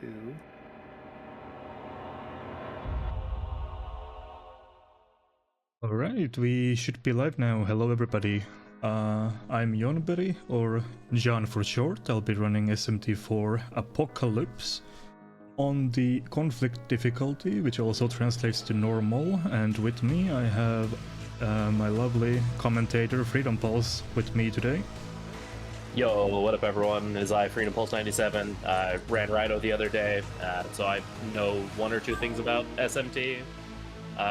2. Alright, we should be live now. Hello everybody. I'm Jonperi, or Jon for short. I'll be running SMT4 Apocalpyse on the conflict difficulty, which also translates to normal, and with me I have my lovely commentator Freedom Pulse with me today. Yo, what up everyone? It is I, Freedom Pulse 97. Ran Rhino the other day, so I know one or two things about SMT.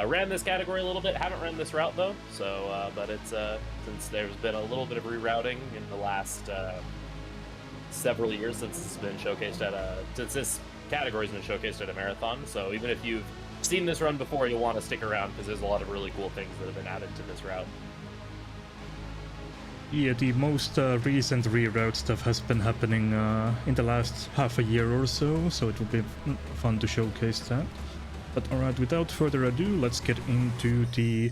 Ran this category a little bit, haven't ran this route though, so, but it's, since there's been a little bit of rerouting in the last several years since this has been showcased at since this category's been showcased at a marathon, so even if you've seen this run before, you'll want to stick around because there's a lot of really cool things that have been added to this route. Yeah, the most recent reroute stuff has been happening in the last half a year or so, so it will be fun to showcase that. But alright, without further ado, let's get into the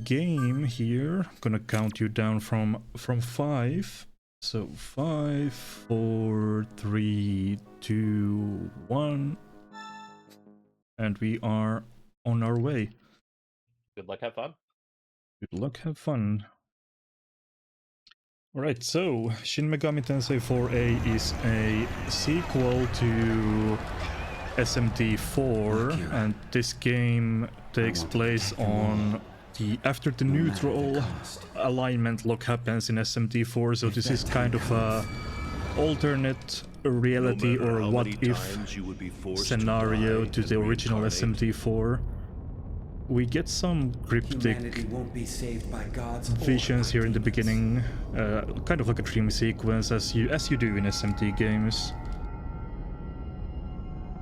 game here. I'm gonna count you down from 5. So 5, 4, 3, 2, 1. And we are on our way. Good luck, have fun. Good luck, have fun. Alright, so Shin Megami Tensei 4A is a sequel to SMT4, and this game takes place on after the neutral alignment lock happens in SMT4, so this is kind of a alternate reality or what if scenario to the original SMT4. We get some cryptic visions here in the beginning, kind of like a dream sequence as you do in SMT games.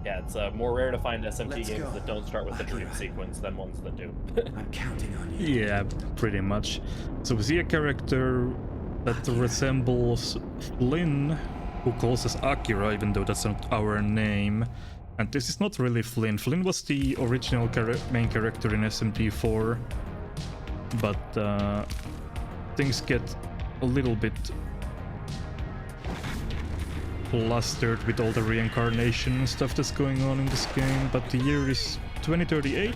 Yeah, it's more rare to find SMT games that don't start with a dream sequence than ones that do. I'm counting on you. Yeah, pretty much. So we see a character that resembles Flynn, who calls us Akira, even though that's not our name. And this is not really Flynn. Flynn was the original main character in SMT4, but things get a little bit flustered with all the reincarnation stuff that's going on in this game. But the year is 2038,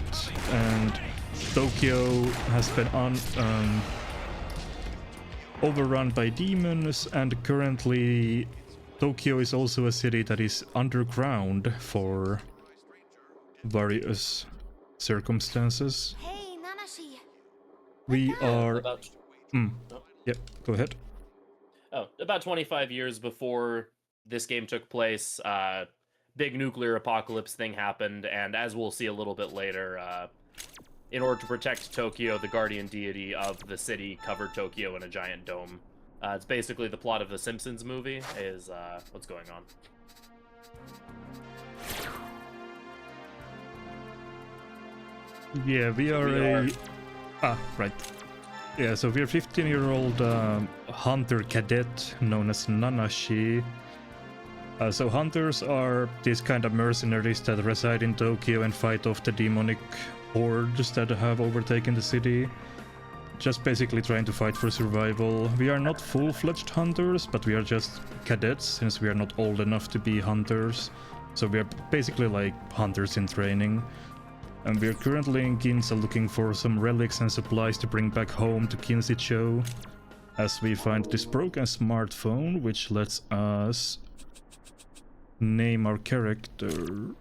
and Tokyo has been overrun by demons, and currently Tokyo is also a city that is underground for various circumstances. Hey, Nanashi. We are... About... Yep, go ahead. Oh, about 25 years before this game took place, big nuclear apocalypse thing happened, and as we'll see a little bit later, in order to protect Tokyo, the guardian deity of the city covered Tokyo in a giant dome. It's basically the plot of the Simpsons movie, is what's going on. Yeah, we are right. Yeah, so we're a 15-year-old hunter cadet known as Nanashi. So hunters are these kind of mercenaries that reside in Tokyo and fight off the demonic hordes that have overtaken the city. Just basically trying to fight for survival. We are not full-fledged hunters, but we are just cadets since we are not old enough to be hunters. So we are basically like hunters in training. And we are currently in Ginza looking for some relics and supplies to bring back home to Kinshicho, as we find this broken smartphone, which lets us name our character.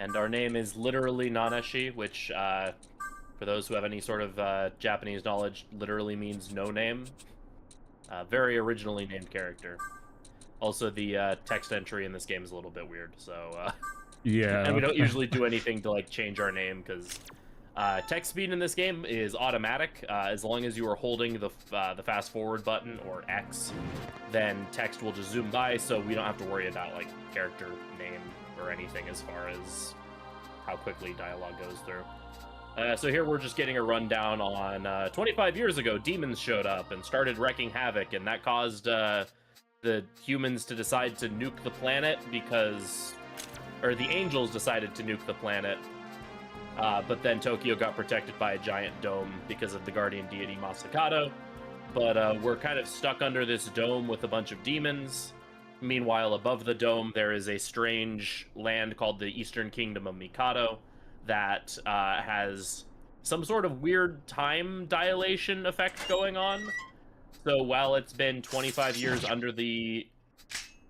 And our name is literally Nanashi, which, for those who have any sort of Japanese knowledge, literally means no name. Very originally named character. Also, the text entry in this game is a little bit weird, so... yeah. And we don't usually do anything to, like, change our name, because text speed in this game is automatic. As long as you are holding the fast forward button, or X, then text will just zoom by, so we don't have to worry about, like, character name or anything as far as how quickly dialogue goes through. So here we're just getting a rundown on 25 years ago, demons showed up and started wreaking havoc, and that caused the humans to decide to nuke the planet because... or the angels decided to nuke the planet, but then Tokyo got protected by a giant dome because of the guardian deity Masakado. but we're kind of stuck under this dome with a bunch of demons. Meanwhile, above the dome, there is a strange land called the Eastern Kingdom of Mikado that has some sort of weird time dilation effect going on. So while it's been 25 years under the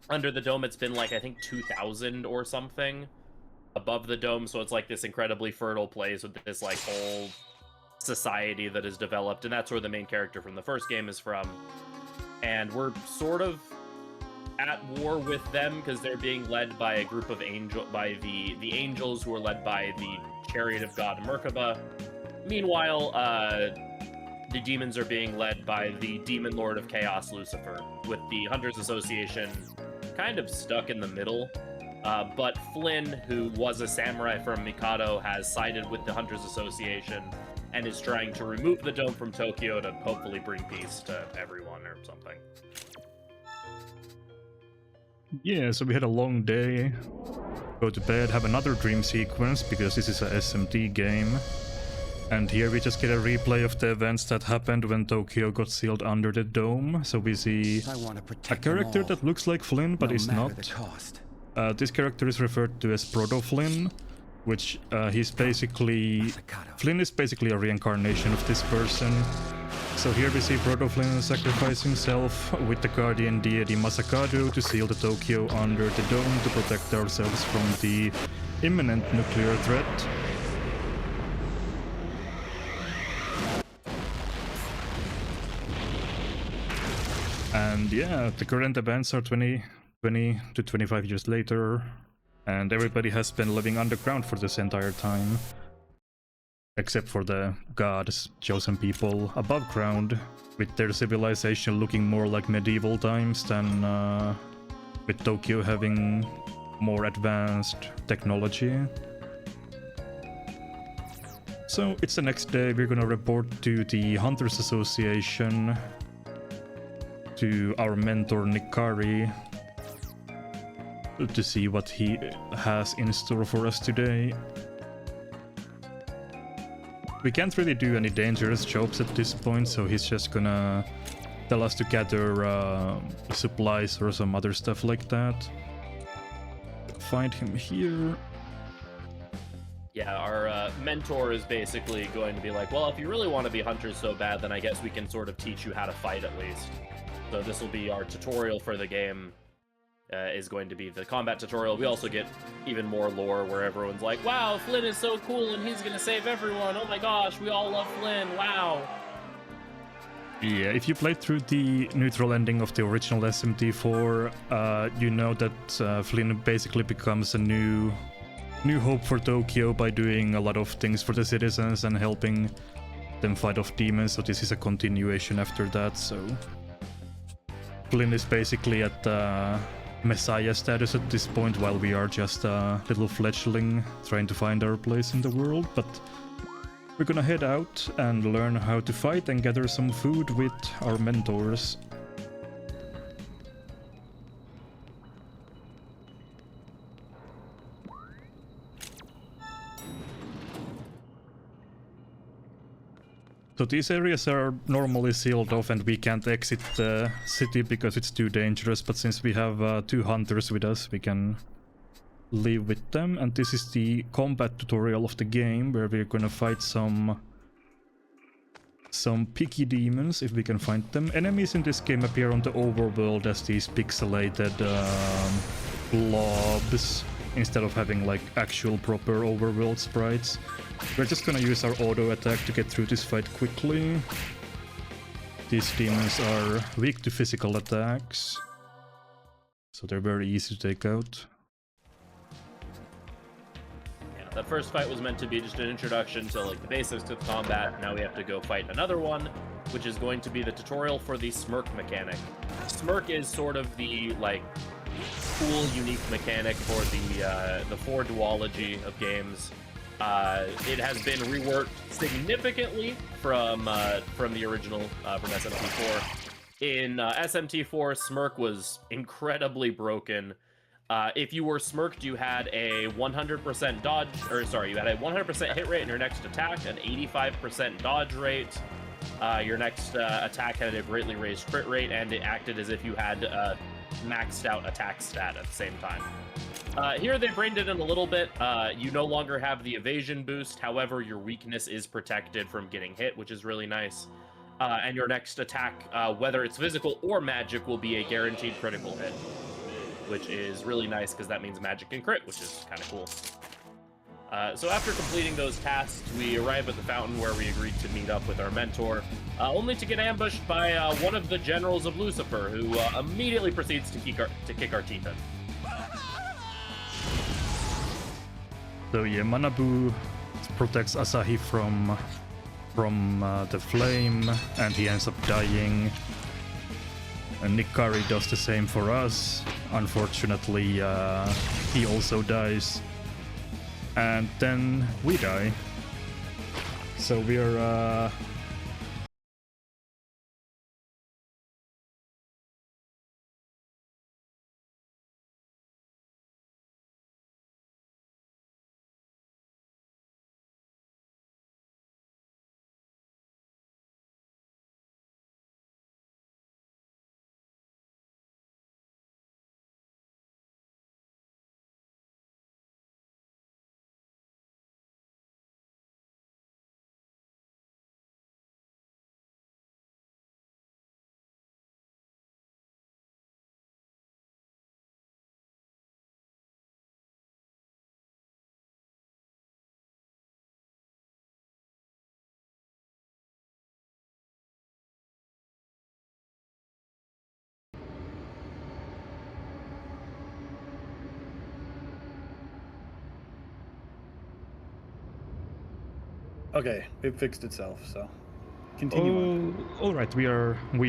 dome, it's been like, I think 2000 or something above the dome. So it's like this incredibly fertile place with this like whole society that is developed, and that's where the main character from the first game is from. And we're sort of at war with them because they're being led by a group of the angels who are led by the chariot of god Merkabah. Meanwhile, the demons are being led by the demon lord of chaos Lucifer, with the Hunters Association kind of stuck in the middle. But Flynn, who was a samurai from Mikado, has sided with the Hunters Association and is trying to remove the dome from Tokyo to hopefully bring peace to everyone or something. Yeah, so we had a long day. Go to bed, have another dream sequence, because this is a SMT game. And here we just get a replay of the events that happened when Tokyo got sealed under the dome. So we see a character that looks like Flynn, but is not. This character is referred to as Proto Flynn, which he's basically... Flynn is basically a reincarnation of this person. So here we see Proto Flynn sacrifice himself with the guardian deity Masakado to seal the Tokyo under the dome to protect ourselves from the imminent nuclear threat. And yeah, the current events are 20 to 25 years later, and everybody has been living underground for this entire time. Except for the gods, chosen people above ground, with their civilization looking more like medieval times than with Tokyo having more advanced technology. So it's the next day, we're gonna report to the Hunters Association, to our mentor Nikari, to see what he has in store for us today. We can't really do any dangerous jobs at this point, so he's just gonna tell us to gather supplies or some other stuff like that. Find him here. Yeah, our mentor is basically going to be like, well, if you really want to be hunters so bad, then I guess we can sort of teach you how to fight at least. So this will be our tutorial for the game, is going to be the combat tutorial. We also get even more lore where everyone's like, wow, Flynn is so cool and he's gonna save everyone. Oh my gosh, we all love Flynn, wow. Yeah, if you played through the neutral ending of the original SMT4, you know that Flynn basically becomes a new hope for Tokyo by doing a lot of things for the citizens and helping them fight off demons, so this is a continuation after that. So Flynn is basically at Messiah status at this point, while we are just a little fledgling trying to find our place in the world. But we're gonna head out and learn how to fight and gather some food with our mentors. So these areas are normally sealed off and we can't exit the city because it's too dangerous, but since we have 2 hunters with us, we can leave with them. And this is the combat tutorial of the game, where we're gonna fight some picky demons, if we can find them. Enemies in this game appear on the overworld as these pixelated blobs, instead of having like actual proper overworld sprites. We're just gonna use our auto attack to get through this fight quickly. These demons are weak to physical attacks, so they're very easy to take out. Yeah, that first fight was meant to be just an introduction to like the basics of combat. Now we have to go fight another one, which is going to be the tutorial for the smirk mechanic. Smirk is sort of the like cool, unique mechanic for the 4 duology of games. It has been reworked significantly from the original, from SMT4. In SMT4, Smirk was incredibly broken. If you were smirked, you had a 100% dodge, or sorry, you had a 100% hit rate in your next attack, an 85% dodge rate, Your next attack had a greatly raised crit rate, and it acted as if you had maxed out attack stat at the same time. Here they've reined it in a little bit. You no longer have the evasion boost, however, your weakness is protected from getting hit, which is really nice. And your next attack, whether it's physical or magic, will be a guaranteed critical hit, which is really nice because that means magic and crit, which is kind of cool. So after completing those tasks, we arrive at the fountain where we agreed to meet up with our mentor, only to get ambushed by one of the generals of Lucifer, who immediately proceeds to kick our teeth in. So yeah, Manabu protects Asahi from the flame, and he ends up dying. And Nikari does the same for us. Unfortunately, he also dies. And then we die. So we're Okay, it fixed itself, so continue on. all right. We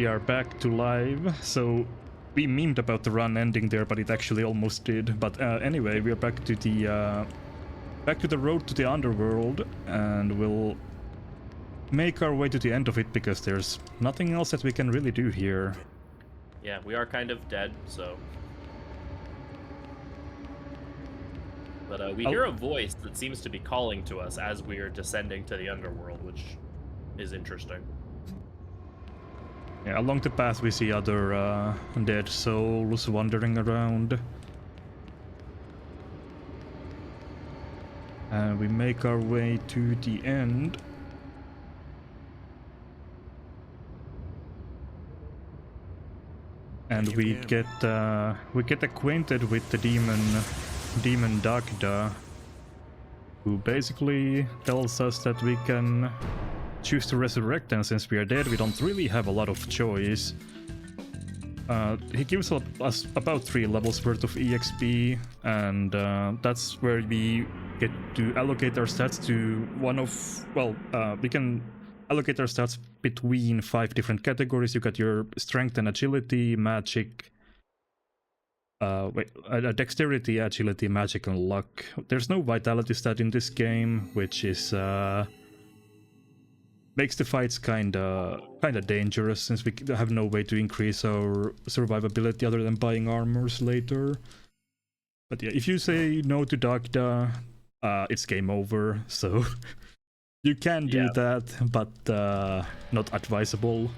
are back to live. So we memed about the run ending there, but it actually almost did. But anyway, we are back to the road to the underworld, and we'll make our way to the end of it because there's nothing else that we can really do here. Yeah, we are kind of dead, so... But we hear a voice that seems to be calling to us as we are descending to the underworld, which is interesting. Yeah, along the path we see other dead souls wandering around. And we make our way to the end. And we get acquainted with the demon Dagda, who basically tells us that we can choose to resurrect, and since we are dead we don't really have a lot of choice. He gives us about 3 levels worth of EXP, and that's where we get to allocate our stats to one of, we can allocate our stats between 5 different categories. You got your strength and agility, magic, dexterity, agility, magic, and luck. There's no vitality stat in this game, which is makes the fights kinda dangerous, since we have no way to increase our survivability other than buying armors later. But yeah, if you say no to Dagda, it's game over. So you can do that, but not advisable.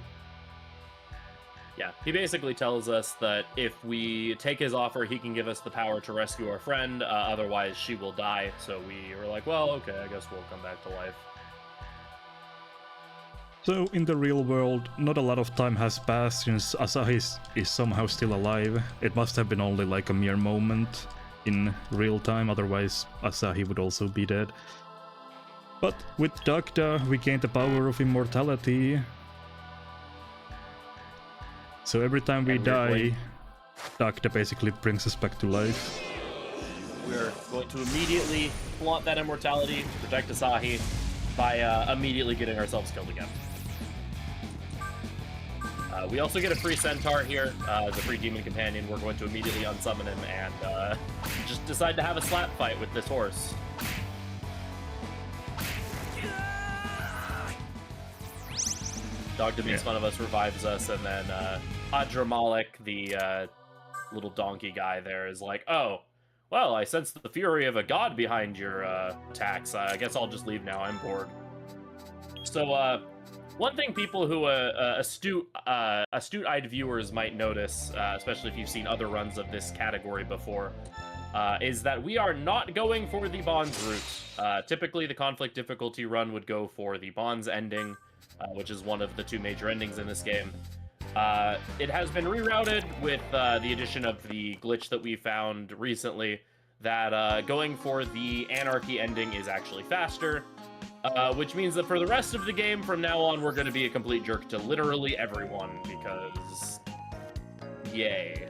Yeah, he basically tells us that if we take his offer, he can give us the power to rescue our friend, otherwise she will die. So we were like, well, okay, I guess we'll come back to life. So in the real world, not a lot of time has passed since Asahi is somehow still alive. It must have been only like a mere moment in real time, otherwise Asahi would also be dead. But with Dagda, we gain the power of immortality. So every time we die, Dagda basically brings us back to life. We're going to immediately flaunt that immortality to protect Asahi by immediately getting ourselves killed again. We also get a free centaur here, as a free demon companion. We're going to immediately unsummon him and just decide to have a slap fight with this horse. Dagda makes fun of us, revives us, and then Adramalik, the little donkey guy there, is like, oh, well, I sense the fury of a god behind your attacks. I guess I'll just leave now. I'm bored. So One thing people who astute-eyed viewers might notice, especially if you've seen other runs of this category before, is that we are not going for the Bonds route. Typically, the conflict difficulty run would go for the Bonds ending, which is one of the two major endings in this game. It has been rerouted with the addition of the glitch that we found recently, that going for the Anarchy ending is actually faster. Which means that for the rest of the game, from now on, we're going to be a complete jerk to literally everyone, because... yay.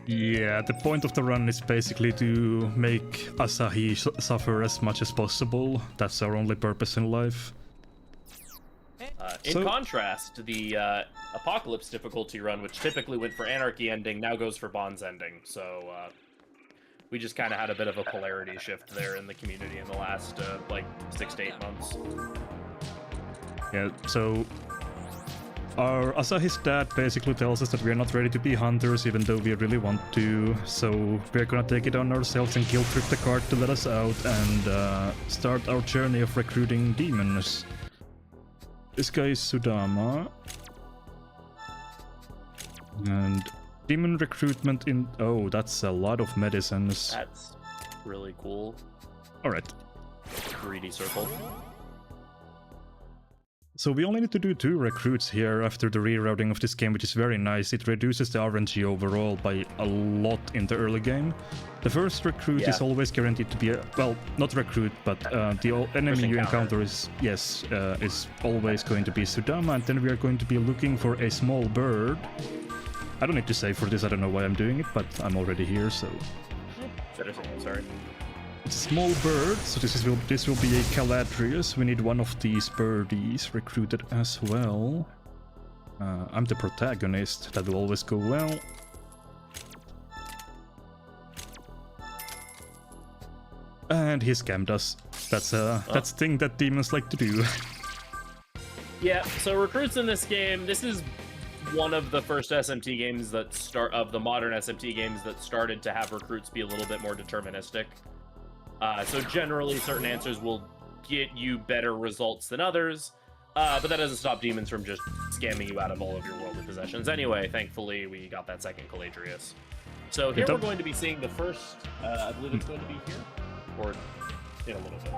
Yeah, the point of the run is basically to make Asahi suffer as much as possible. That's our only purpose in life. In contrast, the Apocalypse difficulty run, which typically went for Anarchy ending, now goes for Bonds ending, so... we just kind of had a bit of a polarity shift there in the community in the last, like, 6 to 8 months. Yeah, so our Asahi's dad basically tells us that we're not ready to be hunters, even though we really want to. So we're gonna take it on ourselves and guilt trip the card to let us out and start our journey of recruiting demons. This guy is Sudama. And... demon recruitment in... oh, that's a lot of medicines. That's really cool. Alright. Greedy circle. So we only need to do 2 recruits here after the rerouting of this game, which is very nice. It reduces the RNG overall by a lot in the early game. The first recruit is always guaranteed to be a... well, not recruit, but the enemy you encounter is... yes, is always going to be Sudama, and then we are going to be looking for a small bird. I don't need to save for this, I don't know why I'm doing it, but I'm already here, so... sorry. It's a small bird, so this will be a Caladrius. We need one of these birdies recruited as well. I'm the protagonist, that will always go well. And he scammed us. That's a thing that demons like to do. Yeah, so recruits in this game, this is one of the first SMT games that the modern SMT games that started to have recruits be a little bit more deterministic. So generally, certain answers will get you better results than others, but that doesn't stop demons from just scamming you out of all of your worldly possessions. Anyway, thankfully, we got that second Caladrius. So here we're going to be seeing the first, I believe it's going to be here, or in a little bit.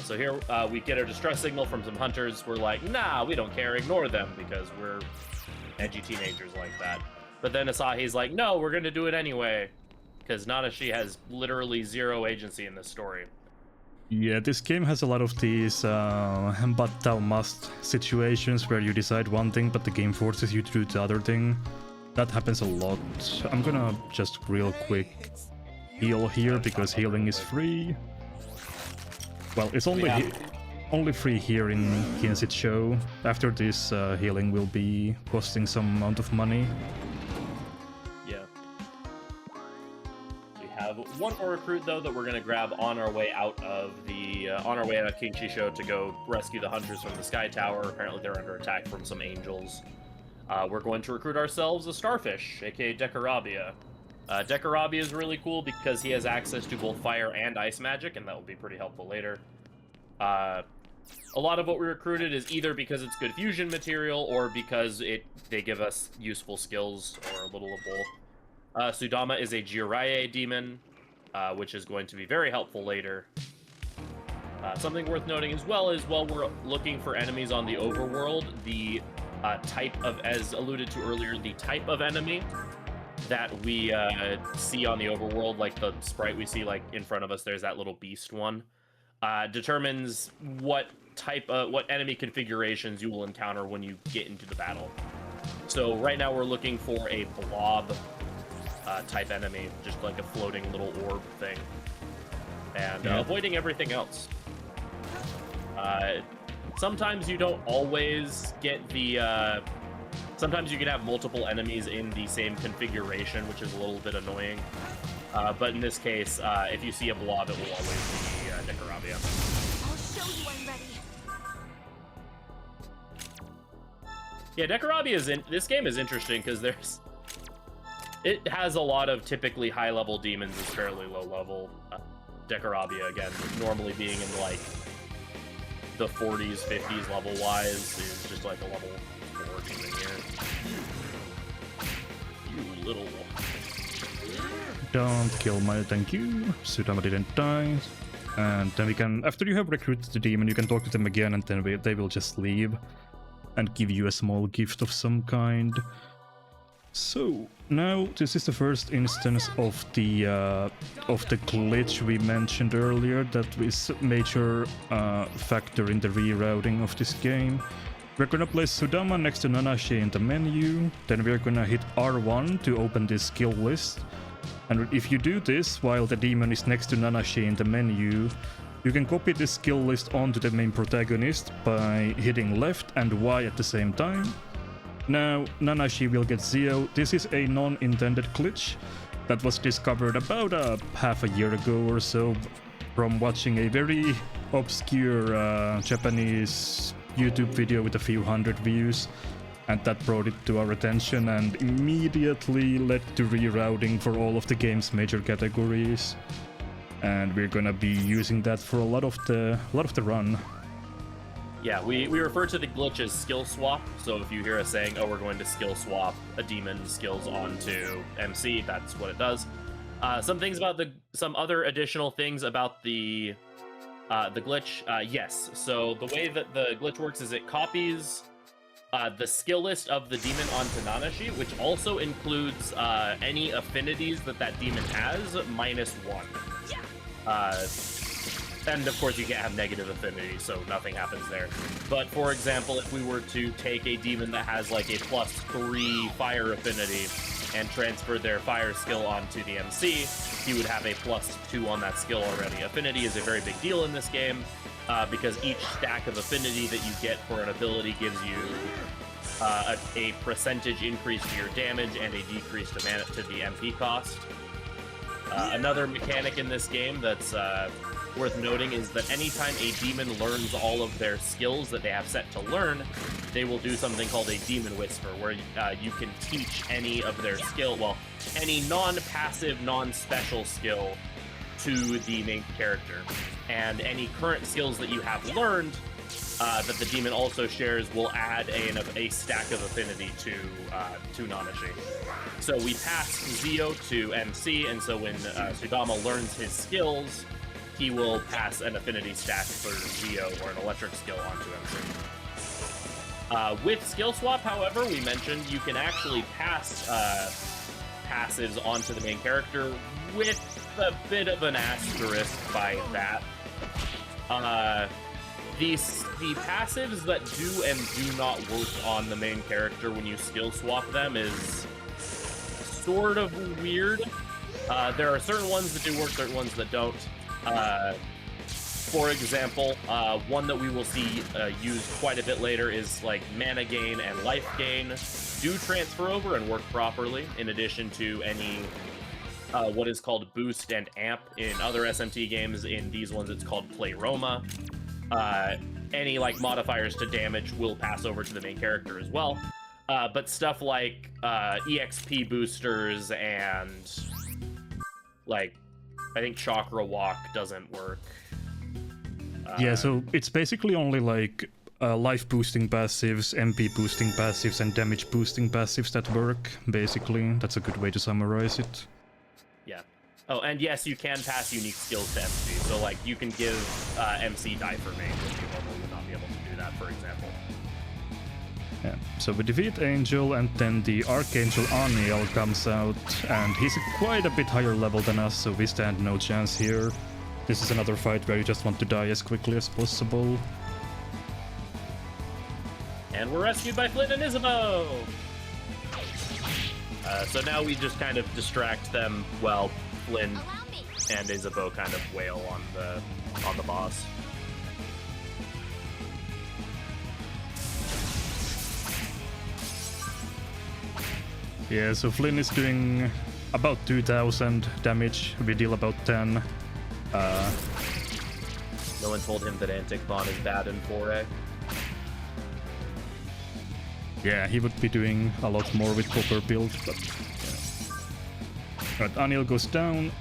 So here we get a distress signal from some hunters. We're like, nah, we don't care, ignore them, because we're edgy teenagers like that. But then Asahi's like, no, we're going to do it anyway, because Nanashi has literally 0 agency in this story. Yeah, this game has a lot of these but thou must situations where you decide one thing, but the game forces you to do the other thing. That happens a lot. I'm gonna just real quick heal here, because healing is free. Well, it's only free here in Kinsit Show. After this, healing will be costing some amount of money. Yeah. We have one more recruit though that we're gonna grab on our way out of the on our way out of Kinshi Show to go rescue the hunters from the Sky Tower. Apparently, they're under attack from some angels. We're going to recruit ourselves a starfish, aka Dekarabia. Dekarabia is really cool because he has access to both fire and ice magic, and that will be pretty helpful later. A lot of what we recruited is either because it's good fusion material, or because they give us useful skills, or a little of both. Sudama is a Jiraiya demon, which is going to be very helpful later. Something worth noting as well is, while we're looking for enemies on the overworld, the type of, as alluded to earlier, the type of enemy that we see on the overworld, like the sprite we see like in front of us, there's that little beast one, determines what enemy configurations you will encounter when you get into the battle. So right now we're looking for a blob type enemy, just like a floating little orb thing, and avoiding everything else. Sometimes you don't always get the sometimes you can have multiple enemies in the same configuration, which is a little bit annoying. But in this case, if you see a blob, it will always be Dekarabia. I'll show you I'm ready. Yeah, Dekarabia this game is interesting because it has a lot of typically high-level demons is fairly low-level. Dekarabia, again, normally being in like the 40s, 50s level wise is just like a level 4 demon here. You little. Don't kill my thank you. Sudama didn't die. And then we can, after you have recruited the demon, you can talk to them again, and then they will just leave and give you a small gift of some kind. So now this is the first instance of the glitch we mentioned earlier that is a major factor in the rerouting of this game. We're gonna place Sudama next to Nanashi in the menu, then we're gonna hit R1 to open this skill list. And if you do this while the demon is next to Nanashi in the menu, you can copy this skill list onto the main protagonist by hitting left and Y at the same time. Now Nanashi will get 0. This is a non-intended glitch that was discovered about half a year ago or so from watching a very obscure Japanese YouTube video with a few hundred views. And that brought it to our attention and immediately led to rerouting for all of the game's major categories. And we're gonna be using that for a lot of the run. Yeah, we refer to the glitch as skill swap. So if you hear us saying, "Oh, we're going to skill swap a demon's skills onto MC," that's what it does. Some other additional things about the glitch. Yes, so the way that the glitch works is it copies the skill list of the demon onto Nanashi, which also includes any affinities that demon has, -1. And of course you can't have negative affinities, so nothing happens there. But for example, if we were to take a demon that has like a +3 fire affinity and transfer their fire skill onto the MC, he would have a +2 on that skill already. Affinity is a very big deal in this game, because each stack of affinity that you get for an ability gives you a percentage increase to your damage and a decrease to the MP cost. Another mechanic in this game that's worth noting is that anytime a demon learns all of their skills that they have set to learn, they will do something called a demon whisper, where you can teach any of their skill, well, any non-passive, non-special skill to the main character. And any current skills that you have learned that the demon also shares will add a stack of affinity to Nanashi. So we pass Zio to MC, and so when Sudama learns his skills, he will pass an affinity stack for Zio or an electric skill onto MC. With skill swap, however, we mentioned you can actually pass passives onto the main character with a bit of an asterisk by that. The passives that do and do not work on the main character when you skill swap them is sort of weird. There are certain ones that do work, certain ones that don't. For example, one that we will see used quite a bit later is like mana gain and life gain do transfer over and work properly, in addition to any what is called boost and amp in other SMT games. In these ones, it's called Playroma. Any like modifiers to damage will pass over to the main character as well. But stuff like EXP boosters and like I think Chakra Walk doesn't work. Yeah, so it's basically only like life boosting passives, MP boosting passives, and damage boosting passives that work, basically. That's a good way to summarize it. Yeah. Oh, and yes, you can pass unique skills to MC. So, like, you can give MC die for main, which you normally would not be able to do that, for example. Yeah, so we defeat Angel, and then the Archangel Aniel comes out, and he's quite a bit higher level than us, so we stand no chance here. This is another fight where you just want to die as quickly as possible. And we're rescued by Flynn and Isabeau! So now we just kind of distract them while Flynn and Isabeau kind of wail on the boss. Yeah, so Flynn is doing about 2000 damage, we deal about 10. No one told him that Antic-Thon is bad in 4A. Yeah, he would be doing a lot more with proper build, but yeah. Right, Aniel goes down.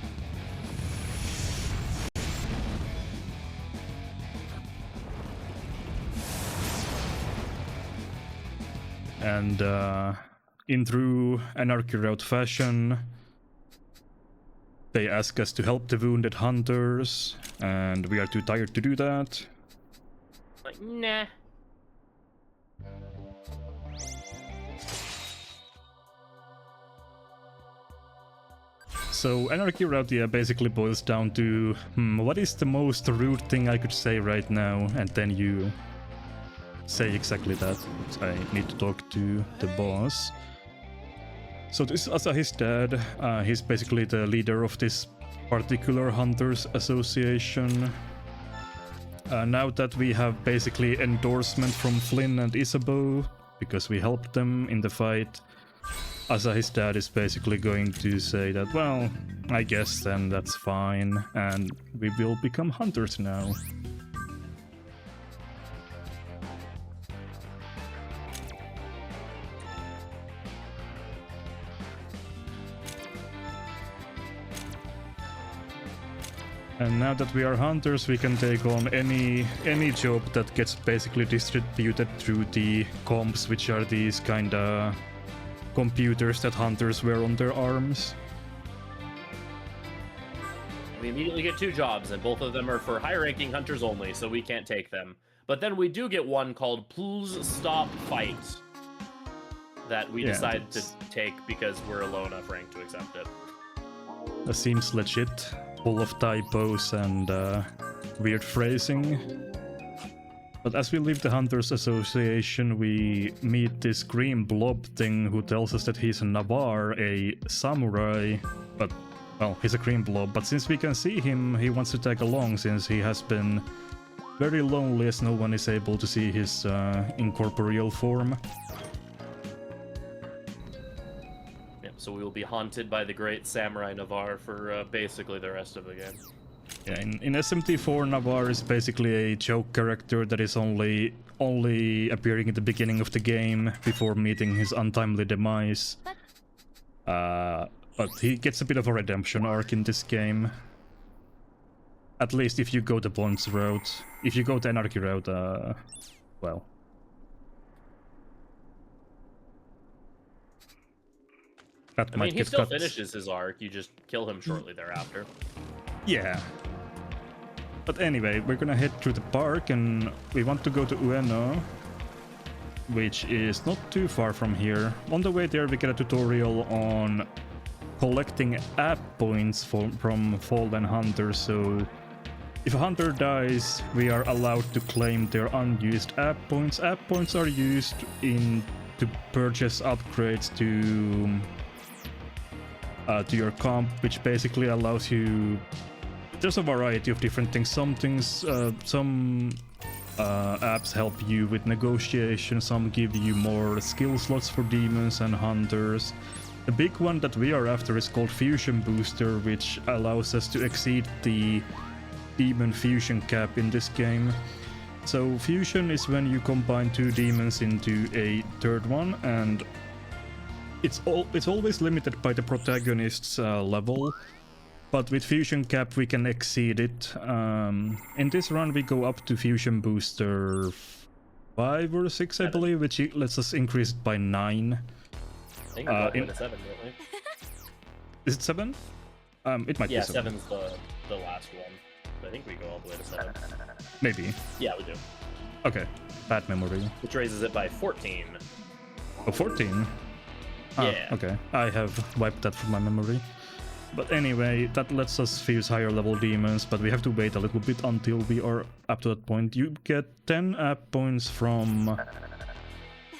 And in true Anarchy route fashion, they ask us to help the wounded hunters, and we are too tired to do that. Like, nah. So Anarchy route, yeah, basically boils down to what is the most rude thing I could say right now, and then you say exactly that. I need to talk to the boss. So this is Asahi's dad. He's basically the leader of this particular Hunters Association. Now that we have basically endorsement from Flynn and Isabeau, because we helped them in the fight, Asahi's dad is basically going to say that, well, I guess then that's fine, and we will become hunters now. And now that we are hunters, we can take on any job that gets basically distributed through the comps, which are these kinda computers that hunters wear on their arms. We immediately get 2 jobs, and both of them are for high-ranking hunters only, so we can't take them. But then we do get one called Please Stop Fight that we decide to take because we're low enough rank to accept it. That seems legit, full of typos and weird phrasing. But as we leave the Hunters Association, we meet this green blob thing who tells us that he's a Navarre, a samurai, but, well, he's a green blob. But since we can see him, he wants to tag along since he has been very lonely as no one is able to see his incorporeal form. So we will be haunted by the great Samurai Navarre for basically the rest of the game. Yeah, in SMT4, Navarre is basically a joke character that is only appearing at the beginning of the game before meeting his untimely demise. But he gets a bit of a redemption arc in this game. At least if you go the Bonds route. If you go the Anarchy route, well... I mean, he still finishes his arc, you just kill him shortly thereafter. Yeah. But anyway, we're gonna head through the park and we want to go to Ueno, which is not too far from here. On the way there we get a tutorial on collecting app points from fallen hunters, so if a hunter dies, we are allowed to claim their unused app points. App points are used to purchase upgrades to your comp, which basically allows you... There's a variety of different things. Some apps help you with negotiation, some give you more skill slots for demons and hunters. The big one that we are after is called Fusion Booster, which allows us to exceed the demon fusion cap in this game. So fusion is when you combine 2 demons into a third one, and it's always limited by the protagonist's level, but with Fusion Cap we can exceed it. In this run we go up to Fusion Booster 5 or 6, I believe, which lets us increase it by 9. I think we're going to 7, don't we? Is it 7? It might be 7. Yeah, 7's the last one. I think we go all the way to 7. Maybe. Yeah, we do. Okay, bad memory. Which raises it by 14. Oh, 14? Yeah. Okay, I have wiped that from my memory. But anyway, that lets us fuse higher level demons, but we have to wait a little bit until we are up to that point. You get 10 app points from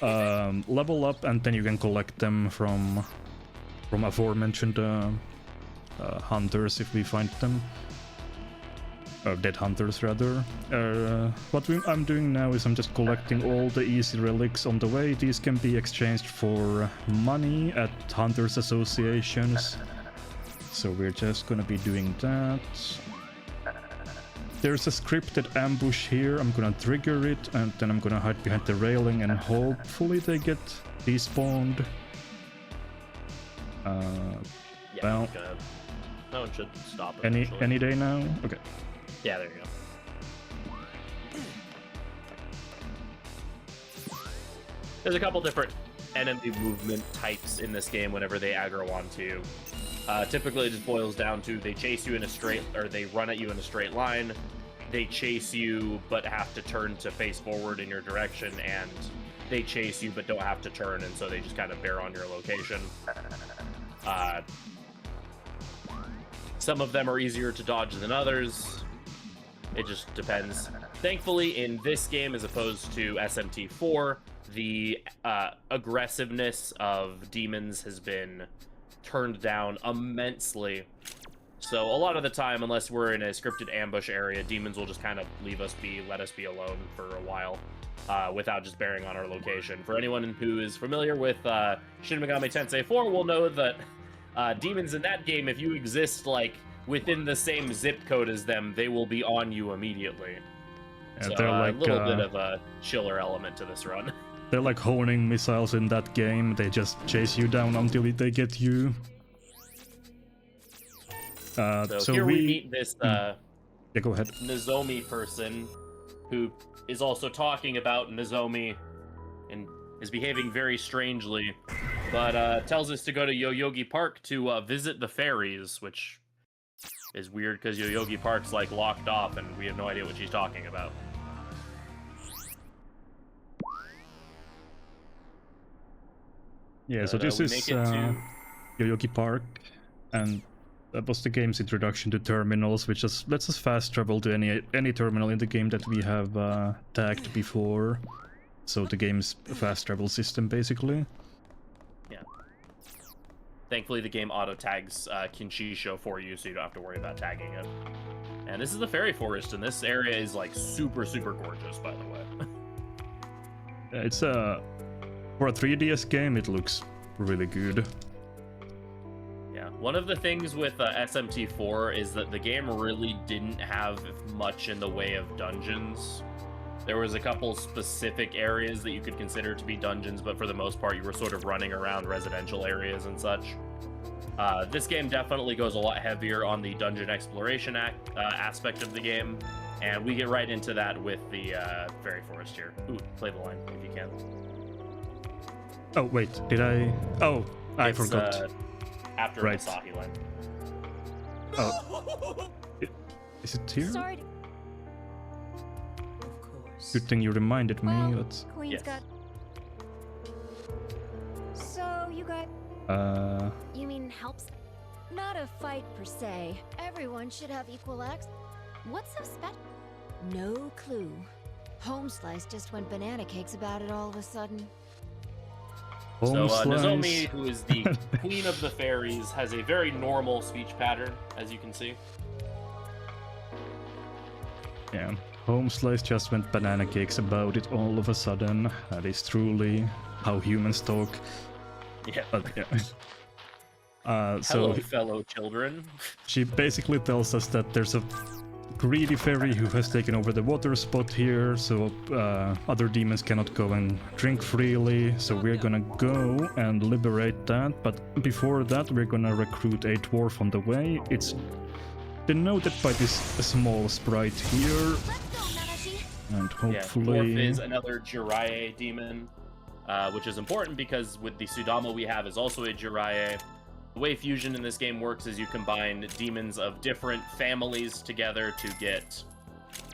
level up, and then you can collect them from aforementioned hunters if we find them. Or dead hunters, rather. What I'm doing now is I'm just collecting all the easy relics on the way. These can be exchanged for money at hunters associations. So we're just gonna be doing that. There's a scripted ambush here. I'm gonna trigger it, and then I'm gonna hide behind the railing, and hopefully they get despawned. Well, no one should stop it. Any day now? Okay. Yeah, there you go. There's a couple different enemy movement types in this game whenever they aggro onto you. Typically, it just boils down to they chase you in a straight, or they run at you in a straight line. They chase you, but have to turn to face forward in your direction, and they chase you, but don't have to turn, and so they just kind of bear on your location. Some of them are easier to dodge than others. It just depends. Thankfully, in this game, as opposed to SMT4, the aggressiveness of demons has been turned down immensely. So a lot of the time, unless we're in a scripted ambush area, demons will just kind of leave us be, let us be alone for a while, without just bearing on our location. For anyone who is familiar with Shin Megami Tensei 4 will know that demons in that game, if you exist like within the same zip code as them, they will be on you immediately. Yeah, So they're like, a little bit of a chiller element to this run. They're like honing missiles in that game. They just chase you down until they get you. So here we meet this yeah, go ahead. Nozomi person who is also talking about Nozomi and is behaving very strangely, but tells us to go to Yoyogi Park to visit the fairies, which is weird because Yoyogi Park's like locked off and we have no idea what she's talking about. Yeah, so this is Yoyogi Park, and that was the game's introduction to terminals, which just lets us fast travel to any terminal in the game that we have tagged before. So the game's fast travel system, basically. Yeah. Thankfully, the game auto tags Kinshisho for you, so you don't have to worry about tagging it. And this is the fairy forest, and this area is like super, super gorgeous, by the way. It's for a 3DS game, it looks really good. Yeah, one of the things with SMT4 is that the game really didn't have much in the way of dungeons. There was a couple specific areas that you could consider to be dungeons, but for the most part, you were sort of running around residential areas and such. This game definitely goes a lot heavier on the dungeon exploration aspect of the game, and we get right into that with the fairy forest here. Ooh, play the line if you can. Oh, wait, did I? Oh, I forgot. After right. the Asahi line. Oh. Is it here? Sorry. Good thing you reminded me. Well, That's... Queen's Yes. got. So you got. You mean helps? Not a fight per se. Everyone should have equal access. What's so special? No clue. Home Slice just went banana cakes about it all of a sudden. Home So slice. Nozomi, who is the queen of the fairies, has a very normal speech pattern, as you can see. Yeah, Home Slice just went banana cakes about it all of a sudden. That is truly how humans talk. Yeah. But yeah. Hello, fellow children. She basically tells us that there's a greedy fairy who has taken over the water spot here, so other demons cannot go and drink freely, so we're gonna go and liberate that, but before that we're gonna recruit a dwarf on the way. It's denoted by this small sprite here, Let's go, Nanashi. and Yeah, hopefully... Dwarf is another Jiraiya demon, which is important because with the Sudama we have is also a Jiraiya. The way fusion in this game works is you combine demons of different families together to get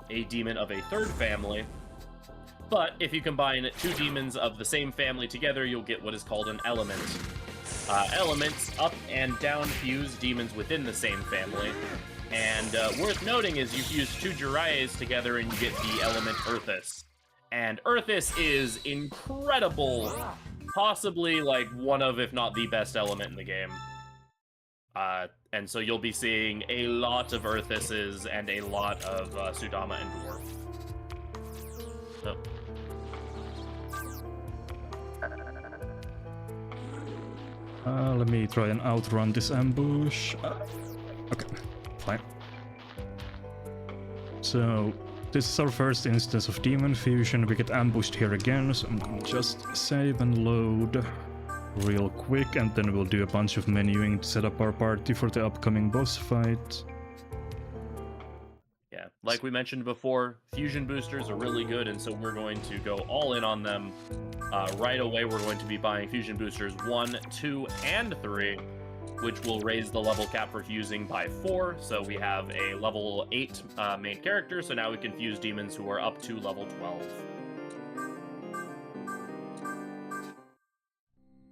a demon of a third family. But if you combine two demons of the same family together, you'll get what is called an element. Elements up and down fuse demons within the same family. And worth noting is you fuse two Jiraiyas together and you get the element Earthis. And Earthis is incredible. Possibly like one of, if not the best element in the game. And so you'll be seeing a lot of Earthises and a lot of Sudama and Dwarf. So. let me try and outrun this ambush. Okay, fine. So, this is our first instance of demon fusion. We get ambushed here again, so I'm gonna just save and load real quick, and then we'll do a bunch of menuing to set up our party for the upcoming boss fight. Yeah, like we mentioned before, fusion boosters are really good, and so we're going to go all in on them. Right away, we're going to be buying fusion boosters 1, 2, and 3, which will raise the level cap for fusing by 4. So we have a level 8 main character, so now we can fuse demons who are up to level 12.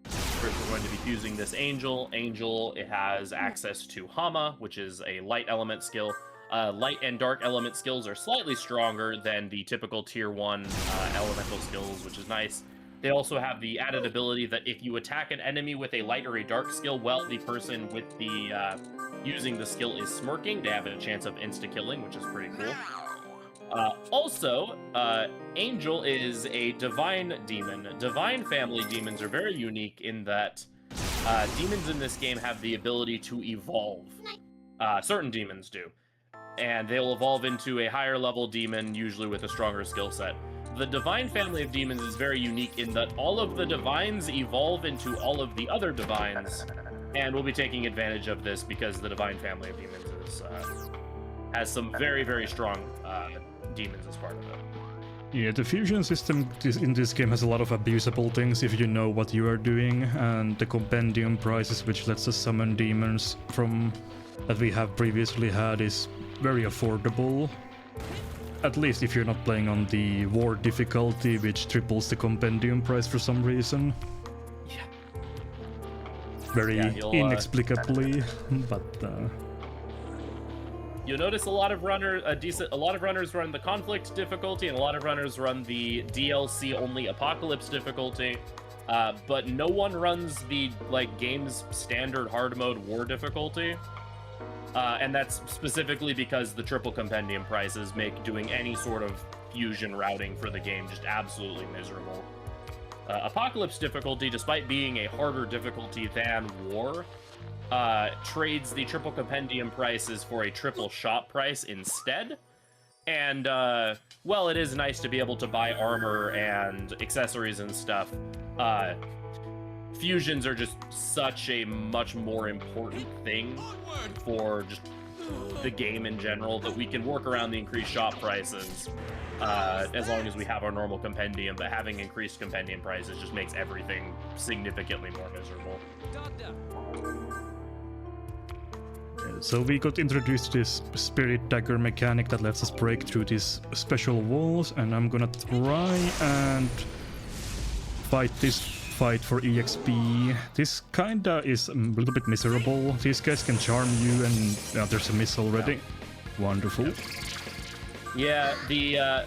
First, we're going to be fusing this angel. Angel, it has access to Hama, which is a light element skill. Light and dark element skills are slightly stronger than the typical tier 1 elemental skills, which is nice. They also have the added ability that if you attack an enemy with a light or a dark skill while the person with the using the skill is smirking, they have a chance of insta-killing, which is pretty cool. Also, Angel is a divine demon. Divine family demons are very unique in that demons in this game have the ability to evolve. Certain demons do. And they'll evolve into a higher level demon, usually with a stronger skill set. The divine family of demons is very unique in that all of the divines evolve into all of the other divines, and we'll be taking advantage of this because the divine family of demons is, has some very, very strong demons as part of it. Yeah, the fusion system in this game has a lot of abusable things if you know what you are doing, and the compendium prices, which lets us summon demons from that we have previously had, is very affordable. At least if you're not playing on the war difficulty, which triples the compendium price for some reason. Yeah. Very inexplicably, but you'll notice a lot of runners run the conflict difficulty, and a lot of runners run the DLC only Apocalypse difficulty. But no one runs the game's standard hard mode war difficulty. And that's specifically because the triple compendium prices make doing any sort of fusion routing for the game just absolutely miserable. Apocalypse difficulty, despite being a harder difficulty than war, trades the triple compendium prices for a triple shot price instead. And, well, it is nice to be able to buy armor and accessories and stuff. Fusions are just such a much more important thing for just the game in general that we can work around the increased shop prices as long as we have our normal compendium, but having increased compendium prices just makes everything significantly more miserable. So we got introduced to this spirit dagger mechanic that lets us break through these special walls, and I'm gonna try and fight this fight for EXP. This kinda is a little bit miserable. These guys can charm you, and there's a miss already. Wonderful. Yeah, the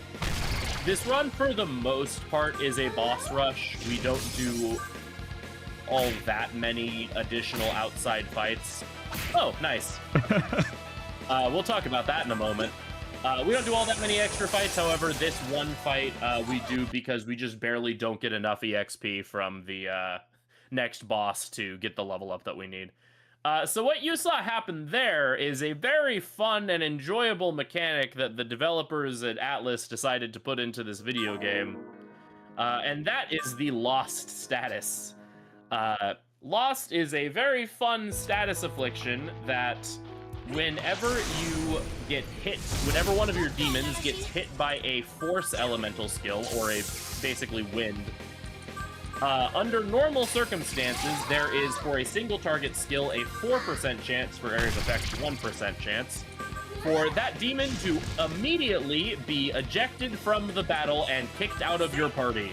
this run for the most part is a boss rush. We don't do all that many additional outside fights. Oh, nice. We'll talk about that in a moment. We don't do all that many extra fights, however, this one fight we do because we just barely don't get enough EXP from the next boss to get the level up that we need. So what you saw happen there is a very fun and enjoyable mechanic that the developers at Atlus decided to put into this video game, and that is the Lost status. Lost is a very fun status affliction that whenever you get hit, whenever one of your demons gets hit by a force elemental skill, or a basically wind, under normal circumstances, there is, for a single target skill, a 4% chance, for area of effect, 1% chance, for that demon to immediately be ejected from the battle and kicked out of your party.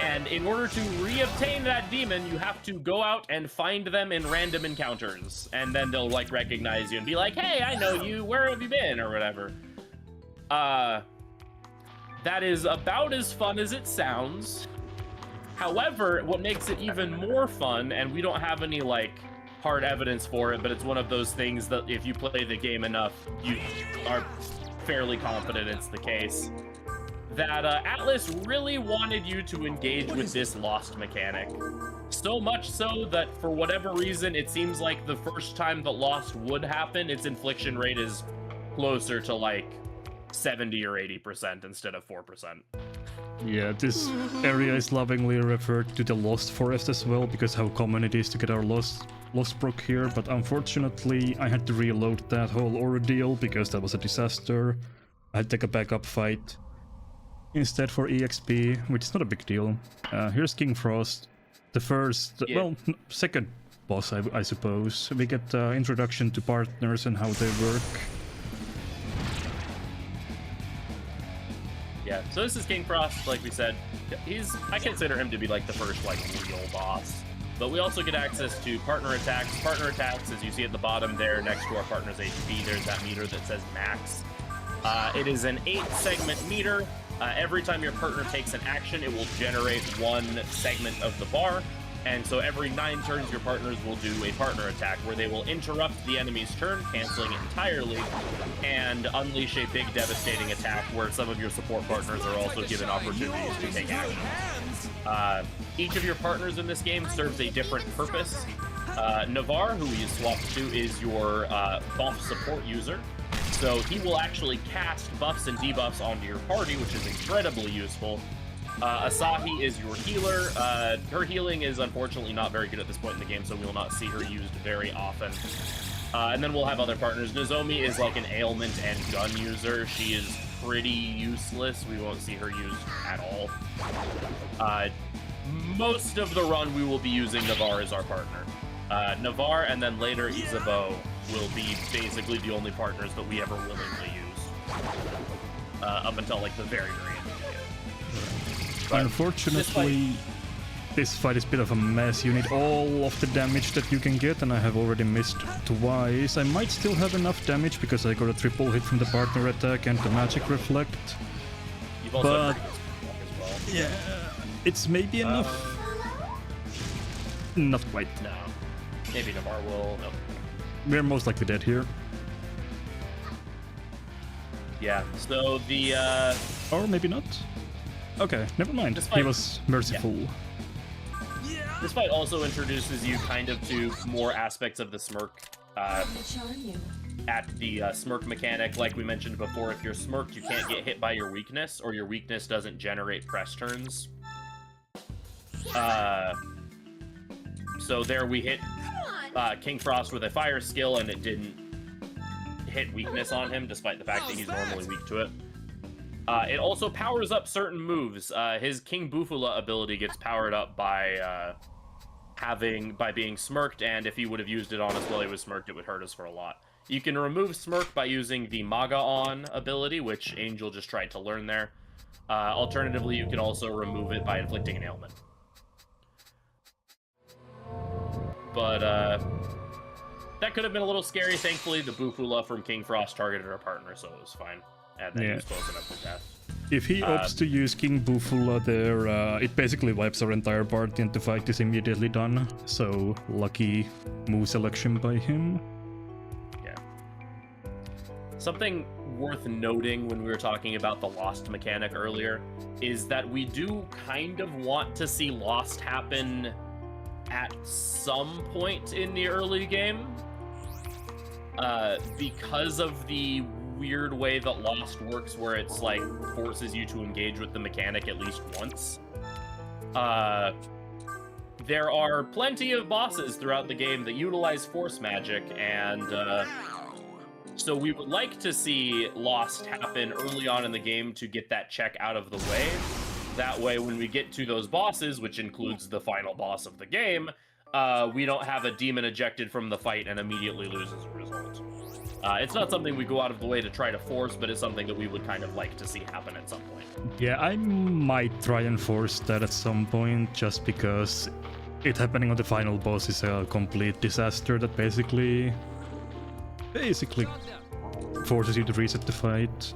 And in order to reobtain that demon, you have to go out and find them in random encounters. And then they'll, recognize you and be like, hey, I know you, where have you been, or whatever. That is about as fun as it sounds. However, what makes it even more fun, and we don't have any, hard evidence for it, but it's one of those things that if you play the game enough, you are fairly confident it's the case, that Atlus really wanted you to engage with this Lost mechanic. So much so that for whatever reason, it seems like the first time that Lost would happen, its infliction rate is closer to 70 or 80% instead of 4%. Yeah, this area is lovingly referred to the Lost Forest as well, because how common it is to get our Lost Lost Brook here, but unfortunately I had to reload that whole ordeal because that was a disaster. I had to take a backup fight instead for EXP, which is not a big deal. Here's King Frost, the first, second boss, I suppose. We get introduction to partners and how they work. Yeah, so this is King Frost, like we said. I consider him to be like the first like real boss. But we also get access to partner attacks. Partner attacks, as you see at the bottom there, next to our partner's HP, there's that meter that says max. It is an 8-segment meter. Every time your partner takes an action, it will generate 1 segment of the bar. And so every 9 turns, your partners will do a partner attack where they will interrupt the enemy's turn, canceling it entirely, and unleash a big devastating attack where some of your support partners are also given opportunities to take action. Each of your partners in this game serves a different purpose. Navarre, who he is swapped to, is your buff support user. So he will actually cast buffs and debuffs onto your party, which is incredibly useful. Asahi is your healer. Her healing is unfortunately not very good at this point in the game, so we will not see her used very often. And then we'll have other partners. Nozomi is like an ailment and gun user. She is pretty useless. We won't see her used at all. Most of the run we will be using Navarre as our partner. Navarre and then later Isabeau will be basically the only partners that we ever willingly use. Up until like the very, very end of the game. But unfortunately, this fight is a bit of a mess. You need all of the damage that you can get, and I have already missed twice. I might still have enough damage because I got a triple hit from the partner attack and the magic reflect. You've also but had as well. Yeah, it's maybe enough. Not quite. No. Maybe Navarre will. No. We're most likely dead here. Yeah. So the or maybe not. Okay, never mind. He was merciful. Yeah. This fight also introduces you kind of to more aspects of the smirk. At the smirk mechanic, like we mentioned before, if you're smirked, you can't get hit by your weakness, or your weakness doesn't generate press turns. So there we hit King Frost with a fire skill, and it didn't hit weakness on him, despite the fact that he's normally weak to it. It also powers up certain moves. His King Bufula ability gets powered up by being smirked, and if he would have used it on us while he was smirked, it would hurt us for a lot. You can remove smirk by using the Maga-On ability, which Angel just tried to learn there. Alternatively, you can also remove it by inflicting an ailment. But that could have been a little scary. Thankfully, the Bufula from King Frost targeted our partner, so it was fine. And then he was close enough to death. If he opts to use King Bufula there, it basically wipes our entire party and the fight is immediately done. So, lucky move selection by him. Yeah. Something worth noting when we were talking about the Lost mechanic earlier is that we do kind of want to see Lost happen at some point in the early game. Because of the weird way that Lost works, where it's like forces you to engage with the mechanic at least once. There are plenty of bosses throughout the game that utilize force magic, and so we would like to see Lost happen early on in the game to get that check out of the way. That way, when we get to those bosses, which includes the final boss of the game, we don't have a demon ejected from the fight and immediately lose as a result. It's not something we go out of the way to try to force, but it's something that we would kind of like to see happen at some point. Yeah, I might try and force that at some point, just because it happening on the final boss is a complete disaster that basically forces you to reset the fight.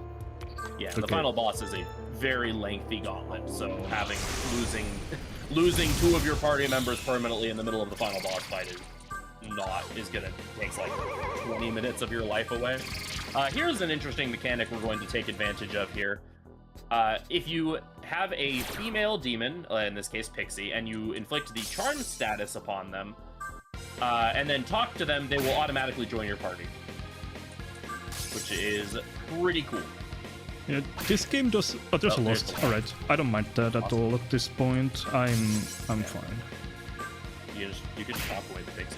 Yeah, the final boss is a very lengthy gauntlet, so losing 2 of your party members permanently in the middle of the final boss fight is gonna take like 20 minutes of your life away. Here's an interesting mechanic we're going to take advantage of here. If you have a female demon, in this case Pixie, and you inflict the charm status upon them, and then talk to them, they will automatically join your party, which is pretty cool. Yeah, this game does. Oh, there's a Lost. All right, I don't mind that at all at this point. I'm fine. You can chop away the Pixie.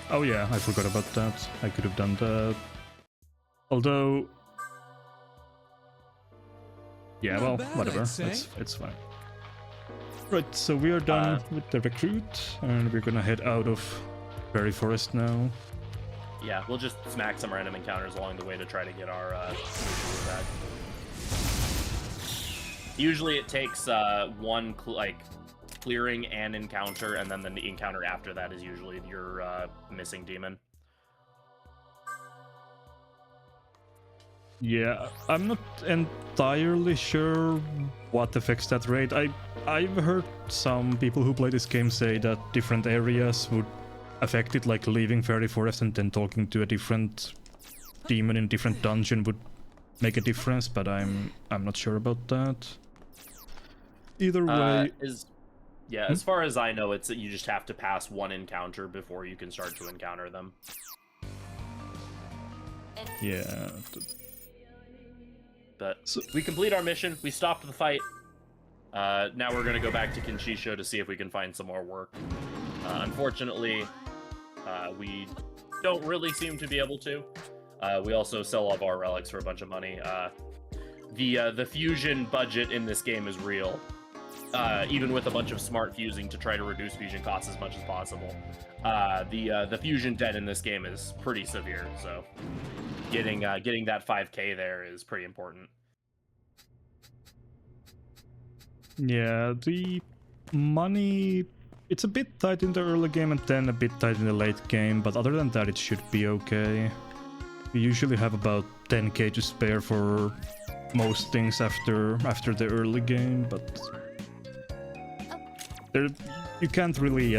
Oh yeah, I forgot about that. I could have done that. Although... Yeah, Not well, bad, whatever. I'd say. It's fine. Right, so we are done with the recruit, and we're gonna head out of Fairy Forest now. Yeah, we'll just smack some random encounters along the way to try to get our back. Usually it takes one clearing and encounter, and then the encounter after that is usually your missing demon. Yeah, I'm not entirely sure what affects that rate. I've heard some people who play this game say that different areas would affect it, like leaving Fairy Forest and then talking to a different demon in a different dungeon would make a difference, but I'm not sure about that. Either way... As far as I know, it's that you just have to pass one encounter before you can start to encounter them. Yeah... But so, we complete our mission, we stopped the fight. Now we're gonna go back to Kinshisho to see if we can find some more work. Unfortunately, we don't really seem to be able to. We also sell all of our relics for a bunch of money. The fusion budget in this game is real. Even with a bunch of smart fusing to try to reduce fusion costs as much as possible. The fusion debt in this game is pretty severe, so getting that 5k there is pretty important. Yeah, the money, it's a bit tight in the early game and then a bit tight in the late game, but other than that it should be okay. We usually have about 10k to spare for most things after the early game, but you can't really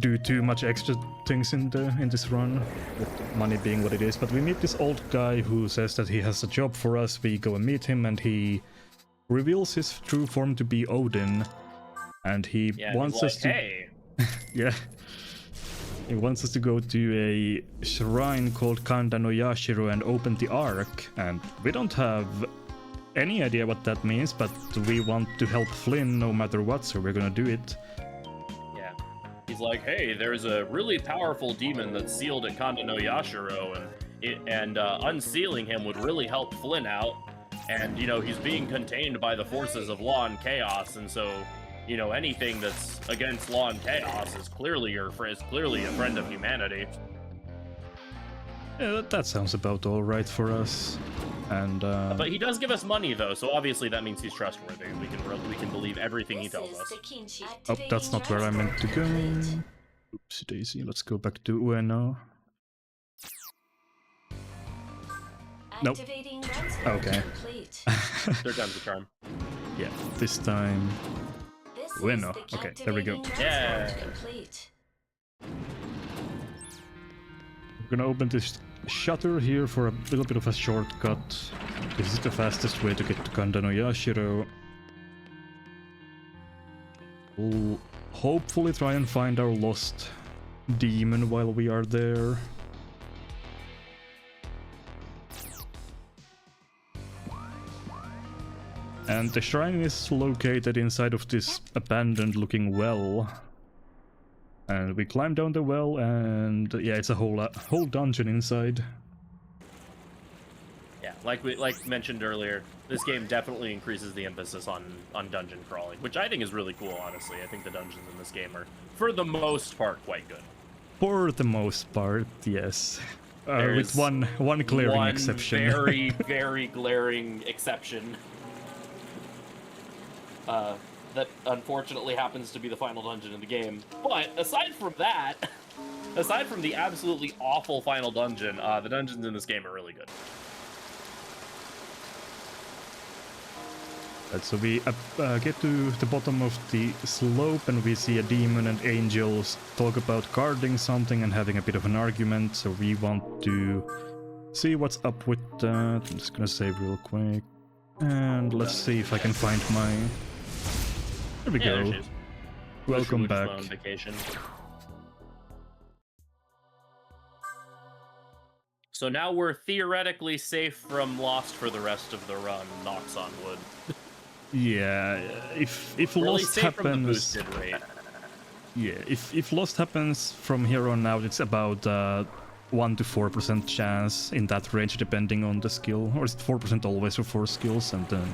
do too much extra things in this run, with money being what it is. But we meet this old guy who says that he has a job for us. We go and meet him, and he reveals his true form to be Odin, and he wants us to... Hey. Yeah. He wants us to go to a shrine called Kando no Yashiro and open the Ark, and we don't have any idea what that means, but we want to help Flynn no matter what, so we're gonna do it. Yeah. He's like, hey, there's a really powerful demon that's sealed at Kando no Yashiro, and unsealing him would really help Flynn out. And, you know, he's being contained by the forces of law and chaos, and so, you know, anything that's against law and chaos is clearly a friend of humanity. Yeah, that sounds about all right for us. And but he does give us money though, so obviously that means he's trustworthy. We can believe everything he tells us. Oh, that's not where I meant to go. Oopsie daisy. Let's go back to Ueno. Nope. Okay. Third time's the charm. Yeah, this time. Ueno. Okay, there we go. Yeah. We're gonna open this shutter here for a little bit of a shortcut. This is the fastest way to get to Kando no Yashiro. We'll hopefully try and find our lost demon while we are there. And the shrine is located inside of this abandoned looking well. And we climb down the well, and yeah, it's a whole dungeon inside. Yeah, like mentioned earlier, this game definitely increases the emphasis on dungeon crawling, which I think is really cool, honestly. I think the dungeons in this game are, for the most part, quite good. For the most part, yes. With one glaring exception. Very, very glaring exception. That unfortunately happens to be the final dungeon in the game. But aside from that, aside from the absolutely awful final dungeon, the dungeons in this game are really good. Right, so we get to the bottom of the slope and we see a demon and angels talk about guarding something and having a bit of an argument. So we want to see what's up with that. I'm just gonna save real quick. And let's see if I can find my... There we go. Welcome back. So now we're theoretically safe from Lost for the rest of the run, knocks on wood. Yeah, if really Lost safe from the happens... boosted rate. Yeah, if lost happens from here on out, it's about 1 to 4% chance in that range, depending on the skill. Or is it 4% always for 4 skills, and then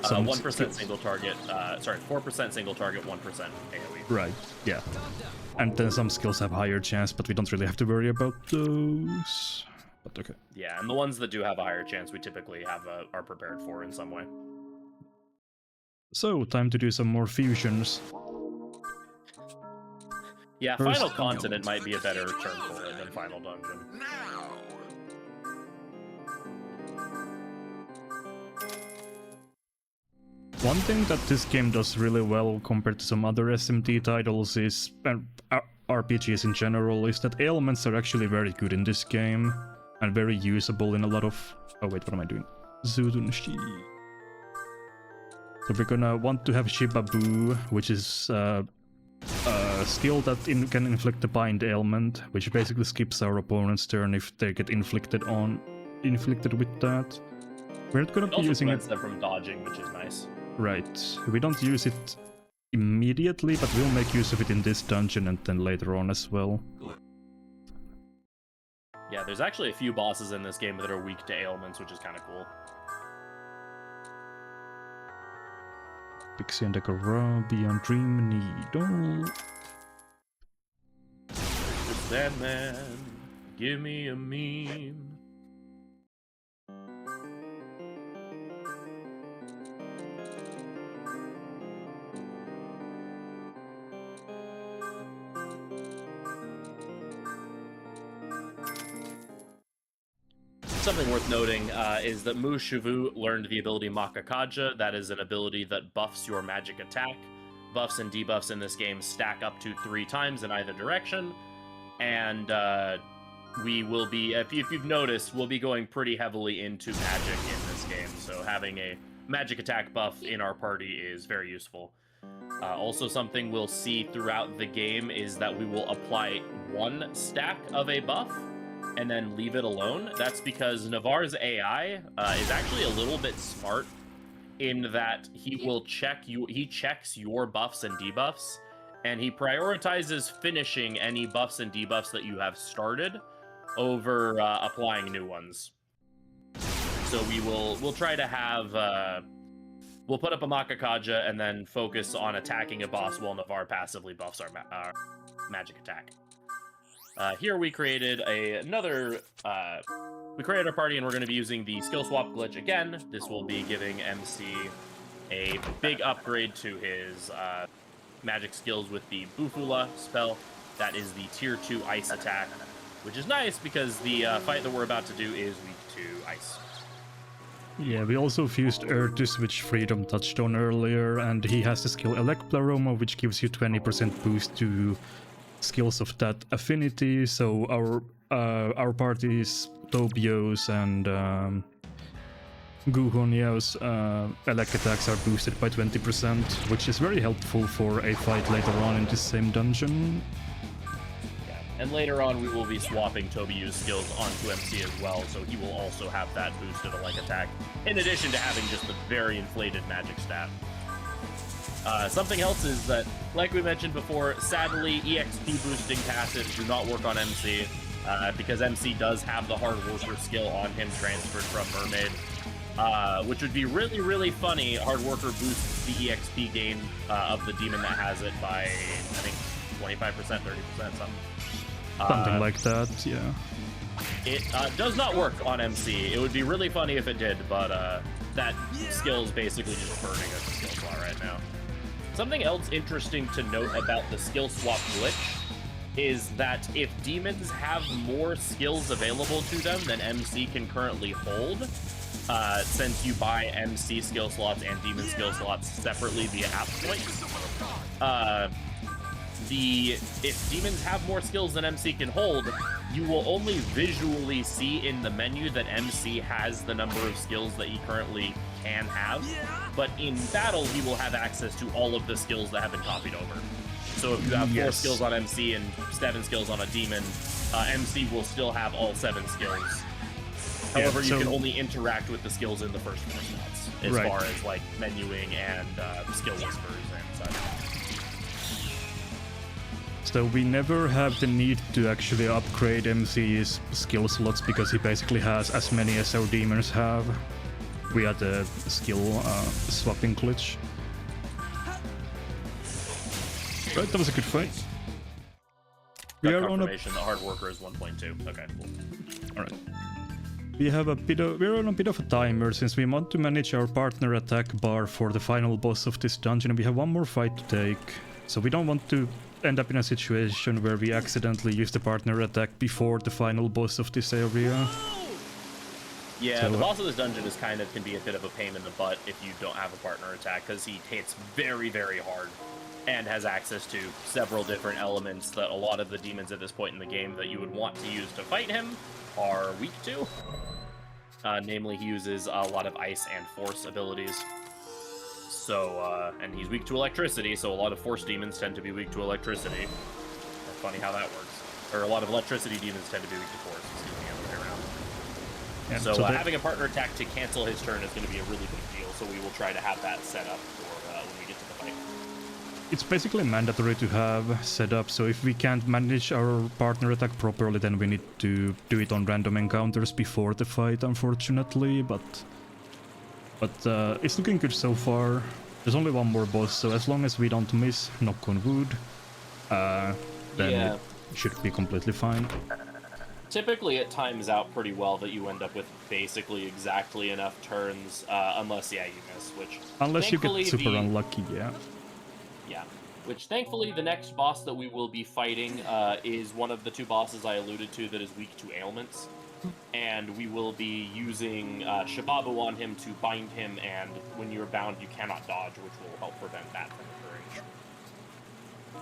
1% single target. 4% single target, 1% AoE. Right. Yeah. And then some skills have higher chance, but we don't really have to worry about those. But okay. Yeah, and the ones that do have a higher chance, we typically are prepared for in some way. So, time to do some more fusions. Yeah, First Final Continent might be a better term for it than Final Dungeon. One thing that this game does really well compared to some other SMT titles is, and RPGs in general, is that ailments are actually very good in this game and very usable in a lot of... Oh wait, what am I doing? Zudunshi. So we're gonna want to have Shibabu, which is a skill that can inflict the bind ailment, which basically skips our opponent's turn if they get inflicted with that. We're not gonna be using it. It also prevents them from dodging, which is nice. Right. We don't use it immediately, but we'll make use of it in this dungeon and then later on as well. Yeah, there's actually a few bosses in this game that are weak to ailments, which is kind of cool. Pixie and Dekara, Beyond Dream Needle. Mr. Sandman, give me a meme. Something worth noting is that Mu Shivu learned the ability Makakaja. That is an ability that buffs your magic attack. Buffs and debuffs in this game stack up to 3 times in either direction. And we will be, if you've noticed, we'll be going pretty heavily into magic in this game. So having a magic attack buff in our party is very useful. Also, something we'll see throughout the game is that we will apply 1 stack of a buff and then leave it alone. That's because Navarre's AI is actually a little bit smart in that he will checks your buffs and debuffs, and he prioritizes finishing any buffs and debuffs that you have started over applying new ones. So we'll try to have we'll put up a Makakaja and then focus on attacking a boss while Navarre passively buffs our magic attack. Here we created we created a party, and we're going to be using the skill swap glitch again. This will be giving MC a big upgrade to his magic skills with the Bufula spell. That is the tier 2 ice attack, which is nice because the fight that we're about to do is weak to ice. Yeah, we also fused Ertus, which Freedom touched on earlier, and he has the skill Elecplaroma, which gives you 20% boost to skills of that affinity. So our party's Tobio's and Guhonyao's elect attacks are boosted by 20%, which is very helpful for a fight later on in this same dungeon. Yeah, and later on we will be swapping Tobio's skills onto MC as well, so he will also have that boosted elect attack, in addition to having just the very inflated magic stat. Something else is that, like we mentioned before, sadly, EXP boosting passives do not work on MC, because MC does have the Hard Worker skill on him transferred from Mermaid, which would be really, really funny. Hard Worker boosts the EXP gain of the demon that has it by, I think, 25%, 30%, something. Something like that, yeah. It does not work on MC. It would be really funny if it did, but that skill is basically just burning as a skill slot right now. Something else interesting to note about the skill swap glitch is that if demons have more skills available to them than MC can currently hold, since you buy MC skill slots and demon skill slots separately via app points, if demons have more skills than MC can hold, you will only visually see in the menu that MC has the number of skills that he currently can have, but in battle he will have access to all of the skills that have been copied over. So if you have 4 skills on MC and 7 skills on a demon, MC will still have all 7 skills. However, you can only interact with the skills in the first 4 slots, as far as like menuing and skill whispers and such. though we never have the need to actually upgrade MC's skill slots because he basically has as many as our demons have. We had the skill swapping glitch. Right, that was a good fight. We are on a... The hard worker is 1.2. Okay, cool. Alright. We're on a bit of a timer since we want to manage our partner attack bar for the final boss of this dungeon. We have one more fight to take, so we don't want to end up in a situation where we accidentally use the partner attack before the final boss of this area. Yeah, so, the boss of this dungeon can be a bit of a pain in the butt if you don't have a partner attack, because he hits very, very hard and has access to several different elements that a lot of the demons at this point in the game that you would want to use to fight him are weak to. Namely, he uses a lot of ice and force abilities. So, and he's weak to electricity, so a lot of force demons tend to be weak to electricity. That's funny how that works. Or a lot of electricity demons tend to be weak to force, excuse me, the other way around. Yeah, so having a partner attack to cancel his turn is going to be a really big deal, so we will try to have that set up for when we get to the fight. It's basically mandatory to have set up, so if we can't manage our partner attack properly, then we need to do it on random encounters before the fight, unfortunately, but it's looking good so far. There's only one more boss, so as long as we don't miss, knock on wood, then it should be completely fine. Typically, it times out pretty well that you end up with basically exactly enough turns, unless, you miss, which... Unless you get super unlucky, yeah. Yeah, which thankfully the next boss that we will be fighting is one of the two bosses I alluded to that is weak to ailments. And we will be using Shibabu on him to bind him, and when you're bound you cannot dodge, which will help prevent that from occurring.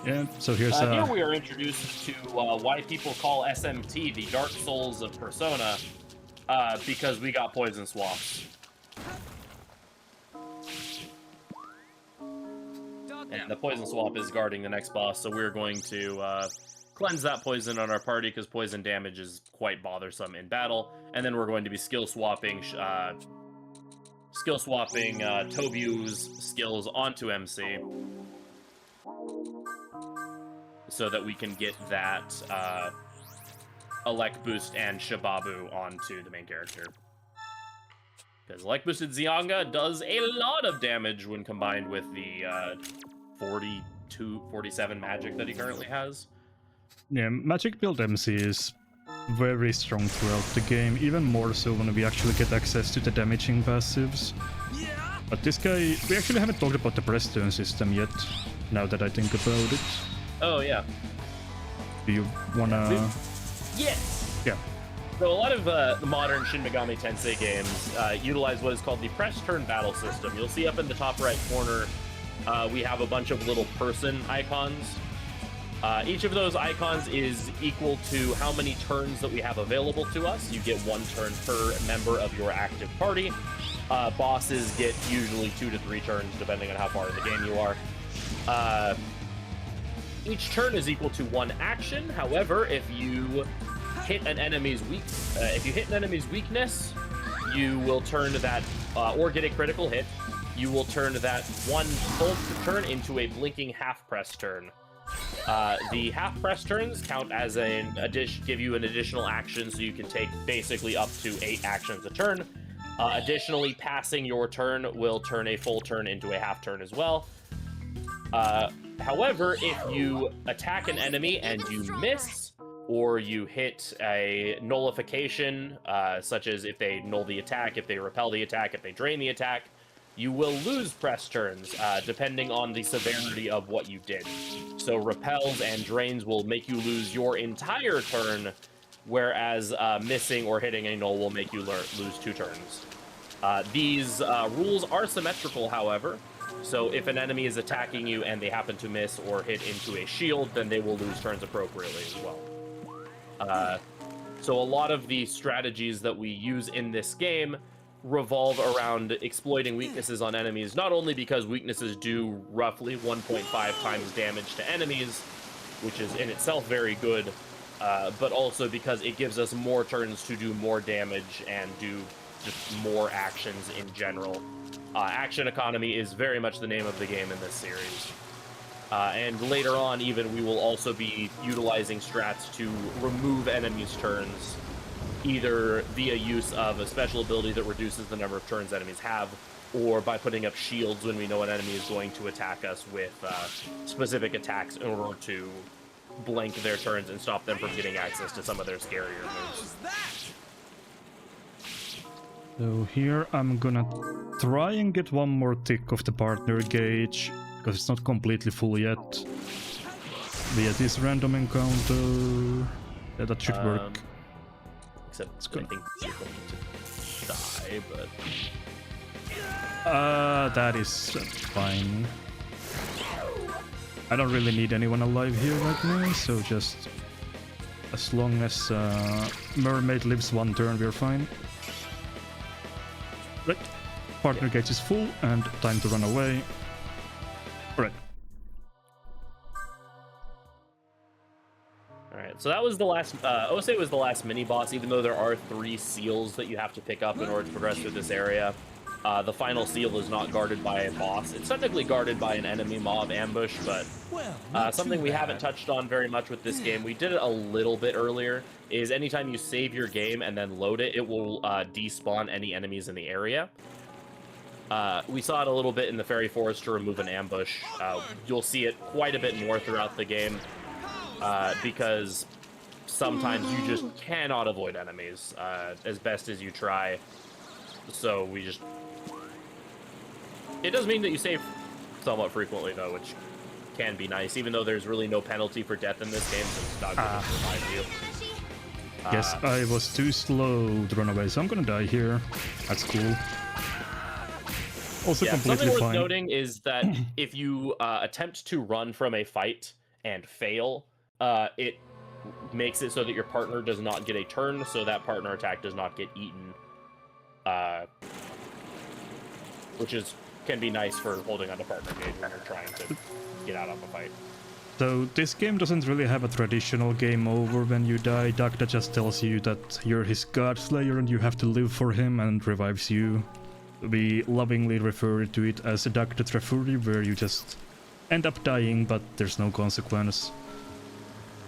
Yeah, so here's here we are introduced to why people call SMT the Dark Souls of Persona, because we got poison swaps. And the poison swap is guarding the next boss, so we're going to cleanse that poison on our party because poison damage is quite bothersome in battle. And then we're going to be skill swapping Tobyu's skills onto MC, so that we can get that Elect Boost and Shibabu onto the main character. Because Elect Boosted Zyanga does a lot of damage when combined with the 47 magic that he currently has. Yeah, magic build MC is very strong throughout the game, even more so when we actually get access to the damaging passives. But this guy, we actually haven't talked about the Prestone system yet, now that I think about it. Oh, yeah. Do you wanna... Yes! Yeah. So a lot of the modern Shin Megami Tensei games utilize what is called the press turn battle system. You'll see up in the top right corner, we have a bunch of little person icons. Each of those icons is equal to how many turns that we have available to us. You get 1 turn per member of your active party. Bosses get usually 2 to 3 turns, depending on how far in the game you are. Each turn is equal to 1 action. However, if you hit an enemy's weakness, you will turn that, or get a critical hit. You will turn that 1 full turn into a blinking half press turn. The half press turns count as give you an additional action, so you can take basically up to 8 actions a turn. Additionally, passing your turn will turn a full turn into a half turn as well. However, if you attack an enemy and you miss, or you hit a nullification, such as if they null the attack, if they repel the attack, if they drain the attack, you will lose press turns, depending on the severity of what you did. So repels and drains will make you lose your entire turn, whereas missing or hitting a null will make you lose 2 turns. These rules are symmetrical, however, so if an enemy is attacking you and they happen to miss or hit into a shield, then they will lose turns appropriately as well. So a lot of the strategies that we use in this game revolve around exploiting weaknesses on enemies, not only because weaknesses do roughly 1.5 times damage to enemies, which is in itself very good, but also because it gives us more turns to do more damage and do just more actions in general. Action economy is very much the name of the game in this series. And later on, even, we will also be utilizing strats to remove enemies' turns, either via use of a special ability that reduces the number of turns enemies have, or by putting up shields when we know an enemy is going to attack us with specific attacks in order to blank their turns and stop them from getting access to some of their scarier moves. So here I'm gonna try and get one more tick of the partner gauge, because it's not completely full yet. Via this random encounter. Yeah, that should work. Except I think you're going to die, but... that is fine. I don't really need anyone alive here right now, so just as long as Mermaid lives one turn, we're fine. Right, partner gauge is full and time to run away. Right. Alright, so that was the last, Ose was the last mini-boss, even though there are 3 seals that you have to pick up in order to progress through this area. The final seal is not guarded by a boss. It's technically guarded by an enemy mob ambush, but something we haven't touched on very much with this game, we did it a little bit earlier, is anytime you save your game and then load it, it will despawn any enemies in the area. We saw it a little bit in the Fairy Forest to remove an ambush. You'll see it quite a bit more throughout the game, because sometimes you just cannot avoid enemies as best as you try. So we just... It does mean that you save somewhat frequently, though, which can be nice, even though there's really no penalty for death in this game, so it's not going to revive you. Guess I was too slow to run away, so I'm gonna die here. That's cool. Also completely something worth fine. noting is that if you attempt to run from a fight and fail, it makes it so that your partner does not get a turn, so that partner attack does not get eaten. Which can be nice for holding on to partner gauge when you're trying to get out of a fight. So this game doesn't really have a traditional game over when you die. Dagda just tells you that you're his god slayer and you have to live for him, and revives you. We lovingly refer to it as a Dagda Trefuri, where you just end up dying, but there's no consequence.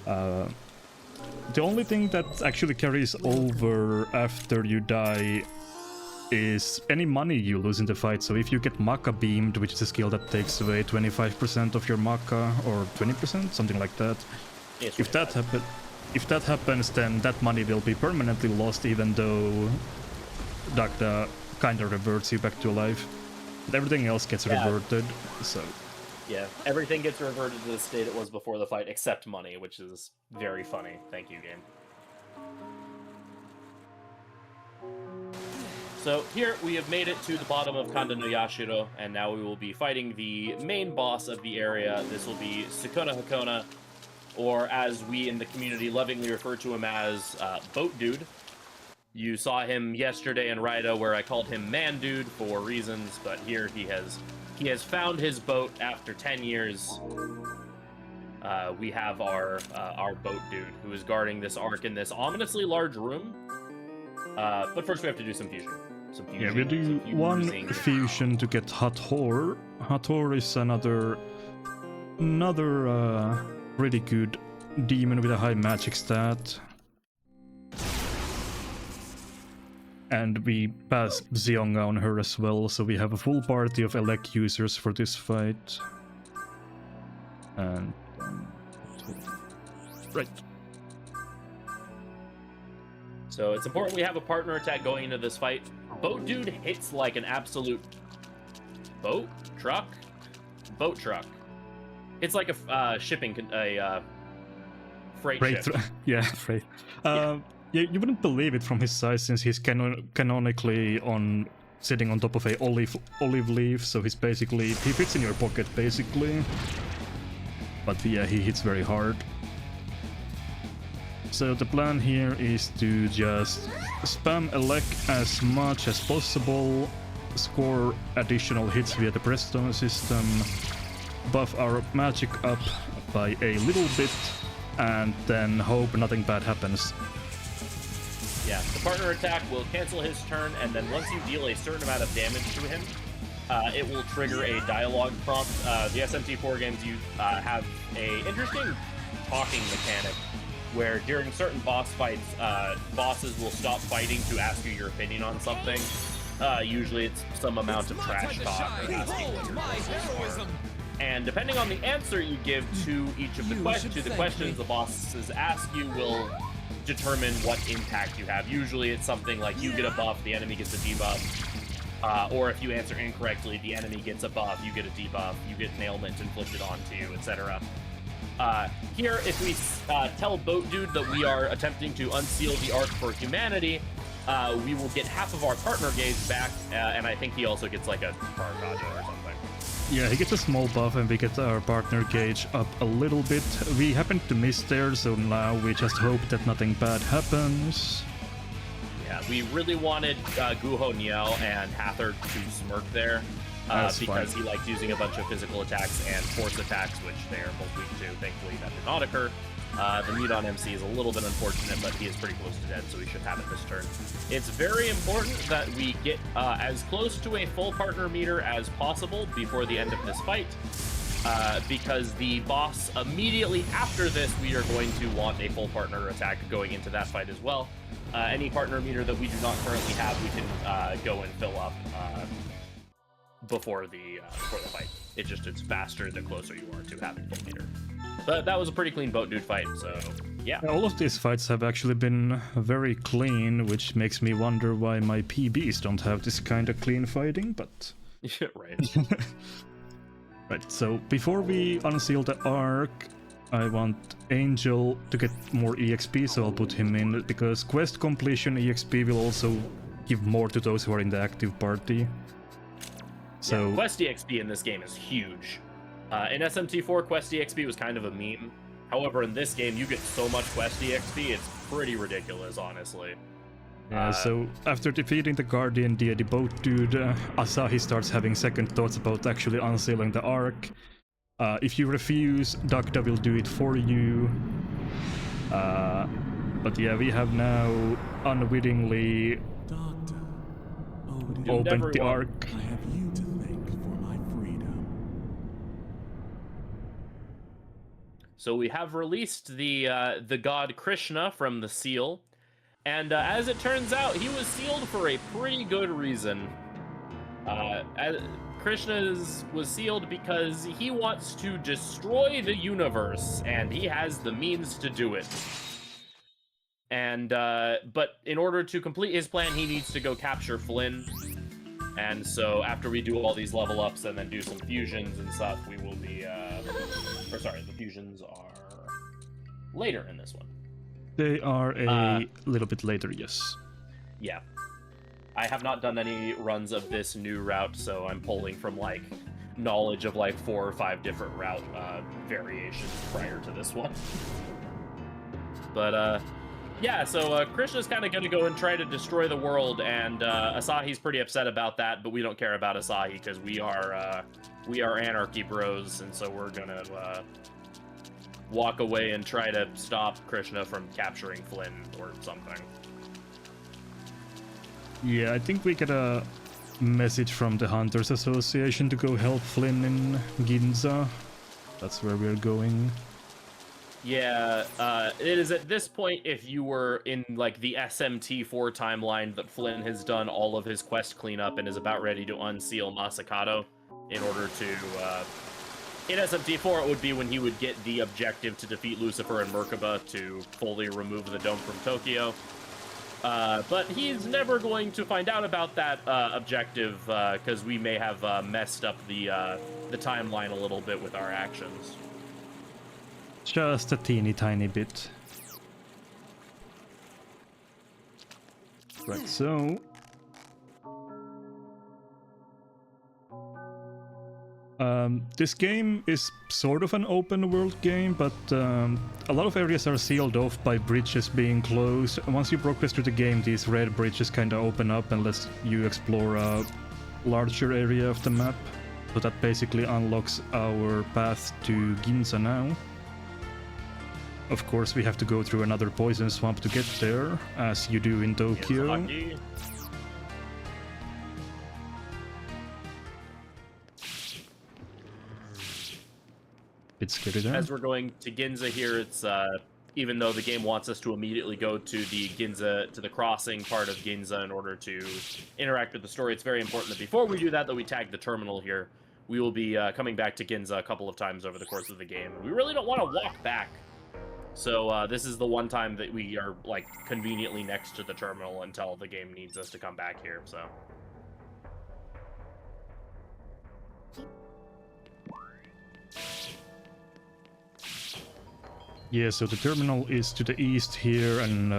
The only thing that actually carries over after you die is any money you lose in the fight. So if you get Maka beamed, which is a skill that takes away 25% of your Maka, or 20%, something like that. Yes, If that happens, then that money will be permanently lost, even though Dagda kind of reverts you back to life. Everything else gets reverted, so... Yeah, everything gets reverted to the state it was before the fight, except money, which is very funny. Thank you, game. So here we have made it to the bottom of Kando no Yashiro, and now we will be fighting the main boss of the area. This will be Sukuna Hakona, or as we in the community lovingly refer to him as, Boat Dude. You saw him yesterday in Raida, where I called him Man Dude for reasons, but here he has found his boat after 10 years. We have our Boat Dude, who is guarding this Ark in this ominously large room. But first we have to do some fusion. Yeah, we do one fusion to get Hathor. Hathor is another pretty good demon with a high magic stat. And we pass Zionga on her as well, so we have a full party of Elec users for this fight. And... right. So it's important we have a partner attack going into this fight. Boat Dude hits like an absolute boat truck. It's like a freight ship. Yeah, freight. You wouldn't believe it from his size, since he's canonically sitting on top of a olive leaf, so he fits in your pocket basically. But yeah, he hits very hard. So the plan here is to just spam Elec as much as possible, score additional hits via the Prestone system, buff our magic up by a little bit, and then hope nothing bad happens. Yeah, the partner attack will cancel his turn, and then once you deal a certain amount of damage to him, it will trigger a dialogue prompt. The SMT4 games have a interesting talking mechanic where during certain boss fights, bosses will stop fighting to ask you your opinion on something. Usually it's some amount of trash talk or asking what your questions are. And depending on the answer you give to each of the questions the bosses ask you will determine what impact you have. Usually it's something like you get a buff, the enemy gets a debuff. Or if you answer incorrectly, the enemy gets a buff, you get a debuff, you get an ailment inflicted onto you, etc. Here, if we tell Boat Dude that we are attempting to unseal the Ark for humanity, we will get half of our partner gauge back, and I think he also gets like a Karakaja or something. Yeah, he gets a small buff and we get our partner gauge up a little bit. We happened to miss there, so now we just hope that nothing bad happens. Yeah, we really wanted Guho Niel and Hather to smirk there, because he liked using a bunch of physical attacks and force attacks, which they are both weak to. Thankfully, that did not occur. The Mudon MC is a little bit unfortunate, but he is pretty close to dead, so we should have it this turn. It's very important that we get as close to a full partner meter as possible before the end of this fight, because the boss immediately after this, we are going to want a full partner attack going into that fight as well. Any partner meter that we do not currently have, we can go and fill up before the fight. It's faster the closer you are to having full meter. But that was a pretty clean Boat Dude fight, so yeah. All of these fights have actually been very clean, which makes me wonder why my PBs don't have this kind of clean fighting, but... Right. Right, so before we unseal the Ark, I want Angel to get more EXP, so I'll put him in, because quest completion EXP will also give more to those who are in the active party. So yeah, quest EXP in this game is huge. In SMT4, quest EXP was kind of a meme. However, in this game, you get so much quest EXP, it's pretty ridiculous, honestly. So after defeating the Guardian Deity Boat Dude, Asahi starts having second thoughts about actually unsealing the Ark. If you refuse, Dakda will do it for you. But yeah, we have now unwittingly opened the Ark. I have you to thank for my freedom. So we have released the god Krishna from the seal, and as it turns out, he was sealed for a pretty good reason. Krishna was sealed because he wants to destroy the universe, and he has the means to do it. And but in order to complete his plan, he needs to go capture Flynn. And so after we do all these level ups and then do some fusions and stuff, we will be or sorry, the fusions are later in this one. They are a little bit later, yes. Yeah. I have not done any runs of this new route, so I'm pulling from like knowledge of like 4 or 5 different route variations prior to this one. But yeah, so Krishna's kind of going to go and try to destroy the world, and Asahi's pretty upset about that, but we don't care about Asahi because we are Anarchy bros, and so we're going to walk away and try to stop Krishna from capturing Flynn or something. Yeah, I think we get a message from the Hunters Association to go help Flynn in Ginza. That's where we're going. Yeah, it is at this point, if you were in like the SMT4 timeline, that Flynn has done all of his quest cleanup and is about ready to unseal Masakado in order to, in SMT4 it would be when he would get the objective to defeat Lucifer and Merkabah to fully remove the dome from Tokyo. But he's never going to find out about that objective because we may have messed up the timeline a little bit with our actions. Just a teeny tiny bit. Right, so... this game is sort of an open world game, but a lot of areas are sealed off by bridges being closed. Once you progress through the game, these red bridges kind of open up and let you explore a larger area of the map. So that basically unlocks our path to Ginza now. Of course, we have to go through another poison swamp to get there, as you do in Tokyo. It's good there. As we're going to Ginza here, it's even though the game wants us to immediately go to the Ginza, to the crossing part of Ginza in order to interact with the story, it's very important that before we do that, we tag the terminal here. We will be coming back to Ginza a couple of times over the course of the game. We really don't want to walk back. So this is the one time that we are like conveniently next to the terminal until the game needs us to come back here, so. Yeah, so the terminal is to the east here, and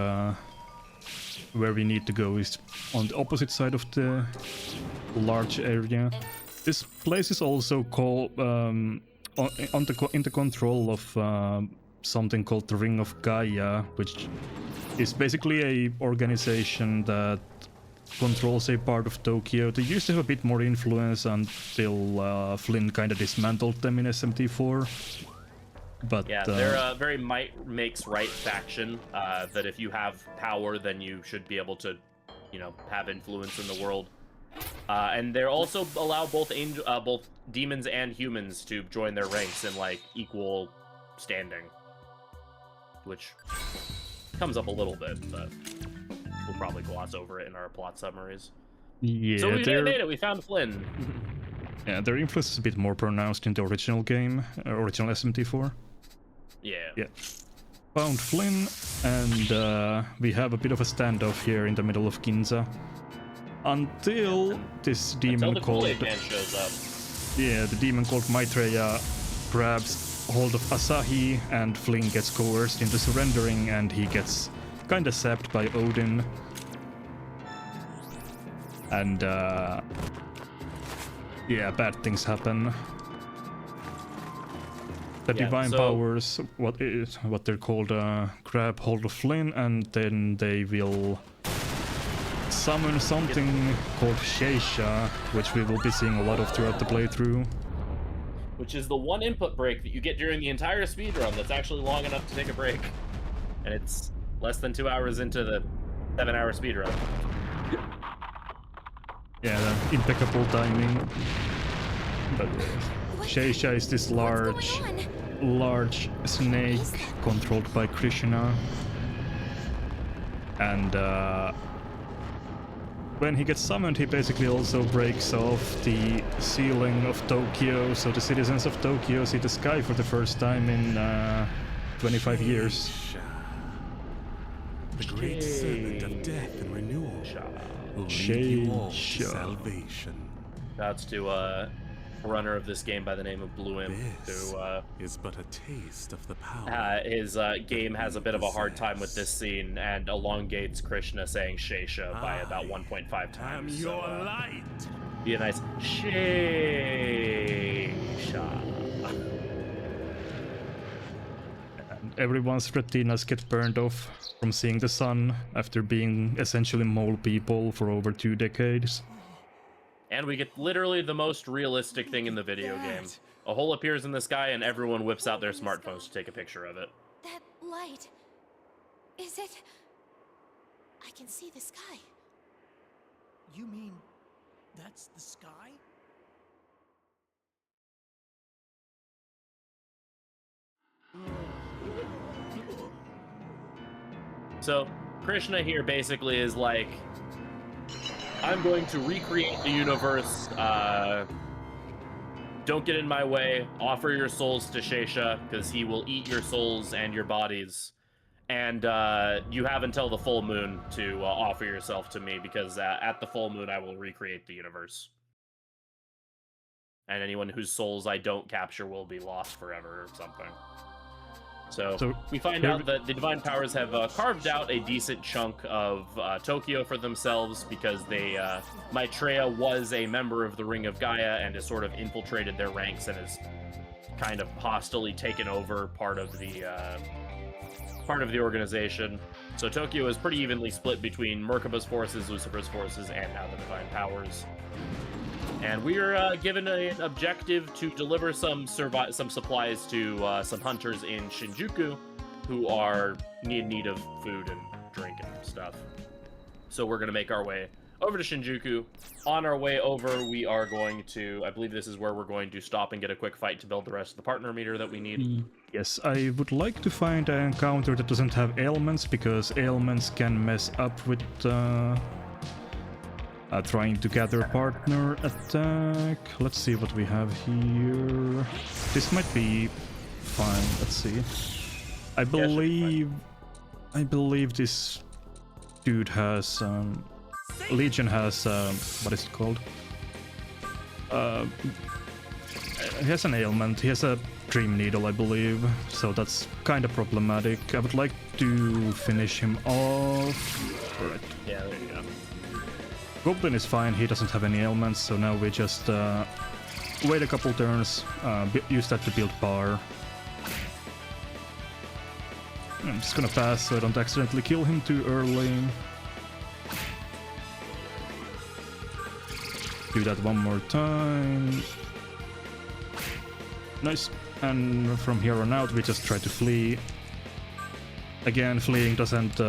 where we need to go is on the opposite side of the large area. This place is also called in the control of something called the Ring of Gaia, which is basically a organization that controls a part of Tokyo. They used to have a bit more influence until Flynn kind of dismantled them in SMT4. But yeah, they're a very might makes right faction. That if you have power, then you should be able to, you know, have influence in the world. And they also allow both demons and humans to join their ranks in like equal standing, which comes up a little bit, but we'll probably gloss over it in our plot summaries. Yeah, so we made it. We found Flynn. Yeah, their influence is a bit more pronounced in the original game, original SMT4. Yeah. Found Flynn, and we have a bit of a standoff here in the middle of Ginza. Until this demon the called... Kool-Aid Man shows up. Yeah, the demon called Maitreya grabs hold of Asahi, and Flynn gets coerced into surrendering, and he gets kinda sapped by Odin. And yeah, bad things happen. The divine powers, what they're called, grab hold of Flynn, and then they will summon something called Sheisha, which we will be seeing a lot of throughout the playthrough. Which is the one input break that you get during the entire speedrun that's actually long enough to take a break. And it's less than 2 hours into the 7-hour speedrun. Yeah, the impeccable timing. But Sheisha is this large snake controlled by Krishna. And when he gets summoned, he basically also breaks off the ceiling of Tokyo, so the citizens of Tokyo see the sky for the first time in 25 years. The great servant of death and renewal will lead you all to salvation. That's to a runner of this game by the name of Blue Imp, who is but a taste of the power. His game has a bit of a hard time with this scene and elongates Krishna saying Sheisha by about 1.5 times. I'm your light. Be a nice Sheisha. And everyone's retinas get burned off from seeing the sun after being essentially mole people for over 2 decades. And we get literally the most realistic thing in the video game. A hole appears in the sky and everyone whips out their smartphones to take a picture of it. That light... is it... I can see the sky. You mean that's the sky? So, Krishna here basically is like, I'm going to recreate the universe, don't get in my way, offer your souls to Sheisha, because he will eat your souls and your bodies, and you have until the full moon to offer yourself to me, because at the full moon I will recreate the universe. And anyone whose souls I don't capture will be lost forever or something. So we find out that the Divine Powers have carved out a decent chunk of Tokyo for themselves because they, Maitreya was a member of the Ring of Gaia and has sort of infiltrated their ranks and has kind of hostilely taken over part of the organization. So Tokyo is pretty evenly split between Merkabah's forces, Lucifer's forces, and now the Divine Powers. And we are given an objective to deliver some supplies to some hunters in Shinjuku who are in need of food and drink and stuff. So we're going to make our way over to Shinjuku. On our way over, we are going to, I believe this is where we're going to stop and get a quick fight to build the rest of the partner meter that we need. Yes, I would like to find an encounter that doesn't have ailments, because ailments can mess up with trying to gather partner attack. Let's see what we have here. This might be fine. Let's see. I believe this dude has Legion has what is it called? He has an ailment. He has a Dream Needle, I believe. So that's kind of problematic. I would like to finish him off. Alright. Yeah, there you go. Goblin is fine. He doesn't have any ailments. So now we just wait a couple turns. Use that to build bar. I'm just gonna pass so I don't accidentally kill him too early. Do that one more time. Nice. And from here on out, we just try to flee. Again, fleeing doesn't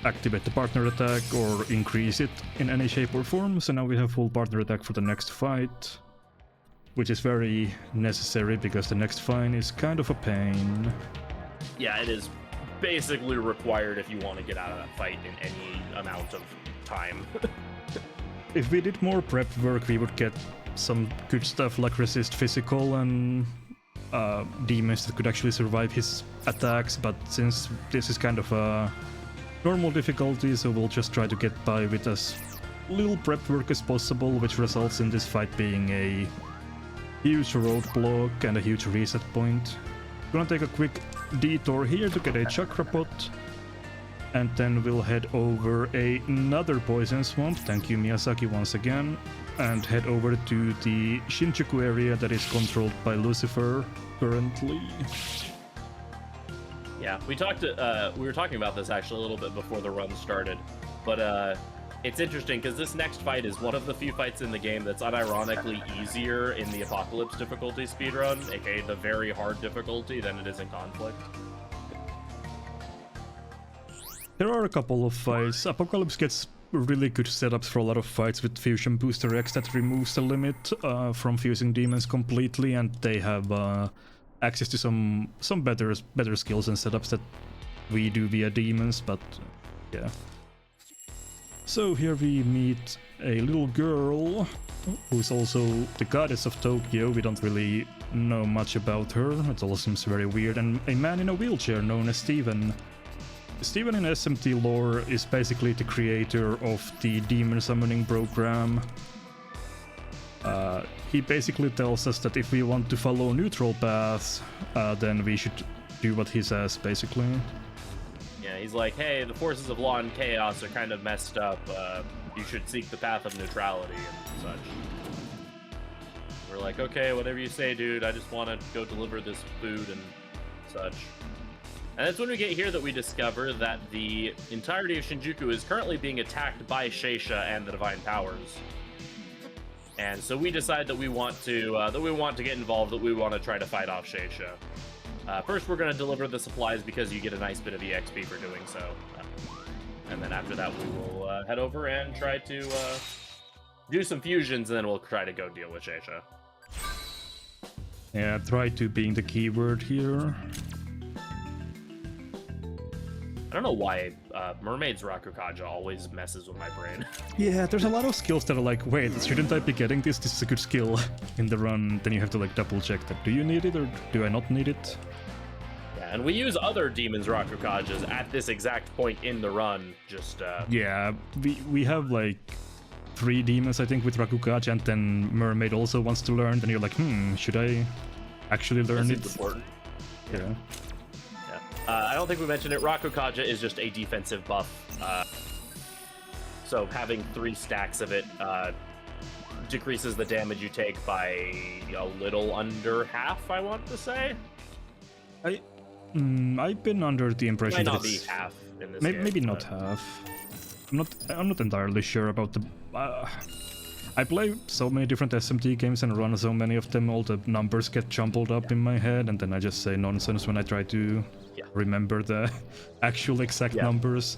activate the partner attack or increase it in any shape or form, so now we have full partner attack for the next fight. Which is very necessary, because the next fight is kind of a pain. Yeah, it is basically required if you want to get out of that fight in any amount of time. If we did more prep work, we would get some good stuff like resist physical and demons that could actually survive his attacks, but since this is kind of a normal difficulty, so we'll just try to get by with as little prep work as possible, which results in this fight being a huge roadblock and a huge reset point. Gonna take a quick detour here to get a chakra pot, and then we'll head over another poison swamp, thank you Miyazaki once again, and head over to the Shinjuku area that is controlled by Lucifer currently. Yeah, we were talking about this actually a little bit before the run started, but it's interesting because this next fight is one of the few fights in the game that's unironically easier in the Apocalypse difficulty speedrun, aka the very hard difficulty, than it is in Conflict. There are a couple of fights. Apocalypse gets really good setups for a lot of fights with Fusion Booster X that removes the limit from fusing demons completely, and they have access to some better skills and setups that we do via demons, but yeah. So here we meet a little girl who's also the goddess of Tokyo. We don't really know much about her. It all seems very weird. And a man in a wheelchair known as Steven. Steven in SMT lore is basically the creator of the demon summoning program. He basically tells us that if we want to follow neutral paths, then we should do what he says, basically. Yeah, he's like, hey, the forces of law and chaos are kind of messed up. You should seek the path of neutrality and such. We're like, okay, whatever you say, dude. I just want to go deliver this food and such. And that's when we get here that we discover that the entirety of Shinjuku is currently being attacked by Sheisha and the Divine Powers. And so we decide that we want to get involved, that we want to try to fight off Sheisha. First, we're going to deliver the supplies because you get a nice bit of EXP for doing so. And then after that, we will head over and try to do some fusions, and then we'll try to go deal with Sheisha. Yeah, try to being the keyword here. I don't know why Mermaid's Rakukaja always messes with my brain. Yeah, there's a lot of skills that are like, wait, shouldn't I be getting this? This is a good skill in the run. Then you have to like double check that. Do you need it or do I not need it? Yeah, and we use other Demon's Rakukajas at this exact point in the run. Just yeah, we have like 3 demons I think with Rakukaja, and then Mermaid also wants to learn. Then you're like, should I actually learn it? Important. Yeah. I don't think we mentioned it. Rakukaja is just a defensive buff. So having 3 stacks of it decreases the damage you take by a little under half, I want to say. I've been under the impression Might that not be half in this game, maybe not half. I'm not entirely sure about the. I play so many different SMT games and run so many of them. All the numbers get jumbled up in my head, and then I just say nonsense when I try to remember the actual exact numbers.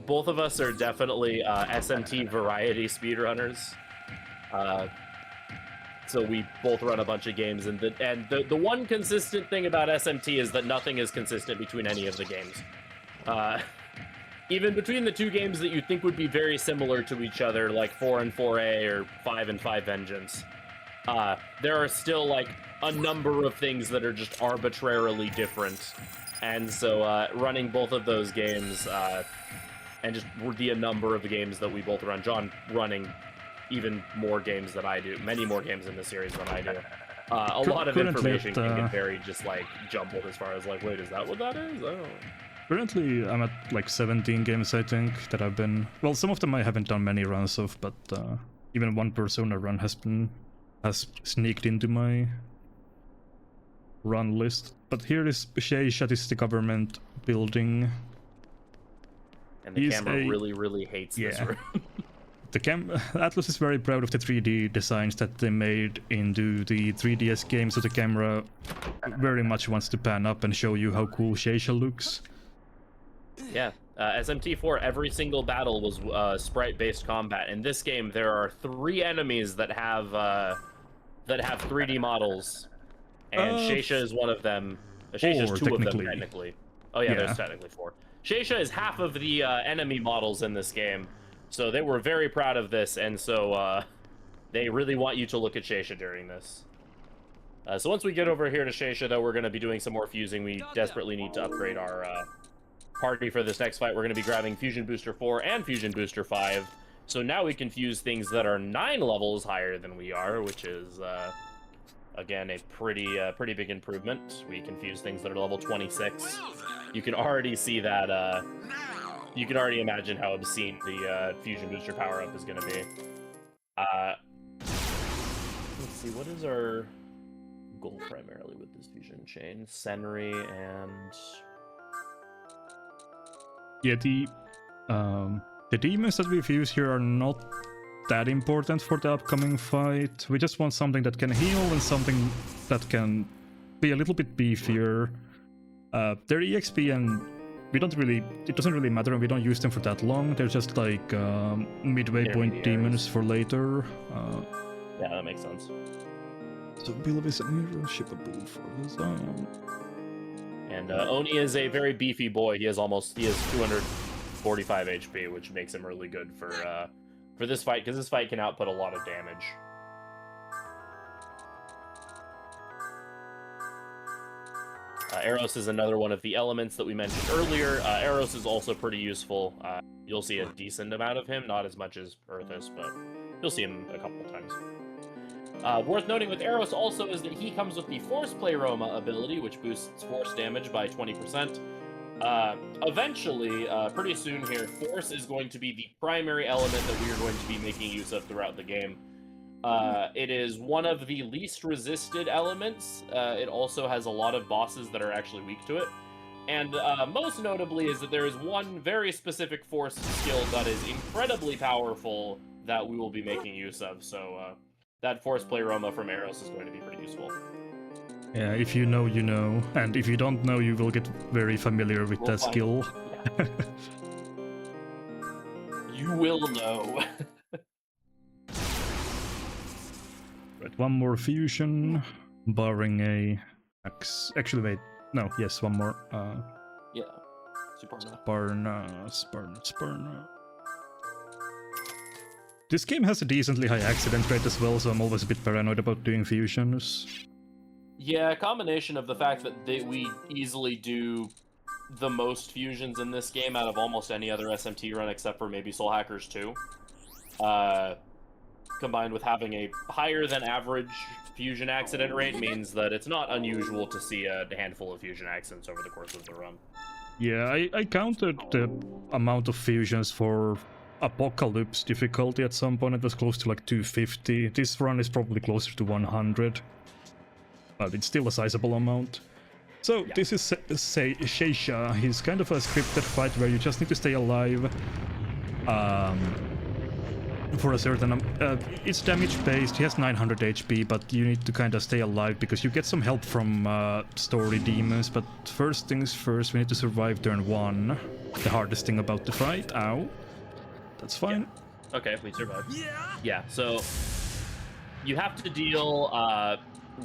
both of us are definitely SMT variety speedrunners. So we both run a bunch of games, and the one consistent thing about SMT is that nothing is consistent between any of the games. Even between the two games that you think would be very similar to each other, like 4 and 4A or 5 and 5 Vengeance, there are still like a number of things that are just arbitrarily different. And so running both of those games, and just the number of the games that we both run, John running even more games than I do, many more games in the series than I do. A lot of information can get very just like jumbled as far as like, wait, is that what that is? Oh. Currently, I'm at like 17 games, I think, that I've been... Well, some of them I haven't done many runs of, but even one Persona run has sneaked into my run list. But here is Sheisha, this is the government building. And the camera really hates this room. Atlas is very proud of the 3D designs that they made into the 3DS game, so the camera very much wants to pan up and show you how cool Sheisha looks. Yeah, SMT4, every single battle was sprite-based combat. In this game, there are 3 enemies that have 3D models, and Sheisha is one of them. Sheisha is 2 of them, technically. Oh yeah, there's technically 4. Sheisha is half of the enemy models in this game. So they were very proud of this, and so they really want you to look at Sheisha during this. So once we get over here to Sheisha, though, we're going to be doing some more fusing. We desperately need to upgrade our party for this next fight. We're going to be grabbing Fusion Booster 4 and Fusion Booster 5. So now we can fuse things that are 9 levels higher than we are, which is, again, a pretty big improvement. We can fuse things that are level 26. You can already see that... You can already imagine how obscene the Fusion Booster power-up is going to be. Let's see, what is our goal primarily with this Fusion Chain? Senri and... Yeah, the demons that we fuse here are not that important for the upcoming fight. We just want something that can heal and something that can be a little bit beefier. Their EXP and... it doesn't really matter, and we don't use them for that long. They're just like midway point demons for later. Yeah, that makes sense. So Bill is shippable for his own. And Oni is a very beefy boy. He has 245 HP, which makes him really good for this fight, because this fight can output a lot of damage. Eros is another one of the elements that we mentioned earlier. Eros is also pretty useful. You'll see a decent amount of him, not as much as Earthus, but you'll see him a couple of times. Worth noting with Eros also is that he comes with the Force Pleroma ability, which boosts force damage by 20%. Eventually, pretty soon here, Force is going to be the primary element that we are going to be making use of throughout the game. It is one of the least resisted elements. It also has a lot of bosses that are actually weak to it. And most notably is that there is one very specific Force skill that is incredibly powerful that we will be making use of. So that Force Pleroma from Eros is going to be pretty useful. Yeah, if you know, you know. And if you don't know, you will get very familiar with that skill. Yeah. You will know. Right, one more fusion, barring a... Actually, wait. No, yes, one more. Yeah. Sparna. This game has a decently high accident rate as well, so I'm always a bit paranoid about doing fusions. Yeah, a combination of the fact that we easily do the most fusions in this game out of almost any other SMT run except for maybe Soul Hackers 2. Combined with having a higher than average fusion accident rate means that it's not unusual to see a handful of fusion accidents over the course of the run. Yeah, I counted the amount of fusions for Apocalypse difficulty at some point. It was close to like 250. This run is probably closer to 100. But it's still a sizable amount. So yeah. This is Sheisha. He's kind of a scripted fight where you just need to stay alive. For a certain... it's damage-based, he has 900 HP, but you need to kind of stay alive because you get some help from story demons, but first things first, we need to survive turn 1. the hardest thing about the fight. Ow. That's fine. Yeah. Okay, we survived. Yeah, so you have to deal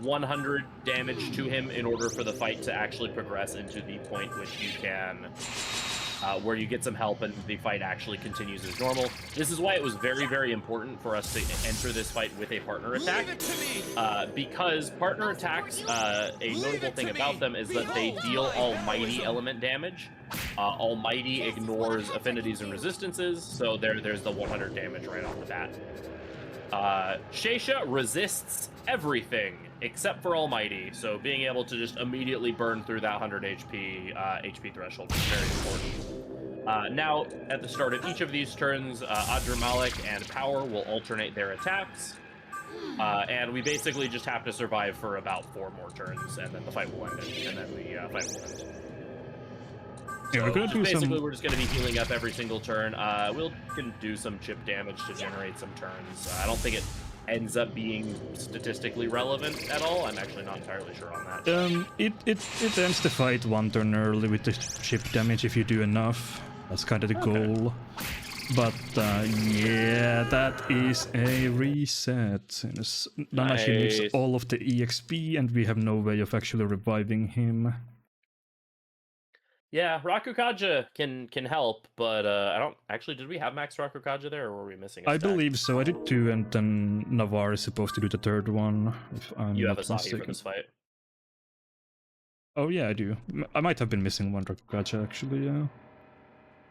100 damage to him in order for the fight to actually progress into the point which you can, where you get some help and the fight actually continues as normal. This is why it was very, very important for us to enter this fight with a partner attack, because partner attacks, a notable thing about them is that they deal almighty element damage. Almighty ignores affinities and resistances, so there's the 100 damage right off the bat. Sheisha resists everything except for Almighty, so being able to just immediately burn through that 100 HP threshold is very important. Now, at the start of each of these turns, Adramalik and Power will alternate their attacks, and we basically just have to survive for about 4 more turns, and then the fight will end, and then the fight will end. So yeah, we're just going to be healing up every single turn. We'll can do some chip damage to generate some turns. I don't think it ends up being statistically relevant at all. I'm actually not entirely sure on that. It ends the fight 1 turn early with the chip damage if you do enough. That's kind of the goal. But yeah, that is a reset. Since Nanashi needs all of the EXP and we have no way of actually reviving him. Yeah, Rakukaja can help, but I don't actually. Did we have Max Rakukaja there, or were we missing? I believe so. I did 2, and then Navarre is supposed to do the 3rd one. If I'm you have not Asahi mistaken. for this fight. Oh yeah, I do. I might have been missing 1 Rakukaja actually. Yeah.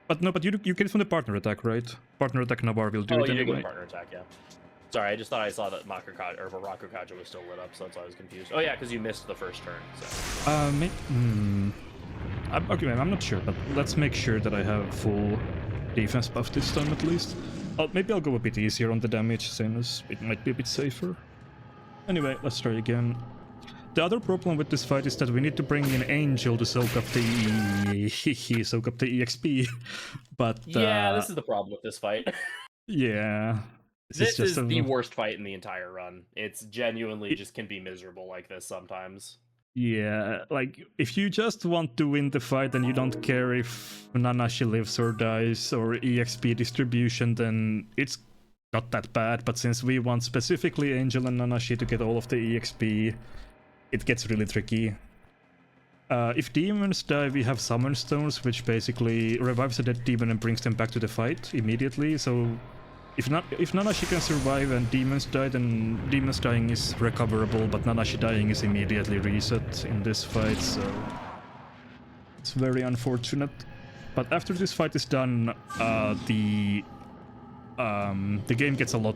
But no, but you get it from the partner attack, right? Partner attack Navarre will do it you anyway. did get the partner attack, yeah. Sorry, I just thought I saw that Rakukaja was still lit up, so that's why I was confused. Oh yeah, because you missed the first turn. So. Okay, man, I'm not sure, but let's make sure that I have full defense buff this time at least. Maybe I'll go a bit easier on the damage, since it might be a bit safer. Anyway, let's try again. The other problem with this fight is that we need to bring in Angel to soak up the EXP. But yeah, this is the problem with this fight. Yeah. This is the worst fight in the entire run. It's genuinely just can be miserable like this sometimes. Yeah, like, if you just want to win the fight and you don't care if Nanashi lives or dies or EXP distribution, then it's not that bad. But since we want specifically Angel and Nanashi to get all of the EXP, it gets really tricky. If demons die, we have Summon Stones, which basically revives a dead demon and brings them back to the fight immediately. So if Nanashi can survive and demons die, then demons dying is recoverable, but Nanashi dying is immediately reset in this fight, so it's very unfortunate. But after this fight is done, the game gets a lot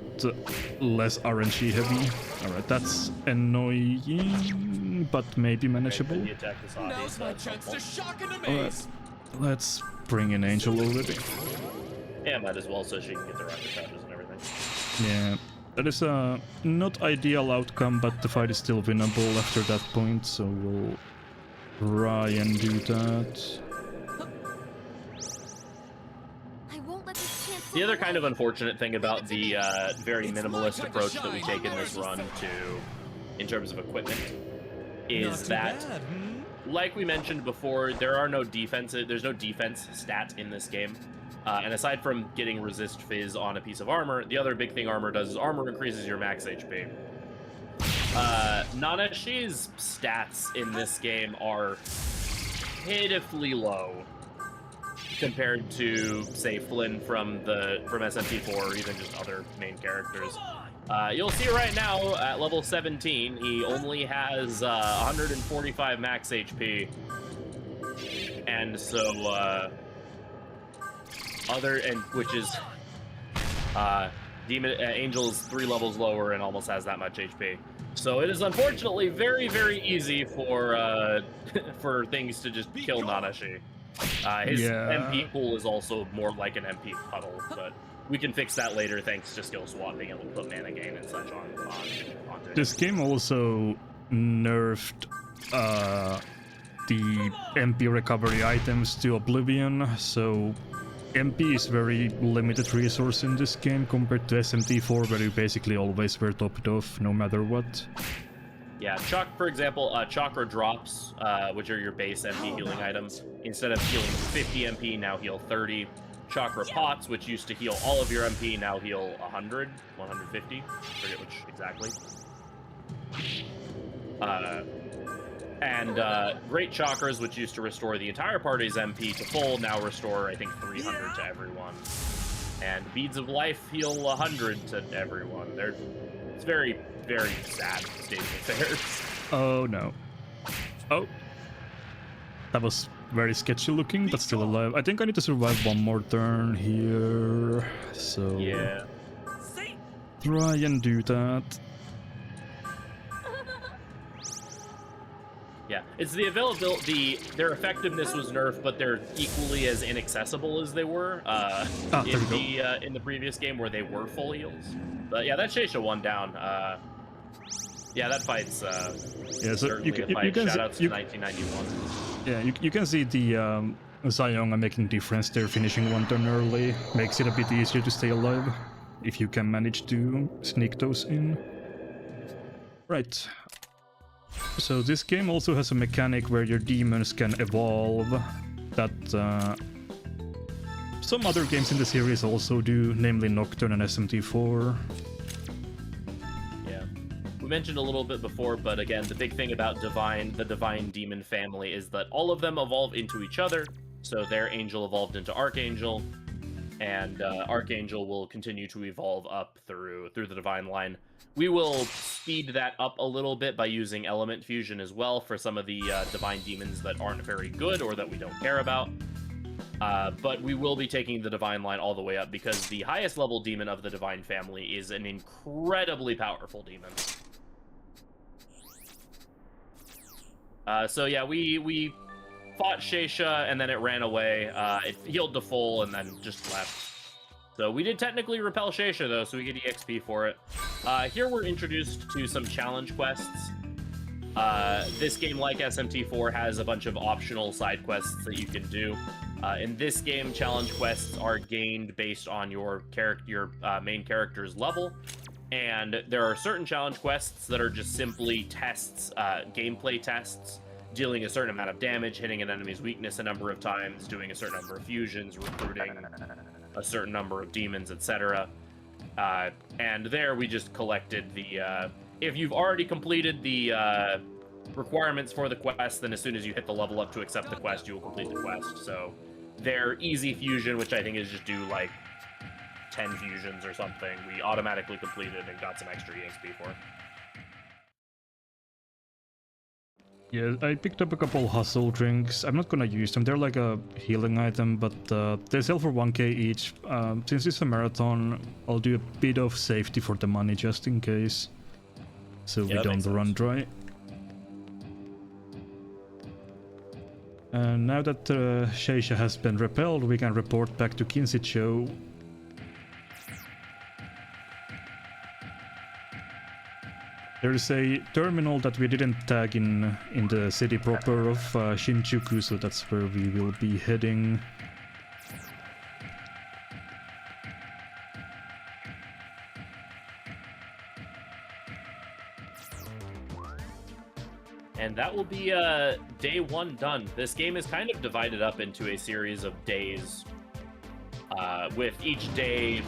less RNG heavy. Alright, that's annoying, but maybe manageable. Now's my chance to shock and amaze. Alright, let's bring in Angel already. Yeah, might as well, so she can get the rocket charges and everything. Yeah, that is a not ideal outcome, but the fight is still winnable after that point, so we'll try and do that. The other kind of unfortunate thing about the very minimalist approach that we take in this run in terms of equipment is that, like we mentioned before, there's no defense stat in this game. And aside from getting resist fizz on a piece of armor, the other big thing armor does is armor increases your max HP. Nanashi's stats in this game are pitifully low compared to, say, Flynn from SMT4 or even just other main characters. You'll see right now at level 17, he only has 145 max HP. And so, which is Angel's 3 levels lower and almost has that much HP. So it is unfortunately very, very easy for for things to just kill Nanashi. His MP pool is also more like an MP puddle, but we can fix that later thanks to skill swap, being able to put mana gain and such on this game also nerfed the MP recovery items to oblivion, so MP is very limited resource in this game compared to SMT4, where you basically always were topped off no matter what. Yeah, for example, chakra drops, which are your base MP healing items. Instead of healing 50 MP, now heal 30. Chakra pots, which used to heal all of your MP, now heal 100, 150. Forget which exactly. And great chakras, which used to restore the entire party's MP to full, now restore, I think, 300 to everyone. And beads of life heal 100 to everyone. It's very, very sad state of affairs. Oh no. Oh. That was very sketchy looking, but still alive. I think I need to survive one more turn here. So yeah. Try and do that. Yeah, it's the availability. Their effectiveness was nerfed, but they're equally as inaccessible as they were in the previous game, where they were full heals. But yeah, that Sheisha one down. Yeah, that fight's yeah, so certainly a fight. Shoutouts to 1991. Yeah, you can see the Zayonga making difference there, finishing one turn early. Makes it a bit easier to stay alive, if you can manage to sneak those in. Right. So this game also has a mechanic where your demons can evolve that some other games in the series also do, namely Nocturne and SMT4. Yeah. We mentioned a little bit before, but again, the big thing about the Divine Demon family is that all of them evolve into each other. So their angel evolved into Archangel, and Archangel will continue to evolve up through the Divine line. We will speed that up a little bit by using Element Fusion as well for some of the Divine Demons that aren't very good or that we don't care about. But we will be taking the Divine line all the way up because the highest level demon of the Divine family is an incredibly powerful demon. So yeah, we fought Sheisha and then it ran away. It healed to full and then just left. So we did technically repel Sheisha though, so we get EXP for it. Here we're introduced to some challenge quests. This game, like SMT4, has a bunch of optional side quests that you can do. In this game, challenge quests are gained based on your main character's level, and there are certain challenge quests that are just simply tests, gameplay tests, dealing a certain amount of damage, hitting an enemy's weakness a number of times, doing a certain number of fusions, recruiting a certain number of demons, etc. And there we just collected the... if you've already completed the requirements for the quest, then as soon as you hit the level up to accept the quest, you will complete the quest. So their easy fusion, which I think is just do like 10 fusions or something, we automatically completed and got some extra EXP for. Yeah, I picked up a couple hustle drinks. I'm not gonna use them, they're like a healing item, but they sell for 1k each. Since it's a marathon, I'll do a bit of safety for the money just in case, so we don't run dry. And now that Sheisha has been repelled, we can report back to Kinshicho. There is a terminal that we didn't tag in the city proper of Shinjuku, so that's where we will be heading. And that will be day one done. This game is kind of divided up into a series of days, with each day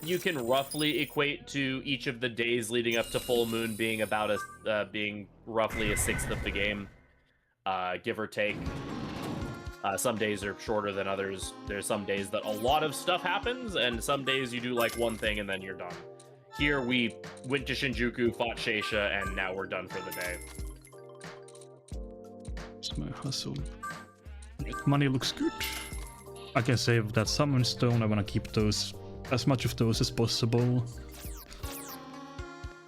you can roughly equate to each of the days leading up to full moon being about being roughly a sixth of the game, give or take. Some days are shorter than others. There's some days that a lot of stuff happens, and some days you do like one thing and then you're done. Here we went to Shinjuku, fought Sheisha, and now we're done for the day. It's my hustle. Money looks good. I can save that summon stone. I want to keep those, as much of those as possible.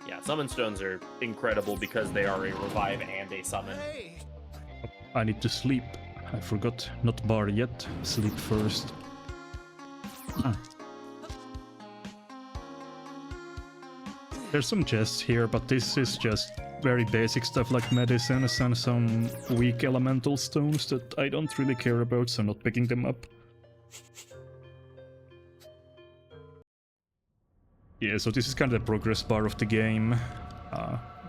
Yeah, summon stones are incredible because they are a revive and a summon. I need to sleep. I forgot, not bar yet. Sleep first. There's some chests here, but this is just very basic stuff like medicines and some weak elemental stones that I don't really care about, so I'm not picking them up. Yeah, so this is kind of the progress bar of the game.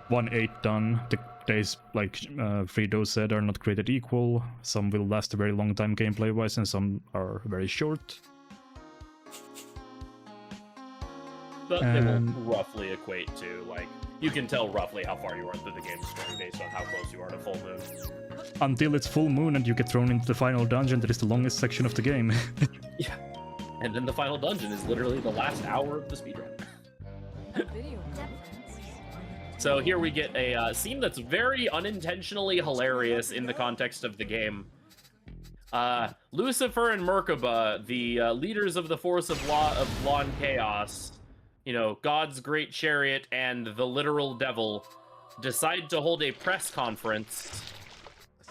1/8 done. The days, like Frido said, are not created equal. Some will last a very long time gameplay-wise, and some are very short. But they will roughly equate to, like, you can tell roughly how far you are through the game story based on how close you are to full moon. Until it's full moon and you get thrown into the final dungeon, that is the longest section of the game. Yeah. And then the final dungeon is literally the last hour of the speedrun. So here we get a scene that's very unintentionally hilarious in the context of the game. Lucifer and Merkabah, the leaders of the force of law and chaos, you know, God's great chariot and the literal devil, decide to hold a press conference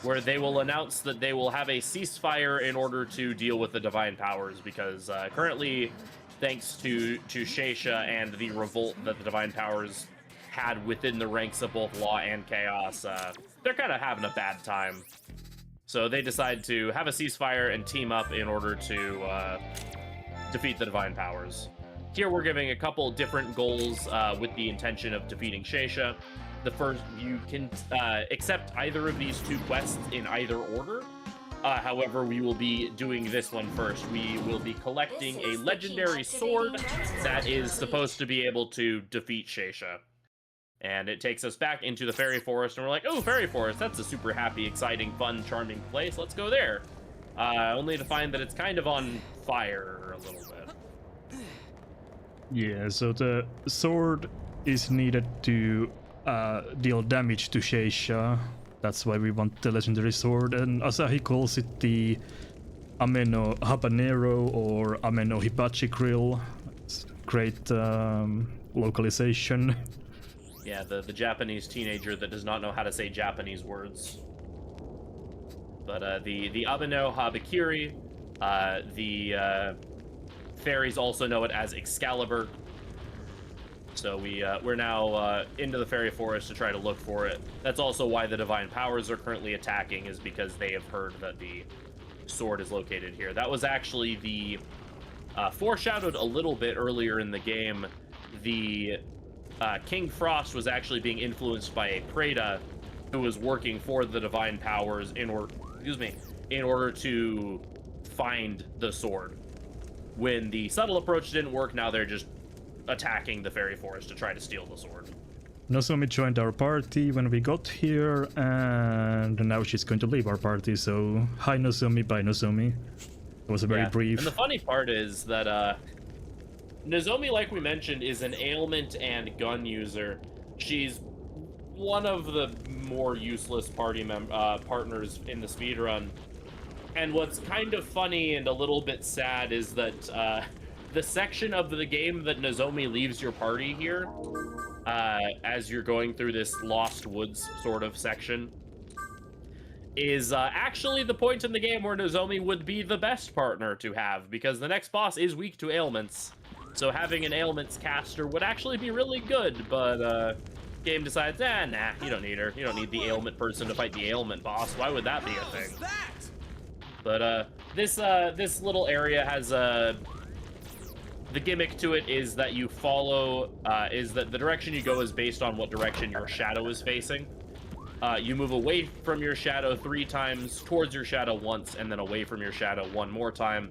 where they will announce that they will have a ceasefire in order to deal with the divine powers, because currently, thanks to Sheisha and the revolt that the divine powers had within the ranks of both law and chaos, they're kind of having a bad time. So they decide to have a ceasefire and team up in order to defeat the divine powers. Here we're giving a couple different goals with the intention of defeating Sheisha. The first, you can accept either of these two quests in either order. However, we will be doing this one first. We will be collecting a legendary sword that is supposed to be able to defeat Sheisha. And it takes us back into the fairy forest, and we're like, oh, fairy forest, that's a super happy, exciting, fun, charming place. Let's go there. Only to find that it's kind of on fire a little bit. Yeah, so the sword is needed to deal damage to Sheisha. That's why we want the legendary sword, and Asahi calls it the Ameno Habanero or Ameno Hibachi grill. It's great localization. Yeah, the Japanese teenager that does not know how to say Japanese words. But the Ameno Habakiri, the fairies also know it as Excalibur. So we're now into the fairy forest to try to look for it. That's also why the divine powers are currently attacking, is because they have heard that the sword is located here. That was actually the foreshadowed a little bit earlier in the game. The King Frost was actually being influenced by a Preda who was working for the divine powers in order to find the sword. When the subtle approach didn't work, now they're just attacking the fairy forest to try to steal the sword. Nozomi joined our party when we got here, and now she's going to leave our party, so hi Nozomi, bye Nozomi. It was a very brief. And the funny part is that Nozomi, like we mentioned, is an ailment and gun user. She's one of the more useless party partners in the speedrun. And what's kind of funny and a little bit sad is that the section of the game that Nozomi leaves your party here, as you're going through this Lost Woods sort of section, is actually the point in the game where Nozomi would be the best partner to have, because the next boss is weak to ailments. So having an ailments caster would actually be really good, but game decides, nah, you don't need her. You don't need the ailment person to fight the ailment boss. Why would that be a thing? But this little area has the gimmick to it is that you follow, is that the direction you go is based on what direction your shadow is facing. You move away from your shadow 3 times, towards your shadow once, and then away from your shadow 1 more time,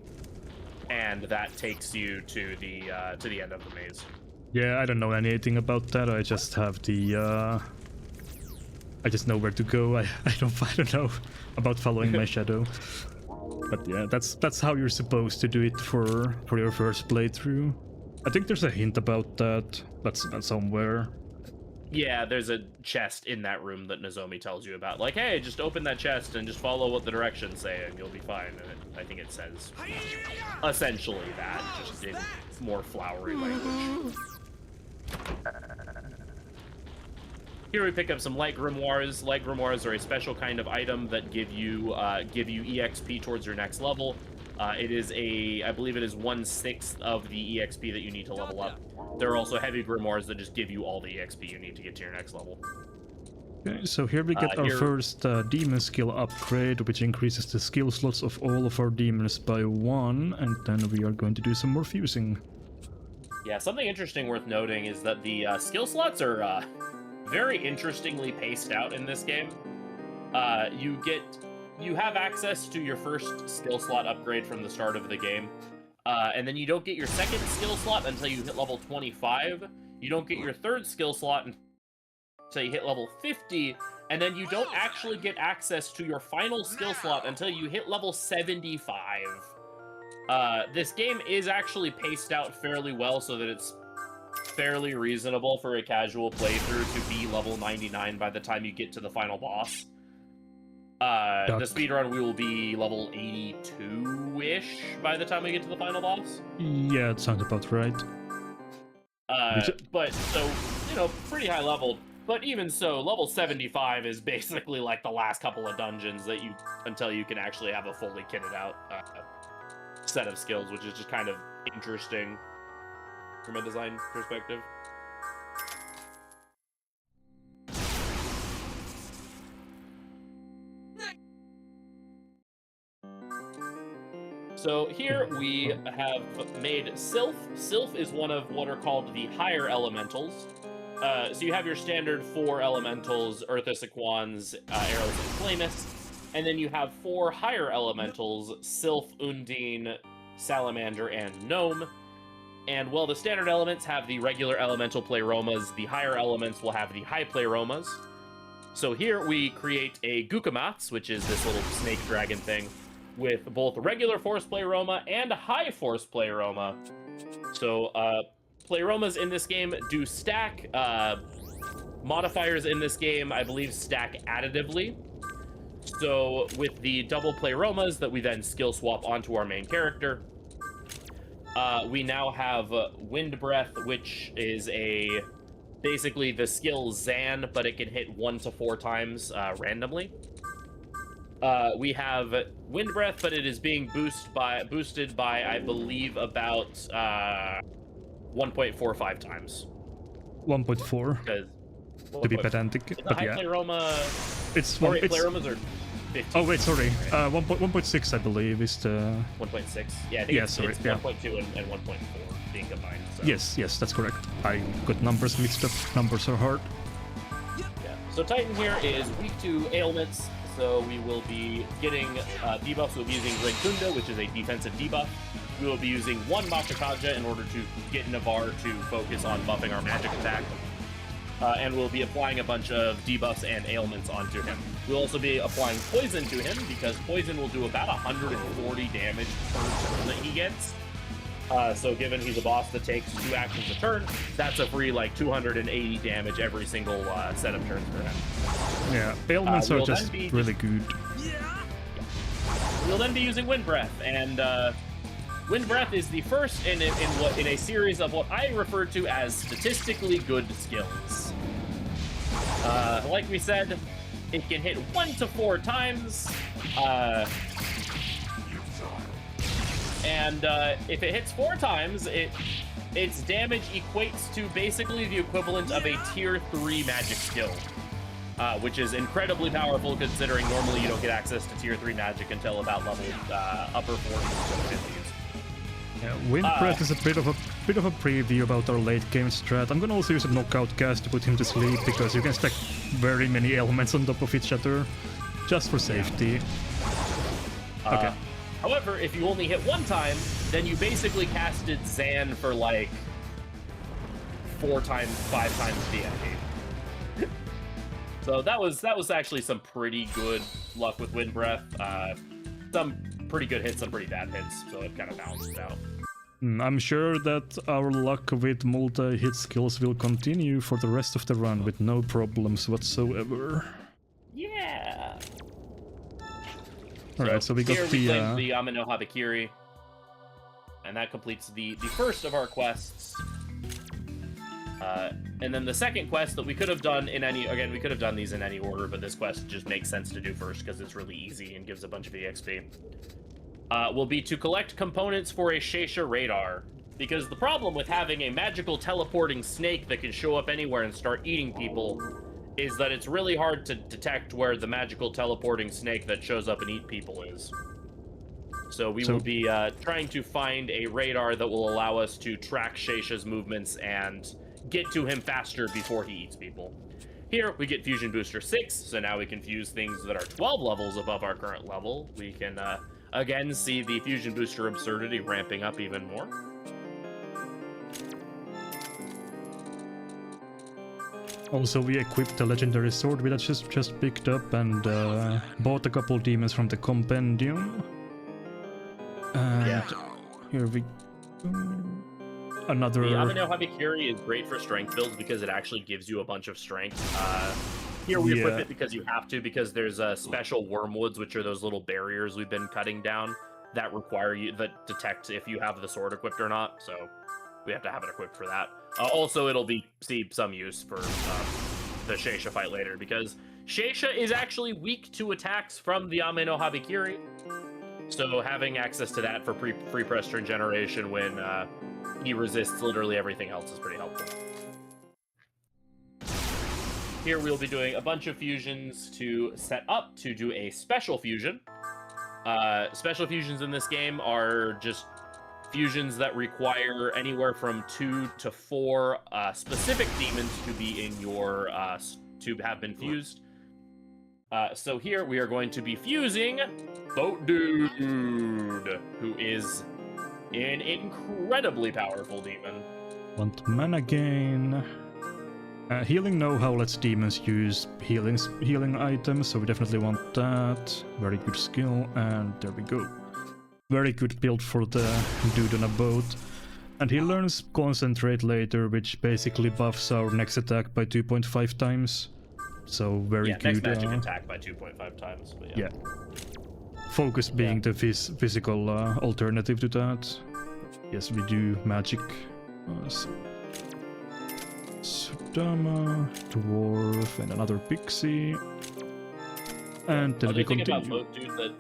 and that takes you to the end of the maze. Yeah, I don't know anything about that. I just have the I just know where to go. I don't know about following my shadow. But yeah, that's how you're supposed to do it for your first playthrough. I think there's a hint about that. That's somewhere. Yeah, there's a chest in that room that Nozomi tells you about. Like, hey, just open that chest and just follow what the directions say and you'll be fine. And I think it says essentially that, just in more flowery language. Here we pick up some light grimoires. Light grimoires are a special kind of item that give you EXP towards your next level. It is I believe it is 1/6 of the EXP that you need to level up. There are also heavy grimoires that just give you all the EXP you need to get to your next level. Okay, so here we get our first demon skill upgrade, which increases the skill slots of all of our demons by 1, and then we are going to do some more fusing. Yeah, something interesting worth noting is that the skill slots are very interestingly paced out in this game. You have access to your first skill slot upgrade from the start of the game, and then you don't get your second skill slot until you hit level 25. You don't get your third skill slot until you hit level 50, and then you don't actually get access to your final skill slot until you hit level 75. This game is actually paced out fairly well so that it's fairly reasonable for a casual playthrough to be level 99 by the time you get to the final boss. The speedrun, we will be level 82-ish by the time we get to the final boss. Yeah, it sounds about right. But, so, you know, pretty high level. But even so, level 75 is basically like the last couple of dungeons that until you can actually have a fully kitted out set of skills, which is just kind of interesting from a design perspective. So here we have made Sylph. Sylph is one of what are called the higher elementals. So you have your standard 4 elementals, Earthus, Aquans, Aeros, and Flamus. And then you have 4 higher elementals, Sylph, Undine, Salamander, and Gnome. And while the standard elements have the regular elemental Playromas, the higher elements will have the high Playromas. So here we create a Gukamats, which is this little snake dragon thing, with both regular Force Playroma and high Force Playroma. So, Playromas in this game do stack. Modifiers in this game, I believe, stack additively. So, with the double Playromas that we then skill swap onto our main character, we now have Wind Breath, which is basically the skill Zan, but it can hit 1 to 4 times randomly. We have Wind Breath, but it is being boosted by I believe, about 1.45 times. 1.4. To be pedantic, but yeah. Playroma... It's Playromas are 15. Oh wait, sorry. 1.6 I believe is the... 1.6? Yeah, I think it's 1.2 and 1.4 being combined. So. Yes, that's correct. I got numbers mixed up. Numbers are hard. Yeah. So Titan here is weak to ailments. So we will be getting debuffs. We'll be using Renkunda, which is a defensive debuff. We will be using 1 Makakaja in order to get Navarre to focus on buffing our magic attack. And we'll be applying a bunch of debuffs and ailments onto him. We'll also be applying poison to him, because poison will do about 140 damage per turn that he gets. So given he's a boss that takes 2 actions a turn, that's a free, like, 280 damage every single set of turns for him. Yeah, ailments are just really good. We'll then be using Wind Breath, and Wind Breath is the first in a series of what I refer to as statistically good skills. Like we said, it can hit 1 to 4 times. And if it hits 4 times, its damage equates to basically the equivalent of a tier 3 magic skill, which is incredibly powerful considering normally you don't get access to tier 3 magic until about level upper 40s to 50s. Yeah, Wind Breath is a bit of a preview about our late game strat. I'm gonna also use a knockout gas to put him to sleep because you can stack very many elements on top of each other, just for safety. Okay. However, if you only hit 1 time, then you basically casted Zan for like 4 times, 5 times DMP. So that was actually some pretty good luck with Wind Breath. Some pretty good hits, some pretty bad hits, so it kind of balanced out. I'm sure that our luck with multi-hit skills will continue for the rest of the run with no problems whatsoever. Yeah. Alright, so we got the Amino Habakiri, and that completes the first of our quests. And then the second quest that we could have done we could have done these in any order, but this quest just makes sense to do first because it's really easy and gives a bunch of EXP. Will be to collect components for a Sheisha radar, because the problem with having a magical teleporting snake that can show up anywhere and start eating people is that it's really hard to detect where the magical teleporting snake that shows up and eat people is. So we will be trying to find a radar that will allow us to track Sheisha's movements and get to him faster before he eats people. Here, we get Fusion Booster 6, so now we can fuse things that are 12 levels above our current level. We can, again, see the Fusion Booster absurdity ramping up even more. Also, we equipped the legendary sword we just picked up and bought a couple demons from the compendium. And here we go. Another... The Ueno Habikiri is great for strength builds because it actually gives you a bunch of strength. Here we equip it because you have to, because there's special wormwoods, which are those little barriers we've been cutting down that require you, that detect if you have the sword equipped or not, so we have to have it equipped for that. Also, it'll see some use for the Sheisha fight later, because Sheisha is actually weak to attacks from the Ueno Habikiri, so having access to that for free press turn generation when he resists literally everything else is pretty helpful. Here we'll be doing a bunch of fusions to set up to do a special fusion. Special fusions in this game are just fusions that require anywhere from 2 to 4 specific demons to be in your to have been fused. So here we are going to be fusing Boat Dude, who is an incredibly powerful demon. Want mana gain. Healing know-how lets demons use healing items, so we definitely want that. Very good skill, and there we go. Very good build for the dude on a boat. And he learns Concentrate later, which basically buffs our next attack by 2.5 times. So very good. Next magic attack by 2.5 times. But yeah. Focus being the physical alternative to that. Yes, we do magic. Sudama, Dwarf, and another Pixie. And then we continue. Another thing about Boat Dude that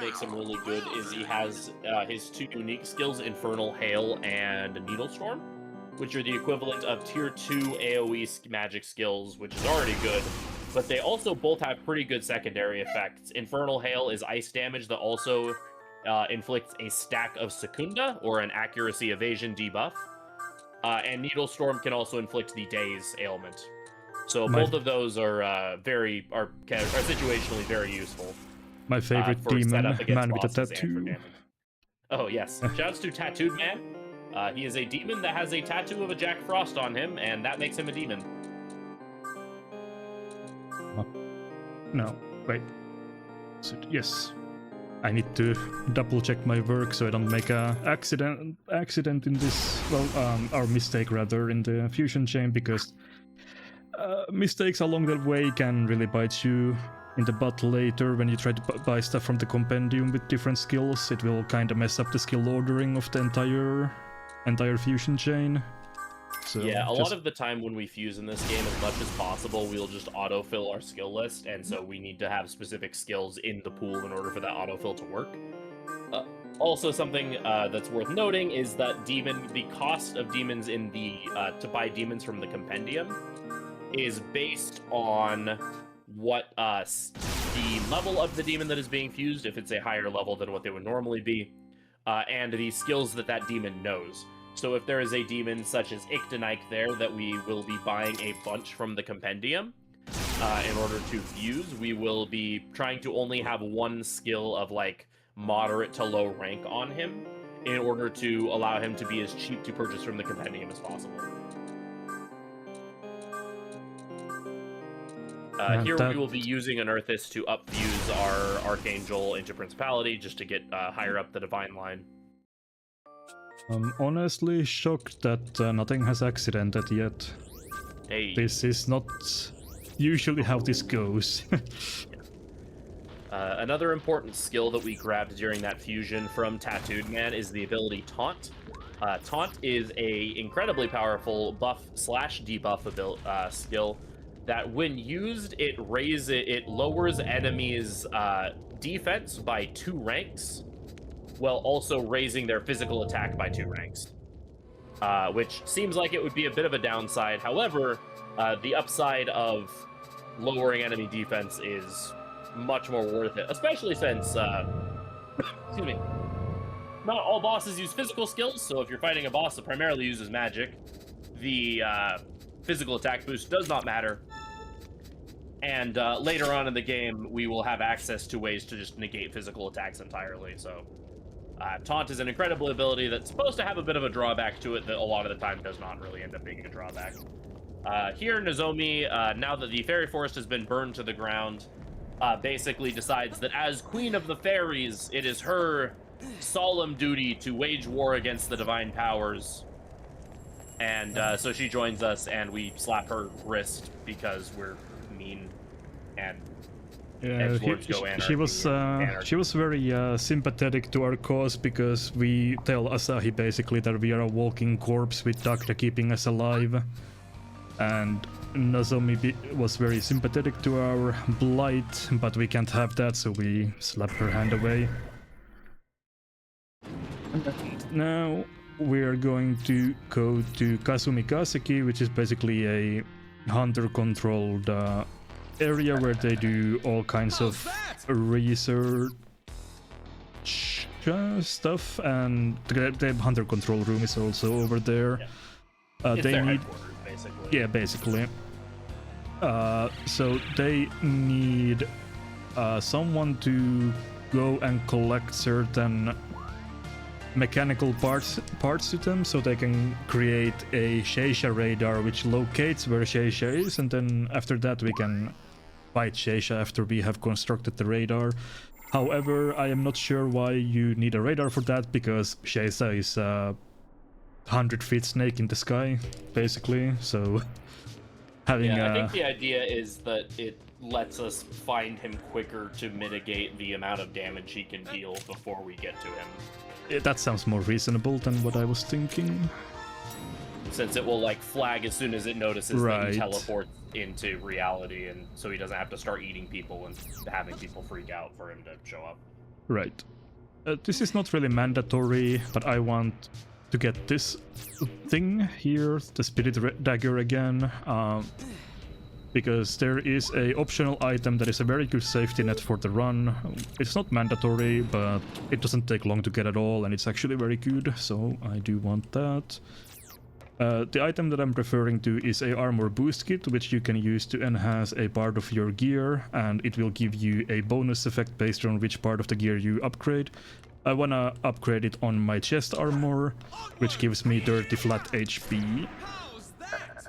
makes him really good is he has his 2 unique skills, Infernal Hail and Needle Storm, which are the equivalent of tier 2 AoE magic skills, which is already good, but they also both have pretty good secondary effects. Infernal Hail is ice damage that also inflicts a stack of Secunda, or an accuracy evasion debuff, and Needle Storm can also inflict the Daze ailment. So both of those are situationally very useful. My favorite demon, man with a tattoo. Oh yes, shouts to Tattooed Man. He is a demon that has a tattoo of a Jack Frost on him, and that makes him a demon. No, wait. So, yes. I need to double check my work so I don't make a accident in this, our mistake rather, in the fusion chain, because mistakes along the way can really bite you in the butt later when you try to buy stuff from the compendium with different skills. It will kind of mess up the skill ordering of the entire fusion chain. So yeah, a lot of the time when we fuse in this game, as much as possible, we'll just autofill our skill list, and so we need to have specific skills in the pool in order for that autofill to work. Also, something that's worth noting is that the cost of demons in the to buy demons from the compendium is based on what the level of the demon that is being fused, if it's a higher level than what they would normally be, and the skills that demon knows. So if there is a demon such as Ichtenike there that we will be buying a bunch from the compendium in order to fuse, we will be trying to only have one skill of like moderate to low rank on him in order to allow him to be as cheap to purchase from the compendium as possible. Here we will be using Unearthis to upfuse our Archangel into Principality just to get higher up the Divine line. I'm honestly shocked that nothing has accidented yet. Hey. This is not usually how this goes. Another important skill that we grabbed during that fusion from Tattooed Man is the ability Taunt. Taunt is a incredibly powerful buff/debuff skill that when used, it lowers enemies' defense by 2 ranks, while also raising their physical attack by 2 ranks. Which seems like it would be a bit of a downside. However, the upside of lowering enemy defense is much more worth it, especially since, excuse me, not all bosses use physical skills, so if you're fighting a boss that primarily uses magic, the physical attack boost does not matter. And later on in the game, we will have access to ways to just negate physical attacks entirely. So Taunt is an incredible ability that's supposed to have a bit of a drawback to it that a lot of the time does not really end up being a drawback. Here, Nozomi, now that the fairy forest has been burned to the ground, basically decides that as Queen of the Fairies, it is her solemn duty to wage war against the divine powers. And so she joins us, and we slap her wrist because we're mean and she was very sympathetic to our cause, because we tell Asahi basically that we are a walking corpse with Doctor keeping us alive. And Nozomi was very sympathetic to our blight, but we can't have that, so we slap her hand away. Now we're going to go to Kasumigaseki, which is basically a hunter-controlled area where they do all kinds of research stuff, and the hunter control room is also over there. Yeah. They need, basically. yeah, basically. So they need someone to go and collect certain mechanical parts to them, so they can create a Sheisha radar which locates where Sheisha is, and then after that we can fight Sheisha after we have constructed the radar. However, I am not sure why you need a radar for that, because Sheisha is a 100-foot snake in the sky, basically, so having I think the idea is that it lets us find him quicker to mitigate the amount of damage he can deal before we get to him. That sounds more reasonable than what I was thinking. Since it will like flag as soon as it notices that he teleports into reality, and so he doesn't have to start eating people and having people freak out for him to show up. Right. This is not really mandatory, but I want to get this thing here, the Spirit Dagger again, because there is a optional item that is a very good safety net for the run. It's not mandatory, but it doesn't take long to get at all, and it's actually very good, so I do want that. The item that I'm referring to is a armor boost kit, which you can use to enhance a part of your gear, and it will give you a bonus effect based on which part of the gear you upgrade. I wanna upgrade it on my chest armor, which gives me 30 flat HP,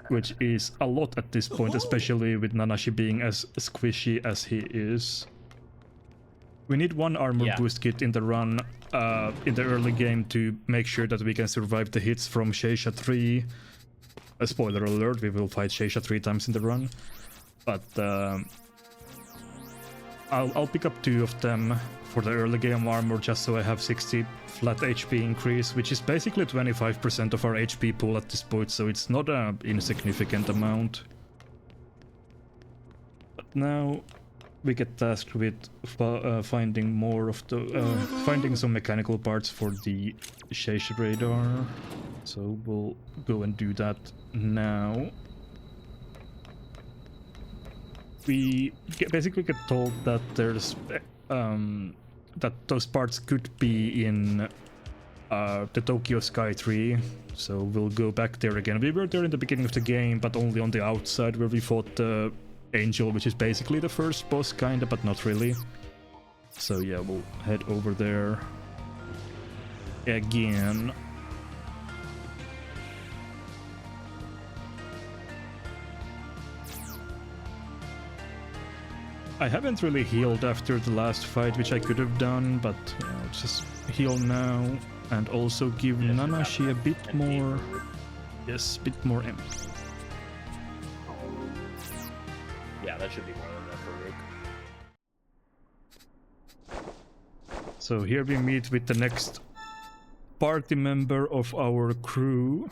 which is a lot at this point, especially with Nanashi being as squishy as he is. We need one armor boost kit in the run, in the early game, to make sure that we can survive the hits from Sheisha 3. A spoiler alert, we will fight Sheisha 3 times in the run. But I'll pick up 2 of them for the early game armor, just so I have 60 flat HP increase, which is basically 25% of our HP pool at this point, so it's not an insignificant amount. But now we get tasked with finding more of the finding some mechanical parts for the Sheisha radar, so we'll go and do that now. We basically get told that there's that those parts could be in the Tokyo Sky Tree, so we'll go back there again. We were there in the beginning of the game, but only on the outside where we fought the Angel, which is basically the first boss, kinda, but not really. So yeah, we'll head over there again. I haven't really healed after the last fight, which I could have done, but I'll just heal now and also give Nanashi a bit more. Yes, bit more MP. Yeah, that should be more than enough for Rook. So here we meet with the next party member of our crew,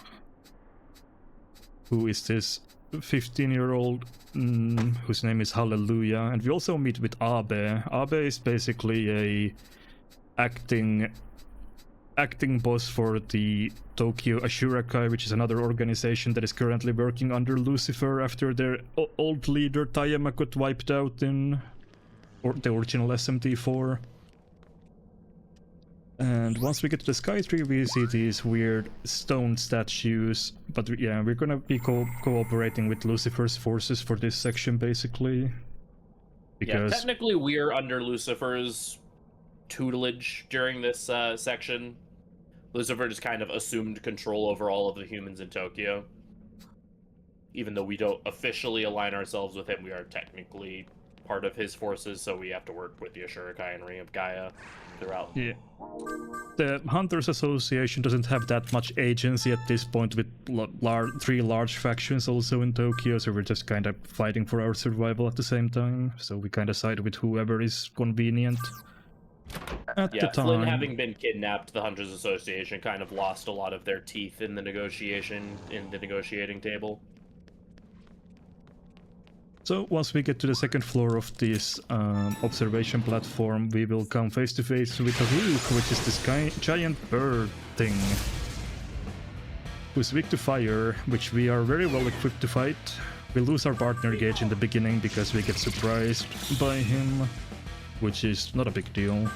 who is this 15-year-old whose name is Hallelujah, and we also meet with Abe. Abe is basically a acting boss for the Tokyo Ashurakai, which is another organization that is currently working under Lucifer after their old leader Tayama got wiped out in the original SMT4. And once we get to the Sky Tree, we see these weird stone statues. But yeah, we're gonna be cooperating with Lucifer's forces for this section, basically. Because technically we're under Lucifer's tutelage during this section. Lucifer just kind of assumed control over all of the humans in Tokyo. Even though we don't officially align ourselves with him, we are technically part of his forces, so we have to work with the Ashurikai and Ring of Gaia throughout. Yeah. The Hunters Association doesn't have that much agency at this point, with 3 large factions also in Tokyo, so we're just kind of fighting for our survival at the same time. So we kind of side with whoever is convenient at the time. Flynn having been kidnapped, the Hunters Association kind of lost a lot of their teeth in the negotiating table. So once we get to the second floor of this observation platform, we will come face to face with a Rook, which is this giant bird thing, who's weak to fire, which we are very well equipped to fight. We lose our partner gauge in the beginning because we get surprised by him, which is not a big deal.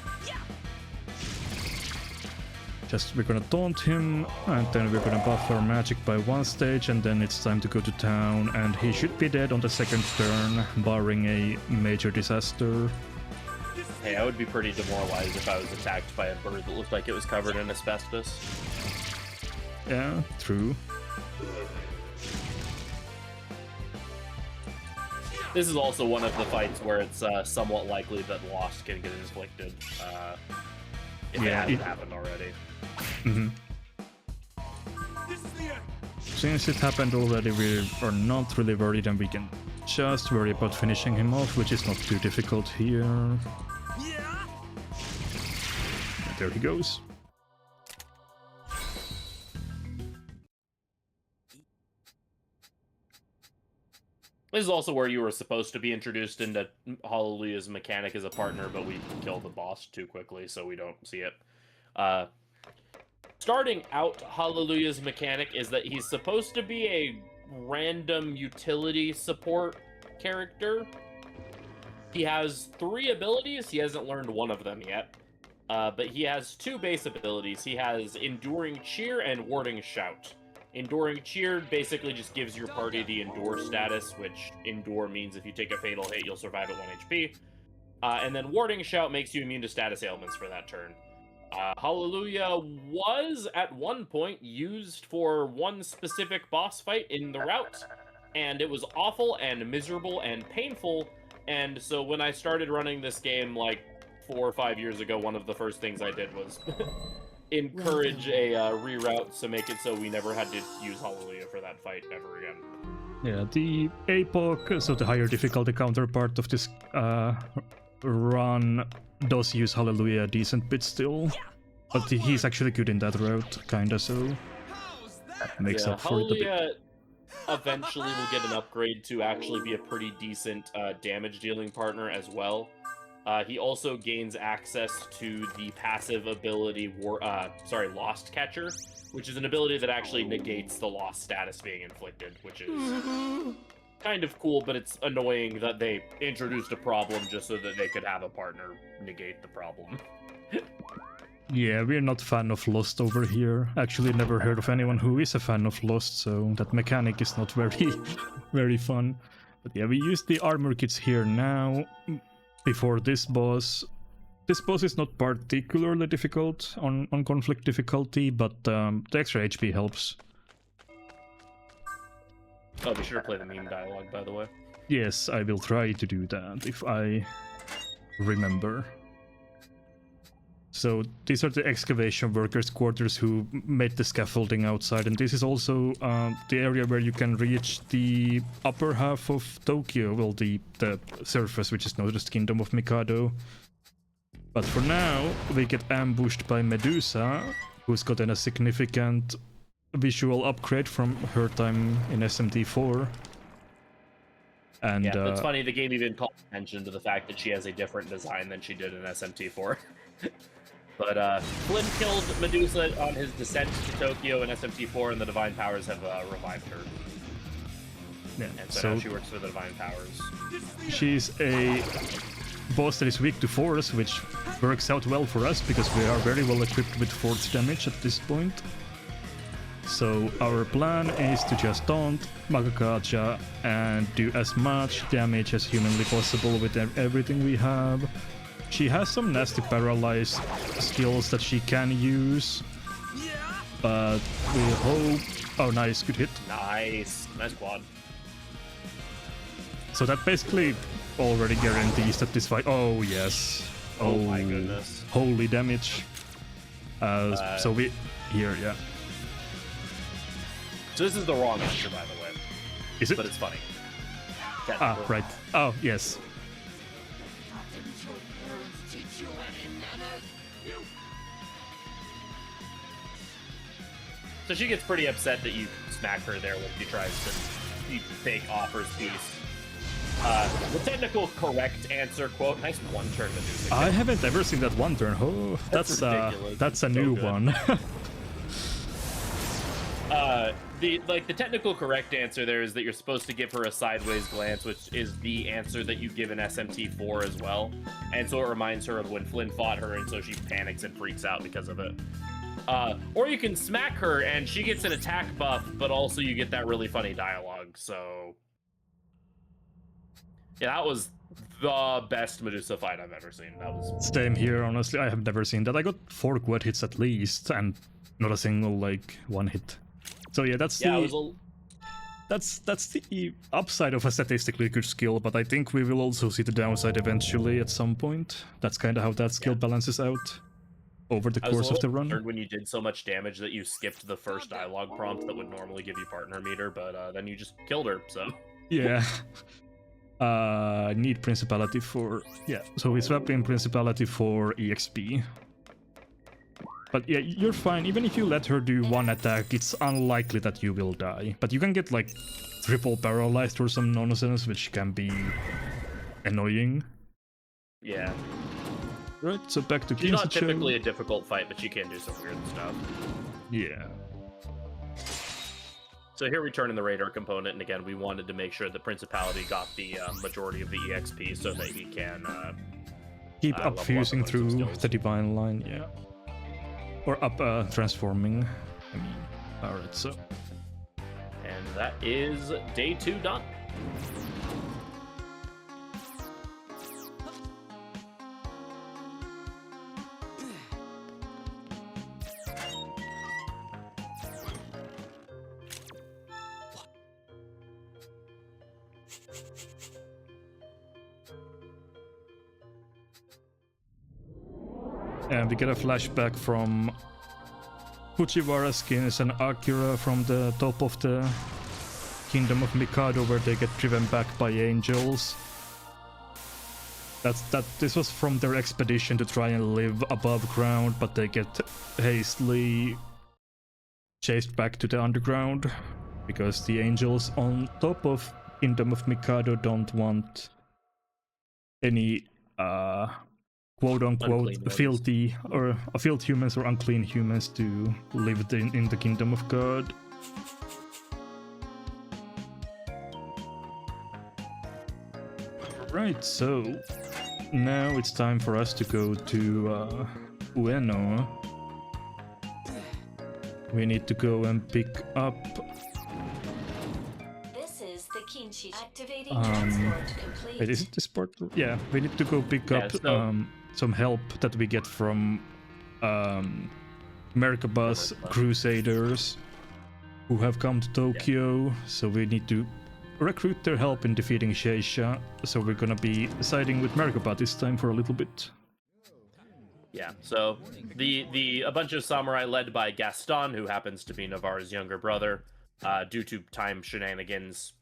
Just we're gonna taunt him, and then we're gonna buff our magic by 1 stage, and then it's time to go to town, and he should be dead on the second turn, barring a major disaster. Hey, I would be pretty demoralized if I was attacked by a bird that looked like it was covered in asbestos. Yeah, true. This is also one of the fights where it's somewhat likely that loss can get inflicted, if it hasn't happened already. Mm-hmm. Since it happened already, we are not really worried, and we can just worry about finishing him off, which is not too difficult here. And there he goes. This is also where you were supposed to be introduced into Hallelujah's mechanic as a partner, but we kill the boss too quickly, so we don't see it. Starting out, Hallelujah's mechanic is that he's supposed to be a random utility support character. He has 3 abilities. He hasn't learned one of them yet. But he has 2 base abilities. He has Enduring Cheer and Warding Shout. Enduring Cheer basically just gives your party the Endure status, which Endure means if you take a fatal hit, you'll survive at 1 HP. And then Warding Shout makes you immune to status ailments for that turn. Hallelujah was, at one point, used for one specific boss fight in the route, and it was awful and miserable and painful, and so when I started running this game, like, 4 or 5 years ago, one of the first things I did was encourage a reroute to make it so we never had to use Hallelujah for that fight ever again. Yeah, the APOC, so the higher difficulty counterpart of this run, does use Hallelujah a decent bit still, but he's actually good in that route, kinda, so that makes up for it a bit. Hallelujah eventually will get an upgrade to actually be a pretty decent damage dealing partner as well. He also gains access to the passive ability Lost Catcher, which is an ability that actually negates the lost status being inflicted, which is kind of cool, but it's annoying that they introduced a problem just so that they could have a partner negate the problem. Yeah, we're not fan of Lost over here. Actually, never heard of anyone who is a fan of Lost, so that mechanic is not very fun. But yeah, we use the armor kits here now. Before this boss. This boss is not particularly difficult on conflict difficulty, but the extra HP helps. Oh, be sure to play the meme dialogue, by the way. Yes, I will try to do that if I remember. So these are the excavation workers' quarters who made the scaffolding outside, and this is also the area where you can reach the upper half of Tokyo, well, the surface, which is known as the Kingdom of Mikado. But for now, we get ambushed by Medusa, who's gotten a significant visual upgrade from her time in SMT4. And yeah, it's funny, the game even called attention to the fact that she has a different design than she did in SMT4. But Flynn killed Medusa on his descent to Tokyo in SMT4, and the Divine Powers have revived her. Yeah, and so now she works for the Divine Powers. She's a boss that is weak to force, which works out well for us because we are very well equipped with force damage at this point. So our plan is to just taunt Magakaja and do as much damage as humanly possible with everything we have. She has some nasty paralyzed skills that she can use, but we hope... Oh, nice, good hit. Nice quad. So that basically already guarantees that this fight... Oh, yes. Oh my goodness. Holy damage. So we... Here, yeah. So this is the wrong answer, by the way. Is it? But it's funny. Ah, right. Oh, yes. So she gets pretty upset that you smack her there when she tries to fake offers peace. The technical correct answer, quote, nice one-turn Medusa. I haven't ever seen that one turn. Oh, that's a So new good. one. The technical correct answer there is that you're supposed to give her a sideways glance, which is the answer that you give in SMT4 as well. And so it reminds her of when Flynn fought her, and so she panics and freaks out because of it. Or you can smack her and she gets an attack buff, but also you get that really funny dialogue. So yeah, that was the best Medusa fight I've ever seen. That was Same here, honestly. I have never seen that. I got 4 quad hits at least, and not a single one hit. So yeah, that's the upside of a statistically good skill, but I think we will also see the downside eventually at some point. That's kind of how that skill balances out over the course of the run. When you did so much damage that you skipped the first dialogue prompt that would normally give you partner meter, but then you just killed her, so... Yeah. Need Principality for... Yeah, so we swap in Principality for EXP. But yeah, you're fine. Even if you let her do one attack, it's unlikely that you will die. But you can get like triple paralyzed or some nonsense, which can be annoying. Yeah. Right, so back to She's not Kinsucho. typically a difficult fight, but she can do some weird stuff. Yeah. So here we turn in the radar component, and again, we wanted to make sure the Principality got the majority of the EXP so that he can Keep up level fusing up on some through skills. the Divine Line, yeah. Or up transforming. I mean, alright, so. And that is day 2 done. And we get a flashback from Fujiwara skins and Akira from the top of the Kingdom of Mikado, where they get driven back by angels. This was from their expedition to try and live above ground, but they get hastily chased back to the underground because the angels on top of Kingdom of Mikado don't want any quote-unquote filthy or filth humans or unclean humans to live in the Kingdom of God. Right, so now it's time for us to go to Ueno. We need to go and pick up This is the Kinshi activating transport complete. wait, is it this part? Yeah, we need to go pick up some help that we get from Merkabah's Crusaders who have come to Tokyo, so we need to recruit their help in defeating Sheisha, so we're gonna be siding with Merkabah this time for a little bit. Yeah, so a bunch of samurai led by Gaston, who happens to be Navarre's younger brother, due to time shenanigans,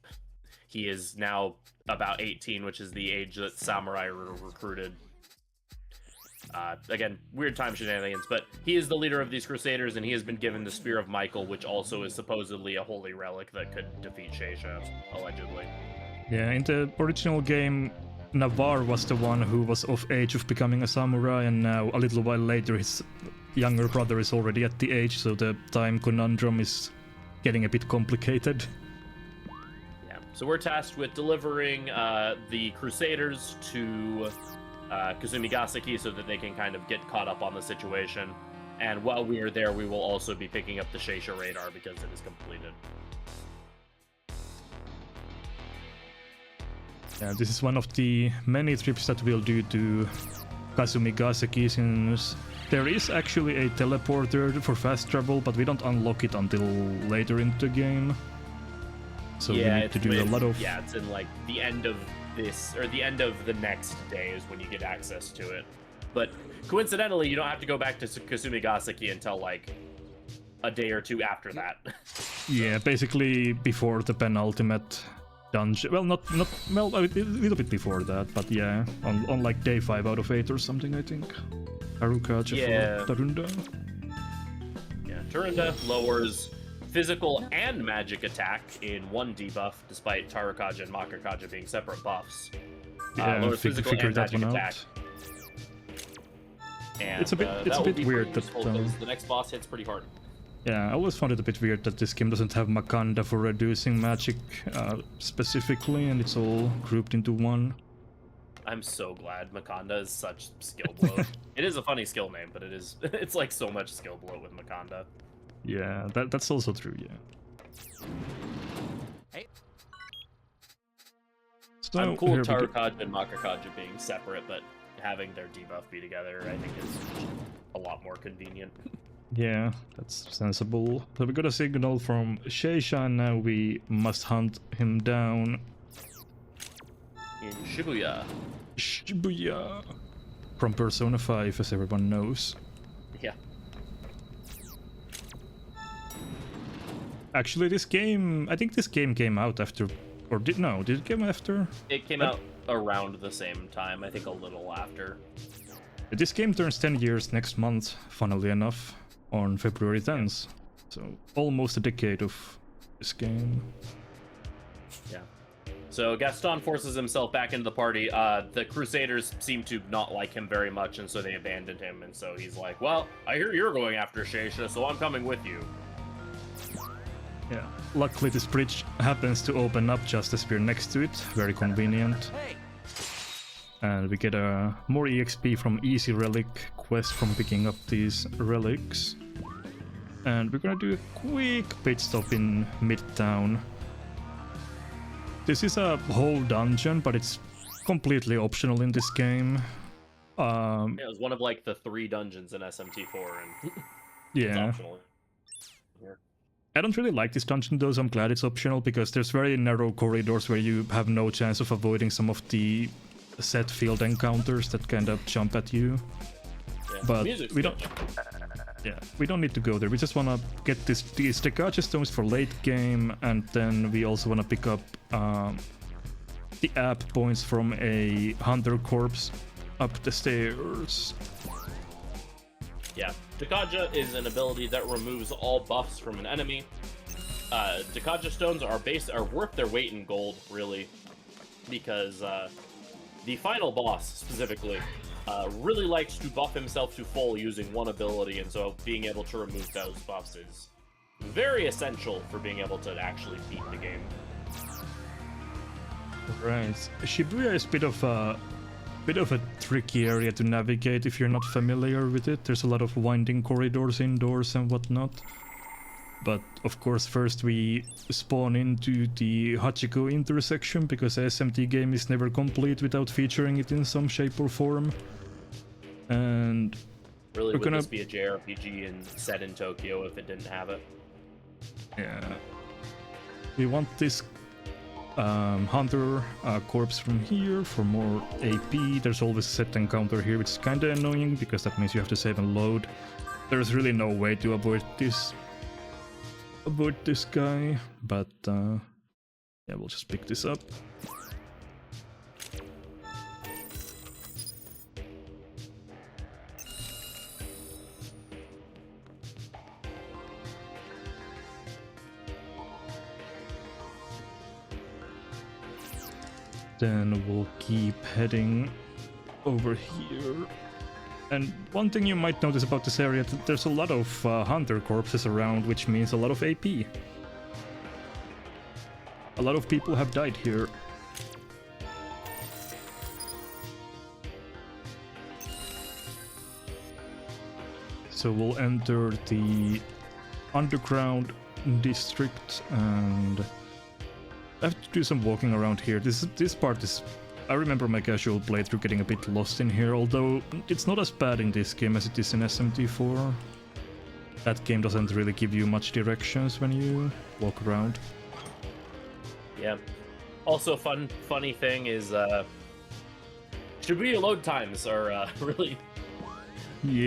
he is now about 18, which is the age that samurai were recruited. Again, weird time shenanigans, but he is the leader of these crusaders, and he has been given the Spear of Michael, which also is supposedly a holy relic that could defeat Sheisha, allegedly. Yeah, in the original game, Navarre was the one who was of age of becoming a samurai, and now a little while later his younger brother is already at the age, so the time conundrum is getting a bit complicated. Yeah, so we're tasked with delivering the crusaders to Kasumigaseki so that they can kind of get caught up on the situation. And while we are there, we will also be picking up the Sheisha radar because it is completed. Yeah, this is one of the many trips that we'll do to Kasumigaseki, since there is actually a teleporter for fast travel, but we don't unlock it until later in the game. So yeah, we need to do a lot of... Yeah, it's in like the end of this, or the end of the next day is when you get access to it. But coincidentally, you don't have to go back to Kasumigaseki until like a day or two after that. Yeah, basically before the penultimate dungeon. Well, not well, a little bit before that, but yeah, on like day 5 out of 8 or something, I think. Harukaja for Tarunda. Yeah, Tarunda lowers physical and magic attack in one debuff, despite Tarukaja and Makakaja being separate buffs. Yeah, lowers physical figure and that magic one attack. out. And It's a bit weird that the next boss hits pretty hard. yeah, I always found it a bit weird that this game doesn't have Makanda for reducing magic specifically, and it's all grouped into one. I'm so glad Makanda is such skill bloat. It is a funny skill name, but it's like so much skill bloat with Makanda. Yeah, that's also true, yeah. Hey. So, I'm cool here with we go. Tarukaja and Makakaja being separate, but having their debuff be together, I think is a lot more convenient. Yeah, that's sensible. So we got a signal from Sheisha, and now we must hunt him down. In Shibuya. Shibuya. From Persona 5, as everyone knows. Yeah. Actually, this game... I think this game came out after... Or did it come after? It came out around the same time, I think a little after. This game turns 10 years next month, funnily enough, on February 10th. So, almost a decade of this game. Yeah. So Gaston forces himself back into the party. The Crusaders seem to not like him very much, and so they abandoned him. And so he's like, well, I hear you're going after Sheisha, so I'm coming with you. Yeah. Luckily, this bridge happens to open up just as we're next to it. Very convenient. Hey. And we get more EXP from Easy Relic quest from picking up these relics. And we're gonna do a quick pit stop in Midtown. This is a whole dungeon, but it's completely optional in this game. Yeah, it was one of like the 3 dungeons in SMT4, and it's Yeah. optional. Here. I don't really like this dungeon though, so I'm glad it's optional, because there's very narrow corridors where you have no chance of avoiding some of the set field encounters that kind of jump at you. Yeah. But Music's we good. don't... Yeah, we don't need to go there. We just want to get these Tsukiji stones for late game, and then we also want to pick up the app points from a hunter corpse up the stairs. Yeah, Tsukiji is an ability that removes all buffs from an enemy. Tsukiji stones are worth their weight in gold, really, because the final boss specifically really likes to buff himself to full using one ability, and so being able to remove those buffs is very essential for being able to actually beat the game. Right, Shibuya is a bit of a tricky area to navigate if you're not familiar with it. There's a lot of winding corridors indoors and whatnot. But of course, first we spawn into the Hachiko intersection, because the SMT game is never complete without featuring it in some shape or form. And Really, would this be a JRPG and set in Tokyo if it didn't have it? Yeah. We want this hunter corpse from here for more AP. There's always a set encounter here, which is kinda annoying, because that means you have to save and load. There's really no way to avoid this guy, but yeah, we'll just pick this up. Then we'll keep heading over here. And one thing you might notice about this area, there's a lot of hunter corpses around, which means a lot of AP. A lot of people have died here. so we'll enter the underground district, and I have to do some walking around here. This part is... I remember my casual playthrough getting a bit lost in here, although it's not as bad in this game as it is in SMT4. That game doesn't really give you much directions when you walk around. Yeah. Also, funny thing is, Shibuya load times are really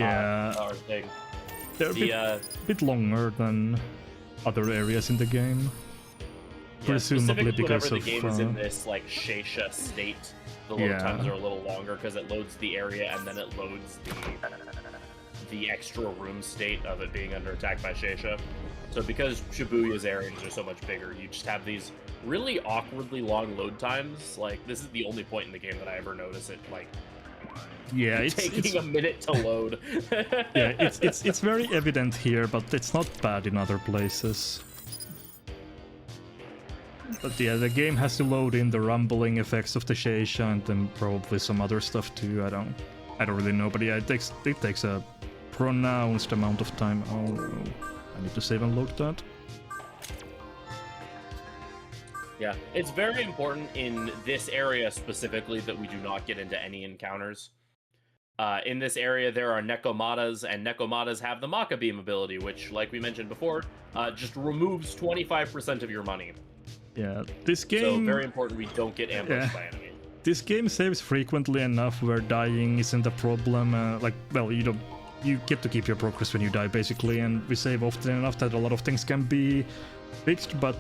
our thing. They're a bit longer than other areas in the game. Yeah, Presumably because whenever of the game is in this like Sheisha state, the load times are a little longer because it loads the area and then it loads the extra room state of it being under attack by Sheisha. So because Shibuya's areas are so much bigger, you just have these really awkwardly long load times. Like, this is the only point in the game that I ever notice it like taking a minute to load. Yeah, it's very evident here, but it's not bad in other places. But yeah, the game has to load in the rumbling effects of the Sheisha and then probably some other stuff too. I don't really know, but yeah, it takes a pronounced amount of time. Oh no, I need to save and load that. Yeah, it's very important in this area specifically that we do not get into any encounters. In this area, there are Nekomatas, and Nekomatas have the Maka Beam ability, which, like we mentioned before, just removes 25% of your money. Yeah, this game... So, very important we don't get ambushed by enemy. This game saves frequently enough where dying isn't a problem. You get to keep your progress when you die, basically, and we save often enough that a lot of things can be fixed, but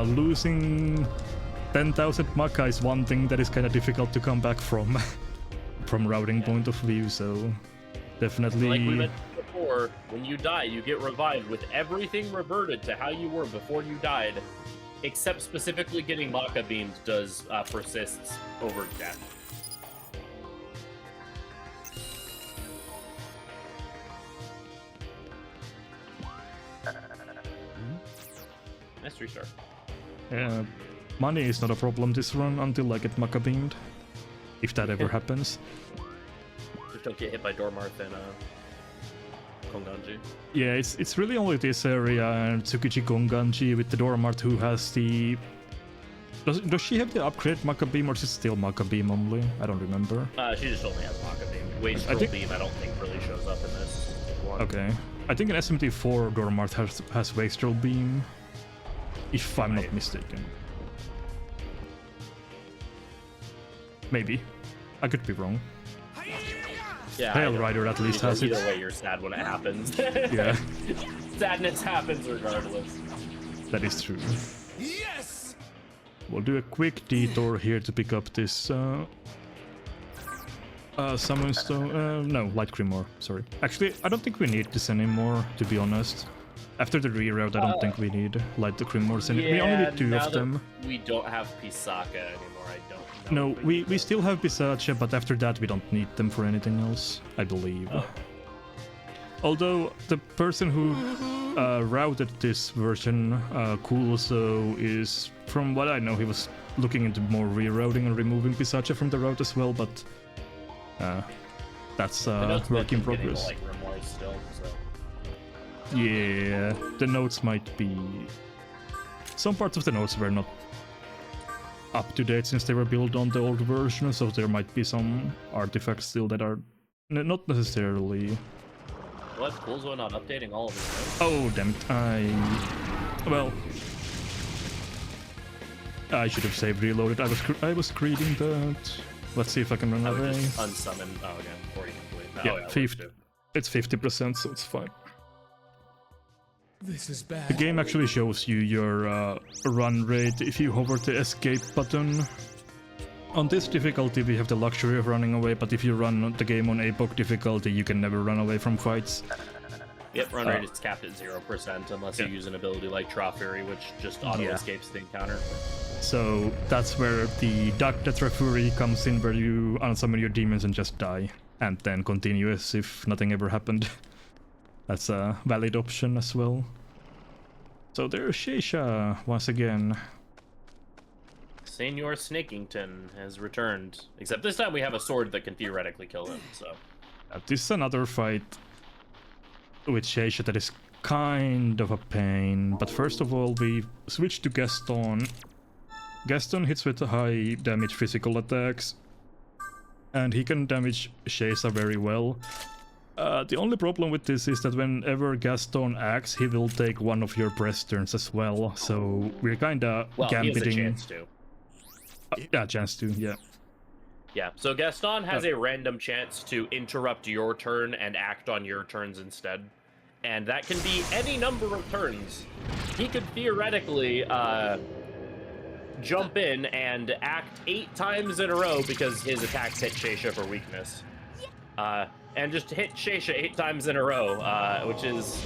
losing 10,000 Maka is one thing that is kind of difficult to come back from routing point of view, so definitely... Like we mentioned before, when you die, you get revived with everything reverted to how you were before you died, except specifically getting Maka beamed persists over death. Nice restart. Yeah, money is not a problem this run until I get Maka beamed, if that ever happens. Just don't get hit by Dormarth and Konganji. Yeah, it's really only this area and Tsukiji Konganji with the Dormarth who has the... Does she have the upgrade Maka beam or is it still Maka beam only? I don't remember. She just only has Maka beam. Wastrel beam I don't think really shows up in this one. Okay. I think in SMT4 Dormarth has Wastrel beam, if I'm not mistaken. Maybe. I could be wrong. Yeah, Pale Rider at least has it. Either way, you're sad when it happens. Yeah. Sadness happens regardless. That is true. Yes! We'll do a quick detour here to pick up this Summon Stone. No, Light Grimoire, sorry. Actually, I don't think we need this anymore, to be honest. After the reroute, I don't think we need Light Grimoires anymore. We only need 2 of them. We don't have Pisaka anymore, I don't know. No, we still have Pisacha, but after that we don't need them for anything else, I believe. Oh. Although the person who routed this version, Coolso, is, from what I know, he was looking into more rerouting and removing Pisacha from the route as well, but that's work in progress. Still, so. Yeah, the notes might be... Some parts of the notes were not up to date since they were built on the old version, so there might be some artifacts still that are not necessarily... What? Coolzo not updating all of his notes? Oh, damn it. Well... I should have saved reloaded. I was reading that. Let's see if I can run away. Just unsummon. Oh, okay. 40 complete. Yeah, Oh, yeah, 50. It's 50%, so it's fine. This is bad. The game actually shows you your run rate if you hover the escape button. On this difficulty we have the luxury of running away, but if you run the game on Apoc difficulty you can never run away from fights. Yep, run rate is capped at 0% unless you use an ability like Fury, which just auto-escapes the encounter. So that's where the Dark Death Fury comes in, where you unsummon your demons and just die, and then continue as if nothing ever happened. That's a valid option as well. So there's Sheisha once again. Senor Snakington has returned. Except this time we have a sword that can theoretically kill him, so... This is another fight. with Sheisha that is kind of a pain. But first of all, we switch to Gaston. Gaston hits with high damage physical attacks, and he can damage Sheisha very well. The only problem with this is that whenever Gaston acts, he will take one of your press turns as well. So we're kinda gambiting. He has a chance to. Yeah, chance to, yeah. Yeah, so Gaston has a random chance to interrupt your turn and act on your turns instead. And that can be any number of turns. He could theoretically jump in and act 8 times in a row because his attacks hit Sheisha for weakness. And just hit Sheisha 8 times in a row, which is...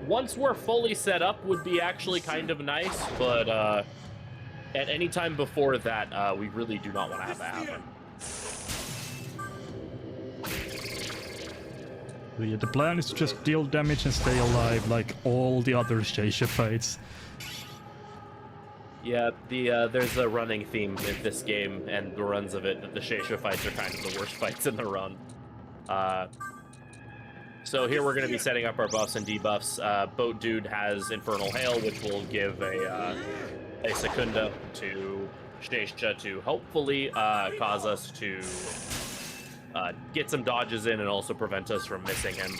Once we're fully set up would be actually kind of nice, but at any time before that, we really do not want to have that happen. Yeah, the plan is to just deal damage and stay alive like all the other Sheisha fights. Yeah, there's a running theme in this game and the runs of it that the Sheisha fights are kind of the worst fights in the run. So here we're going to be setting up our buffs and debuffs. Boat Dude has Infernal Hail, which will give a Secunda to Sheisha to hopefully cause us to get some dodges in and also prevent us from missing him.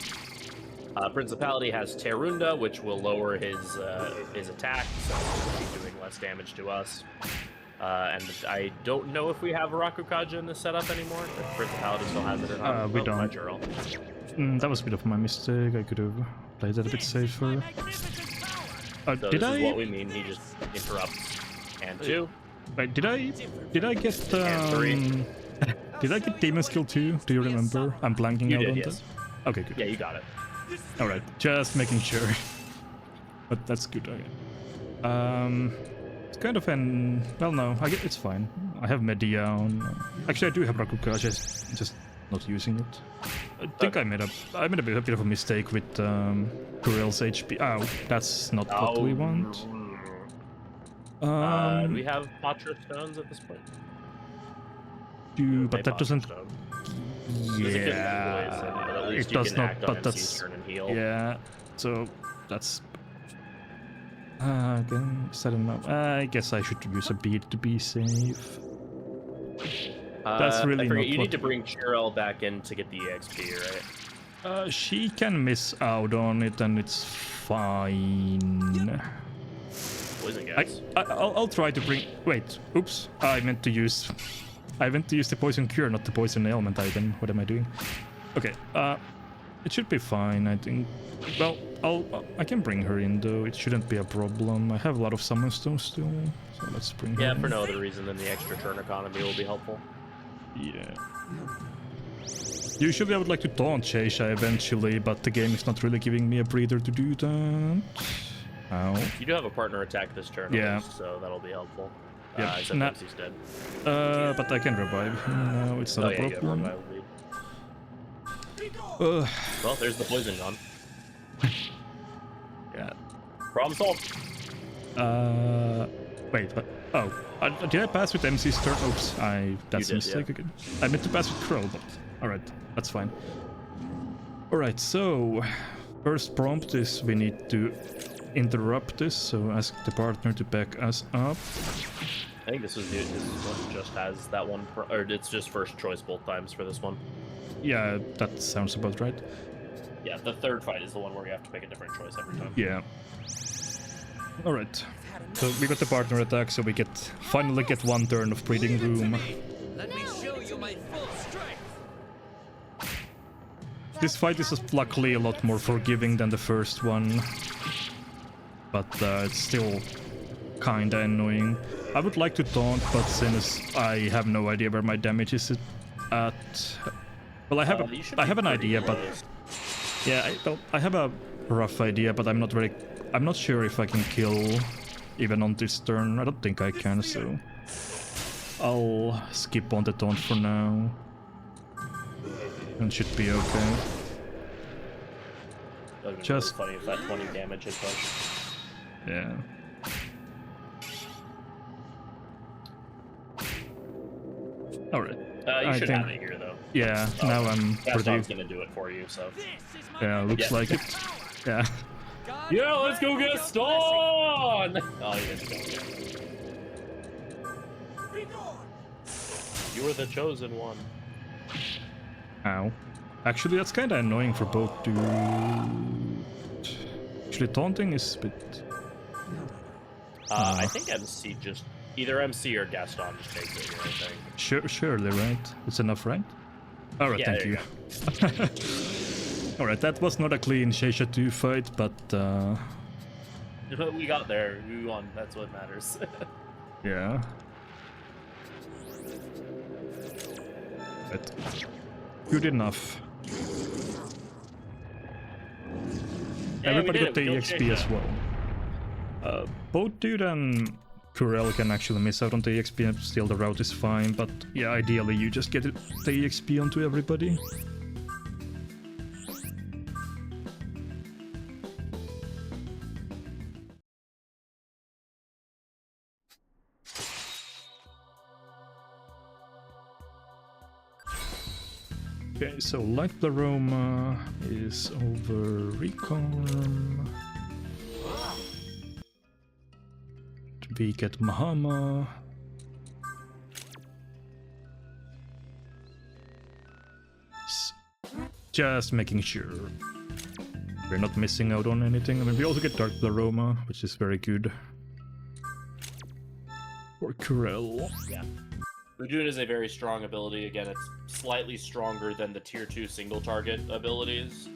Principality has Terunda, which will lower his attack, so he'll be doing less damage to us. And I don't know if we have Rakukaja in this setup anymore. If Principality still has it or not. We don't. That was a bit of my mistake. I could have played that a bit safer. So this is what we mean. He just interrupts. And 2. Wait, did I get and 3. Did I get Demon Skill 2? Do you remember? I'm blanking out on yes. that. Okay, good. Yeah, you got it. Alright, just making sure. But that's good, okay. It's kind of an... Well, no, I guess it's fine. I have Media on... Actually, I do have Rakukaja, just not using it. I think I made a bit of a mistake with Kurel's HP. Ow, that's not what we want. Do we have Patra Stones at this point? But that doesn't... Yeah, it does not, but that's... Yeah, so that's... Again, I don't know. I guess I should use a bead to be safe. That's really I forget, not you what... need to bring Cheryl back in to get the EXP, right? She can miss out on it and it's fine. Poison gas. I'll try to bring... Wait, oops. I meant to use the poison cure, not the poison ailment item. What am I doing? Okay, it should be fine, I think. Well, I can bring her in though. It shouldn't be a problem. I have a lot of summon stones still, so let's bring her in. Yeah, for no other reason than the extra turn economy will be helpful. Yeah. Usually I would like to taunt Sheisha eventually, but the game is not really giving me a breather to do that. Ow. You do have a partner attack this turn, yeah, so that'll be helpful. Yeah, except he's dead. But I can revive. No, it's not a problem. Well, there's the poison gone. Yeah. Problem solved. Wait, what? Oh, did I pass with MC's turn? Oops, that's a mistake again. I meant to pass with Crow, but alright, that's fine. Alright, so first prompt is we need to interrupt this, so ask the partner to back us up. I think this one just has that one, or it's just first choice both times for this one. Yeah, that sounds about right. Yeah, the third fight is the one where you have to pick a different choice every time. Yeah. Alright. So we got the partner attack, so we finally get one turn of breathing room. Let me show you my full strength. This fight is luckily a lot more forgiving than the first one. But it's still kinda annoying. I would like to taunt, but since I have no idea where my damage is at... Well, I have an idea, but... Yeah, I have a rough idea, but I'm not sure if I can kill even on this turn. I don't think I can, so I'll skip on the taunt for now. And should be okay. Just funny if that 20 damage hit push. Yeah. Alright. You should have it here though. Yeah, now I'm pretty... Gaston's gonna do it for you, so. Yeah, looks like it. Yeah. Yeah, let's go Gaston! Oh, he didn't go. You were the chosen one. Ow. Actually, that's kind of annoying for both dudes. Actually, taunting is a bit... I think MC just... Either MC or Gaston just takes it here, I think. Sure, they're right. It's enough, right? Alright, Yeah, thank you. Alright, that was not a clean Sheisha 2 fight, but... We got there. We won. That's what matters. yeah. But good enough. Yeah, Everybody got the we EXP as well. Both Dude and Kurel can actually miss out on the EXP and still the route is fine, but yeah, ideally you just get the EXP onto everybody. Okay, so Light Pleroma is over Recon. We get Mahama. Just making sure we're not missing out on anything. I mean, we also get Dark Pleroma, which is very good. Or Kurel. Yeah. Udun is a very strong ability. Again, it's slightly stronger than the tier 2 single target abilities.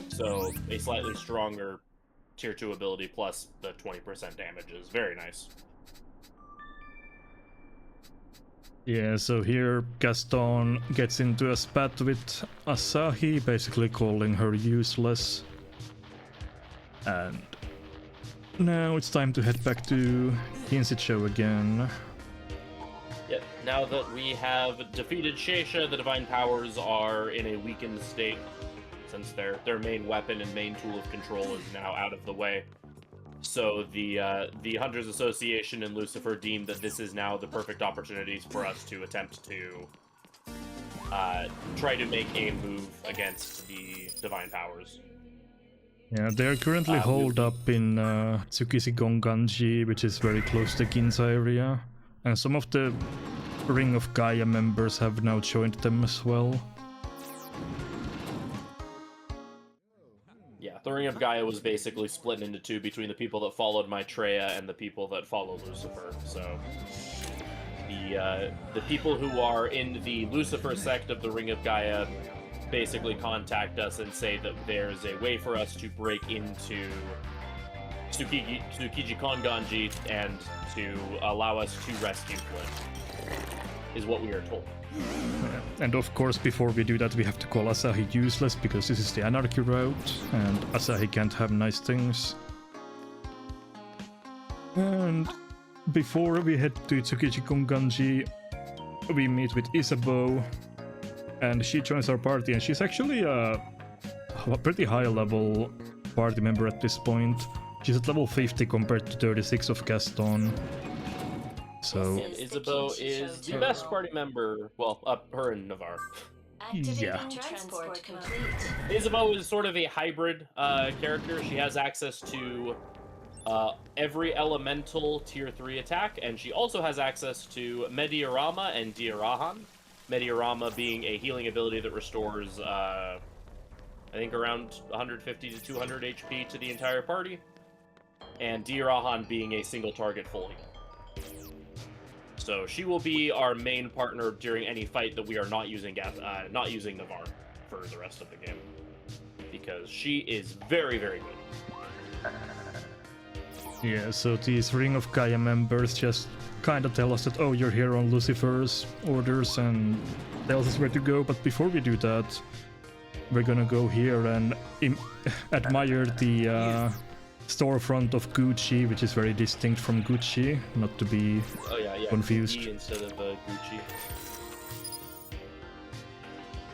So a slightly stronger tier 2 ability plus the 20% damage is very nice. Yeah, so here Gaston gets into a spat with Asahi, basically calling her useless. And now it's time to head back to Hinshicho again. Yep, now that we have defeated Sheisha, the Divine Powers are in a weakened state, since their main weapon and main tool of control is now out of the way. So the Hunters Association and Lucifer deemed that this is now the perfect opportunity for us to attempt to try to make a move against the Divine Powers. Yeah, they're currently holed up in Tsukiji Gonganji, which is very close to Ginza area. And some of the Ring of Gaia members have now joined them as well. Yeah, the Ring of Gaia was basically split into two between the people that followed Maitreya and the people that follow Lucifer. So the people who are in the Lucifer sect of the Ring of Gaia basically contact us and say that there's a way for us to break into Tsukiji Konganji and to allow us to rescue Flynn, is what we are told. And of course, before we do that, we have to call Asahi useless, because this is the Anarchy route, and Asahi can't have nice things. And before we head to Tsukiji Konganji, we meet with Isabeau, and she joins our party, and she's actually a pretty high-level party member at this point. She's at level 50 compared to 36 of Gaston. So Isabeau is the best party member, well, her and Navarre. Yeah. Transport complete. Isabeau is sort of a hybrid character. She has access to every elemental tier 3 attack, and she also has access to Mediarama and Diarahan. Mediarama being a healing ability that restores, I think, around 150 to 200 HP to the entire party, and Diarahan being a single target full heal. So she will be our main partner during any fight that we are not using Navarre for the rest of the game, because she is very, very good. yeah, so these Ring of Gaia members just kind of tell us that, oh, you're here on Lucifer's orders, and tells us where to go. But before we do that, we're gonna go here and admire the storefront of Gucci, which is very distinct from Gucci, not to be confused. Gucci instead of Gucci.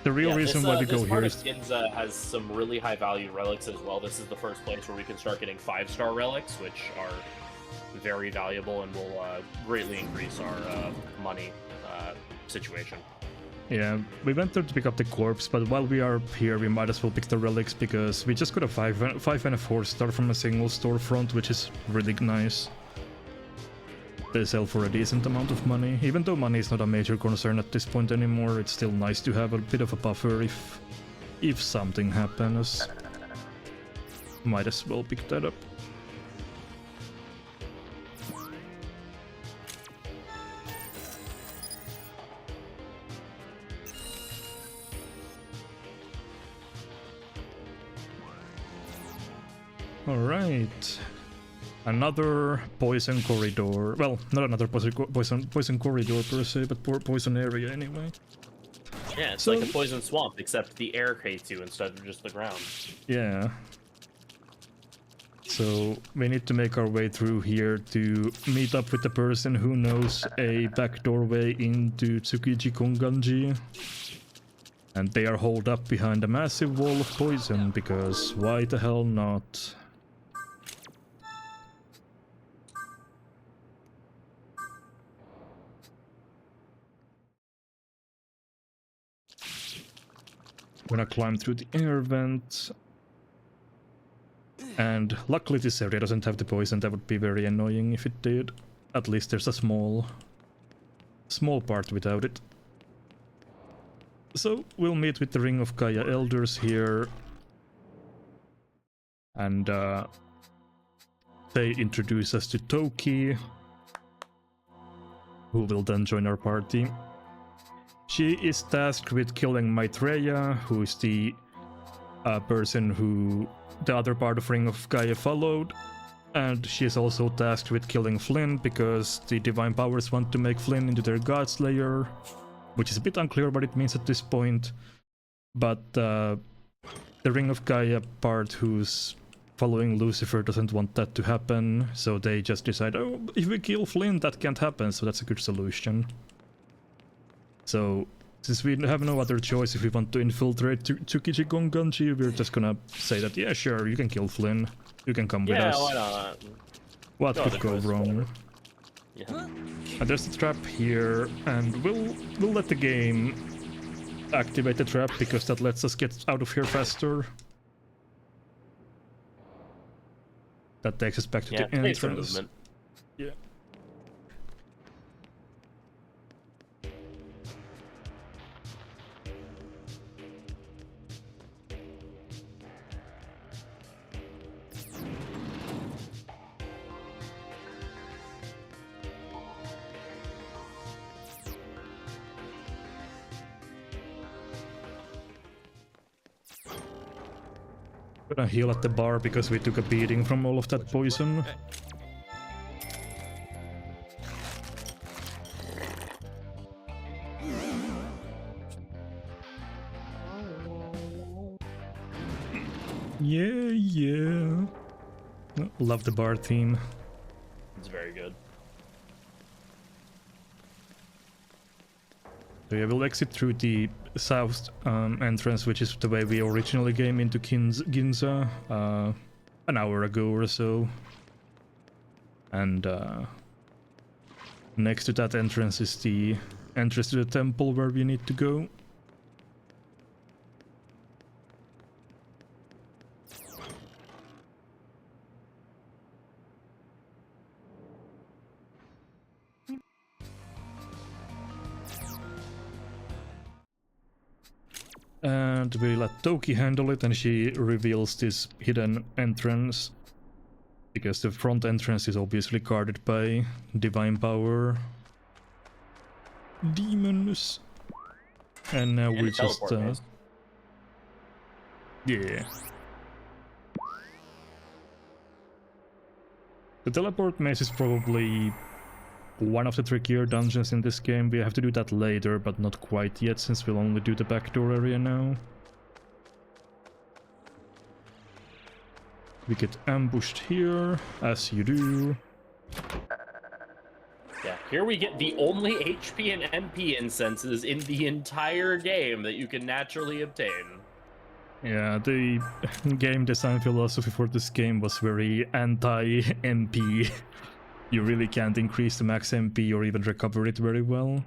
The real reason why we go here is Ginza has some really high value relics as well. This is the first place where we can start getting 5-star relics, which are very valuable and will greatly increase our money situation. Yeah, we went there to pick up the corpse, but while we are here, we might as well pick the relics because we just got a 5 and a 4-star from a single storefront, which is really nice. They sell for a decent amount of money. Even though money is not a major concern at this point anymore, it's still nice to have a bit of a buffer if something happens. Might as well pick that up. Alright. Another poison corridor. Well, not another poison corridor per se, but poison area anyway. Yeah, it's like a poison swamp, except the air hates you instead of just the ground. Yeah. So we need to make our way through here to meet up with the person who knows a back doorway into Tsukiji Konganji. And they are holed up behind a massive wall of poison, because why the hell not? I'm gonna climb through the air vent. And luckily this area doesn't have the poison. That would be very annoying if it did. At least there's a small part without it. So we'll meet with the Ring of Gaia elders here. And they introduce us to Toki, who will then join our party. She is tasked with killing Maitreya, who is the person who the other part of Ring of Gaia followed. And she is also tasked with killing Flynn, because the Divine Powers want to make Flynn into their God Slayer, which is a bit unclear what it means at this point. But the Ring of Gaia part who's following Lucifer doesn't want that to happen, so they just decide, oh, if we kill Flynn, that can't happen, so that's a good solution. So, since we have no other choice if we want to infiltrate Tsukiji Konganji, we're just gonna say that, yeah, sure, you can kill Flynn. You can come with us. Yeah, why not? What could go wrong? Yeah. And there's a trap here, and we'll let the game activate the trap, because that lets us get out of here faster. That takes us back to the entrance. Yeah. Gonna heal at the bar because we took a beating from all of that poison. Yeah. Love the bar theme. It's very good. So yeah, we'll exit through the south entrance, which is the way we originally came into Ginza an hour ago or so. And next to that entrance is the entrance to the temple where we need to go. And we let Toki handle it, and she reveals this hidden entrance, because the front entrance is obviously guarded by divine power demons. And now we just yeah. The teleport maze is probably one of the trickier dungeons in this game. We have to do that later, but not quite yet, since we'll only do the backdoor area now. We get ambushed here, as you do. Yeah, here we get the only HP and MP incenses in the entire game that you can naturally obtain. Yeah, the game design philosophy for this game was very anti-MP. You really can't increase the max MP or even recover it very well.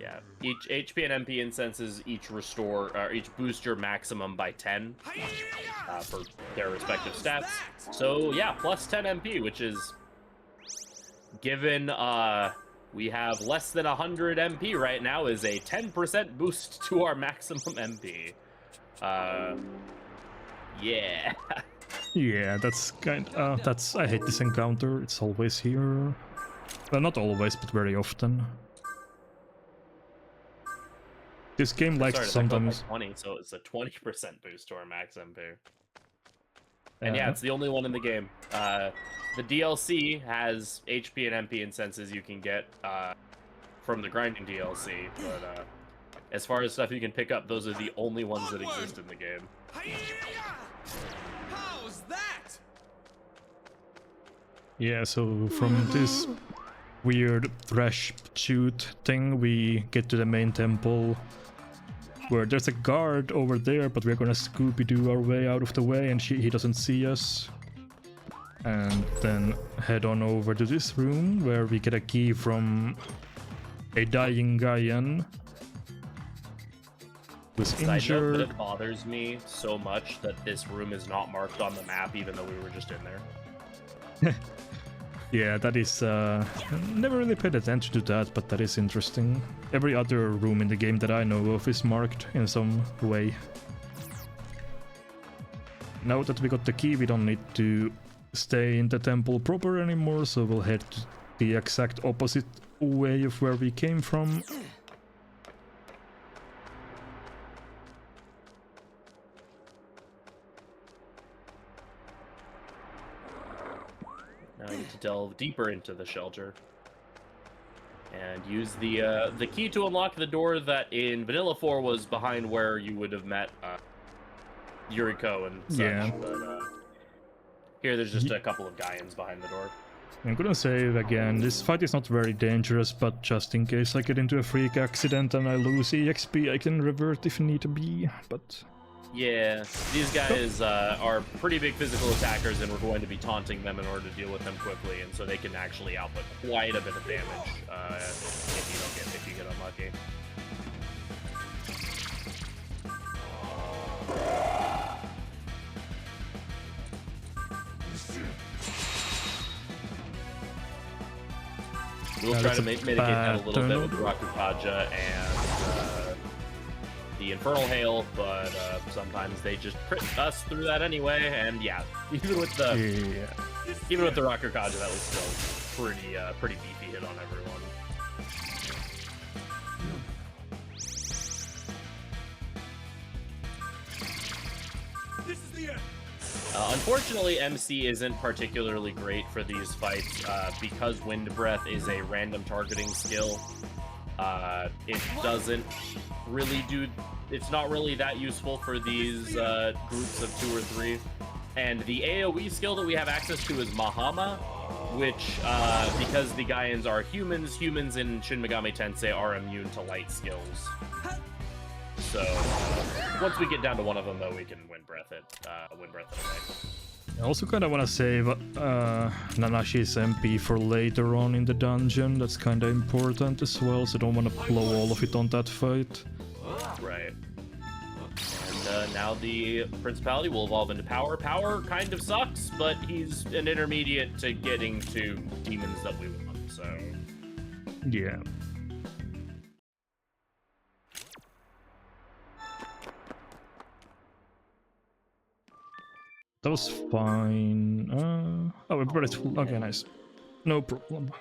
Yeah, each HP and MP incenses each boost your maximum by 10 for their respective stats. So yeah, plus 10 MP, which is given we have less than 100 MP right now, is a 10% boost to our maximum MP. Yeah. Yeah, that's I hate this encounter. It's always here. Well, not always, but very often. This game likes to sometimes... 20, so it's a 20% boost to our max MP. And yeah, it's the only one in the game. The DLC has HP and MP incenses you can get from the grinding DLC, but as far as stuff you can pick up, those are the only ones that exist in the game. How's that? Yeah, so from this weird thresh shoot thing, we get to the main temple, where there's a guard over there, but we're gonna Scooby-Doo our way out of the way, and he doesn't see us. And then head on over to this room, where we get a key from a dying Gaian who's injured. It bothers me so much that this room is not marked on the map, even though we were just in there. Yeah, that is... never really paid attention to that, but that is interesting. Every other room in the game that I know of is marked in some way. Now that we got the key, we don't need to stay in the temple proper anymore, so we'll head to the exact opposite way of where we came from. Now I need to delve deeper into the shelter and use the key to unlock the door that in Vanilla 4 was behind where you would have met Yuriko and such. Yeah. But here there's just a couple of Gaians behind the door. I'm gonna save again. This fight is not very dangerous, but just in case I get into a freak accident and I lose EXP, I can revert if need to be, but... Yeah, these guys are pretty big physical attackers, and we're going to be taunting them in order to deal with them quickly, and so they can actually output quite a bit of damage if you get unlucky. We'll try to mitigate that a little bit with Rakukaja and the Infernal Hail, but sometimes they just crit us through that anyway, and yeah, even with the Rakukaja, that was still pretty beefy hit on everyone. This is the end. Unfortunately, MC isn't particularly great for these fights because Wind Breath is a random targeting skill. It doesn't really it's not really that useful for these groups of 2 or 3. And the AoE skill that we have access to is Mahama, which, because the Gaians are humans in Shin Megami Tensei are immune to light skills. So, once we get down to one of them, though, we can Wind Breath it away. I also kind of want to save Nanashi's MP for later on in the dungeon. That's kind of important as well, so I don't want to blow all of it on that fight. Right. And now the Principality will evolve into Power. Power kind of sucks, but he's an intermediate to getting to demons that we want, so... Yeah. That was fine. Oh, everybody's full. Okay, nice. No problem.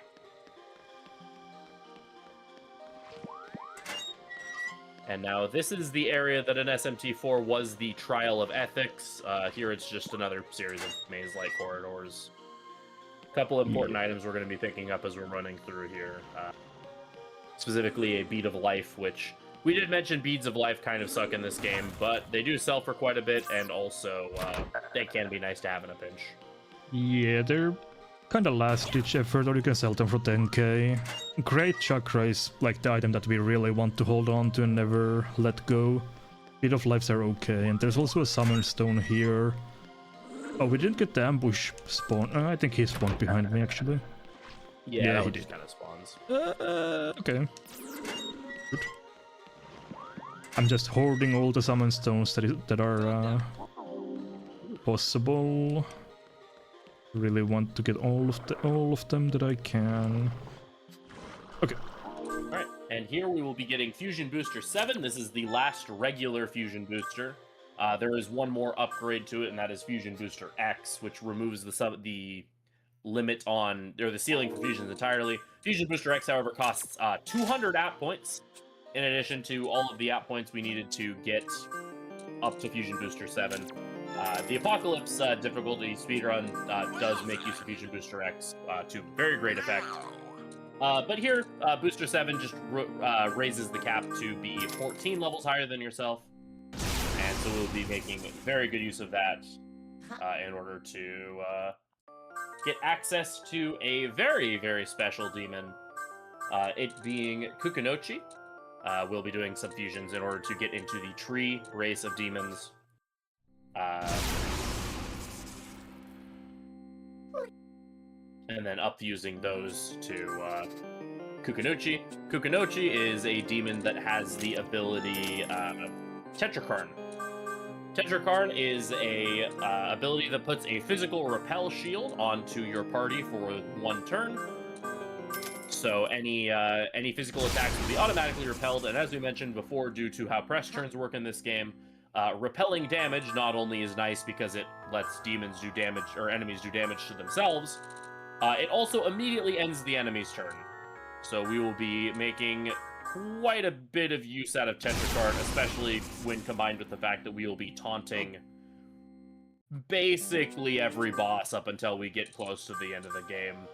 And now this is the area that in SMT4 was the Trial of Ethics. Here it's just another series of maze-like corridors. A couple of important items we're going to be picking up as we're running through here. Specifically a Bead of Life, which we did mention beads of life kind of suck in this game, but they do sell for quite a bit, and also they can be nice to have in a pinch. Yeah, they're kind of last-ditch effort, or you can sell them for 10k. Great Chakra is like the item that we really want to hold on to and never let go. Bead of Lives are okay, and there's also a Summon Stone here. Oh, we didn't get the ambush spawn. I think he spawned behind me, actually. Yeah, he just did. kind of spawns. Okay. Good. I'm just hoarding all the summon stones that are possible. Really want to get all of them that I can. Okay. Alright, and here we will be getting Fusion Booster 7. This is the last regular Fusion Booster. There is one more upgrade to it, and that is Fusion Booster X, which removes the limit on, or the ceiling for fusions entirely. Fusion Booster X, however, costs 200 app points, in addition to all of the app points we needed to get up to Fusion Booster 7. The Apocalypse difficulty speedrun does make use of Fusion Booster X to very great effect. But here, Booster 7 just raises the cap to be 14 levels higher than yourself. And so we'll be making very good use of that in order to get access to a very, very special demon. It being Kukunochi. We'll be doing some fusions in order to get into the tree race of demons. And then up-fusing those to Kukunochi. Kukunochi is a demon that has the ability Tetrakarn. Tetrakarn is a ability that puts a physical repel shield onto your party for 1 turn. So any physical attacks will be automatically repelled, and as we mentioned before, due to how press turns work in this game, repelling damage not only is nice because it lets demons do damage, or enemies do damage to themselves, it also immediately ends the enemy's turn. So we will be making quite a bit of use out of Tetrakarn, especially when combined with the fact that we will be taunting basically every boss up until we get close to the end of the game.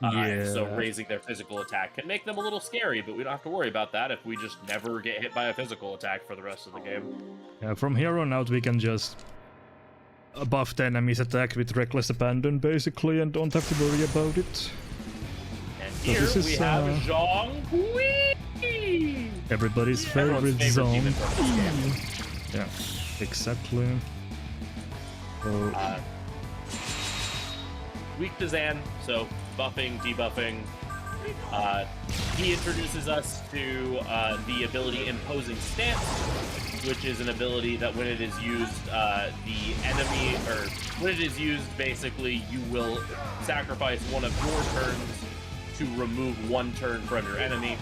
So raising their physical attack can make them a little scary, but we don't have to worry about that if we just never get hit by a physical attack for the rest of the game. Yeah, from here on out we can just buff the enemy's attack with reckless abandon, basically, and don't have to worry about it. And here we have Zhonghui! Everybody's favorite demon zone. from this game. Yeah, exactly. So, Weak to Zan, so buffing, debuffing. He introduces us to the ability Imposing Stance, which is an ability that when it is used, the enemy, or when it is used, basically, you will sacrifice one of your turns to remove 1 turn from your enemy.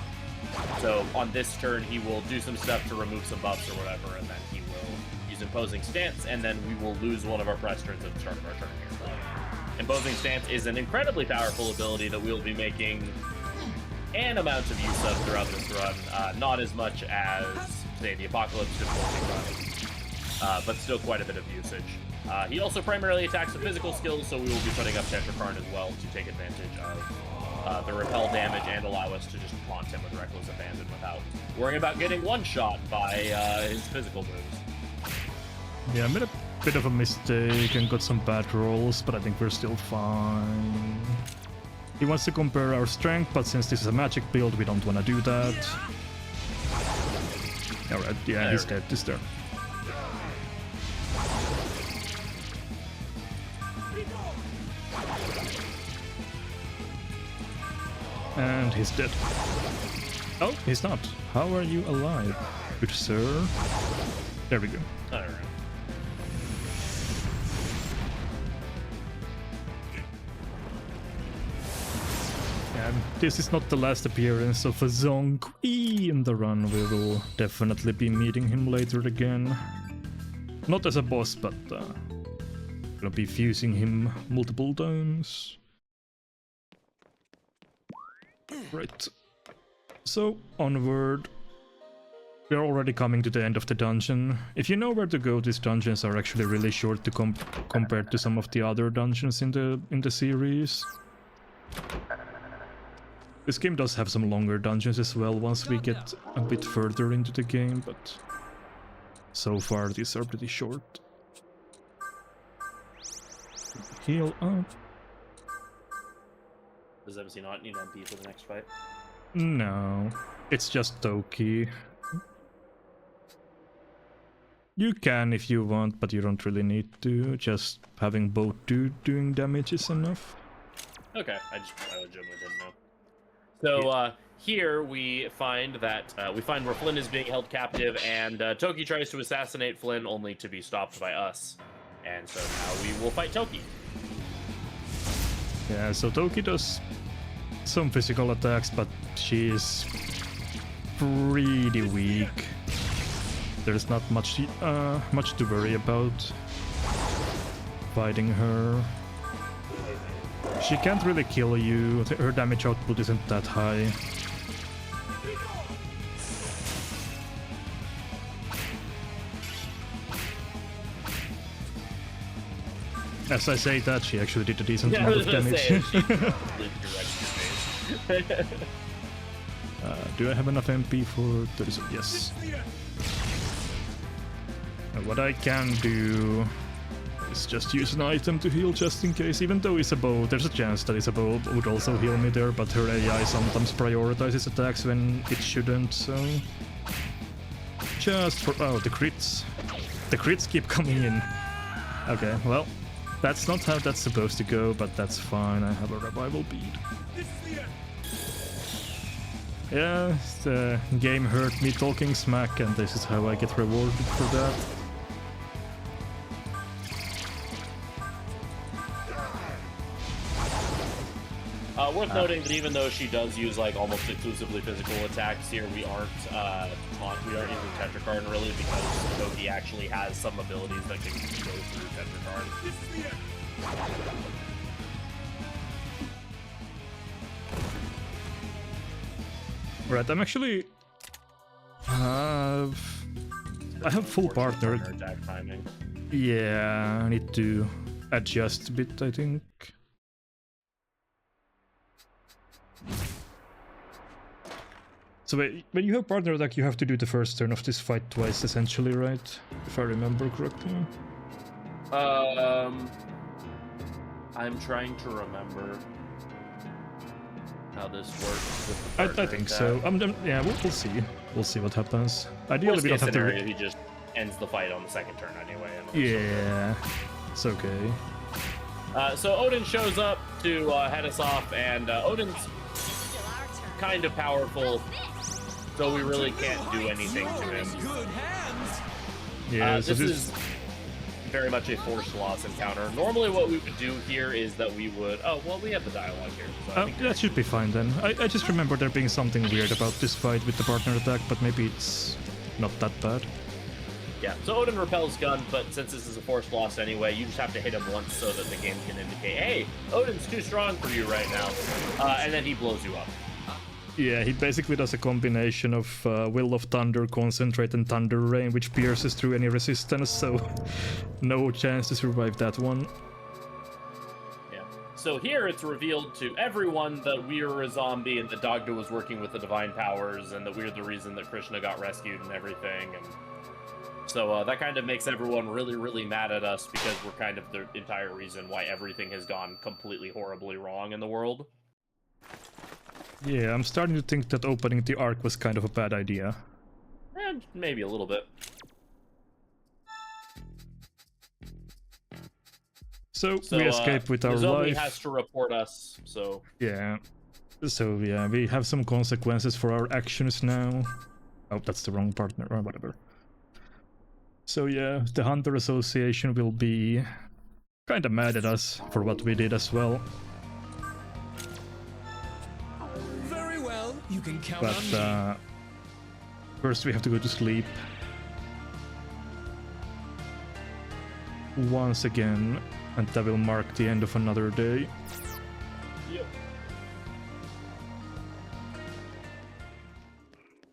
So on this turn, he will do some stuff to remove some buffs or whatever, and then he will use Imposing Stance, and then we will lose one of our press turns at the start of our turn here. Imposing Stance is an incredibly powerful ability that we'll be making an amount of use of throughout this run. Not as much as, say, the Apocalypse difficulty run, but still quite a bit of usage. He also primarily attacks with physical skills, so we will be putting up Tetrakarn as well to take advantage of the repel damage and allow us to just taunt him with reckless abandon without worrying about getting one-shot by his physical moves. yeah, I made a bit of a mistake and got some bad rolls, but I think we're still fine. He wants to compare our strength, but since this is a magic build, we don't want to do that. Alright, yeah, he's dead. He's there. And he's dead. Oh, he's not. How are you alive? Good sir. There we go. Alright. And this is not the last appearance of a Zhonghui in the run. We will definitely be meeting him later again. Not as a boss, but gonna be fusing him multiple times. Right. So, onward. We're already coming to the end of the dungeon. If you know where to go, these dungeons are actually really short to compared to some of the other dungeons in the series. This game does have some longer dungeons as well once we get a bit further into the game, but so far these are pretty short. Heal up. Does MC not need MP for the next fight? No, it's just Toki. You can if you want, but you don't really need to. Just having both doing damage is enough. Okay, I legitimately didn't know. So, here we find that where Flynn is being held captive, and Toki tries to assassinate Flynn, only to be stopped by us. And so now we will fight Toki. Yeah, so Toki does some physical attacks, but she is pretty weak. There's not much to worry about fighting her. She can't really kill you. Her damage output isn't that high. As I say that, she actually did a decent amount of damage. Do I have enough MP for 30? Yes. What I can do is just use an item to heal just in case, even though Isabeau, there's a chance that Isabeau would also heal me there, but her AI sometimes prioritizes attacks when it shouldn't, so... Just for... Oh, the crits. The crits keep coming in. Okay, well, that's not how that's supposed to go, but that's fine, I have a revival bead. Yeah, the game heard me talking smack, and this is how I get rewarded for that. Worth noting that even though she does use like almost exclusively physical attacks here, we aren't using Tetracard really, because Toki actually has some abilities that can go through Tetracard. Right, I'm actually... I have full partner. Attack timing. Yeah, I need to adjust a bit, I think. So wait, when you have partner attack, you have to do the first turn of this fight twice, essentially, right? If I remember correctly. I'm trying to remember how this works with the partner I think attack. so. Yeah, we'll see. We'll see what happens. Ideally, Worst we don't case have scenario, to. he just ends the fight on the second turn anyway. Yeah, it's okay. So Odin shows up to head us off, and Odin's kind of powerful, so we really can't do anything to him. Yeah, this is very much a forced loss encounter. Normally what we would do here is that we would... Oh, well, we have the dialogue here. So I think that should be fine then. I just remember there being something weird about this fight with the partner attack, but maybe it's not that bad. Yeah, so Odin repels gun, but since this is a forced loss anyway, you just have to hit him once so that the game can indicate, hey, Odin's too strong for you right now. And then he blows you up. Yeah, he basically does a combination of Will of Thunder, Concentrate, and Thunder Rain, which pierces through any resistance, so no chance to survive that one. Yeah. So here it's revealed to everyone that we are a zombie and that Dogda was working with the divine powers and that we're the reason that Krishna got rescued and everything. And so that kind of makes everyone really, really mad at us because we're kind of the entire reason why everything has gone completely horribly wrong in the world. Yeah, I'm starting to think that opening the Ark was kind of a bad idea. And maybe a little bit. So we escape with our Nozomi life. has to report us, so... Yeah. So yeah, we have some consequences for our actions now. Oh, that's the wrong partner, or whatever. So yeah, the Hunter Association will be kind of mad at us for what we did as well. Very well, you can count But on me. first we have to go to sleep. Once again, and that will mark the end of another day. Yep.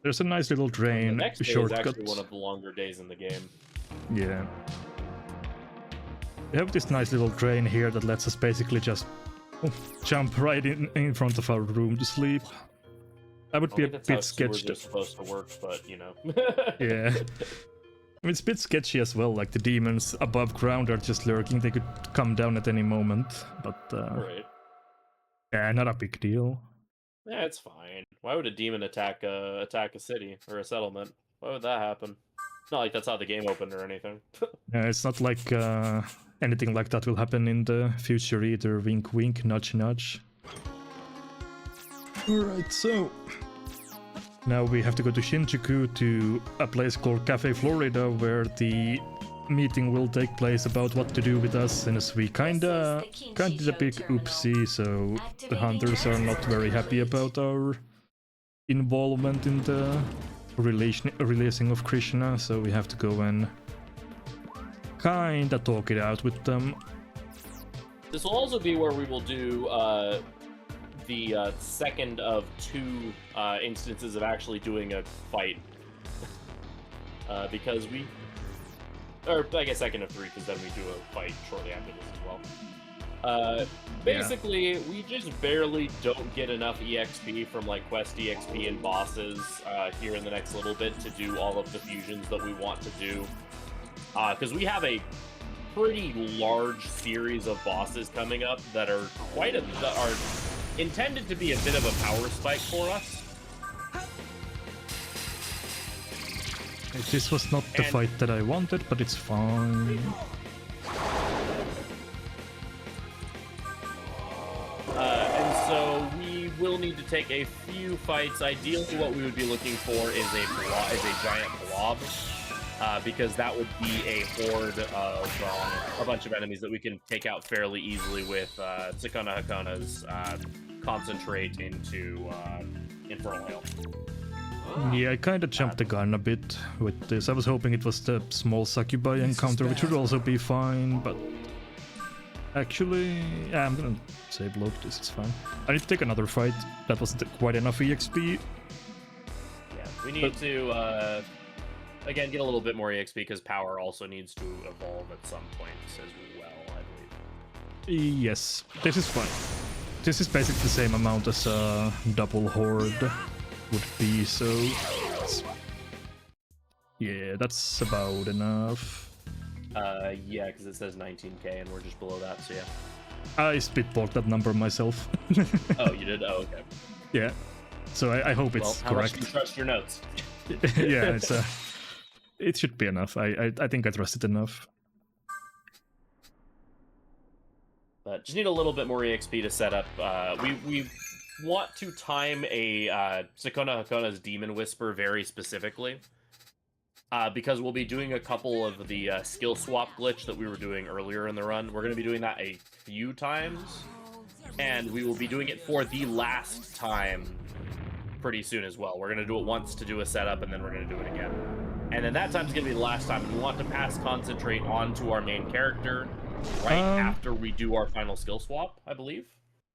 There's a nice little drain The next day shortcut. is actually one of the longer days in the game. Yeah. We have this nice little drain here that lets us basically just jump right in front of our room to sleep. I would be a That's how bit sketched. sewers are supposed to work, but you know. Yeah. I mean, it's a bit sketchy as well, like the demons above ground are just lurking, they could come down at any moment, but Right. yeah, not a big deal. Yeah, it's fine. Why would a demon attack a city or a settlement? Why would that happen? It's not like that's how the game opened or anything. Yeah, it's not like anything like that will happen in the future either, wink wink, nudge nudge. Alright, so Now we have to go to Shinjuku to a place called Cafe Florida, where the meeting will take place about what to do with us, since we kinda did a big oopsie, so the hunters are not very happy about our involvement in the releasing of Krishna, so we have to go and kinda talk it out with them. This will also be where we will do the second of 2 instances of actually doing a fight. Because or I guess second of 3, because then we do a fight shortly after this as well. Basically, we just barely don't get enough EXP from like quest EXP and bosses here in the next little bit to do all of the fusions that we want to do. Because we have a pretty large series of bosses coming up that are that are intended to be a bit of a power spike for us. This was not the fight that I wanted, but it's fine. And so we will need to take a few fights. Ideally, what we would be looking for is a giant blob, because that would be a horde of a bunch of enemies that we can take out fairly easily with Sukuna Hakona's concentrate into Infernal Hail. Yeah, I kinda jumped the gun a bit with this. I was hoping it was the small Succubi encounter, which would also be fine, but actually, yeah, I'm gonna save block this, it's fine. I need to take another fight. That wasn't quite enough EXP. Yeah, we need to, again, get a little bit more EXP, because power also needs to evolve at some point as well, I believe. Yes, this is fine. This is basically the same amount as a double horde would be, so yeah, that's about enough. Yeah, because it says 19k and we're just below that, so yeah. I spitballed that number myself. Oh, you did? Oh, okay. Yeah, so I hope it's how correct. Much do you trust your notes? Yeah, it should be enough. I think I trust it enough. But just need a little bit more EXP to set up. We want to time a Sukuna Hakona's Demon Whisper very specifically, because we'll be doing a couple of the skill swap glitch that we were doing earlier in the run. We're going to be doing that a few times, and we will be doing it for the last time pretty soon as well. We're going to do it once to do a setup, and then we're going to do it again. And then that time's going to be the last time, and we want to pass Concentrate onto our main character right after we do our final skill swap, I believe.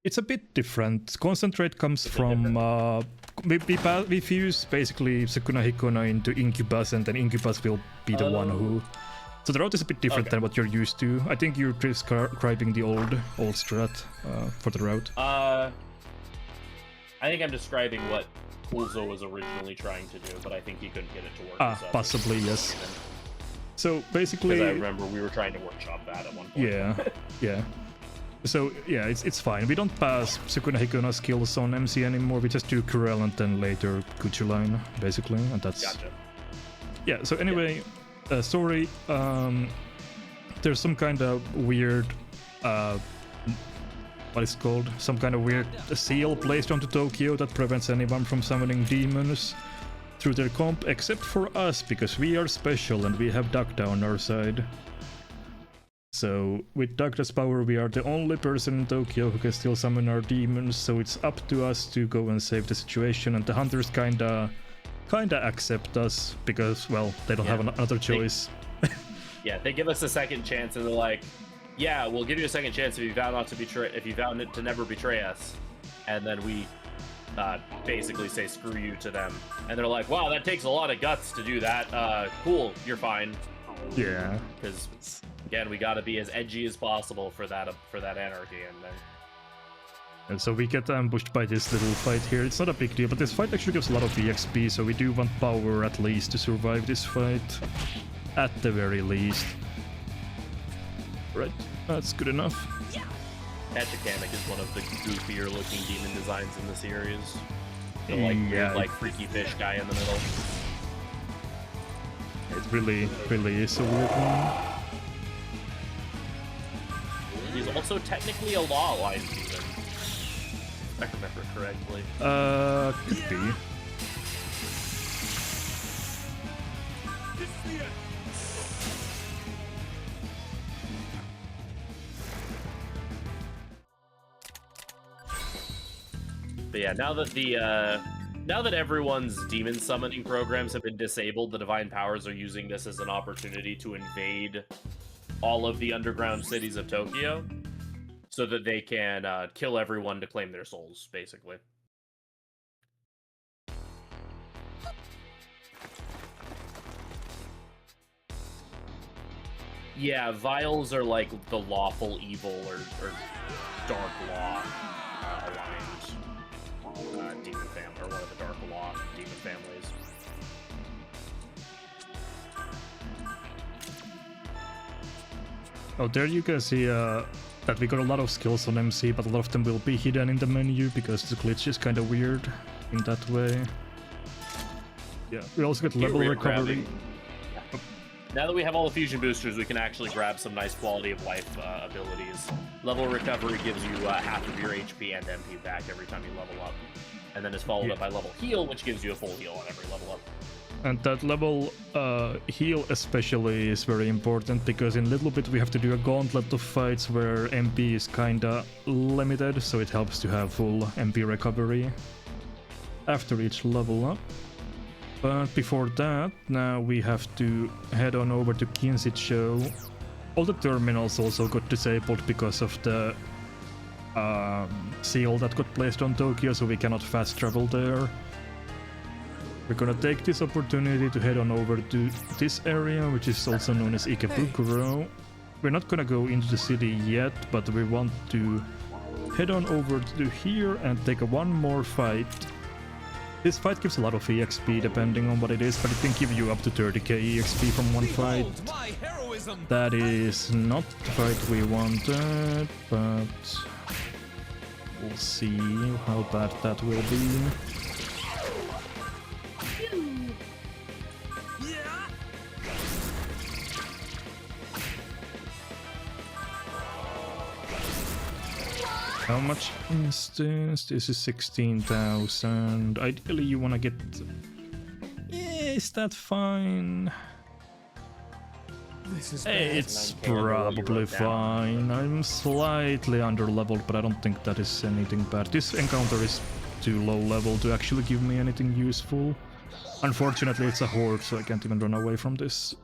It's a bit different. Concentrate comes from we fuse basically Sukuna Hikona into Incubus, and then Incubus will be the one who. So the route is a bit different than what you're used to. I think you're describing the old strat for the route. I think I'm describing what Ulzo was originally trying to do, but I think he couldn't get it to work. Possibly, yes. So basically, because I remember we were trying to workshop that at one point. Yeah, yeah. So yeah, it's fine. We don't pass Sukuna Hikona skills on MC anymore. We just do Kurel and then later Kuchuline, basically, and that's. Gotcha. Yeah. So anyway, story. There's some kind of weird. What is it called? Some kind of weird seal placed onto Tokyo that prevents anyone from summoning demons through their comp, except for us, because we are special and we have Dagda on our side. So with Dagda's power, we are the only person in Tokyo who can still summon our demons, so it's up to us to go and save the situation, and the hunters kinda accept us, because, well, they don't have another choice. They give us a second chance, and they're like, yeah, we'll give you a second chance if you vow not to betray, if you vow to never betray us. And then we basically say screw you to them, and they're like, wow, that takes a lot of guts to do that. Cool, you're fine. Yeah, because again, we got to be as edgy as possible for that anarchy, and so we get ambushed by this little fight here. It's not a big deal, but this fight actually gives a lot of EXP, so we do want power at least to survive this fight, at the very least. Right, that's good enough. Tachikamek is one of the goofier looking demon designs in the series. The weird, freaky fish guy in the middle. It really is a weird one. He's also technically a law line demon, if I remember correctly. Could be. But yeah, now that everyone's demon summoning programs have been disabled, the divine powers are using this as an opportunity to invade all of the underground cities of Tokyo, so that they can kill everyone to claim their souls, basically. Yeah, vials are like the lawful evil or dark law aligned demon family, or one of the dark law demon families. Oh, there you can see that we got a lot of skills on MC, but a lot of them will be hidden in the menu because the glitch is kind of weird in that way. Yeah, we also get level recovery. Now that we have all the fusion boosters, we can actually grab some nice quality of life abilities. Level recovery gives you half of your HP and MP back every time you level up. And then is followed up by level heal, which gives you a full heal on every level up. And that level heal especially is very important, because in a little bit we have to do a gauntlet of fights where MP is kinda limited, so it helps to have full MP recovery after each level up. But before that, now we have to head on over to Kinshicho. All the terminals also got disabled because of the seal that got placed on Tokyo, so we cannot fast travel there. We're gonna take this opportunity to head on over to this area, which is also known as Ikebukuro. We're not gonna go into the city yet, but we want to head on over to here and take one more fight. This fight gives a lot of EXP depending on what it is, but it can give you up to 30k EXP from one fight. That is not the fight we wanted, but we'll see how bad that will be. How much is this? This is 16,000. Ideally you wanna get... Yeah, is that fine? It's probably fine. I'm slightly underleveled, but I don't think that is anything bad. This encounter is too low level to actually give me anything useful. Unfortunately, it's a horde, so I can't even run away from this.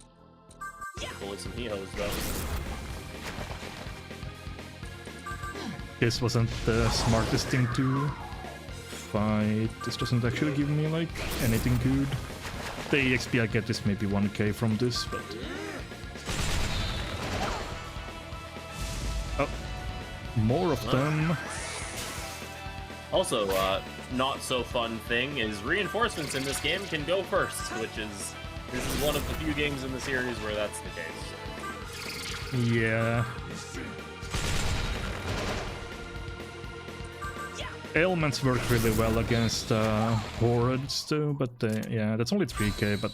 Bully some heroes, though. This wasn't the smartest thing to fight. This doesn't actually give me, like, anything good. The EXP I get is maybe 1k from this, but... Oh, more of them. Also, not so fun thing is reinforcements in this game can go first, which is... This is one of the few games in the series where that's the case. Yeah. Ailments work really well against hordes too, but yeah, that's only 3k, but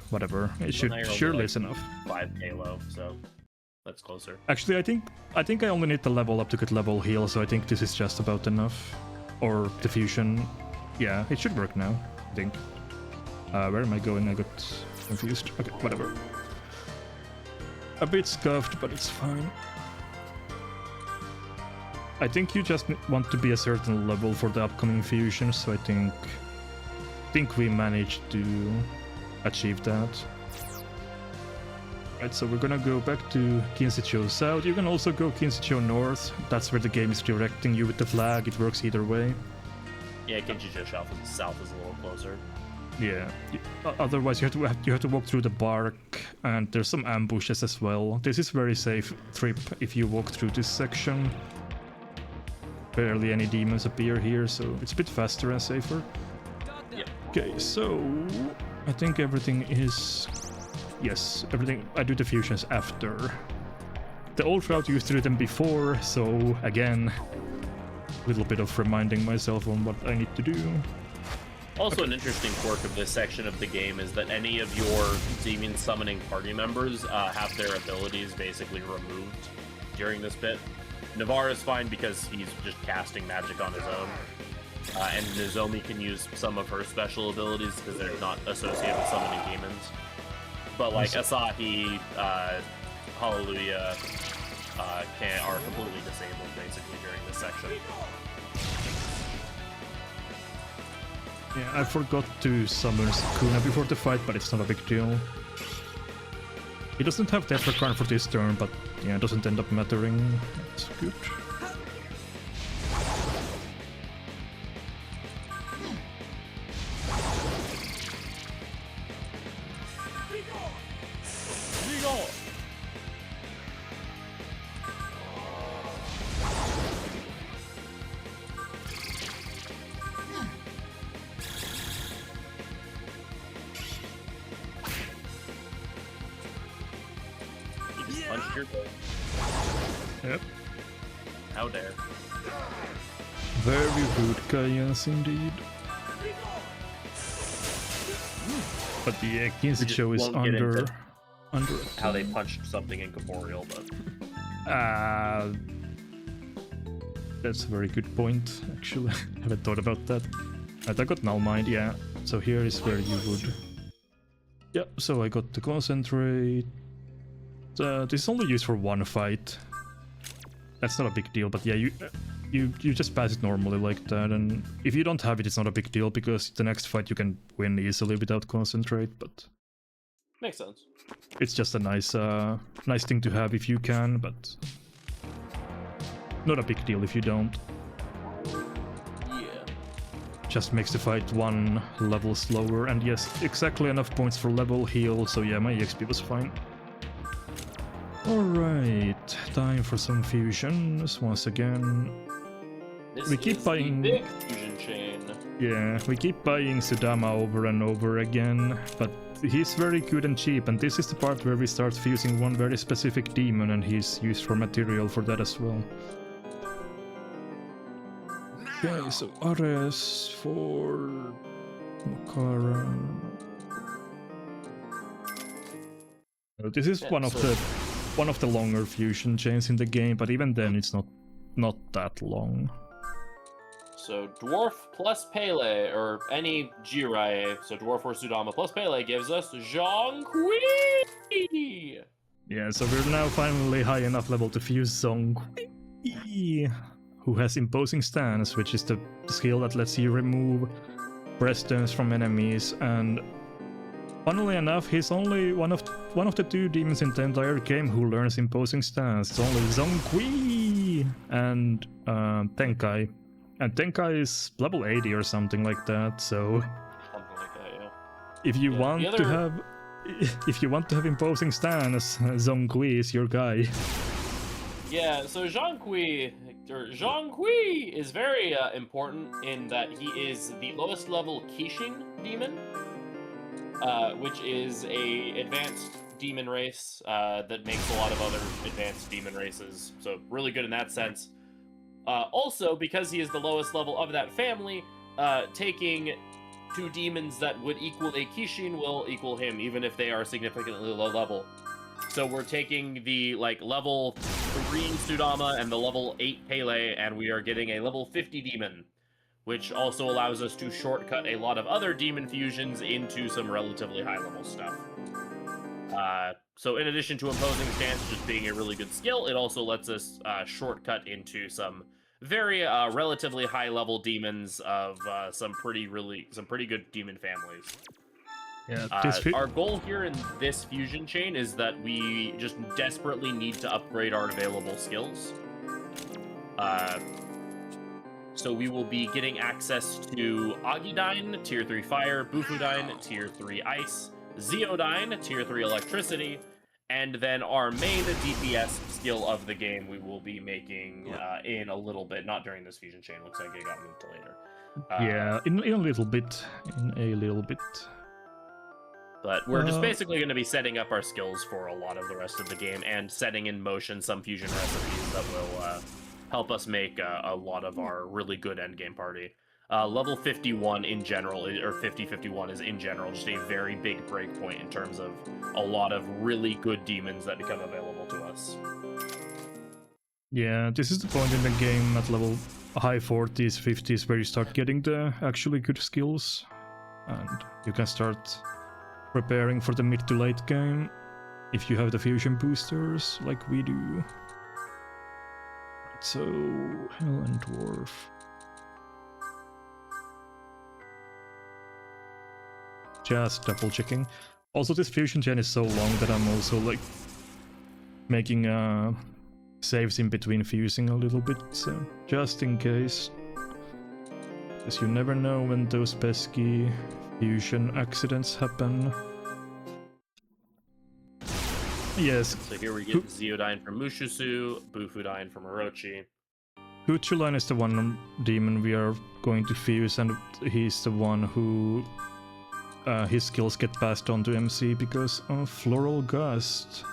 whatever. It should surely is enough. 5k low, so that's closer. Actually, I think I only need the level up to get level heal, so I think this is just about enough. Or the fusion. Yeah, it should work now, I think. Where am I going? I got confused. Okay, whatever. A bit scuffed, but it's fine. I think you just want to be a certain level for the upcoming fusions, so I think we managed to achieve that. Right, so we're gonna go back to Kinshicho South. You can also go Kinshicho North. That's where the game is directing you with the flag. It works either way. Yeah, Kinshicho South is a little closer. Yeah. Otherwise, you have to walk through the bark, and there's some ambushes as well. This is very safe trip if you walk through this section. Barely any demons appear here, so it's a bit faster and safer. Yep. Okay, so I think everything is... Yes, everything... I do the fusions after. The old route used to do them before, so again, a little bit of reminding myself on what I need to do. Also, an interesting quirk of this section of the game is that any of your demon summoning party members have their abilities basically removed during this bit. Navarre is fine because he's just casting magic on his own. And Nozomi can use some of her special abilities because they're not associated with summoning demons. But like Asahi, Hallelujah, are completely disabled basically during this section. Yeah, I forgot to summon Sukuna before the fight, but it's not a big deal. He doesn't have Death Recurrent for this turn, but yeah, it doesn't end up mattering. It's good. Yep. How dare. Very good chaos indeed. But the Kinsetsu is under how they punched something incorporeal, but that's a very good point, actually. I haven't thought about that. Right, I got Null Mind, yeah. So here is where you would... Yeah, so I got the Concentrate. This is only used for one fight. That's not a big deal, but yeah, you just pass it normally like that, and if you don't have it, it's not a big deal, because the next fight you can win easily without Concentrate, but... Makes sense. It's just a nice thing to have if you can, but... Not a big deal if you don't. Yeah. Just makes the fight one level slower, and yes, exactly enough points for level heal, so yeah, my EXP was fine. Alright, time for some fusions once again. We keep buying... the big fusion chain. Yeah, we keep buying Sudama over and over again, but he's very good and cheap, and this is the part where we start fusing one very specific demon, and he's used for material for that as well. Okay, so Ares for Makara. This is one of the longer fusion chains in the game, but even then it's not that long. So Dwarf plus Pele, or any Jiraiya, so Dwarf or Sudama plus Pele gives us Zhonghui! Yeah, so we're now finally high enough level to fuse Zhonghui, who has Imposing Stance, which is the skill that lets you remove breath turns from enemies, and funnily enough, he's only one of the two demons in the entire game who learns Imposing Stance. It's only Zhonghui and Tenkai. And Tenkai is level 80 or something like that, so... Something like that, yeah. If you want to have Imposing Stance, Zhonghui is your guy. Yeah, so Zhonghui is very important in that he is the lowest level Kishin demon, which is a advanced demon race that makes a lot of other advanced demon races, so really good in that sense. Also, because he is the lowest level of that family, taking two demons that would equal a Kishin will equal him, even if they are significantly low level. So we're taking the level 3 Sudama and the level 8 Pele, and we are getting a level 50 demon, which also allows us to shortcut a lot of other demon fusions into some relatively high level stuff. So in addition to Imposing Stance just being a really good skill, it also lets us shortcut into some very relatively high level demons of some pretty good demon families. Yeah, our goal here in this fusion chain is that we just desperately need to upgrade our available skills. So we will be getting access to Agidyne, Tier 3 Fire, Bufudyne, Tier 3 Ice, Zeodyne, Tier 3 Electricity, and then our main DPS skill of the game we will be making in a little bit. Not during this fusion chain, looks like it got moved to later. In a little bit. But we're just basically going to be setting up our skills for a lot of the rest of the game and setting in motion some fusion recipes that will help us make a lot of our really good endgame party. Level 51 in general, or 50-51 is in general just a very big breakpoint in terms of a lot of really good demons that become available to us. Yeah, this is the point in the game at level high 40s, 50s where you start getting the actually good skills. And you can start preparing for the mid to late game if you have the fusion boosters like we do. So, Hell and Dwarf. Just double checking. Also, this fusion chain is so long that I'm also like making saves in between fusing a little bit, so just in case. Because you never know when those pesky fusion accidents happen. Yes. So here we get Zeodyne from Mushisu, Bufudyne from Orochi. Huchuline is the one demon we are going to fuse, and he's the one who his skills get passed on to MC because of Floral Gust.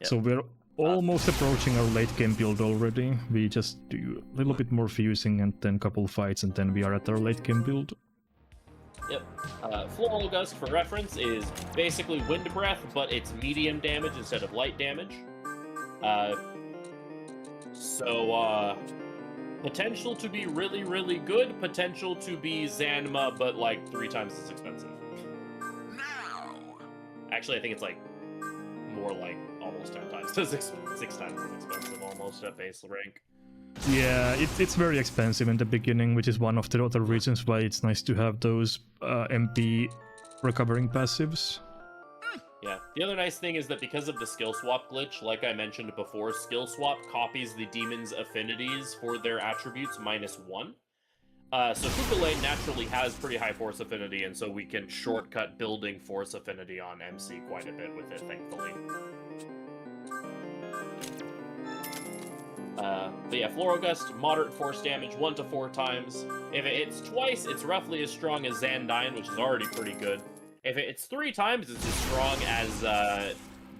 Yep. So we're almost approaching our late game build already. We just do a little bit more fusing and then couple fights, and then we are at our late game build. Yep. Floral Gust, for reference, is basically Wind Breath, but it's medium damage instead of light damage. Potential to be really, really good. Potential to be Zanma, but like 3 times as expensive. Actually, I think it's like more like almost 10 times as 6 times as expensive almost at base rank. Yeah, it's very expensive in the beginning, which is one of the other reasons why it's nice to have those MP recovering passives. Yeah, the other nice thing is that because of the skill swap glitch, like I mentioned before, skill swap copies the demon's affinities for their attributes -1. So Kukulane naturally has pretty high force affinity, and so we can shortcut building force affinity on MC quite a bit with it, thankfully. But yeah, Floral Gust, moderate force damage, 1 to 4 times. If it hits twice, it's roughly as strong as Zandyne, which is already pretty good. If it hits 3 times, it's as strong as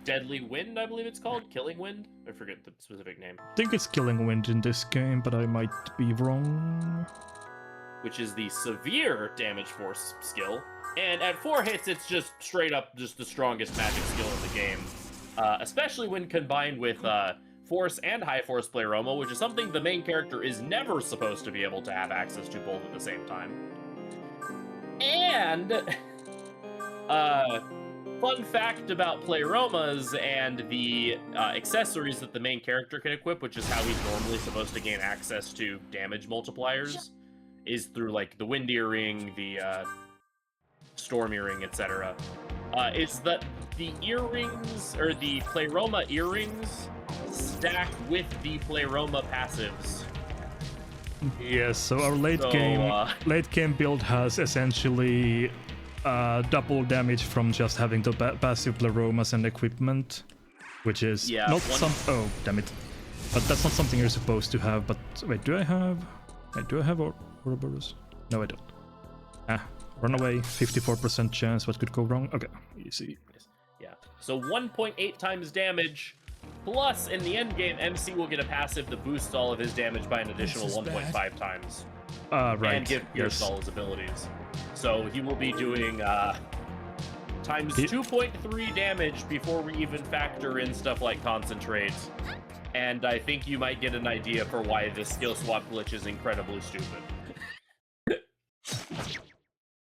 Deadly Wind, I believe it's called? Killing Wind? I forget the specific name. I think it's Killing Wind in this game, but I might be wrong. Which is the severe damage force skill. And at 4 hits, it's just straight up just the strongest magic skill in the game. Especially when combined with Force and High Force Pleroma, which is something the main character is never supposed to be able to have access to both at the same time. And fun fact about Pleromas and the accessories that the main character can equip, which is how he's normally supposed to gain access to damage multipliers, is through like the Wind Earring, the Storm Earring, etc. Is that the earrings, or the Pleroma earrings, stack with the Pleroma passives. Yes, so our late game build has essentially double damage from just having the passive Pleromas and equipment, which is not some. Oh, damn it! But that's not something you're supposed to have. But wait, do I have Ouroboros? No, I don't. Run away. 54% chance. What could go wrong? Okay, easy. Yeah. So 1.8 times damage. Plus, in the end game, MC will get a passive that boosts all of his damage by an additional 1.5 times. Right. And give Pierce all his abilities. So he will be doing times 2.3 damage before we even factor in stuff like Concentrate. And I think you might get an idea for why this skill swap glitch is incredibly stupid.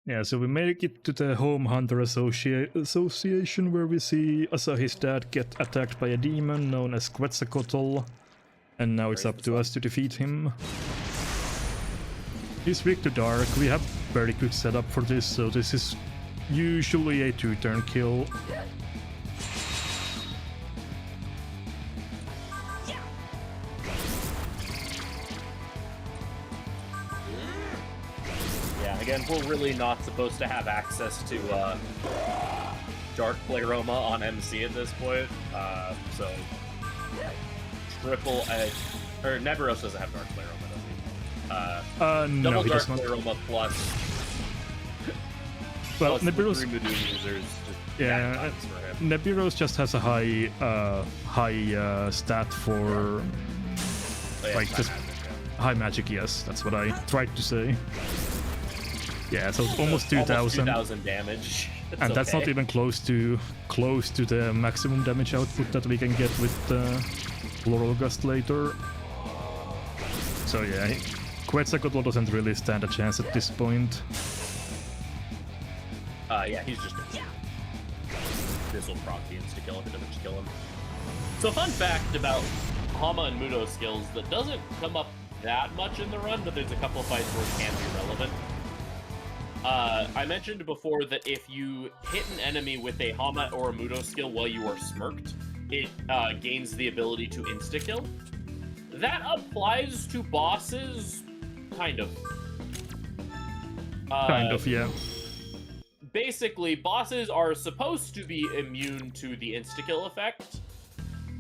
Yeah, so we make it to the Home Hunter Association, where we see Asahi's dad get attacked by a demon known as Quetzalcoatl, and now it's up to us to defeat him. He's weak to dark. We have very quick setup for this, so this is usually a 2-turn kill. Again, we're really not supposed to have access to Dark Pleroma on MC at this point, so triple edge, or Neburos doesn't have Dark Pleroma, does he? Double Dark Pleroma plus. Well, plus Neburos. 3 Medusa users. Yeah, Neburos just has a high stat for like just high magic. Yes, that's what I tried to say. Yeah, so almost 2,000. 2,000 damage. And that's not even close to the maximum damage output that we can get with Floral Gust later. So yeah, Quetzalcoatl doesn't really stand a chance at this point. Yeah, he's just this will proc the insta-kill if it doesn't kill him. So fun fact about Hama and Mudo skills that doesn't come up that much in the run, but there's a couple of fights where it can be relevant. I mentioned before that if you hit an enemy with a Hama or a Mudo skill while you are smirked, it gains the ability to insta-kill. That applies to bosses, kind of. Kind of, yeah. Basically, bosses are supposed to be immune to the insta-kill effect,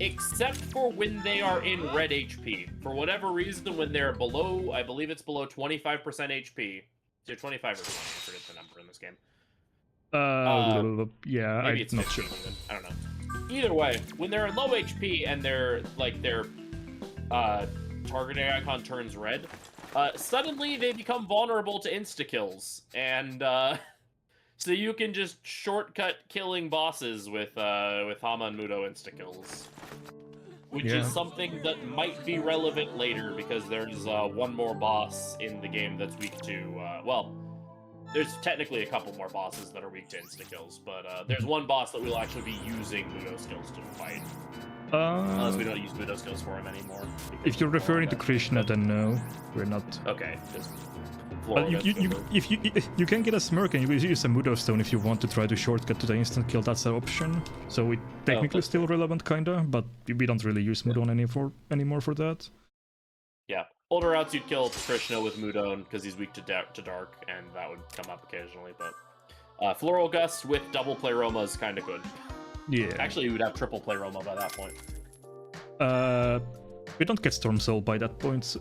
except for when they are in red HP. For whatever reason, when they're below, I believe it's below 25% HP. Is it 25 or 20? I forget the number in this game. Yeah, Maybe I'm it's not 15 sure. even. I don't know. Either way, when they're low HP and their targeting icon turns red, suddenly they become vulnerable to insta-kills, and so you can just shortcut killing bosses with Hama and Mudo insta-kills. Which is something that might be relevant later, because there's one more boss in the game that's weak to, well, there's technically a couple more bosses that are weak to insta-kills, but there's one boss that we'll actually be using Mudo skills to fight. Unless we don't use Mudo skills for him anymore. If you're referring to Krishna, then no, we're not. Okay. But you can get a smirk and you can use a Mudo stone if you want to try to shortcut to the instant kill. That's an option. So it technically still relevant, kinda, but we don't really use Mudo anymore for that. Yeah. Older routes, you'd kill Krishna with Mudo because he's weak to dark, and that would come up occasionally. But Floral Gust with double Pleroma is kind of good. Yeah. Actually, you would have triple Pleroma by that point. We don't get Storm Soul by that point.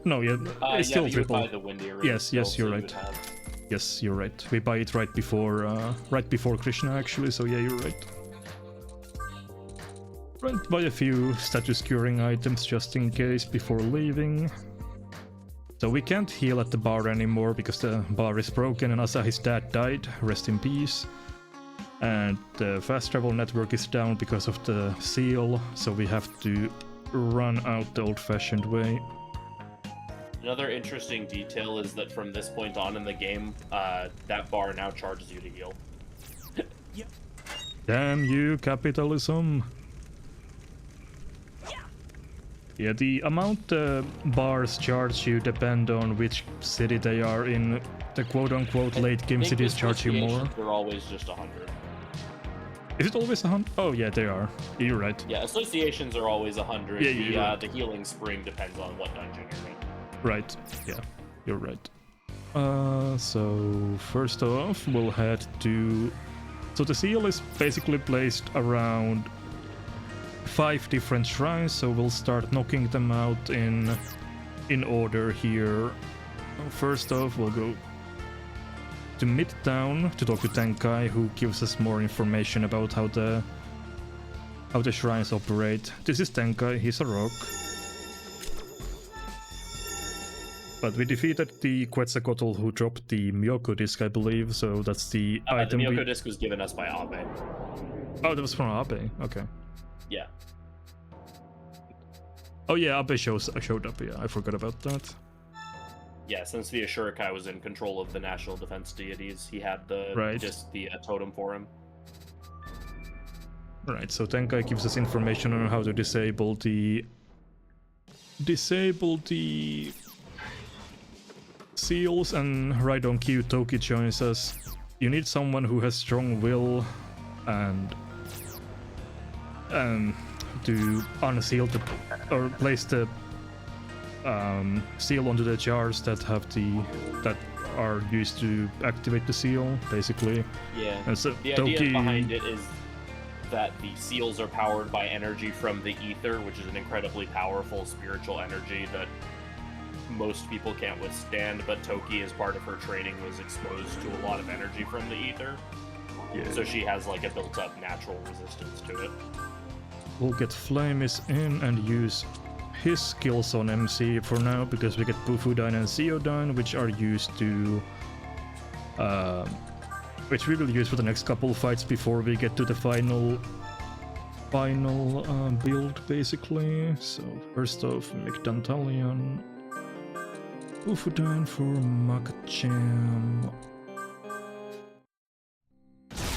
No, yeah, it's still triple. Buy the Windy Arena Yes, you're right. Yes, you're right. We buy it right before Krishna, actually. So yeah, you're right. Right, buy a few status curing items just in case before leaving. So we can't heal at the bar anymore because the bar is broken and Asahi's dad died. Rest in peace. And the fast travel network is down because of the seal, so we have to run out the old-fashioned way. Another interesting detail is that from this point on in the game, that bar now charges you to heal. Damn you, capitalism! Yeah, the amount bars charge you depend on which city they are in. The quote-unquote late-game cities charge you more. They're always just 100. Is it always 100? Oh yeah, they are. You're right. Yeah, associations are always 100. Yeah, the healing spring depends on what dungeon you're in. Right. Yeah, you're right. So first off, we'll head to. So the seal is basically placed around 5 different shrines. So we'll start knocking them out in order here. First off, we'll go to Midtown to talk to Tengai, who gives us more information about how the shrines operate. This is Tengai, he's a rock. But we defeated the Quetzalcoatl who dropped the Miyoko disc, I believe, so that's the item. The Miyoko disc was given us by Abe. Oh, that was from Abe, okay. Yeah. Oh yeah, Abe showed up, yeah, I forgot about that. Yeah, since the Ashurikai was in control of the national defense deities, he had the totem for him. Right, so Tenkai gives us information on how to disable the seals, and right on cue Toki joins us. You need someone who has strong will and to unseal or place the seal onto the jars that are used to activate the seal, basically. Yeah. And so the idea behind it is that the seals are powered by energy from the ether, which is an incredibly powerful spiritual energy that most people can't withstand, but Toki, as part of her training, was exposed to a lot of energy from the ether. Yeah. So she has like a built-up natural resistance to it. We'll get Flamis in and use his skills on MC for now, because we get Bufudyne and Zeodyne, which are used to which we will use for the next couple fights before we get to the final build, basically. So first off, make Dantalion, Bufudyne for Machamp.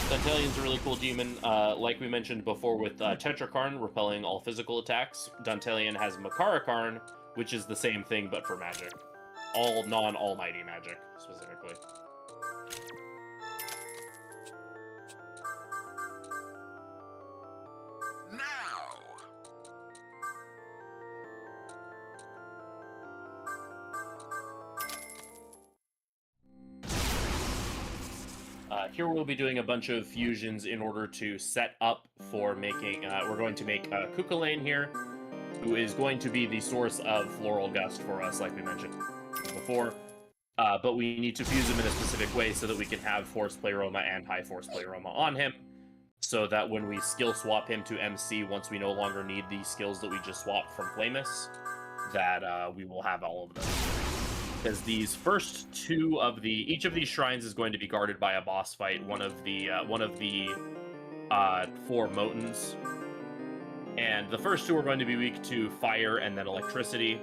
Dantalion's a really cool demon. Like we mentioned before with Tetrakarn repelling all physical attacks, Dantalion has Makarakarn, which is the same thing but for magic. All non-almighty magic, specifically. Here we'll be doing a bunch of fusions in order to set up for making, we're going to make Kukulane here, who is going to be the source of Floral Gust for us, like we mentioned before. But we need to fuse him in a specific way so that we can have Force Pleroma and High Force Pleroma on him, so that when we skill swap him to MC, once we no longer need the skills that we just swapped from Flamus, that we will have all of them. Because these first two of each of these shrines is going to be guarded by a boss fight, one of the 4 Motons. And the first 2 are going to be weak to fire and then electricity.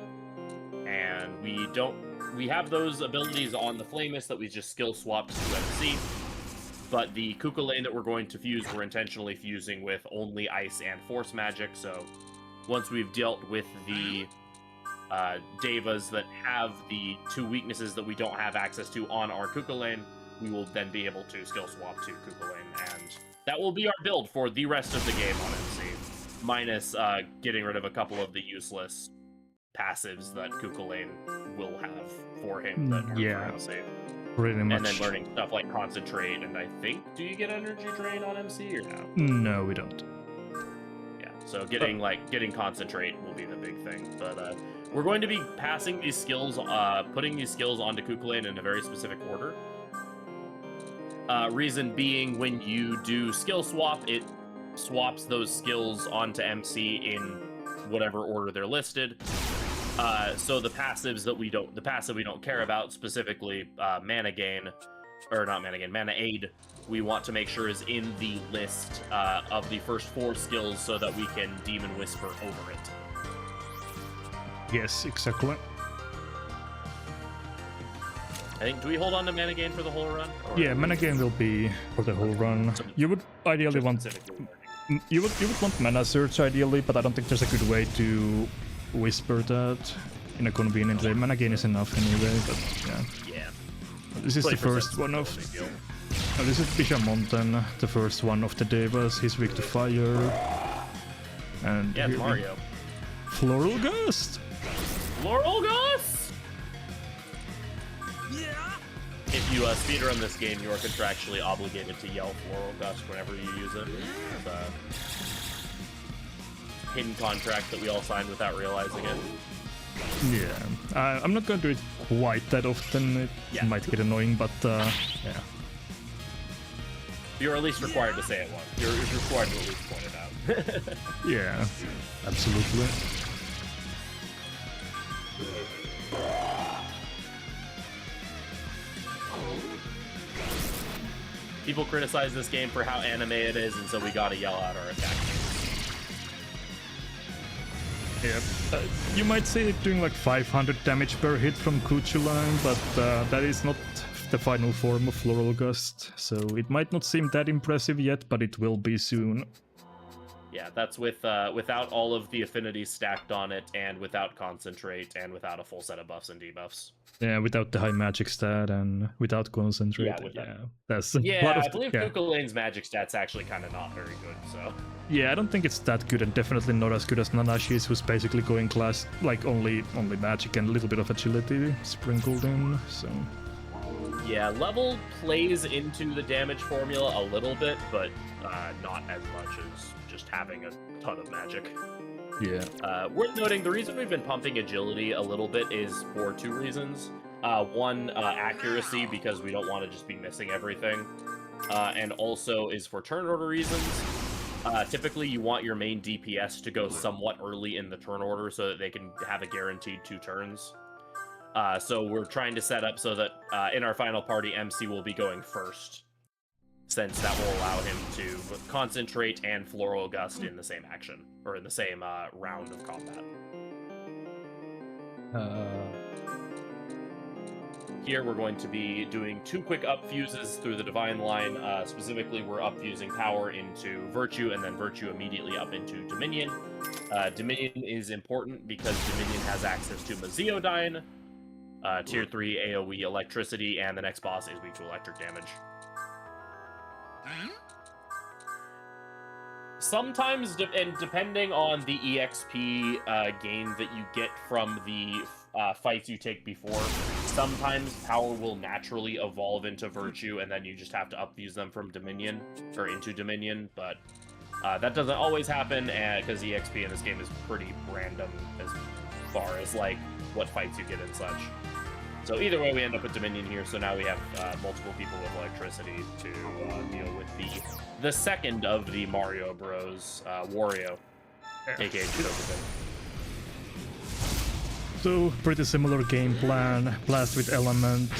And we have those abilities on the Flamus that we just skill swapped to MC. But the Kukulane that we're going to fuse, we're intentionally fusing with only ice and force magic. So once we've dealt with the Devas that have the 2 weaknesses that we don't have access to on our Kukulane, we will then be able to skill swap to Kukulane, and that will be our build for the rest of the game on MC, minus getting rid of a couple of the useless passives that Kukulane will have for him that are for MC. Pretty much. And then learning stuff like Concentrate, and I think, do you get Energy Drain on MC or no? No, we don't. Yeah, so getting Concentrate will be the big thing, but we're going to be passing these skills, putting these skills onto Kukulane in a very specific order. Reason being, when you do skill swap, it swaps those skills onto MC in whatever order they're listed. So the passive we don't care about, specifically mana gain, or not mana gain, mana aid, we want to make sure is in the list of the first 4 skills so that we can Demon Whisper over it. Yes, exactly. I think, do we hold on to mana gain for the whole run? Yeah, mana gain will be for the whole run. You would ideally want you would want mana search ideally, but I don't think there's a good way to whisper that in a convenient way. Mana gain is enough anyway, but yeah. Yeah. This is the first one of. This is Bishamonten, the first one of the Devas. He's weak to fire. And yeah, Mario. Floral Gust. Floral Gust. Yeah. If you speedrun this game, you are contractually obligated to yell Floral Gust whenever you use it. It's a hidden contract that we all signed without realizing it. Yeah, I'm not going to do it quite that often. It might get annoying, but yeah. You're at least required to say it once. You're required to at least point it out. Yeah, absolutely. People criticize this game for how anime it is, and so we gotta yell out our attack. Yeah, you might say it doing like 500 damage per hit from Kuchulain, but that is not the final form of Floral Gust, so it might not seem that impressive yet, but it will be soon. Yeah, that's with without all of the affinities stacked on it, and without Concentrate, and without a full set of buffs and debuffs. Yeah, without the high magic stat and without Concentrate. Yeah, that's yeah, I believe Kukulane's magic stat's actually kind of not very good, so... Yeah, I don't think it's that good, and definitely not as good as Nanashi's, who's basically going class, like, only magic and a little bit of agility sprinkled in, so... Yeah, level plays into the damage formula a little bit, but not as much as just having a ton of magic. Yeah. Worth noting, the reason we've been pumping agility a little bit is for 2 reasons. One, accuracy, because we don't want to just be missing everything. And also is for turn order reasons. Typically, you want your main DPS to go somewhat early in the turn order so that they can have a guaranteed 2 turns. So we're trying to set up so that in our final party, MC will be going first, since that will allow him to Concentrate and Floral Gust in the same action, or in the same round of combat. Here we're going to be doing 2 quick up fuses through the Divine Line. Specifically, we're up fusing Power into Virtue, and then Virtue immediately up into Dominion. Dominion is important because Dominion has access to Maziodyne, Tier 3 AoE electricity, and the next boss is weak to electric damage. Sometimes, and depending on the EXP gain that you get from the fights you take before, sometimes power will naturally evolve into virtue, and then you just have to upfuse them from Dominion, or into Dominion, but that doesn't always happen, because EXP in this game is pretty random as far as, like, what fights you get and such. So either way, we end up with Dominion here, so now we have multiple people with electricity to deal with the second of the Mario Bros, Wario, aka Chocobo. So, pretty similar game plan, blast with element,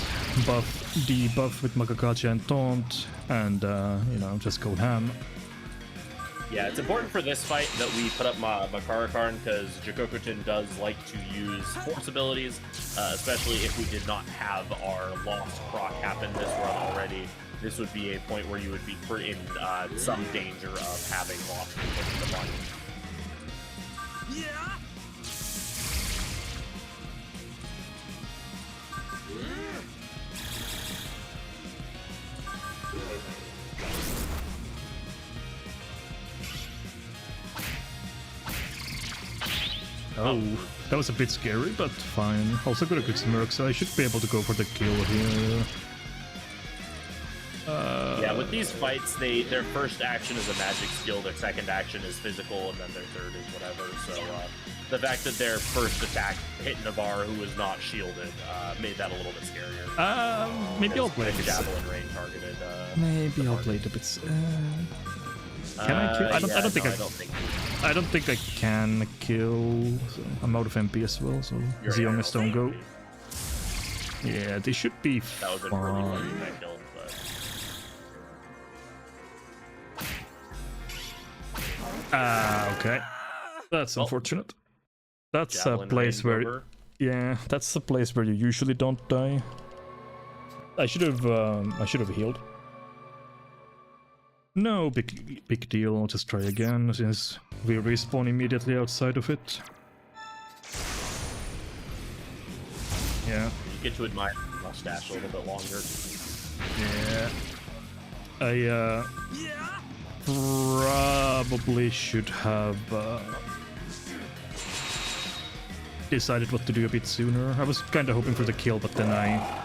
buff, debuff with Makakachi and taunt, and, you know, just go ham. Yeah, it's important for this fight that we put up Makarakarn, because Jikokutin does like to use force abilities, especially if we did not have our lost proc happen this run already. This would be a point where you would be in some danger of having lost the body. Yeah. Oh, that was a bit scary, but fine. Also got a good smirk, so I should be able to go for the kill here. Yeah, with these fights, their first action is a magic skill, their second action is physical, and then their third is whatever. So the fact that their first attack hit Navarre, who was not shielded, made that a little bit scarier. Maybe I'll play the this. javelin rain targeted. Maybe I'll play it a bit. Can I kill? I don't think I can kill. So I'm out of MP as well, so the youngest don't go. Yeah, they should be that was fine. really funny, that kill, but... Okay. That's unfortunate. That's a Javelin place where... over. Yeah, that's a place where you usually don't die. I should have healed. No big deal, I'll just try again, since we respawn immediately outside of it. Yeah. You get to admire the mustache a little bit longer. Yeah. I probably should have decided what to do a bit sooner. I was kind of hoping for the kill, but then I...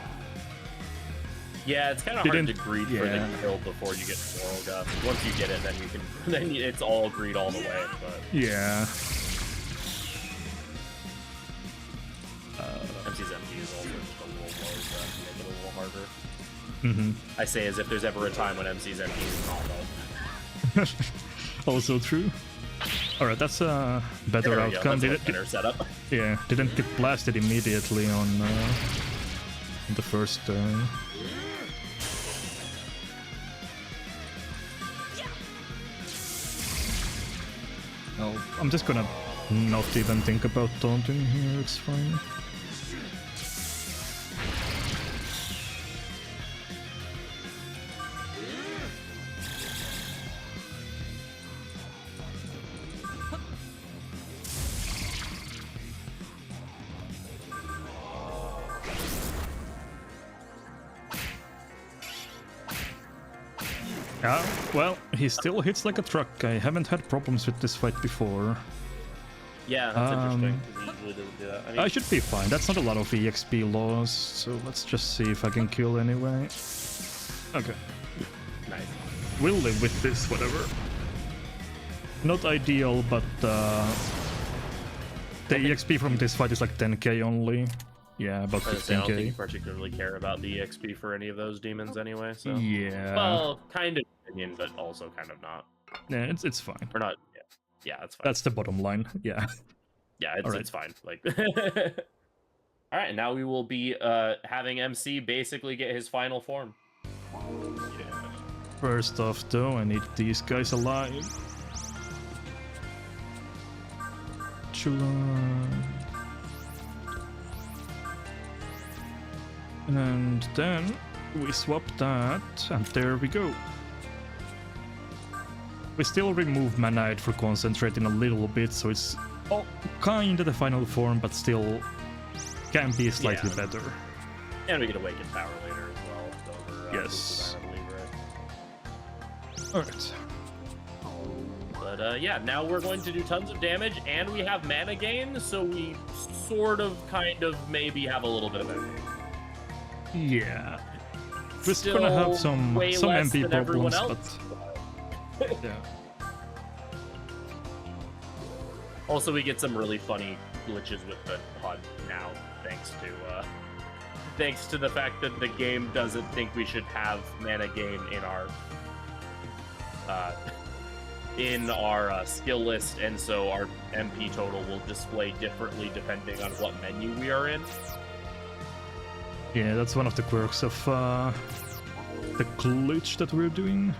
Yeah, it's kind of hard to greed for the kill before you get Moral Gust. Once you get it, then you can. Then it's all greed all the way. But yeah. MC's MP is also just a little low, so that can make it a little harder. Mm-hmm. I say as if there's ever a time when MC's MP is not low. Also true. Alright, that's a better outcome. Better setup. Yeah, didn't get blasted immediately on the first. Oh, I'm just gonna not even think about taunting here, it's fine. Yeah, well, he still hits like a truck. I haven't had problems with this fight before. Yeah, that's interesting. He usually doesn't do that. I should be fine. That's not a lot of EXP loss, so let's just see if I can kill anyway. Okay. Nice. We'll live with this, whatever. Not ideal, but the EXP from this fight is like 10k only. Yeah, about 15k. I don't think you particularly care about the EXP for any of those demons anyway, so... Yeah. Well, kind of opinion, but also kind of not. Yeah, it's fine. Or not, yeah, that's fine. That's the bottom line, yeah. Yeah, it's fine. Like, all right, now we will be having MC basically get his final form. Yeah. First off, though, I need these guys alive. And then we swap that, and there we go. We still remove Manite for concentrating a little bit, so it's kind of the final form, but still can be slightly better. And we get awakened power later as well. Over, Yes. I believe, right? Alright. But yeah, now we're going to do tons of damage, and we have mana gain, so we sort of, kind of, maybe have a little bit of MP. Yeah. We're Still gonna have some way less MP than everyone problems, but else. yeah. Also, we get some really funny glitches with the HUD now, thanks to the fact that the game doesn't think we should have mana gain in our skill list, and so our MP total will display differently depending on what menu we are in. Yeah, that's one of the quirks of the glitch that we're doing.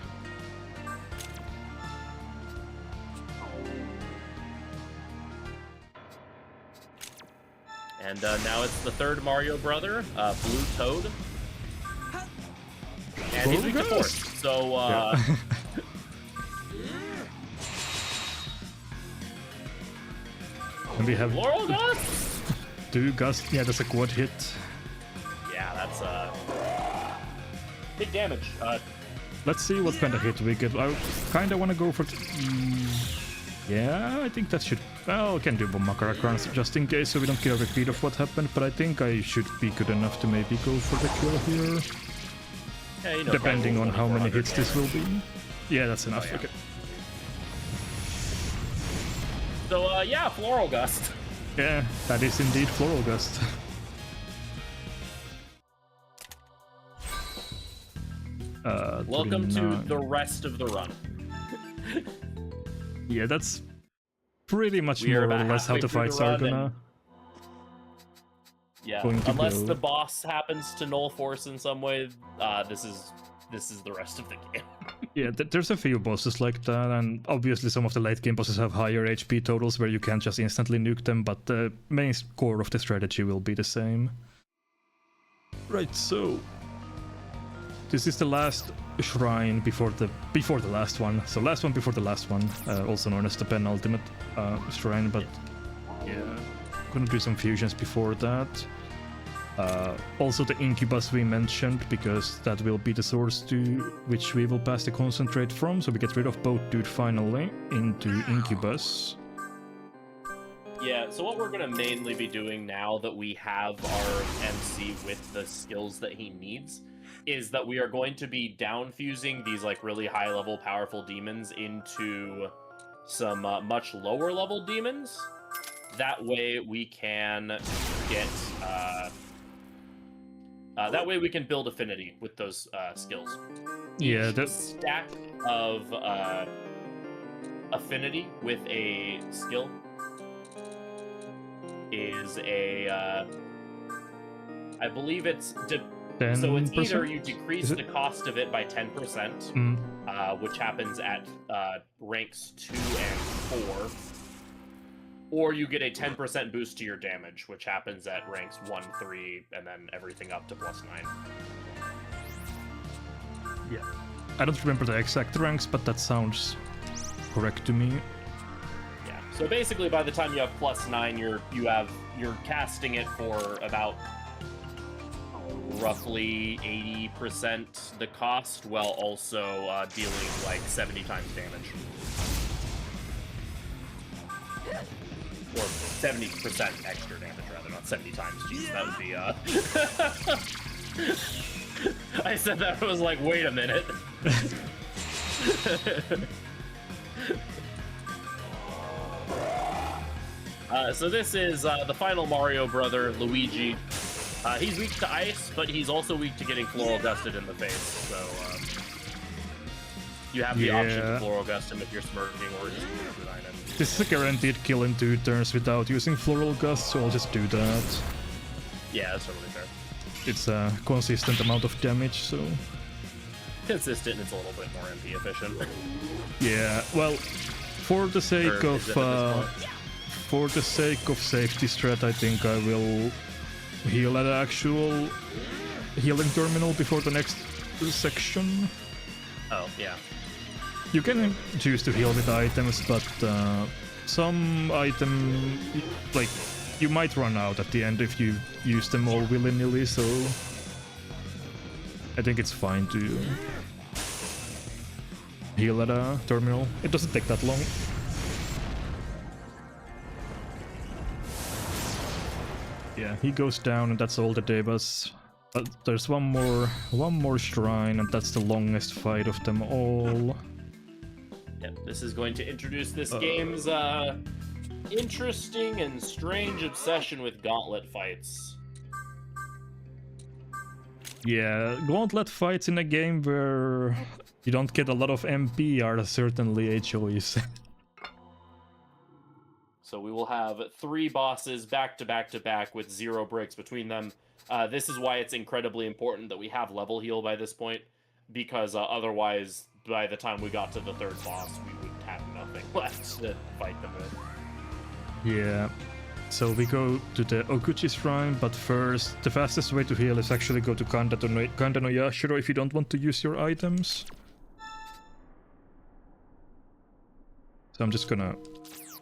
And now it's the third Mario brother, Blue Toad. And he's weak to force, so yeah. And we have Floral Gust! 2 Gust, yeah, that's a quad hit. Yeah, that's big damage. Let's see what kind of hit we get. I kinda wanna go for... yeah, I think that should... well, I can do Bomakara Crowns just in case so we don't get a repeat of what happened, but I think I should be good enough to maybe go for the kill here. Yeah, you know, depending on how many hits this will damage. be. Yeah, that's enough. Oh, yeah. Okay. So, yeah, Floral Gust. Yeah, that is indeed Floral Gust. Welcome to the rest of the run. Yeah, that's pretty much We are more or about less how halfway the through fights the are run, gonna... Yeah, going to unless go. the boss happens to null force in some way, this is the rest of the game. Yeah, there's a few bosses like that, and obviously some of the late game bosses have higher HP totals where you can't just instantly nuke them, but the main core of the strategy will be the same. Right, so... this is the last shrine before the last one. So last one before the last one, also known as the penultimate shrine, but yeah, gonna do some fusions before that. Also the incubus we mentioned, because that will be the source to which we will pass the concentrate from, so we get rid of Boat Dude finally into incubus. Yeah, so what we're going to mainly be doing now that we have our MC with the skills that he needs is that we are going to be downfusing these like really high level powerful demons into some much lower level demons. That way we can get that way we can build affinity with those skills. Yeah, Each stack of affinity with a skill is a I believe it's so it's either you decrease the cost of it by 10%, which happens at ranks 2 and 4, or you get a 10% boost to your damage, which happens at ranks 1, 3, and then everything up to +9. Yeah. I don't remember the exact ranks, but that sounds correct to me. Yeah. So basically, by the time you have +9, you're casting it for about roughly 80% the cost, while also dealing like 70 times damage. Or 70% extra damage, rather, not 70 times. Jeez, that would be, I said that, I was like, wait a minute. So this is the final Mario brother, Luigi. He's weak to ice, but he's also weak to getting Floral Gusted in the face, so you have the option to Floral Gust him if you're smirking or just design him. This is a guaranteed kill in 2 turns without using Floral Gust, so I'll just do that. Yeah, that's totally fair. It's a consistent amount of damage, so... Consistent, it's a little bit more MP efficient. Yeah, well, for the sake of safety strat, I think I will heal at an actual healing terminal before the next section. Oh, yeah. You can choose to heal with items, but some item, like you might run out at the end if you use them all willy-nilly, so I think it's fine to heal at a terminal. It doesn't take that long. Yeah, he goes down and that's all the devas. But there's one more shrine, and that's the longest fight of them all. Yep, this is going to introduce this game's interesting and strange obsession with gauntlet fights. Yeah, gauntlet fights in a game where you don't get a lot of MP are certainly a choice. So we will have 3 bosses back to back to back with 0 breaks between them. This is why it's incredibly important that we have level heal by this point, because otherwise, by the time we got to the 3rd boss, we would have nothing left to fight them with. Yeah. So we go to the Okuchi shrine, but first, the fastest way to heal is actually go to Kando no Yashiro if you don't want to use your items. So I'm just gonna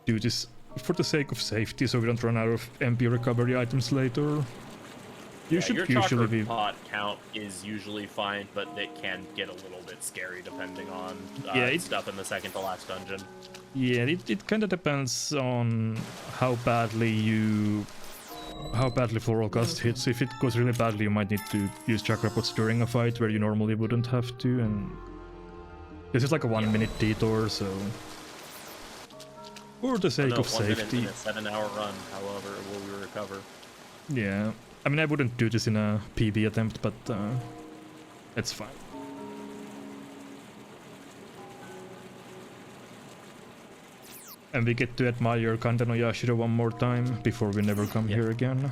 do this for the sake of safety, so we don't run out of MP recovery items later. You should your usually chakra be... pot count is usually fine, but it can get a little bit scary depending on stuff in the second to last dungeon. Yeah, it kind of depends on how badly Floral Gust hits. If it goes really badly, you might need to use chakra pots during a fight where you normally wouldn't have to, and this is like a 1 minute detour, so for the sake of safety. 1 minute in a 7-hour run, however, will we recover? Yeah, I mean I wouldn't do this in a PB attempt, but it's fine. And we get to admire Kando no Yashiro one more time before we never come here again.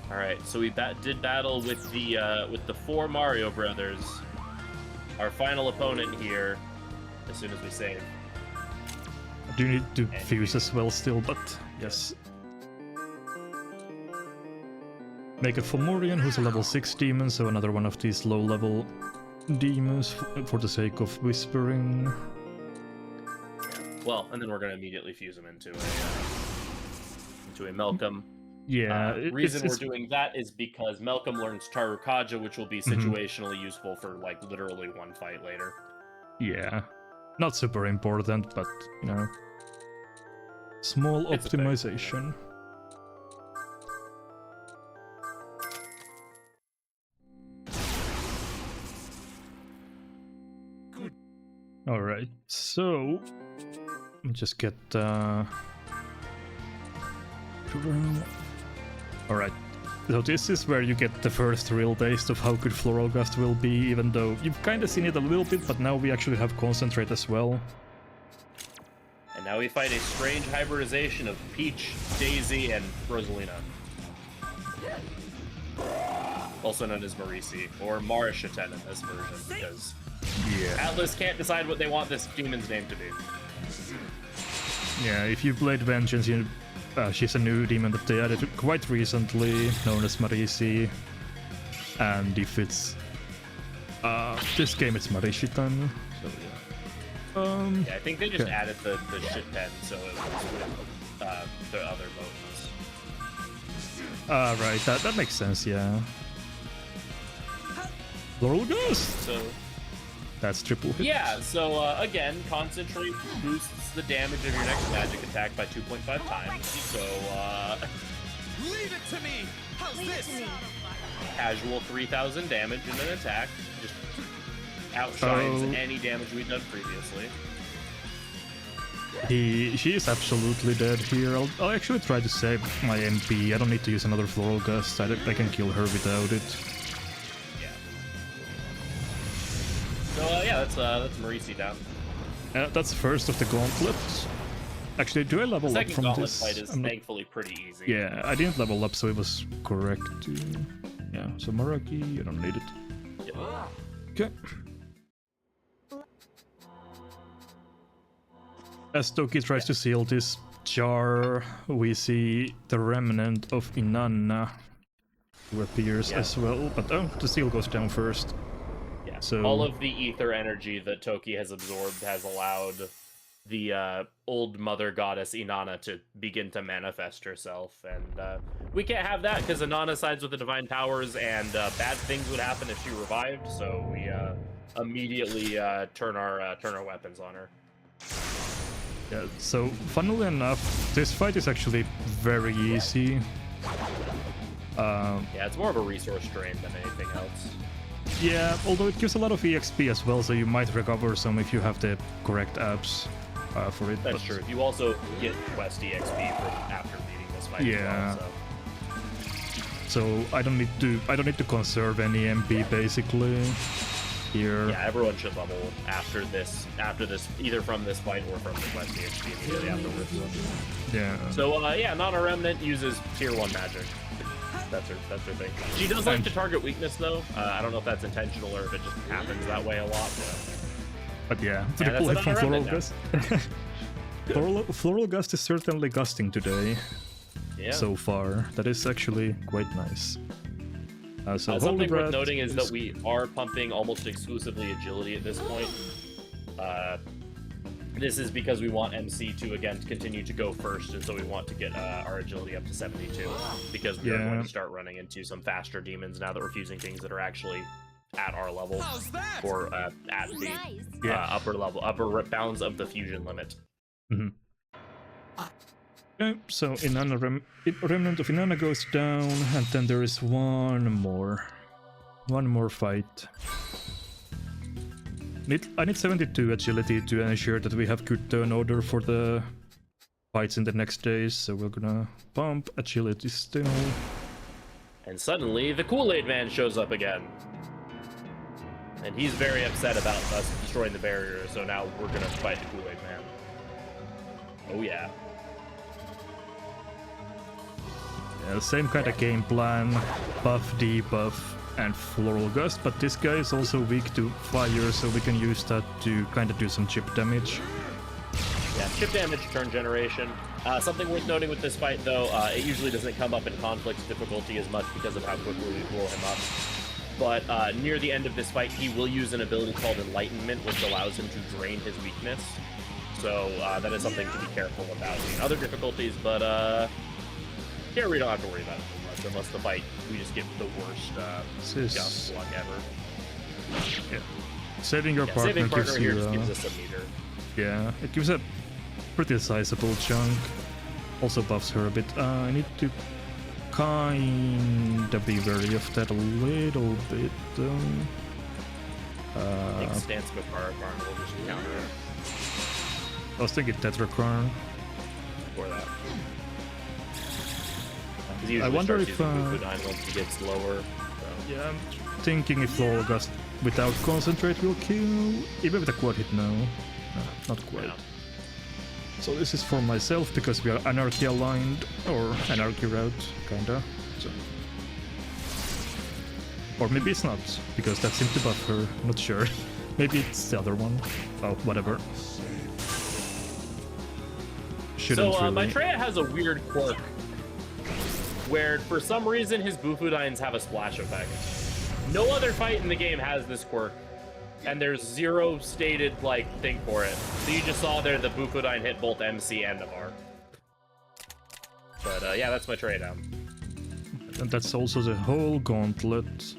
Alright, so we did battle with the 4 Mario brothers. Our final opponent here, as soon as we save. I do need to fuse as well still, but yes. Make a Fomorian, who's a level 6 demon, so another one of these low-level demons for the sake of whispering. Yeah. Well, and then we're going to immediately fuse him into a Malcolm. Yeah. Reason we're doing that is because Malcolm learns Tarukaja, which will be situationally useful for like literally one fight later. Yeah. Not super important, but you know, small optimization. All right, so just get all right. So this is where you get the first real taste of how good Floral Gust will be, even though you've kind of seen it a little bit, but now we actually have Concentrate as well. And now we fight a strange hybridization of Peach, Daisy, and Rosalina. Also known as Marisi, or Marishiten in this version, because Atlas can't decide what they want this demon's name to be. Yeah, if you played Vengeance, she's a new demon that they added quite recently, known as Marisi. And if it's this game, it's Marishitan. So yeah. Yeah, I think they just added the shit pen, so it was with the other modes. Right, that makes sense, yeah. Floral Gust! So that's triple hit. yeah, so again, Concentrate boosts the damage of your next magic attack by 2.5 times. So Leave it to me. How's this? casual 3,000 damage in an attack, just outshines any damage we've done previously. She is absolutely dead here. I'll actually try to save my MP. I don't need to use another Floral Gust. I can kill her without it. So yeah, that's Marisi down. That's first of the gauntlets. Actually, do I level up from gauntlet this? fight is thankfully pretty easy. Yeah, I didn't level up, so it was correct to... Yeah, so Maraki, I don't need it. Yep. Okay. As Toki tries to seal this jar, we see the remnant of Inanna, who appears as well, but the seal goes down first. Yeah. So all of the ether energy that Toki has absorbed has allowed the old mother goddess Inanna to begin to manifest herself, and we can't have that because Inanna sides with the divine powers, and bad things would happen if she revived. So we immediately turn our weapons on her. yeah, so funnily enough, this fight is actually very easy. Yeah, it's more of a resource drain than anything else. Yeah, although it gives a lot of EXP as well, so you might recover some if you have the correct apps for it. That's true. You also get quest EXP from after beating this fight. Yeah. As well, So I don't need to conserve any MP basically here. yeah, everyone should level after this, either from this fight or from the quest EXP immediately afterwards. Yeah. So yeah, Nana Remnant uses tier 1 magic. That's her thing. She does like to target weakness though. I don't know if that's intentional or if it just happens that way a lot. But yeah, Yeah, triple that's hit from another Floral remnant Gust. Floral Gust is certainly gusting today Yeah. so far. That is actually quite nice. So Holy something worth Breath noting is that we are pumping almost exclusively agility at this point. This is because we want MC to again continue to go first, and so we want to get our agility up to 72 because we are going to start running into some faster demons now that we're fusing things that are actually at our level or at the upper bounds of the fusion limit. Mm-hmm. Okay, so Remnant of Inanna goes down, and then there is one more fight. I need 72 agility to ensure that we have good turn order for the fights in the next days, so we're gonna pump agility still. And suddenly, the Kool-Aid Man shows up again. And he's very upset about us destroying the barrier, so now we're gonna fight the Kool-Aid Man. Oh yeah. Yeah, same kind of game plan, buff, debuff, and Floral Gust, but this guy is also weak to fire, so we can use that to kind of do some chip damage. Yeah, chip damage, turn generation. Something worth noting with this fight, though, it usually doesn't come up in conflict difficulty as much because of how quickly we blow him up. But near the end of this fight, he will use an ability called Enlightenment, which allows him to drain his weakness. So that is something to be careful about in other difficulties, but here we don't have to worry about it too much, unless the fight, we just get the worst gust luck ever. Yeah. Saving your partner saving partner gives here you, just gives us a meter. Yeah, it gives a pretty sizable chunk. Also buffs her a bit. I need to kinda be wary of that a little bit, though. I think Stance Makara will just counter it. I was thinking Tetrakarn. For that. I wonder if once he gets lower. So. Yeah, I'm thinking if Floral Gust without Concentrate will kill. Even with a quad hit, no. Not quite. Yeah. So this is for myself because we are Anarchy aligned, or Anarchy route, kinda. So. Or maybe it's not, because that seemed to buff her, not sure. Maybe it's the other one. Oh, whatever. Shouldn't so, really. Maitreya has a weird quirk where, for some reason, his Bufudines have a splash effect. No other fight in the game has this quirk, and there's zero stated, thing for it. So you just saw there the Bufudine hit both MC and Navarre. But, yeah, that's Maitreya down. And that's also the whole gauntlet.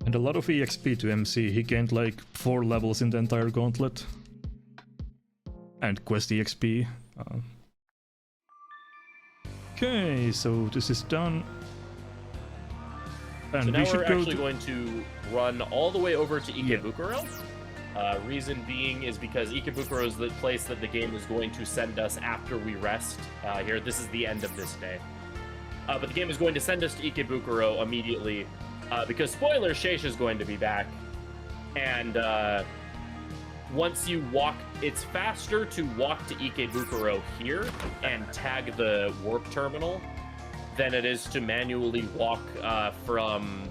And a lot of EXP to MC. He gained 4 levels in the entire gauntlet. And quest EXP. Okay, so this is done. And so now we're go actually going to run all the way over to Ikebukuro. Reason being is because Ikebukuro is the place that the game is going to send us after we rest. Here, this is the end of this day. But the game is going to send us to Ikebukuro immediately because, spoiler, Sheish is going to be back. And once you walk, it's faster to walk to Ikebukuro here and tag the warp terminal than it is to manually walk from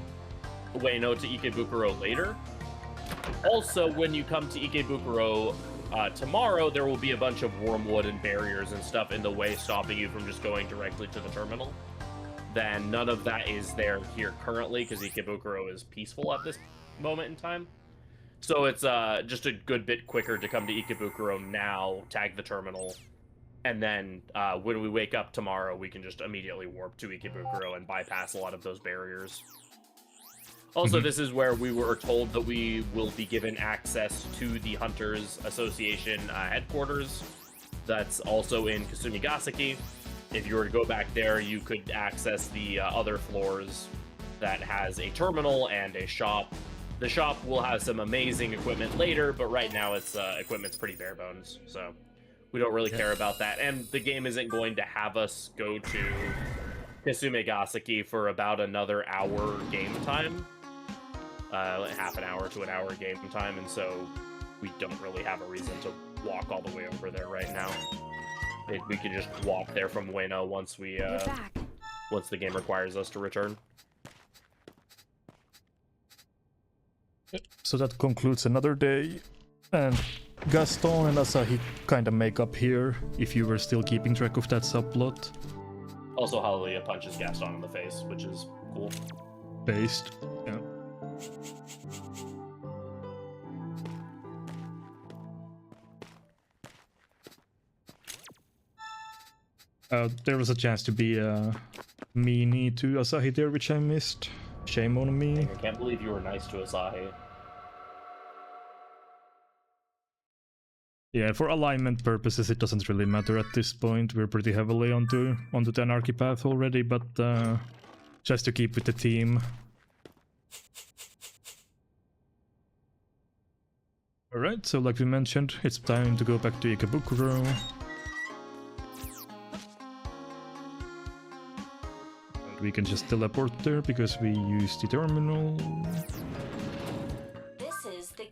Ueno to Ikebukuro later. Also, when you come to Ikebukuro tomorrow, there will be a bunch of wormwood and barriers and stuff in the way, stopping you from just going directly to the terminal. then none of that is there here currently because Ikebukuro is peaceful at this moment in time. So it's just a good bit quicker to come to Ikebukuro now, tag the terminal, and then when we wake up tomorrow, we can just immediately warp to Ikebukuro and bypass a lot of those barriers. Also, this is where we were told that we will be given access to the Hunters Association headquarters. That's also in Kasumigaseki. If you were to go back there, you could access the other floors that has a terminal and a shop. The shop will have some amazing equipment later, but right now its equipment's pretty bare bones, so we don't really care about that. And the game isn't going to have us go to Kasumigaseki for about another hour game time. Half an hour to an hour game time, and so we don't really have a reason to walk all the way over there right now. We can just walk there from Ueno once once the game requires us to return. So that concludes another day, and Gaston and Asahi kind of make up here, if you were still keeping track of that subplot. Also, Hallelujah punches Gaston in the face, which is cool. Based, yeah. There was a chance to be meanie to Asahi there, which I missed. Shame on me. I can't believe you were nice to Asahi. Yeah, for alignment purposes, it doesn't really matter at this point. We're pretty heavily onto the Anarchy path already, but just to keep with the theme. Alright, so like we mentioned, it's time to go back to Ikebukuro. And we can just teleport there because we used the terminal.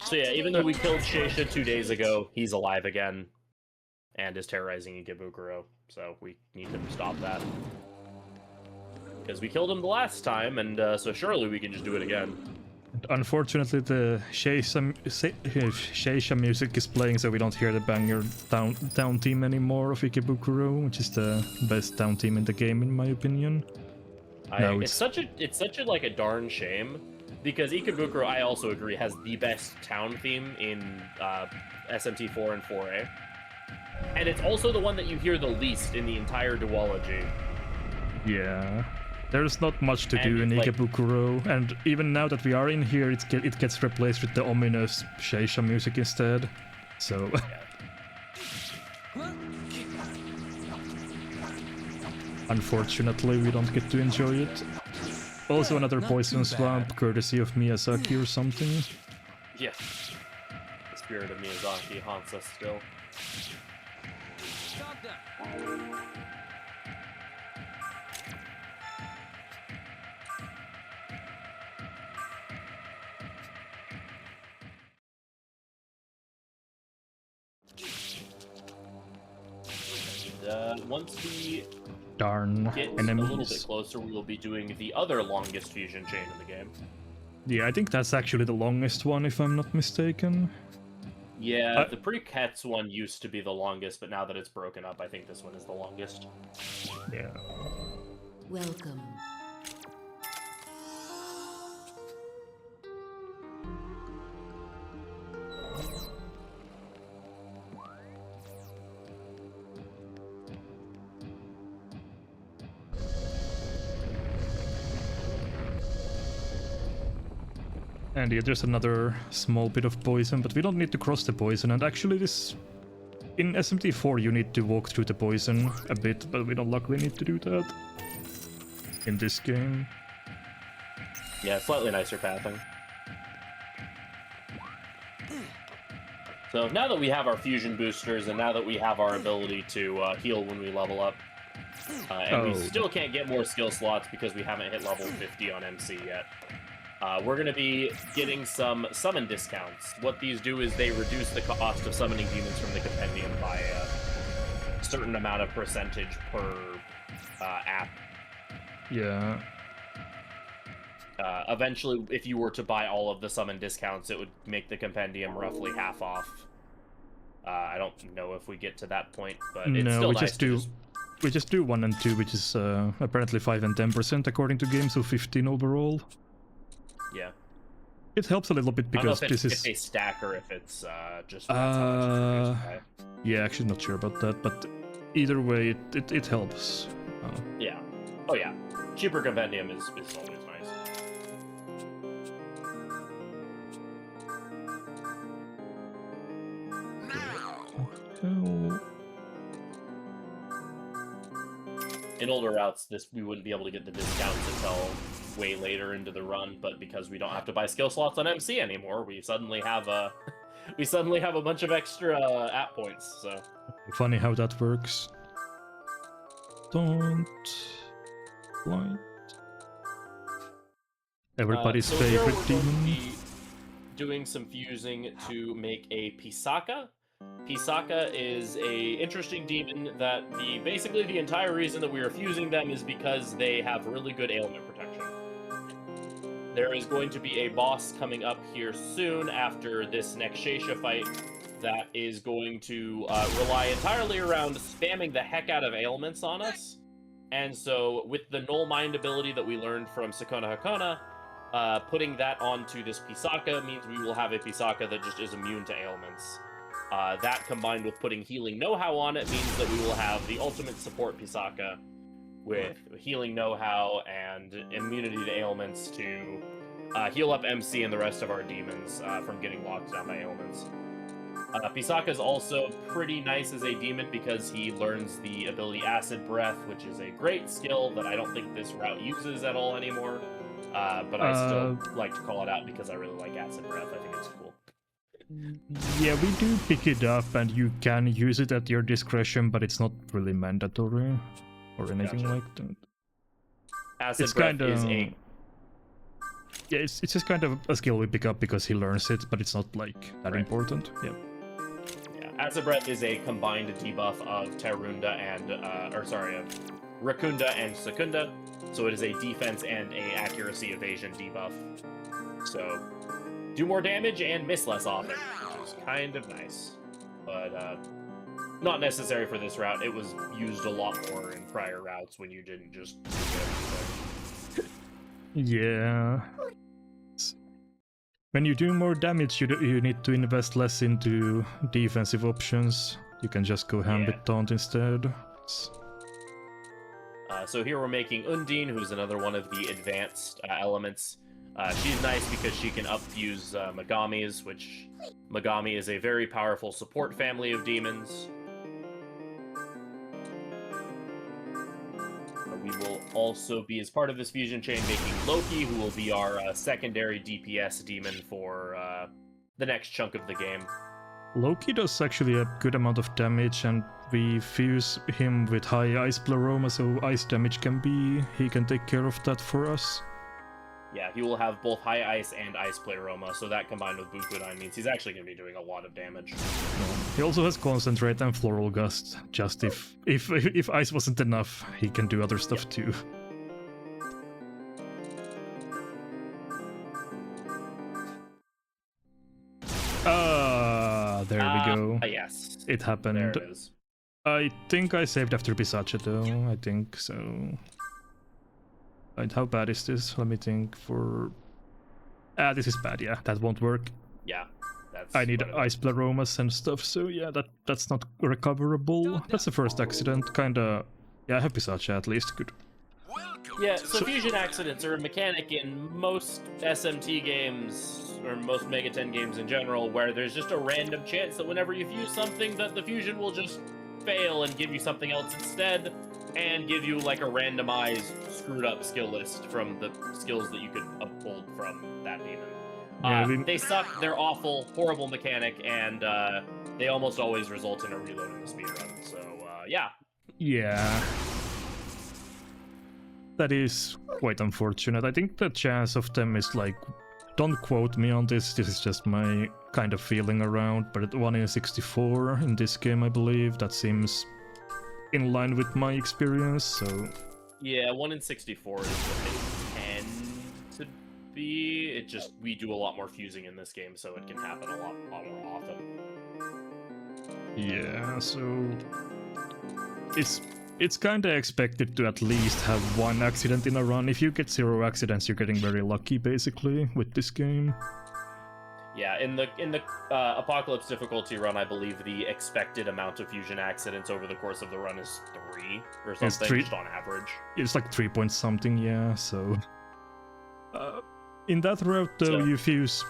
So yeah, even though we killed Sheisha 2 days ago, he's alive again and is terrorizing Ikebukuro, so we need to stop that. Because we killed him the last time, and so surely we can just do it again. Unfortunately, the Sheisha music is playing, so we don't hear the banger down team anymore of Ikebukuro, which is the best down team in the game, in my opinion. It's such a like a darn shame. Because Ikebukuro, I also agree, has the best town theme in SMT4 and 4A. And it's also the one that you hear the least in the entire duology. Yeah. There's not much to do in Ikebukuro, and even now that we are in here, it gets replaced with the ominous Sheisha music instead. So... Unfortunately, we don't get to enjoy it. Also another poison swamp, courtesy of Miyazaki or something. Yeah. The spirit of Miyazaki haunts us still. And, once we get a little bit closer, we will be doing the other longest fusion chain in the game. Yeah, I think that's actually the longest one, if I'm not mistaken. Yeah, the Pre-Kets one used to be the longest, but now that it's broken up, I think this one is the longest. Yeah. Welcome. And yeah, there's another small bit of poison, but we don't need to cross the poison. And actually this... In SMT4 you need to walk through the poison a bit, but we don't luckily need to do that in this game. Yeah, slightly nicer pathing. So now that we have our fusion boosters, and now that we have our ability to heal when we level up, and we still can't get more skill slots because we haven't hit level 50 on MC yet, we're going to be getting some summon discounts. What these do is they reduce the cost of summoning demons from the compendium by a certain amount of percentage per app. Yeah. Eventually, if you were to buy all of the summon discounts, it would make the compendium roughly half off. I don't know if we get to that point, but it's still nice to just we just do 1 and 2, which is apparently 5 and 10% according to game, so 15 overall. Yeah. It helps a little bit because this is... if they stack or if it's just that's how much it's produced by. Yeah, actually not sure about that, but either way, it helps. Yeah. Oh yeah. Cheaper compendium is always nice. In older routes, we wouldn't be able to get the discounts until way later into the run, but because we don't have to buy skill slots on MC anymore, we suddenly have a bunch of extra app points. So funny how that works. Don't blind. Everybody's so favorite here we're going to demon. be doing some fusing to make a Pisaka. Pisaka is a interesting demon that basically the entire reason that we are fusing them is because they have really good ailment protection. There is going to be a boss coming up here soon after this next Sheisha fight that is going to rely entirely around spamming the heck out of ailments on us. And so with the Null Mind ability that we learned from Sakona Hakona, putting that onto this Pisaka means we will have a Pisaka that just is immune to ailments. That combined with putting Healing Know-How on it means that we will have the ultimate support Pisaka with Healing Know-How and immunity to ailments to heal up MC and the rest of our demons from getting locked down by ailments. Pisaka is also pretty nice as a demon because he learns the ability Acid Breath, which is a great skill that I don't think this route uses at all anymore. But I still like to call it out because I really like Acid Breath. I think it's cool. Yeah, we do pick it up and you can use it at your discretion, but it's not really mandatory or anything like that. Acid it's Breath kinda... is a... Yeah, it's just kind of a skill we pick up because he learns it, but it's not like that important. Yeah. Acid Breath is a combined debuff of Terunda and, of Rakunda and Secunda, so it is a defense and a accuracy evasion debuff. So, do more damage and miss less often, which is kind of nice. But, not necessary for this route. It was used a lot more in prior routes when you didn't just do everything. Yeah. When you do more damage, you need to invest less into defensive options. You can just go ham with taunt instead. So here we're making Undine, who's another one of the advanced elements. She's nice because she can up-fuse Megamis, which Megami is a very powerful support family of demons. We will also be, as part of this fusion chain, making Loki, who will be our secondary DPS demon for the next chunk of the game. Loki does actually a good amount of damage, and we fuse him with high ice pleroma, so ice damage he can take care of that for us. Yeah, he will have both high ice and ice pleroma, so that combined with Bukudai means he's actually going to be doing a lot of damage. He also has concentrate and floral gust. Just if ice wasn't enough, he can do other stuff too. There we go. Yes. It happened. There it is. I think I saved after Pisacha though. I think so. And how bad is this? Let me think for... this is bad, yeah. That won't work. Yeah. That's I need ice pleromas and stuff, so yeah, that's not recoverable. That's the first accident, kinda... Yeah, I have Pisacha at least, good. Yeah, so fusion accidents are a mechanic in most SMT games, or most Mega 10 games in general, where there's just a random chance that whenever you fuse something, that the fusion will just fail and give you something else instead, and give you like a randomized, screwed up skill list from the skills that you could uphold from that demon. They suck, they're awful, horrible mechanic, and they almost always result in a reload in the speedrun, so yeah. Yeah. That is quite unfortunate. I think the chance of them is like, don't quote me on this is just my kind of feeling around, but 1 in 64 in this game, I believe. That seems in line with my experience, so... Yeah, 1 in 64 is what they tend to be. It just, we do a lot more fusing in this game, so it can happen a lot more often. Yeah, so... it's kind of expected to at least have one accident in a run. If you get 0 accidents, you're getting very lucky, basically, with this game. Yeah, in the Apocalypse difficulty run, I believe the expected amount of fusion accidents over the course of the run is 3 or something, It's 3, just on average. It's like 3 point something, yeah. So in that route, though, you fuse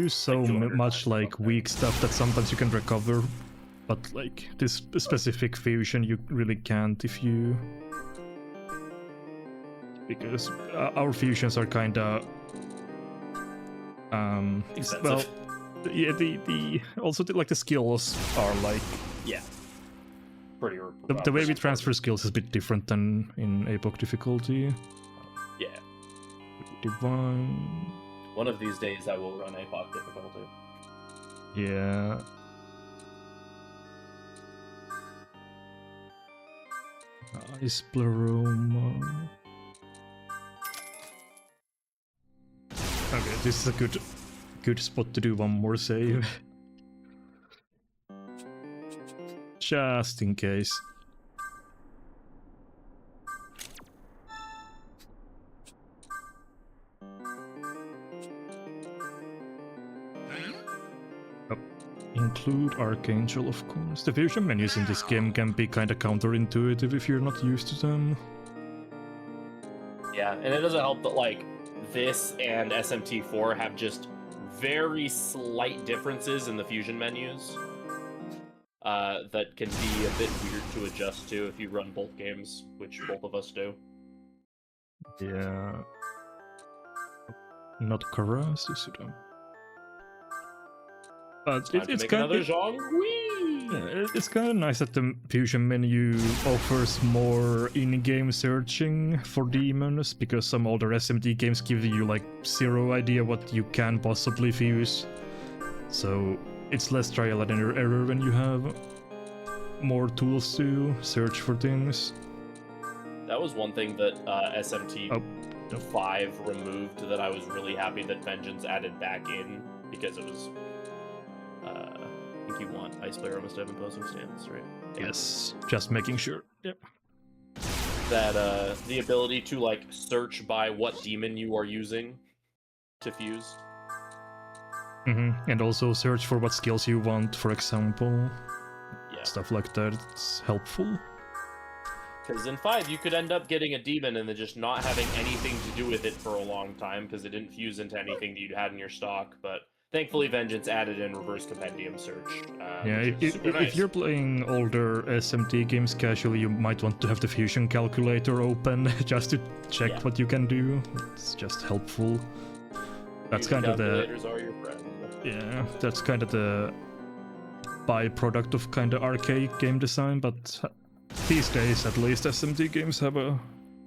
so like much like weak stuff that sometimes you can recover, but like this specific fusion, you really can't if you, because our fusions are kind of expensive. well, yeah, also like the skills are like, Yeah. Pretty. The way we transfer skills is a bit different than in Apoc difficulty. Yeah. Divine. One of these days I will run Apoc difficulty. Yeah. Ice Pleroma. Okay, this is a good spot to do one more save. Just in case. Oh, include Archangel, of course. The fusion menus in this game can be kinda counterintuitive if you're not used to them. Yeah, and it doesn't help that, like, this and SMT4 have just very slight differences in the fusion menus that can be a bit weird to adjust to if you run both games, which both of us do. Yeah. Not Karasu, but it's kind of it's kind of nice that the fusion menu offers more in-game searching for demons, because some older SMT games give you like 0 idea what you can possibly fuse. So it's less trial and error when you have more tools to search for things. That was one thing that SMT5 removed that I was really happy that Vengeance added back in, because it was I think you want Ice Player almost to have imposing stance, right? Yes, just making sure. Yep. That the ability to like search by what demon you are using to fuse. And also search for what skills you want, for example. Yeah. Stuff like that, it's helpful. Because in 5, you could end up getting a demon and then just not having anything to do with it for a long time, because it didn't fuse into anything that you had in your stock, but thankfully Vengeance added in reverse compendium search. Yeah, if you're playing older SMT games casually, you might want to have the fusion calculator open just to check what you can do. It's just helpful. That's kind of the... Calculators are your friend. Yeah, that's kind of the byproduct of kind of archaic game design, but these days at least SMT games have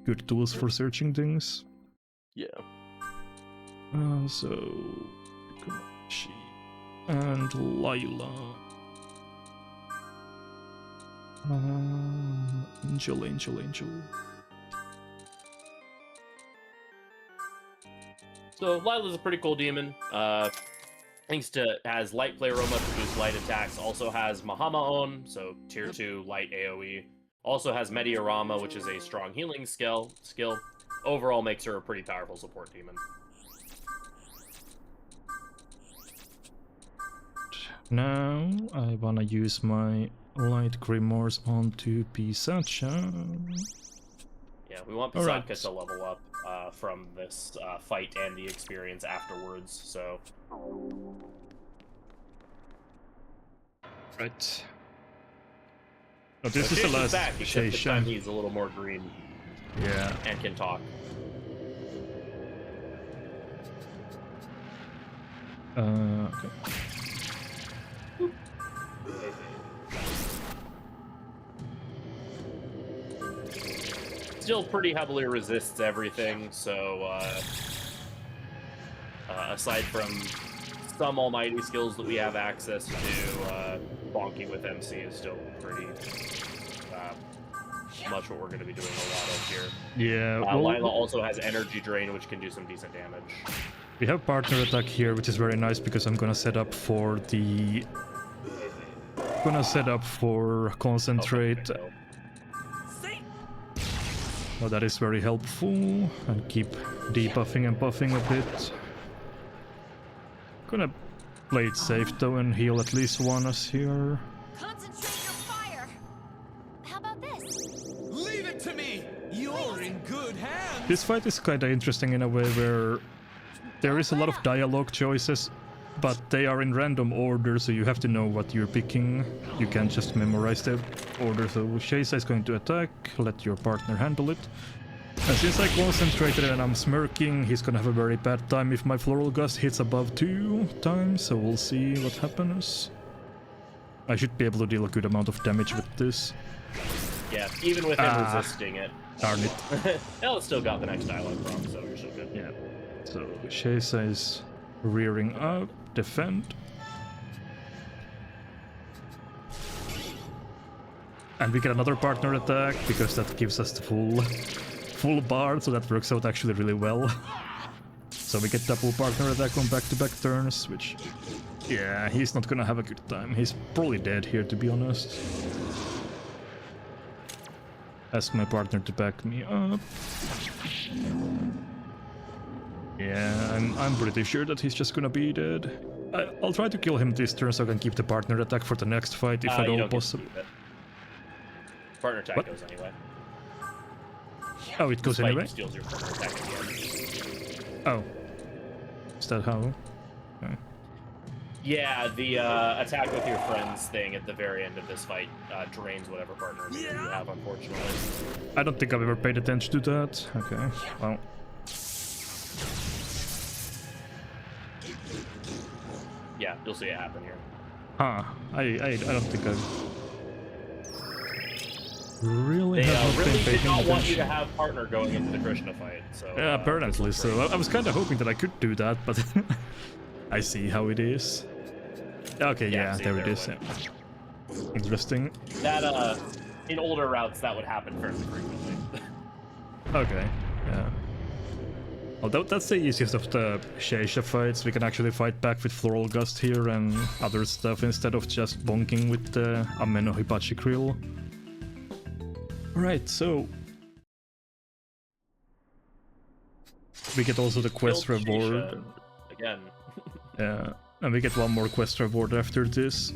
good tools for searching things. Yeah. So... She and Lila. Angel. So Lila's a pretty cool demon. Thanks to has light pleroma to boost light attacks. Also has Mahama-on, so tier 2 light AoE. Also has Mediarama, which is a strong healing skill. Overall makes her a pretty powerful support demon. Now I wanna use my light grimoires onto Pisacha. Yeah, we want Pisacha to level up from this fight and the experience afterwards, so... Right. Oh, this is the last except this time he's a little more green. Yeah. And can talk. Okay. Still pretty heavily resists everything, so aside from some almighty skills that we have access to, bonking with MC is still pretty much what we're going to be doing a lot of here. Yeah. Lila also has energy drain, which can do some decent damage. We have partner attack here, which is very nice because I'm gonna set up for the... concentrate. Okay, so Well, that is very helpful. And keep debuffing and buffing a bit. Gonna play it safe though and heal at least one us here. Concentrate your fire. How about this? Leave it to me! You're in good hands! This fight is kinda interesting in a way where there is a lot of dialogue choices, but they are in random order, so you have to know what you're picking. You can't just memorize the order. So Shaisa is going to attack, let your partner handle it. And since I concentrated and I'm smirking, he's gonna have a very bad time if my Floral Gust hits above 2 times, so we'll see what happens. I should be able to deal a good amount of damage with this. Yeah, even with him resisting it. Darn it. Hell, it's still got the next dialogue prompt, so you're still good. Yeah. So Shaisa is rearing up, defend. And we get another partner attack because that gives us the full bar, so that works out actually really well. So we get double partner attack on back-to-back turns, which, yeah, he's not gonna have a good time. He's probably dead here, to be honest. Ask my partner to back me up. Yeah, I'm pretty sure that he's just gonna be dead. I'll try to kill him this turn so I can keep the partner attack for the next fight if at all possible. Partner attack goes anyway. Oh, it goes anyway? Steals your partner attack at the end. Oh. Is that how? Okay. Yeah, the attack with your friends thing at the very end of this fight drains whatever partner you have, unfortunately. I don't think I've ever paid attention to that. Okay, well. Yeah, you'll see it happen here. I don't think I've really They have not really been did paying not attention. want you to have partner going into the Krishna fight, so... Yeah, apparently so. I was kind of hoping that I could do that, but I see how it is. Okay, yeah, there it is. Yeah. Interesting. That, in older routes, that would happen fairly frequently. Okay, yeah. Although that's the easiest of the Sheisha fights, we can actually fight back with Floral Gust here and other stuff instead of just bonking with the Ameno Hibachi Krill. Right, so we get also the quest Killed reward. Sheisha again. Yeah, and we get one more quest reward after this.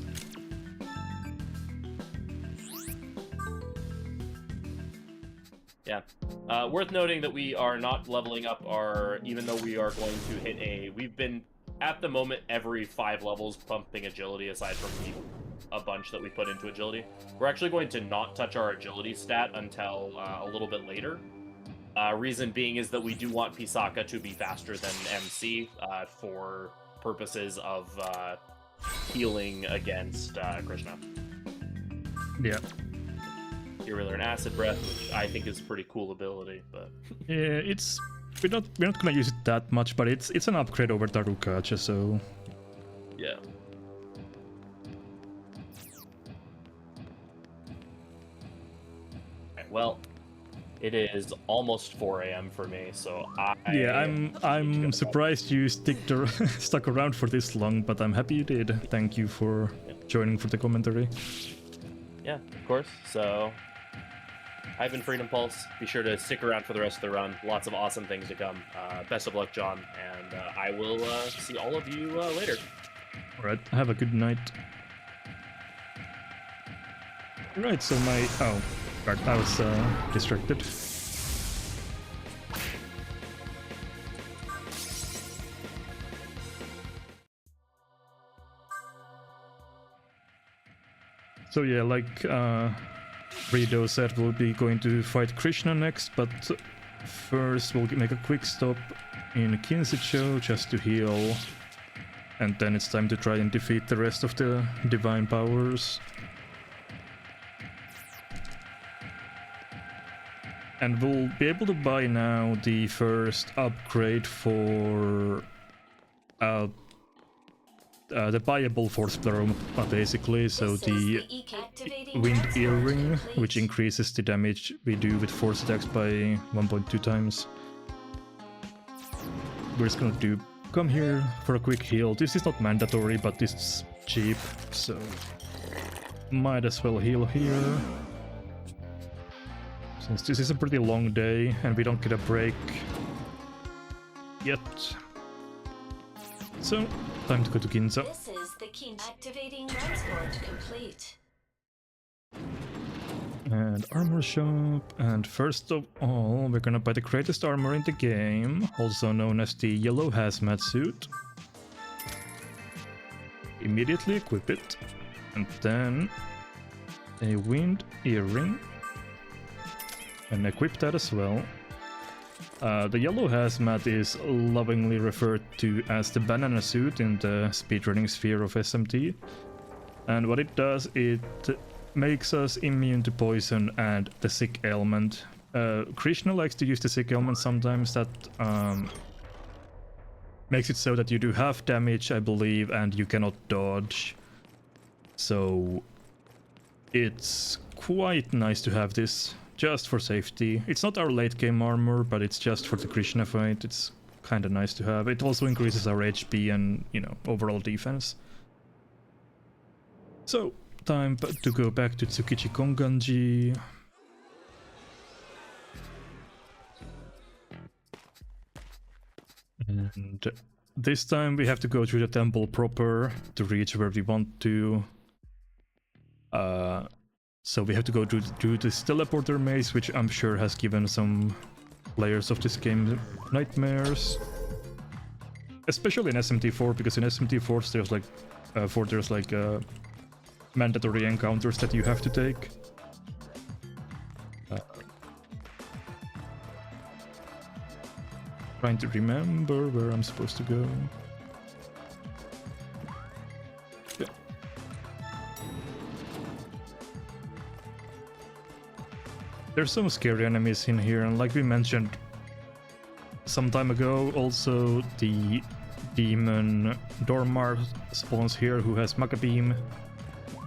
Yeah. Worth noting that we are not leveling up our, even though we are going to hit a, we've been, at the moment, every 5 levels pumping agility aside from a bunch that we put into agility. We're actually going to not touch our agility stat until a little bit later. Reason being is that we do want Pisaka to be faster than MC for purposes of healing against Krishna. Yeah. You really learn Acid Breath, which I think is a pretty cool ability, but... Yeah, it's... We're not gonna use it that much, but it's an upgrade over Darukacha, so... Yeah. Well, it is almost 4 a.m. for me, so Yeah, I'm surprised you stuck around for this long, but I'm happy you did. Thank you for joining for the commentary. Yeah, of course. So, I've been Freedom Pulse. Be sure to stick around for the rest of the run. Lots of awesome things to come. Best of luck, John, and I will see all of you later. Alright, have a good night. Right, so my... Oh, right, I was distracted. So yeah, like Rido said, we'll be going to fight Krishna next, but first we'll make a quick stop in Kinsecho just to heal. And then it's time to try and defeat the rest of the divine powers. And we'll be able to buy now the first upgrade for the buyable force plural, basically, so the wind earring, which increases the damage we do with force attacks by 1.2 times. We're just gonna come here for a quick heal. This is not mandatory, but it's cheap, so might as well heal here. Since this is a pretty long day and we don't get a break yet. So, time to go to Ginza. This is the key. Activating transport complete. And armor shop, and first of all, we're gonna buy the greatest armor in the game, also known as the yellow hazmat suit. Immediately equip it, and then a wind earring, and equip that as well. The yellow hazmat is lovingly referred to as the banana suit in the speedrunning sphere of SMT, and what it does, it makes us immune to poison and the sick ailment. Krishna likes to use the sick ailment sometimes. That makes it so that you do half damage, I believe, and you cannot dodge. So it's quite nice to have this just for safety. It's not our late game armor, but it's just for the Krishna fight. It's kind of nice to have. It also increases our HP and, you know, overall defense. So time to go back to Tsukiji Konganji. And this time we have to go through the temple proper to reach where we want to. So we have to go to this teleporter maze, which I'm sure has given some players of this game nightmares. Especially in SMT4, because in SMT4 there's like mandatory encounters that you have to take. Trying to remember where I'm supposed to go. Yeah. There's some scary enemies in here, and like we mentioned some time ago, also the demon Dormar spawns here who has Mecha Beam.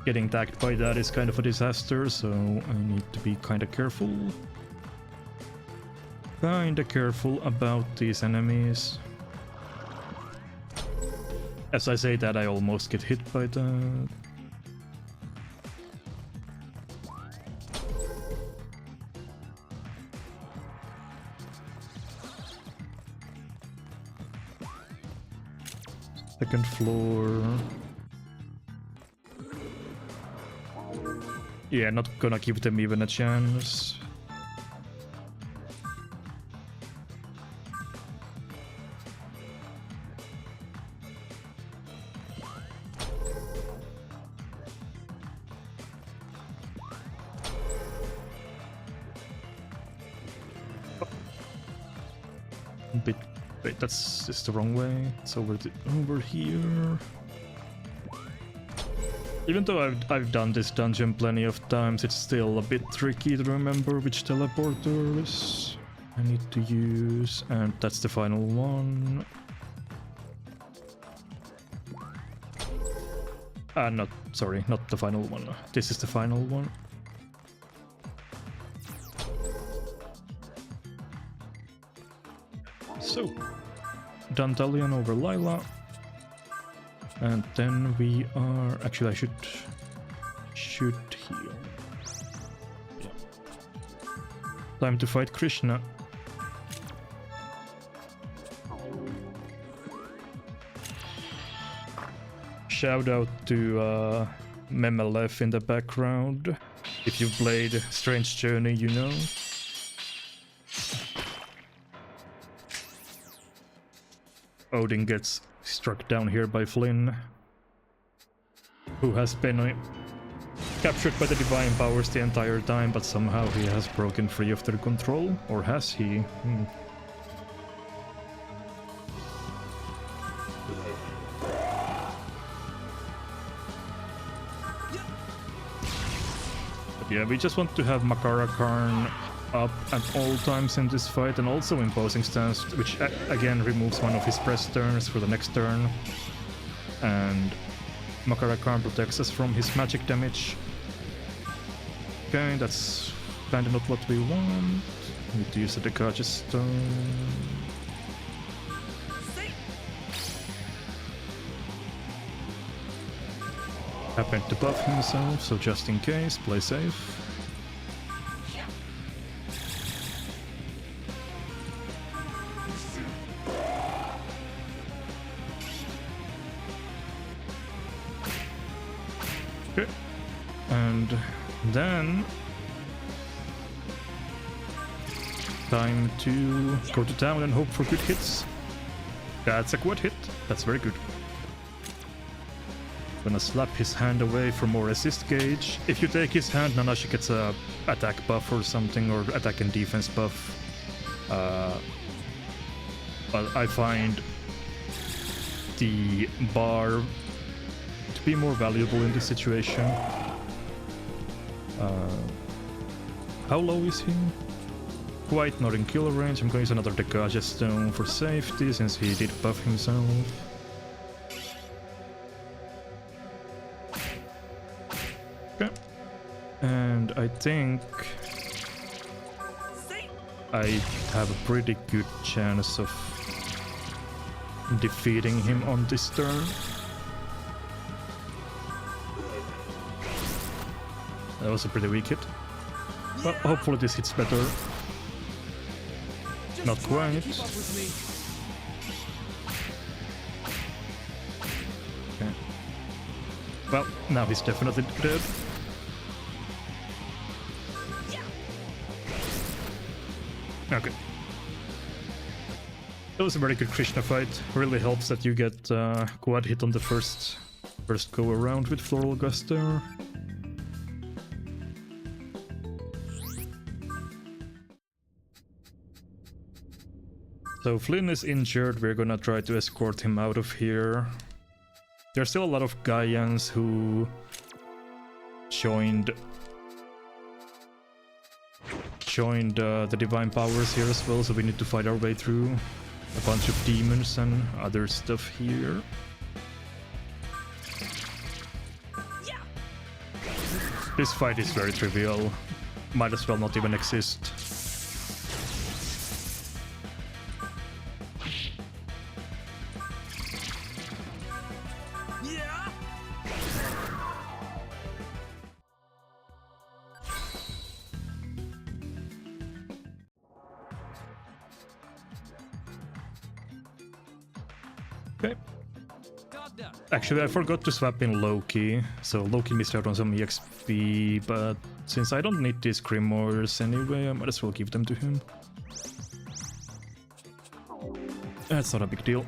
Getting attacked by that is kind of a disaster, so I need to be kinda careful. Kinda careful about these enemies. As I say that, I almost get hit by that. Second floor. Yeah, not gonna give them even a chance. Wait, that's just the wrong way. It's over here. Even though I've done this dungeon plenty of times, it's still a bit tricky to remember which teleporters I need to use, and that's the final one. Not the final one. This is the final one. So, Dantalion over Lila. And then we are... Actually, I should heal. Yeah. Time to fight Krishna. Shout out to Memelef in the background. If you've played Strange Journey, you know. Odin gets struck down here by Flynn, who has been captured by the divine powers the entire time, but somehow he has broken free of their control. Or has he? But yeah, we just want to have Makara Karn up at all times in this fight, and also imposing stance, which again removes one of his press turns for the next turn, and Makara Karn protects us from his magic damage. Okay, that's kinda not what we want. Need to use the Dekaja Stone. Happened to buff himself, so just in case, play safe. And then time to go to town and hope for good hits. That's a quad hit. That's very good. Gonna slap his hand away for more assist gauge. If you take his hand, Nanashi gets a attack buff or something, or attack and defense buff. But I find the bar to be more valuable in this situation. How low is he? Quite not in kill range. I'm going to use another Dekaja Stone for safety, since he did buff himself. Okay. And I think I have a pretty good chance of defeating him on this turn. That was a pretty weak hit. But hopefully this hits better. Not quite. Okay. Well, now he's definitely dead. Okay. That was a very good Krishna fight. Really helps that you get quad hit on the first go around with Floral Gust there. So Flynn is injured, we're gonna try to escort him out of here. There's still a lot of Gaians who joined the Divine Powers here as well, so we need to fight our way through a bunch of demons and other stuff here. This fight is very trivial, might as well not even exist. Okay. Actually, I forgot to swap in Loki, so Loki missed out on some EXP, but since I don't need these Grimoires anyway, I might as well give them to him. That's not a big deal.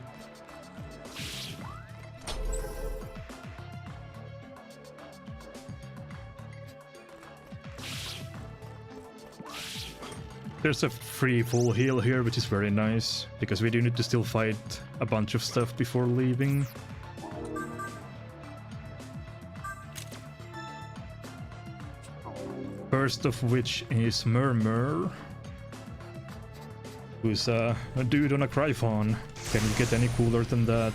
There's a free full heal here, which is very nice, because we do need to still fight a bunch of stuff before leaving. First of which is Murmur, who's a dude on a Cryphon. Can you get any cooler than that?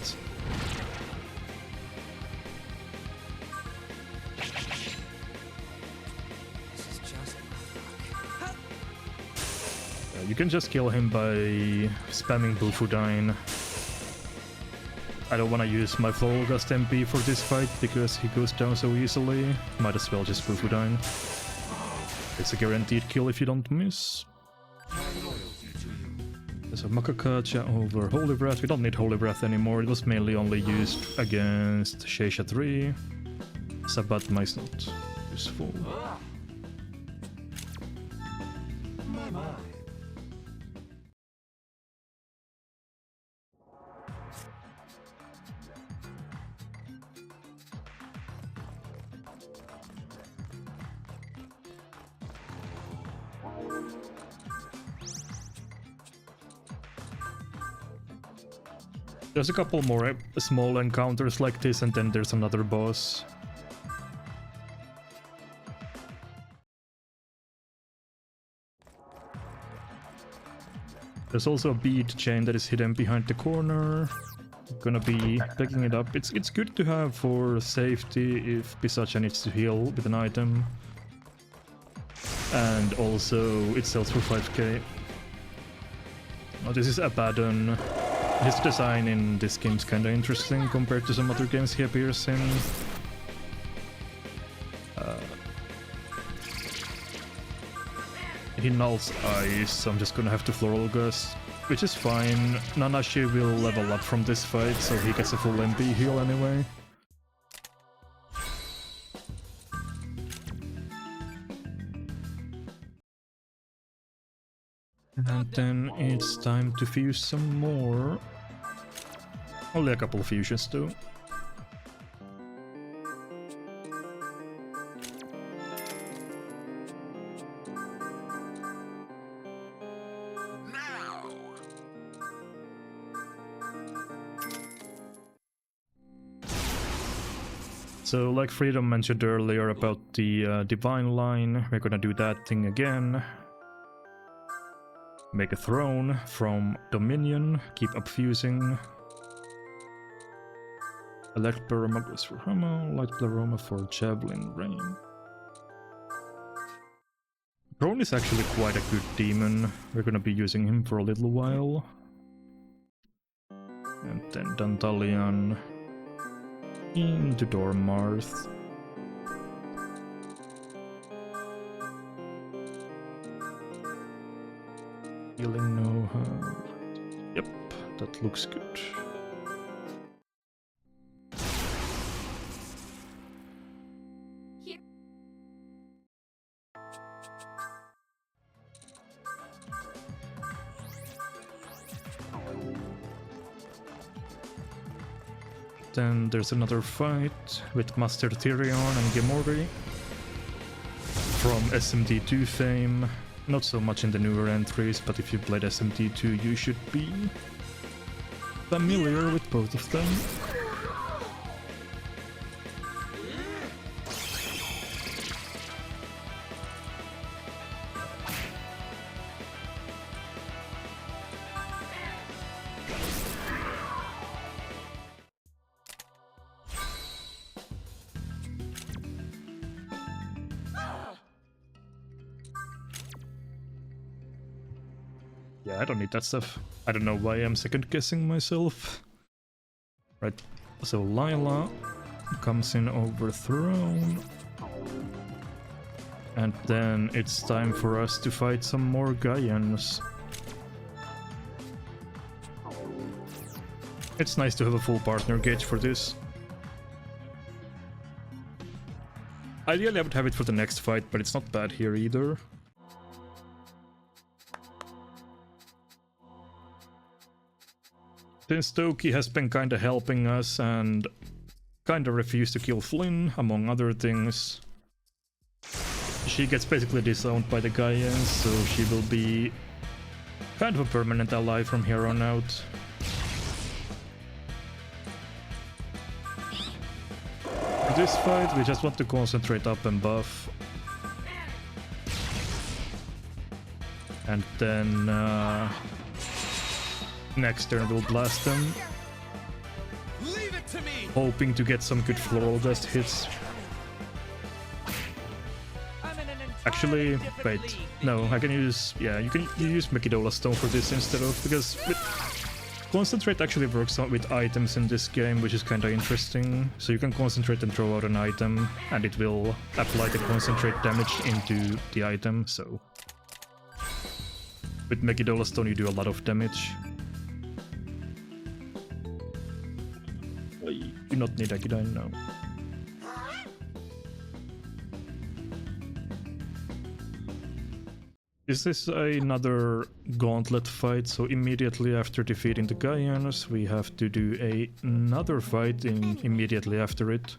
You can just kill him by spamming Bufudine. I don't want to use my Floral Gust MP for this fight because he goes down so easily. Might as well just Bufudine. It's a guaranteed kill if you don't miss. There's a Makakacha over Holy Breath. We don't need Holy Breath anymore. It was mainly only used against Sheisha 3. Sabatma is not useful. There's a couple more small encounters like this, and then there's another boss. There's also a bead chain that is hidden behind the corner. Gonna be picking it up. It's good to have for safety if Pisacha needs to heal with an item. And also it sells for 5k. Oh, this is Abaddon. His design in this game is kinda interesting compared to some other games he appears in. He nulls eyes, so I'm just gonna have to Floral Gust, which is fine. Nanashi will level up from this fight, so he gets a full MP heal anyway. And then it's time to fuse some more. Only a couple of fusions though. So, like Freedom mentioned earlier about the Divine Line, we're gonna do that thing again. Make a throne from Dominion, keep up fusing. Electric Pleroma goes for Hammer, Light Pleroma for Javelin Rain. Drone is actually quite a good demon, we're gonna be using him for a little while. And then Dantalion into Dormarth. Healing know-how. Yep, that looks good. Here. Then there's another fight with Master Tyrion and Gemori from SMT2 fame. Not so much in the newer entries, but if you played SMT2 you should be familiar with both of them. Yeah, I don't need that stuff. I don't know why I'm second guessing myself. Right, so Lila comes in overthrown. And then it's time for us to fight some more Gaians. It's nice to have a full partner gauge for this. Ideally I would have it for the next fight, but it's not bad here either. Since Toki has been kinda helping us and kinda refused to kill Flynn, among other things, she gets basically disowned by the Gaians, so she will be kind of a permanent ally from here on out. For this fight, we just want to concentrate up and buff. And then next turn we'll blast them. Leave it to me. Hoping to get some good floral dust hits. Actually, wait, no, I can use, yeah, you use Mekidola Stone for this instead of, because Concentrate actually works with items in this game, which is kinda interesting. So you can concentrate and throw out an item, and it will apply the concentrate damage into the item, so... With Mekidola Stone you do a lot of damage. I do not need Akidine now. This is another gauntlet fight, so immediately after defeating the Gaians, we have to do another fight immediately after it.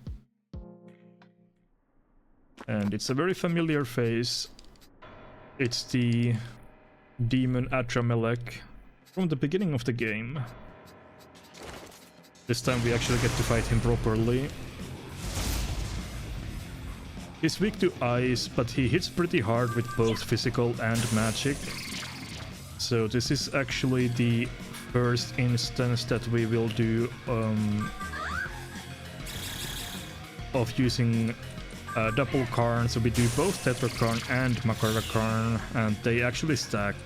And it's a very familiar phase. It's the demon Atramelech from the beginning of the game. This time we actually get to fight him properly. He's weak to ice, but he hits pretty hard with both physical and magic. So this is actually the first instance that we will do of using double Karn. So we do both Tetrakarn and Makarakarn, and they actually stack,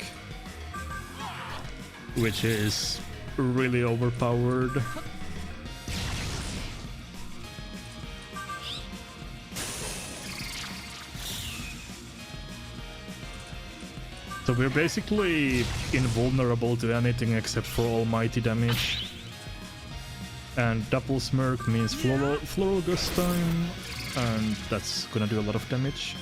which is really overpowered. So we're basically invulnerable to anything except for almighty damage. And double smirk means floral gust time, and that's gonna do a lot of damage.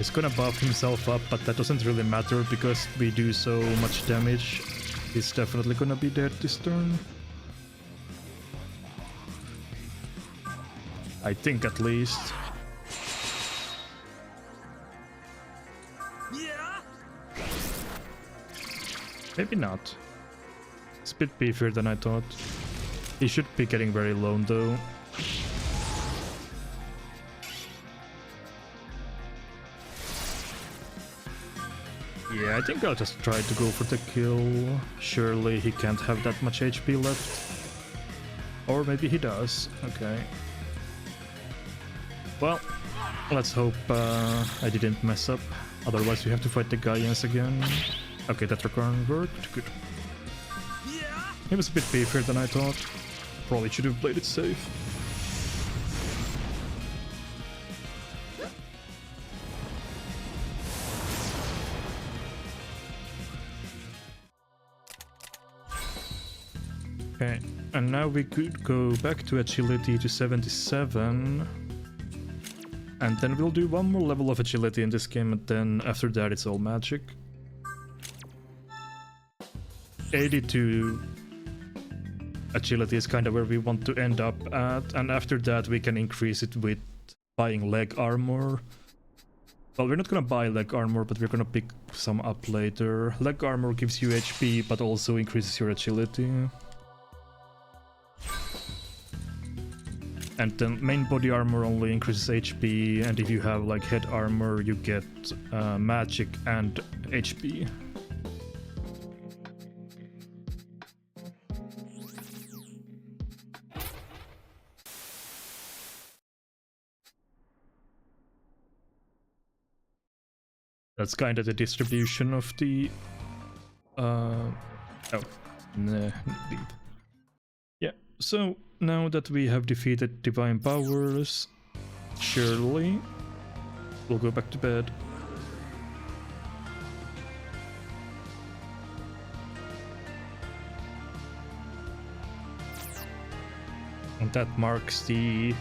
He's gonna buff himself up, but that doesn't really matter because we do so much damage. He's definitely gonna be dead this turn. I think at least. Maybe not. It's a bit beefier than I thought. He should be getting very low though. Yeah, I think I'll just try to go for the kill. Surely he can't have that much HP left. Or maybe he does. Okay. Well, let's hope I didn't mess up. Otherwise we have to fight the Gaians again. Okay, that recurrent worked. Good. It was a bit beefier than I thought. Probably should have played it safe. Okay, and now we could go back to agility to 77. And then we'll do one more level of agility in this game, and then after that it's all magic. 82 agility is kind of where we want to end up at, and after that we can increase it with buying leg armor. Well, we're not gonna buy leg armor, but we're gonna pick some up later. Leg armor gives you HP, but also increases your agility. And then main body armor only increases HP, and if you have like head armor you get magic and HP. That's kind of the distribution of the yeah, so now that we have defeated divine powers, surely we'll go back to bed. And that marks the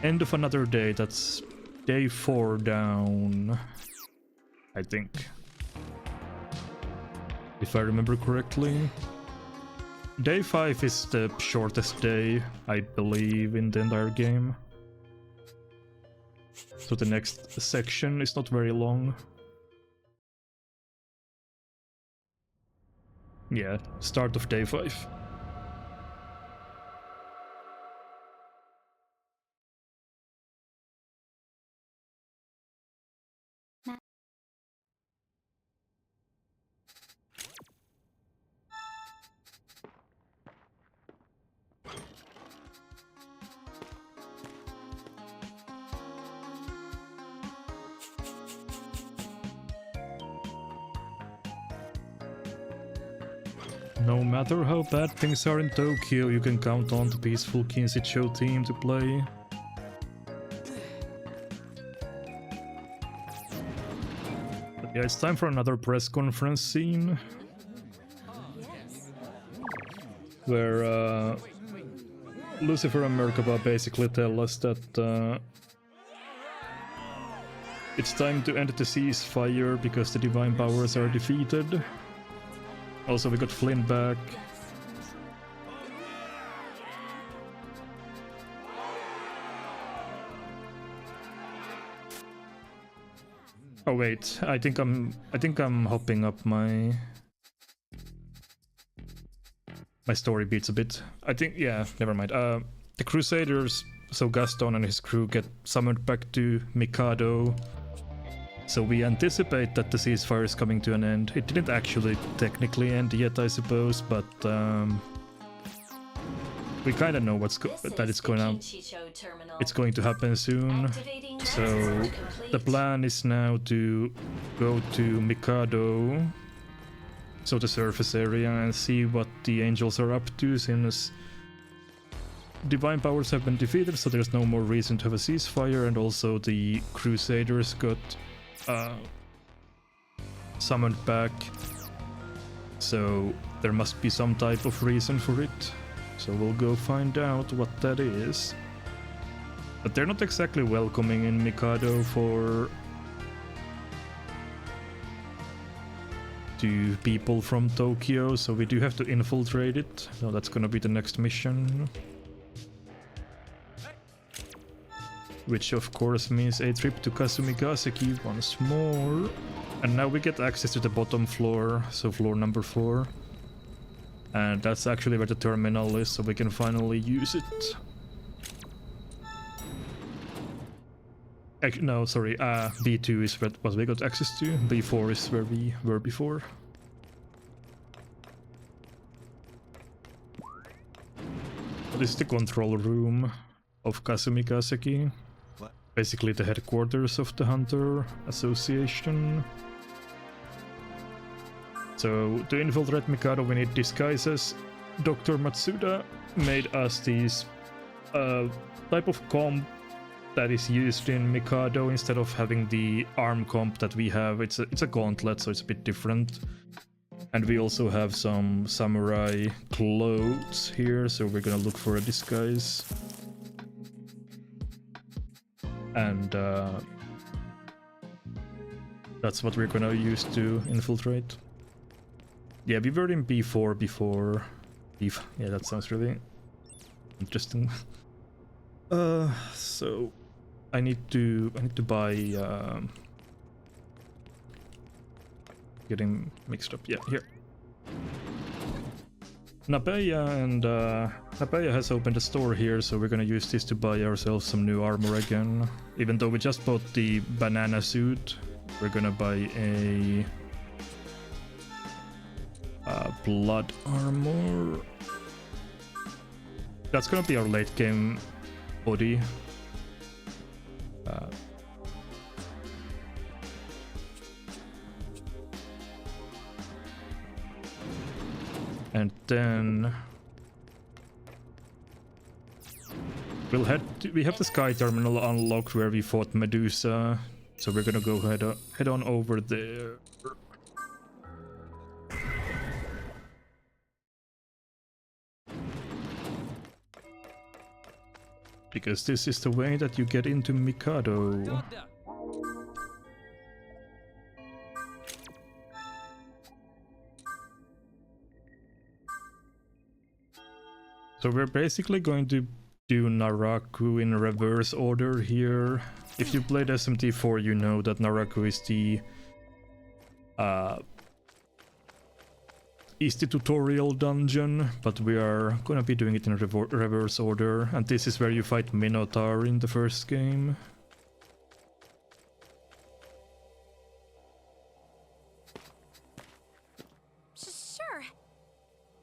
end of another day. That's day 4 down, I think, if I remember correctly. Day 5 is the shortest day, I believe, in the entire game. So the next section is not very long. Yeah, start of day 5. No matter how bad things are in Tokyo, you can count on the peaceful Kinshicho team to play. But yeah, it's time for another press conference scene, where Lucifer and Merkabah basically tell us that it's time to end the ceasefire because the divine powers are defeated. Also, we got Flynn back. Oh wait, I think I'm hopping up my story beats a bit. I think, yeah, never mind. The Crusaders, so Gaston and his crew, get summoned back to Mikado. So we anticipate that the ceasefire is coming to an end. It didn't actually technically end yet, I suppose, but we kind of know that it's going to happen soon. So the plan is now to go to Mikado, so the surface area, and see what the angels are up to, since divine powers have been defeated, so there's no more reason to have a ceasefire, and also the Crusaders got summoned back, so there must be some type of reason for it. So we'll go find out what that is. But they're not exactly welcoming in Mikado for to people from Tokyo, so we do have to infiltrate it. So that's gonna be the next mission. Which of course means a trip to Kasumigaseki once more. And now we get access to the bottom floor, so floor number 4. And that's actually where the terminal is, so we can finally use it. No, sorry, B2 is what we got access to, B4 is where we were before. This is the control room of Kasumigaseki. Basically the headquarters of the Hunter Association. So to infiltrate Mikado we need disguises. Dr. Matsuda made us these type of comp that is used in Mikado instead of having the arm comp that we have. It's a gauntlet, so it's a bit different. And we also have some samurai clothes here, so we're gonna look for a disguise. And that's what we're gonna use to infiltrate. Yeah, we were in B4 before. Yeah, that sounds really interesting. So I need to buy. Getting mixed up. Yeah, here. Napeya has opened a store here, so we're gonna use this to buy ourselves some new armor again. Even though we just bought the banana suit, we're gonna buy a blood armor. That's gonna be our late game body. And then we have the sky terminal unlocked where we fought Medusa, so we're gonna go head on over there. Because this is the way that you get into Mikado. So we're basically going to do Naraku in reverse order here. If you played SMT4, you know that Naraku is the tutorial dungeon, but we are gonna be doing it in reverse order, and this is where you fight Minotaur in the first game. Sure.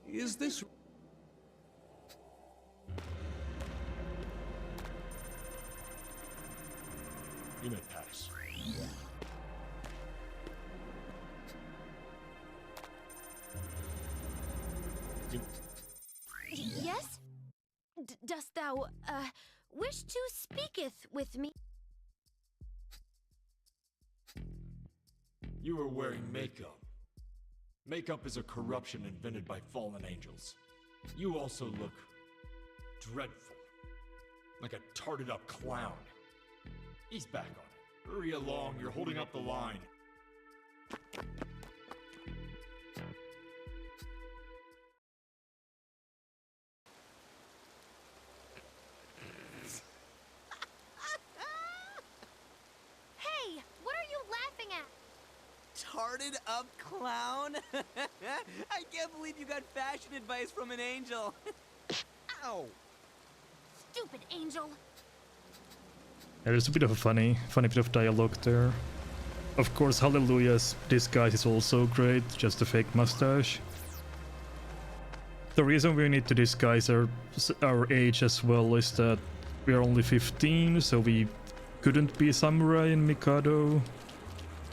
Is this... You may pass. Yes? Dost thou, wish to speaketh with me? You are wearing makeup. Makeup is a corruption invented by fallen angels. You also look dreadful. Like a tarted up clown. He's back on it. Hurry along, you're holding up the line. Hey, what are you laughing at? Tarted up clown? I can't believe you got fashion advice from an angel. Ow! Stupid angel. There's a bit of a funny bit of dialogue there. Of course, Hallelujah's disguise is also great, just a fake mustache. The reason we need to disguise our age as well is that we are only 15, so we couldn't be samurai in Mikado.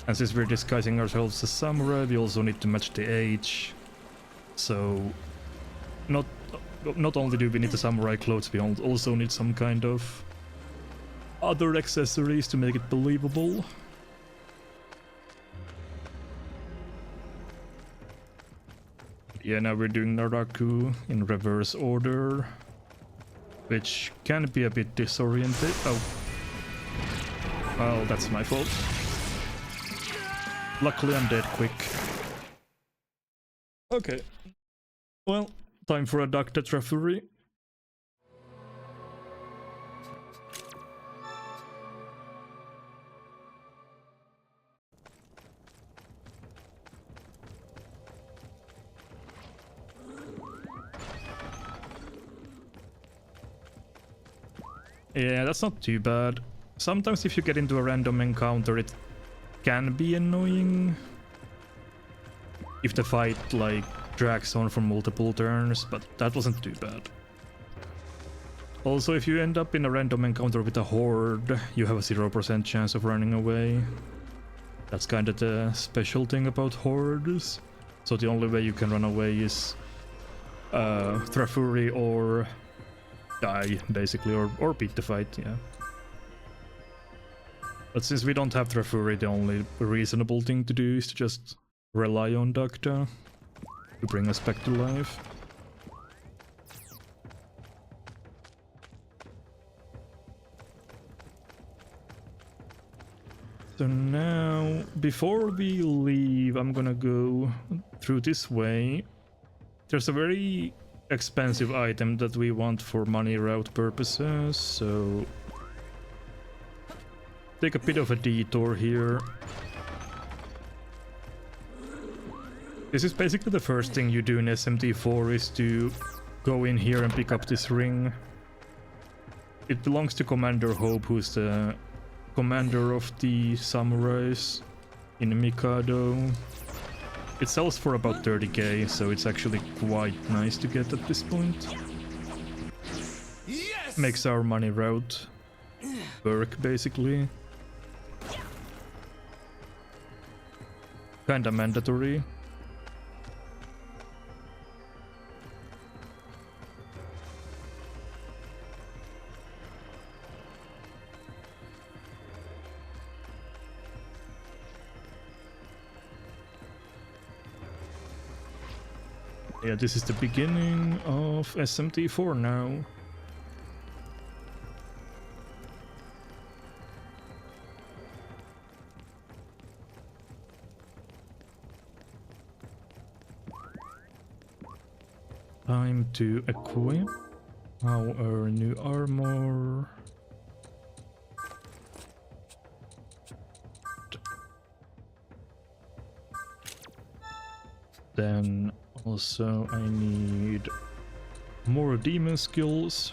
And since we're disguising ourselves as samurai, we also need to match the age. So, not only do we need the samurai clothes, we also need some kind of other accessories to make it believable. Yeah, now we're doing Naraku in reverse order, which can be a bit disoriented. Oh. Well, that's my fault. Luckily I'm dead quick. Okay. Well, time for a Dr. Trafuri. Yeah, that's not too bad. Sometimes if you get into a random encounter, it can be annoying. If the fight, like, drags on for multiple turns, but that wasn't too bad. Also, if you end up in a random encounter with a horde, you have a 0% chance of running away. That's kind of the special thing about hordes. So the only way you can run away is Trafuri or die, basically, or beat the fight, yeah. But since we don't have Trafuri, the only reasonable thing to do is to just rely on Doctor to bring us back to life. So now, before we leave, I'm gonna go through this way. There's a very expensive item that we want for money route purposes, so take a bit of a detour here. This is basically the first thing you do in SMT4 is to go in here and pick up this ring. It belongs to Commander Hope, who's the commander of the samurais in Mikado. It sells for about 30k, so it's actually quite nice to get at this point. Yes! Makes our money route work, basically. Kinda mandatory. Yeah, this is the beginning of SMT4 now. Time to equip our new armor. Then also I need more demon skills.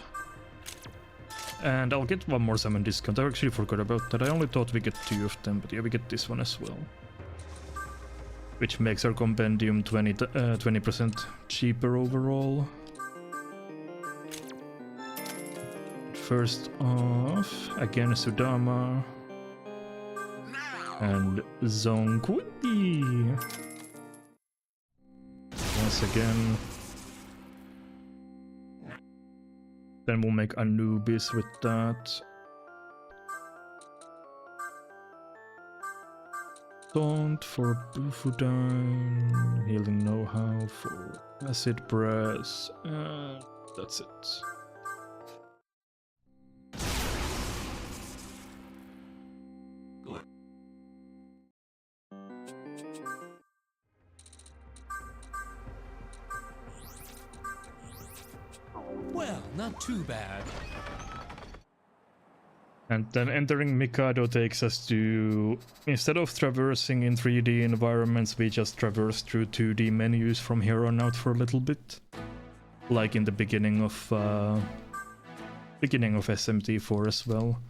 And I'll get one more summon discount. I actually forgot about that. I only thought we get 2 of them, but yeah, we get this one as well. Which makes our compendium 20% cheaper overall. First off, again Sudama. And Zongkui. Once again. Then we'll make Anubis with that. Taunt for Bufudine, healing know-how for acid press, and that's it. Well, not too bad. And then entering Mikado takes us to, instead of traversing in 3D environments, we just traverse through 2D menus from here on out for a little bit. Like in the beginning of SMT4 as well.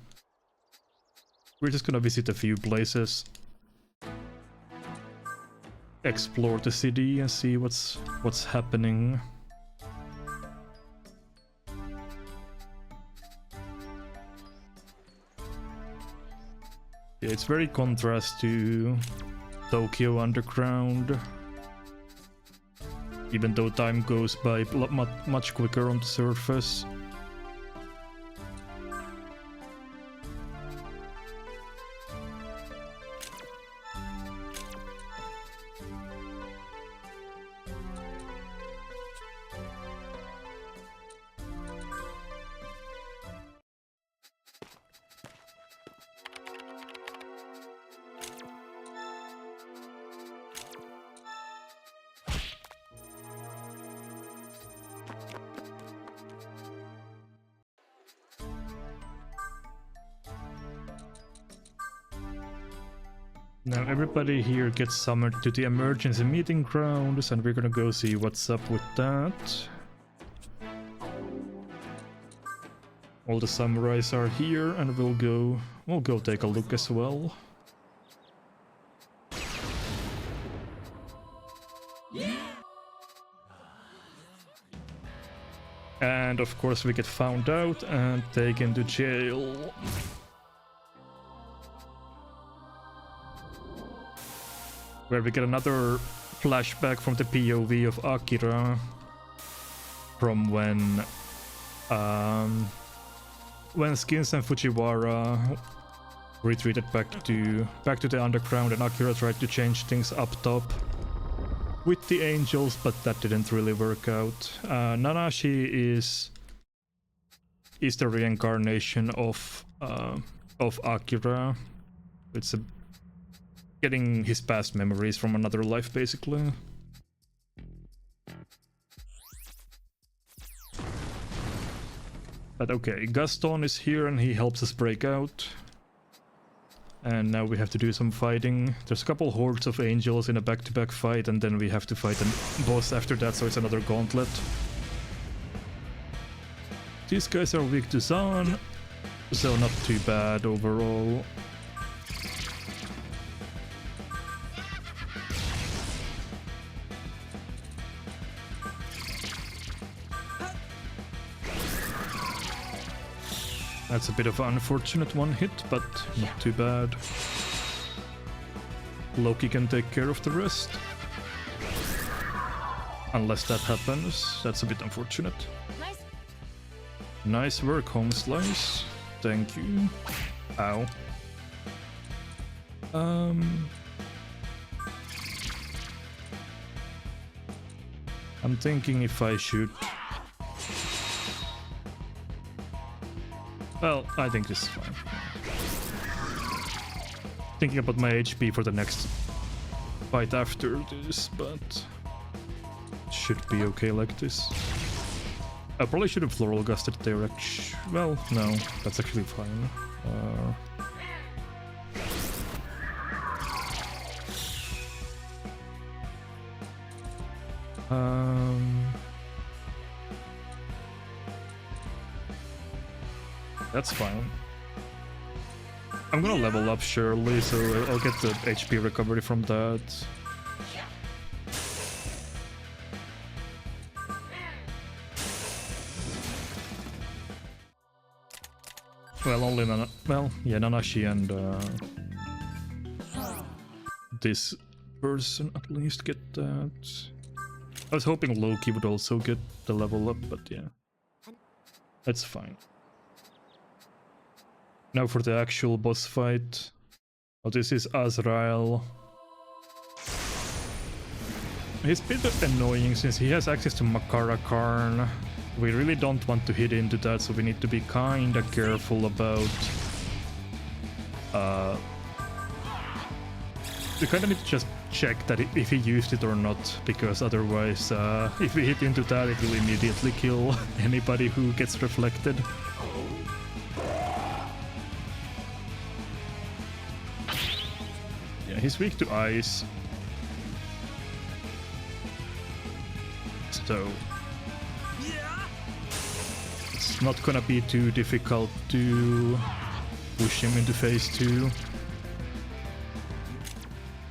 We're just gonna visit a few places. Explore the city and see what's happening. Yeah, it's very contrast to Tokyo Underground. Even though time goes by much quicker on the surface. Now everybody here gets summoned to the emergency meeting grounds, and we're gonna go see what's up with that. All the samurais are here, and we'll go take a look as well. And of course we get found out and taken to jail. Where we get another flashback from the POV of Akira, from when Skins and Fujiwara retreated back to the underground, and Akira tried to change things up top with the angels, but that didn't really work out. Nanashi is the reincarnation of Akira. It's getting his past memories from another life, basically. But okay, Gaston is here and he helps us break out. And now we have to do some fighting. There's a couple hordes of angels in a back-to-back fight, and then we have to fight a boss after that, so it's another gauntlet. These guys are weak to Zan, so not too bad overall. That's a bit of an unfortunate one hit, but not too bad. Loki can take care of the rest. Unless that happens, that's a bit unfortunate. Nice work, Home Slice. Thank you. Ow. I'm thinking if I should... Well, I think this is fine. Thinking about my HP for the next fight after this, but it should be okay like this. I probably should have floral gusted there. Well, no, that's actually fine. That's fine. I'm gonna level up surely, so I'll get the HP recovery from that. Well, only Nanashi and this person at least get that. I was hoping Loki would also get the level up, but yeah, that's fine. Now for the actual boss fight. Oh, this is Azrael. He's a bit annoying since he has access to Makara Karn. We really don't want to hit into that, so we need to be kinda careful about... we kinda need to just check that if he used it or not, because otherwise, if we hit into that, it will immediately kill anybody who gets reflected. He's weak to ice. So it's not gonna be too difficult to push him into phase 2.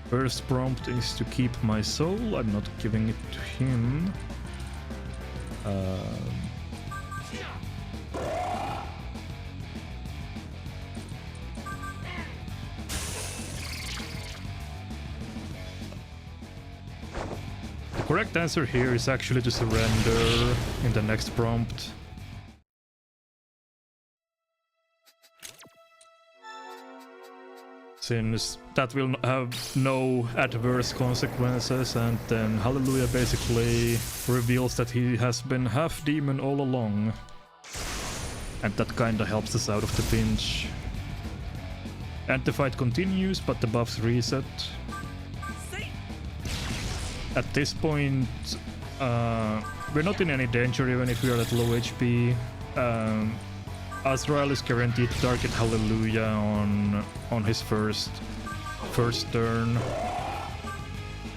First prompt is to keep my soul. I'm not giving it to him. Correct answer here is actually to surrender in the next prompt. Since that will have no adverse consequences, and then Hallelujah basically reveals that he has been half demon all along. And that kinda helps us out of the pinch. And the fight continues, but the buffs reset. At this point, we're not in any danger even if we are at low HP. Azrael is guaranteed to target Hallelujah on his first first turn.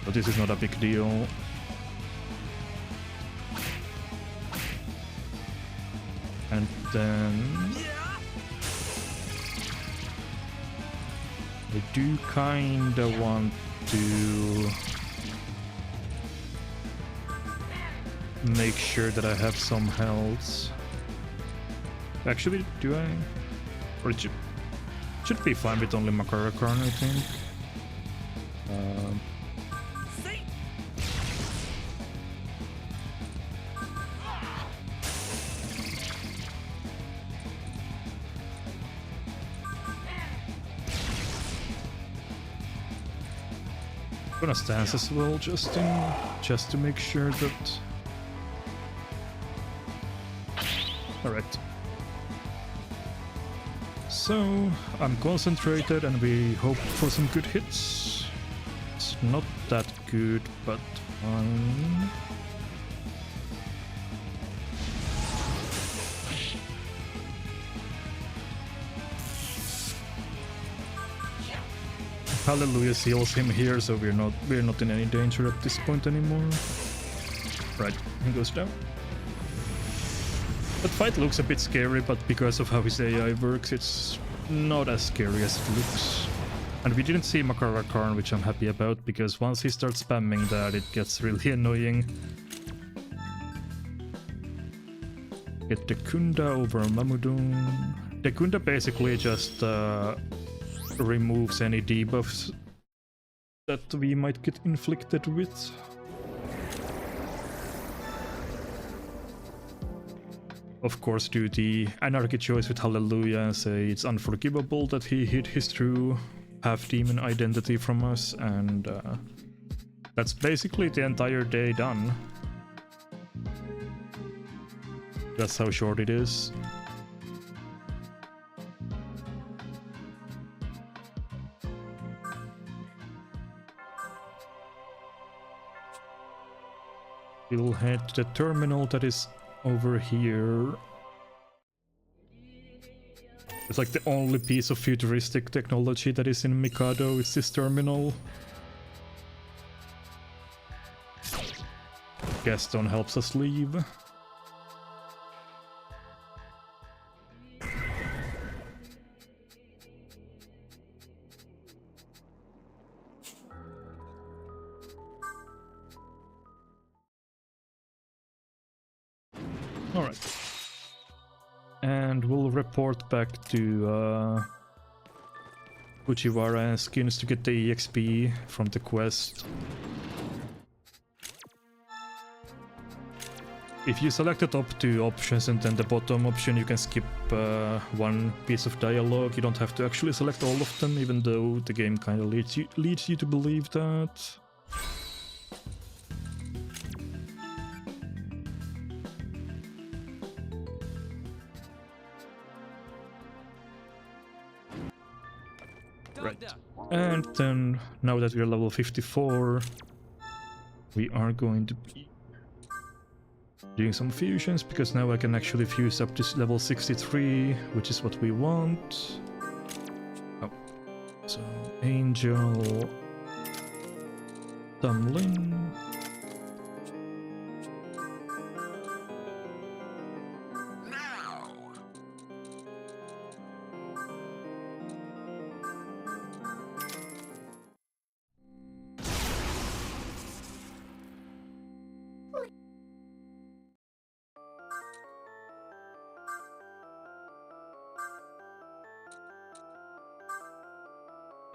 But this is not a big deal. And then I do kinda want to make sure that I have some health. Actually, do I? Or it should be fine with only Makarakarn, I think. Gonna stance as well, just to make sure that. All right. So I'm concentrated, and we hope for some good hits. It's not that good, but fine. Hallelujah seals him here, so we're not in any danger at this point anymore. Right, he goes down. That fight looks a bit scary, but because of how his AI works, it's not as scary as it looks. And we didn't see Makarakarn, which I'm happy about, because once he starts spamming that, it gets really annoying. Get the Kunda over Mamudon. The Kunda basically just removes any debuffs that we might get inflicted with. Of course, do the Anarchy choice with Hallelujah and say it's unforgivable that he hid his true half-demon identity from us, and that's basically the entire day done. That's how short it is. We'll head to the terminal that is over here. It's like the only piece of futuristic technology that is in Mikado is this terminal. Gaston helps us leave. Alright. And we'll report back to Fujiwara and Skins to get the EXP from the quest. If you select the top two options and then the bottom option, you can skip one piece of dialogue. You don't have to actually select all of them, even though the game kind of leads you to believe that. Right. And then, now that we're level 54, we are going to be doing some fusions, because now I can actually fuse up to level 63, which is what we want. Oh. So, Angel... Tumlin...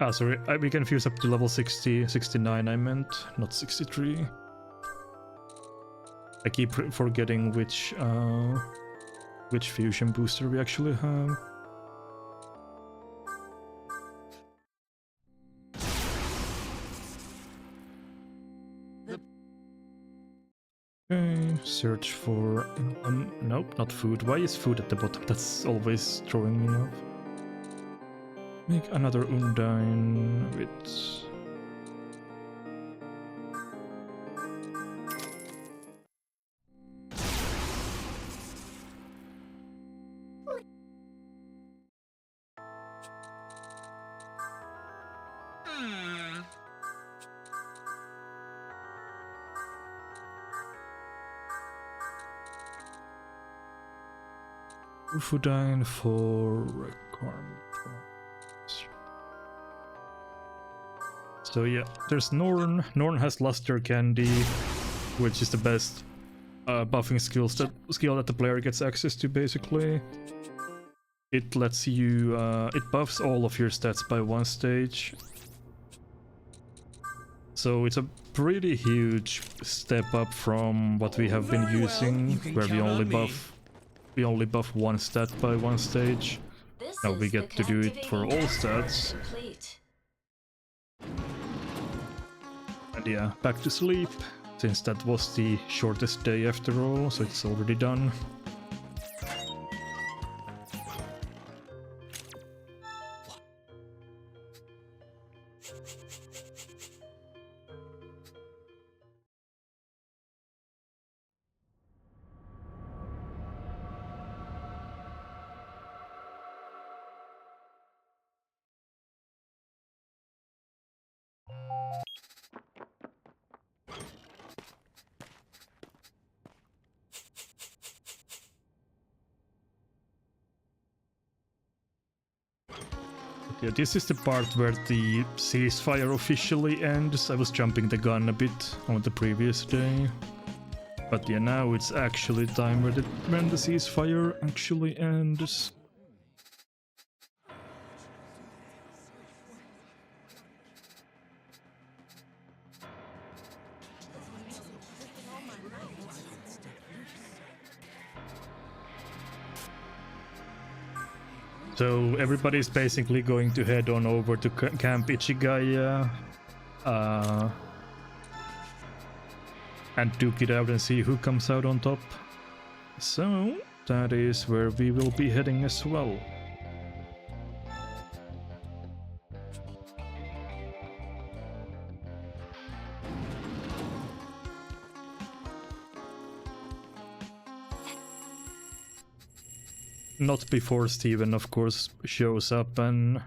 Ah, sorry, we can fuse up to level 69 I meant, not 63. I keep forgetting which fusion booster we actually have. Okay, search for... nope, not food. Why is food at the bottom? That's always throwing me off. Make another Undine with... Fudine for requirement. So yeah, there's Norn. Norn has Luster Candy, which is the best buffing skill that the player gets access to, basically. It lets you, it buffs all of your stats by 1 stage. So it's a pretty huge step up from what we have been using, where we only buff 1 stat by 1 stage. Now we get to do it for all stats. And yeah, back to sleep, since that was the shortest day after all, so it's already done. Yeah, this is the part where the ceasefire officially ends. I was jumping the gun a bit on the previous day. But yeah, now it's actually time when the ceasefire actually ends. So everybody's basically going to head on over to Camp Ichigaya and duke it out and see who comes out on top. So that is where we will be heading as well. Not before Steven, of course, shows up and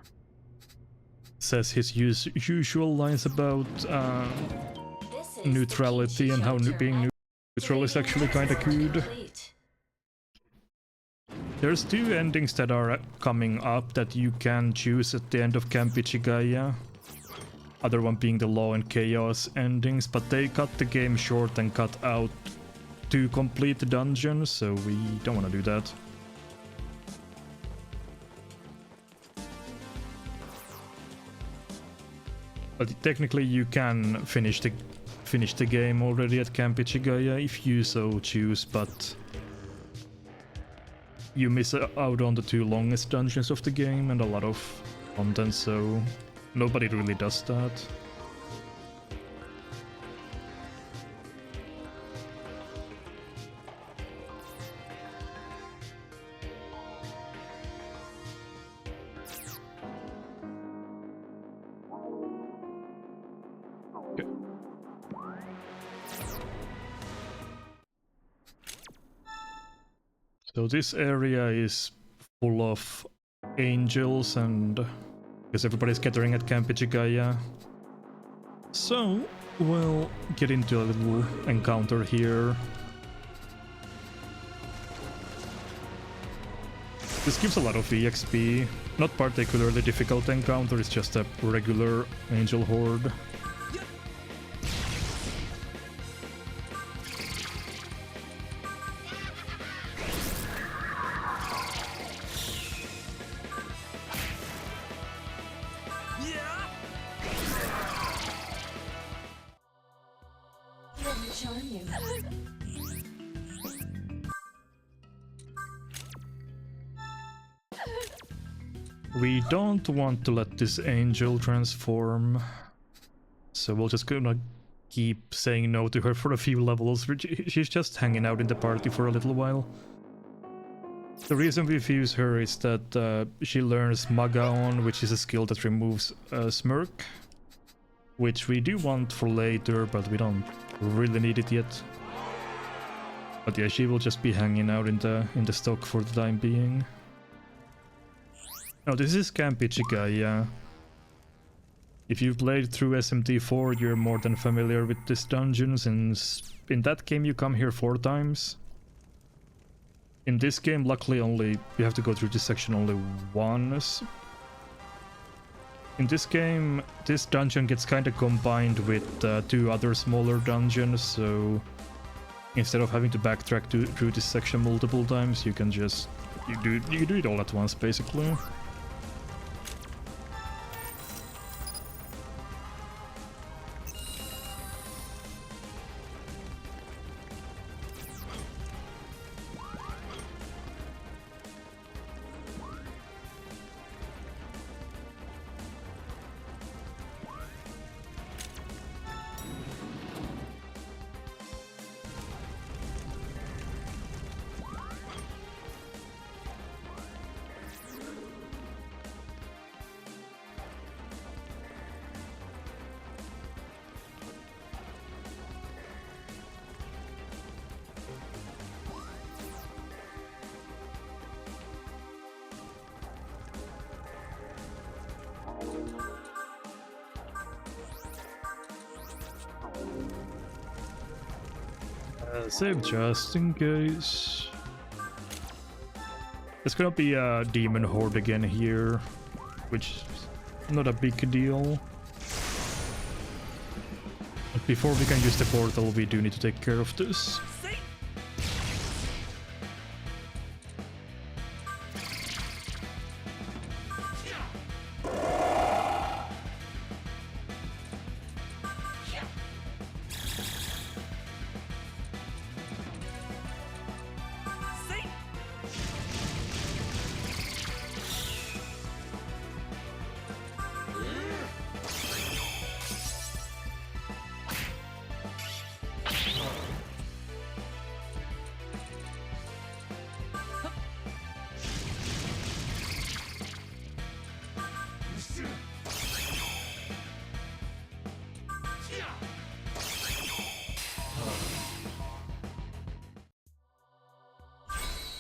says his usual lines about neutrality and how being neutral is actually kinda good. There's 2 endings that are coming up that you can choose at the end of Camp Ichigaya. Other one being the Law and Chaos endings, but they cut the game short and cut out 2 complete dungeons, so we don't want to do that. But technically you can finish the game already at Camp Ichigaya if you so choose, but you miss out on the 2 longest dungeons of the game and a lot of content, so nobody really does that. So this area is full of angels, and because everybody's gathering at Camp Ichigaya. So we'll get into a little encounter here. This gives a lot of EXP, not particularly difficult encounter, it's just a regular angel horde. We don't want to let this angel transform, so we'll just gonna keep saying no to her for a few levels. She's just hanging out in the party for a little while. The reason we fuse her is that she learns Magaon, which is a skill that removes Smirk, which we do want for later, but we don't really need it yet. But yeah, she will just be hanging out in the stock for the time being. Now this is Camp Ichigaya. If you've played through SMT4, you're more than familiar with this dungeon, since in that game you come here 4 times. In this game, luckily, only you have to go through this section only once. In this game, this dungeon gets kind of combined with 2 other smaller dungeons, so instead of having to backtrack through this section multiple times, you can just you do it all at once, basically. Save just in case. There's gonna be a demon horde again here, which is not a big deal. But before we can use the portal, we do need to take care of this.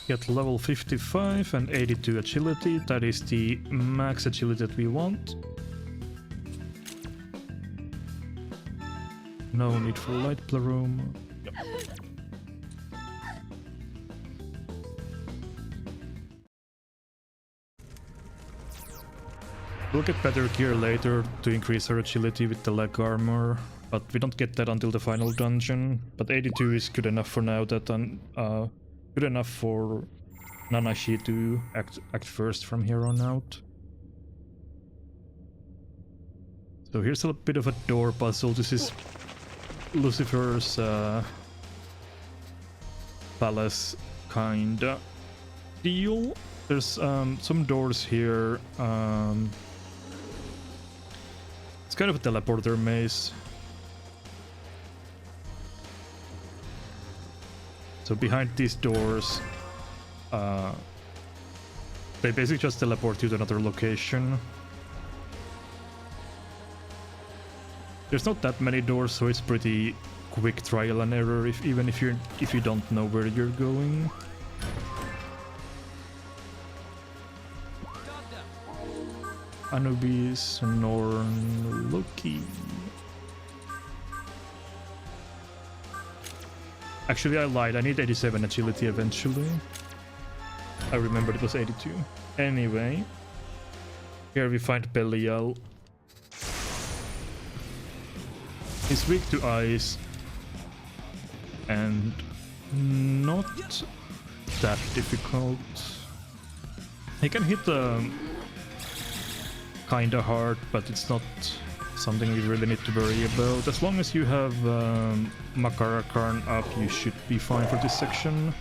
Get level 55 and 82 agility. That is the max agility that we want. No need for light plume. Yep. We'll get better gear later to increase our agility with the leg armor, but we don't get that until the final dungeon. But 82 is good enough for now. Good enough for Nanashi to act first from here on out. So here's a bit of a door puzzle. This is Lucifer's palace kinda deal. There's some doors here. It's kind of a teleporter maze. So behind these doors, they basically just teleport you to another location. There's not that many doors, so it's pretty quick trial and error. Even if you don't know where you're going. Anubis, Norn, Loki. Actually, I lied. I need 87 agility eventually. I remembered it was 82. Anyway, here we find Belial. He's weak to ice and not that difficult. He can hit kinda hard, but it's not something we really need to worry about. As long as you have Makarakarn up, you should be fine for this section.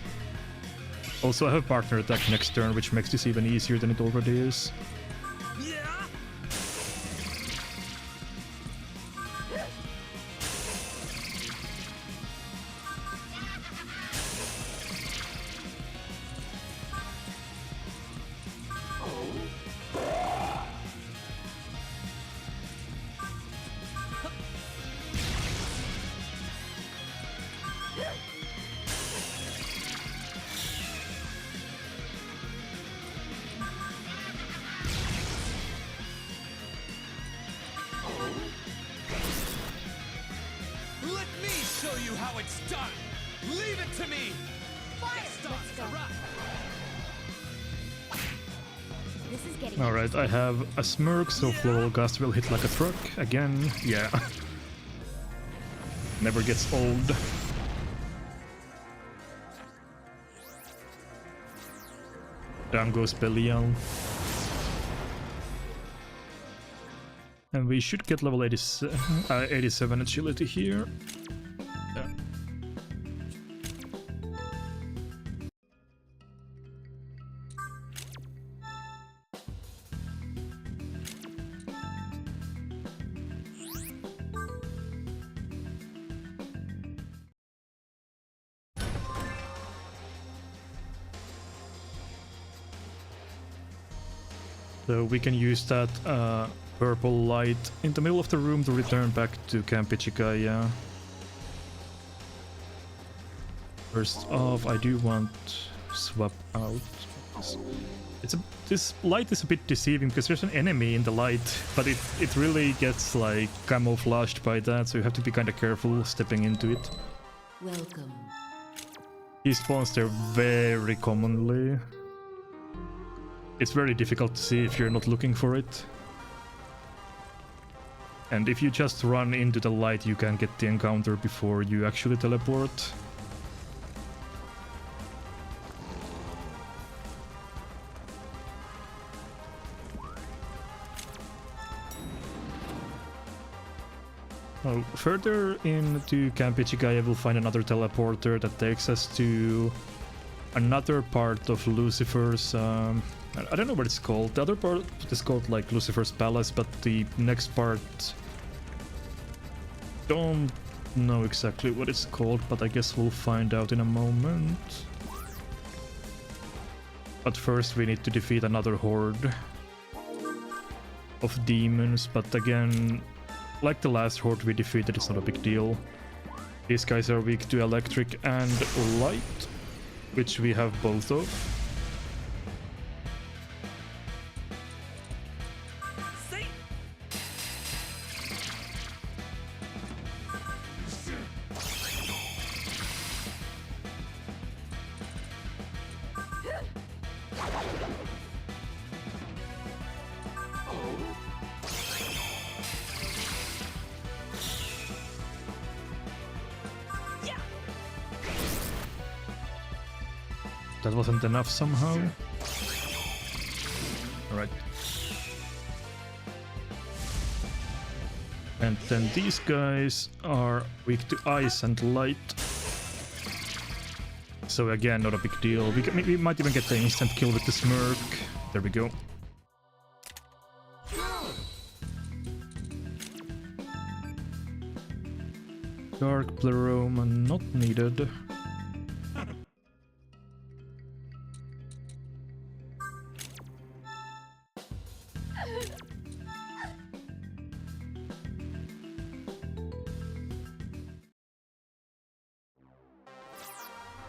Also, I have partner attack next turn, which makes this even easier than it already is. This is getting Alright, I have a smirk, so Floral Gust will hit like a truck again. Yeah. Never gets old. Down goes Belial. And we should get level 87 agility here. Yeah. So we can use that purple light in the middle of the room to return back to Camp Ichigaya. First off, I do want to swap out. This light is a bit deceiving because there's an enemy in the light, but it really gets like camouflaged by that, so you have to be kind of careful stepping into it. Welcome. He spawns there very commonly. It's very difficult to see if you're not looking for it. And if you just run into the light, you can get the encounter before you actually teleport. Oh, further into Camp Ichigaya, we'll find another teleporter that takes us to another part of Lucifer's I don't know what it's called. The other part is called like Lucifer's Palace, but the next part don't know exactly what it's called, but I guess we'll find out in a moment. But first we need to defeat another horde of demons, but again, like the last horde we defeated, it's not a big deal. These guys are weak to electric and light, which we have both of. That wasn't enough somehow. Alright. And then these guys are weak to ice and light. So again, not a big deal. We might even get the instant kill with the smirk. There we go. Dark Pleroma not needed.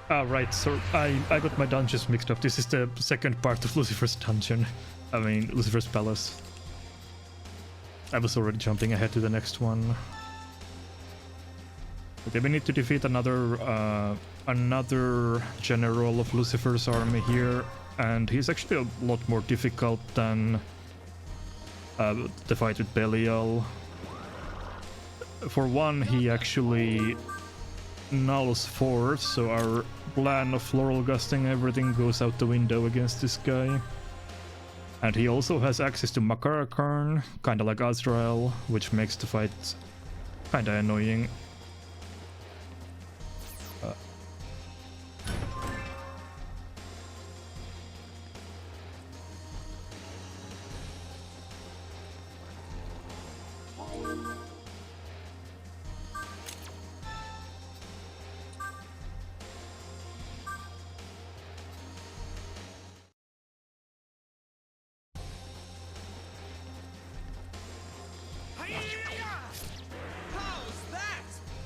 Ah, right, so I got my dungeons mixed up. This is the second part of Lucifer's dungeon. I mean, Lucifer's Palace. I was already jumping ahead to the next one. Okay, we need to defeat another general of Lucifer's army here, and he's actually a lot more difficult than the fight with Belial. For one, he actually nulls force, so our plan of floral gusting everything goes out the window against this guy. And he also has access to Makarakarn, kinda like Azrael, which makes the fight kinda annoying.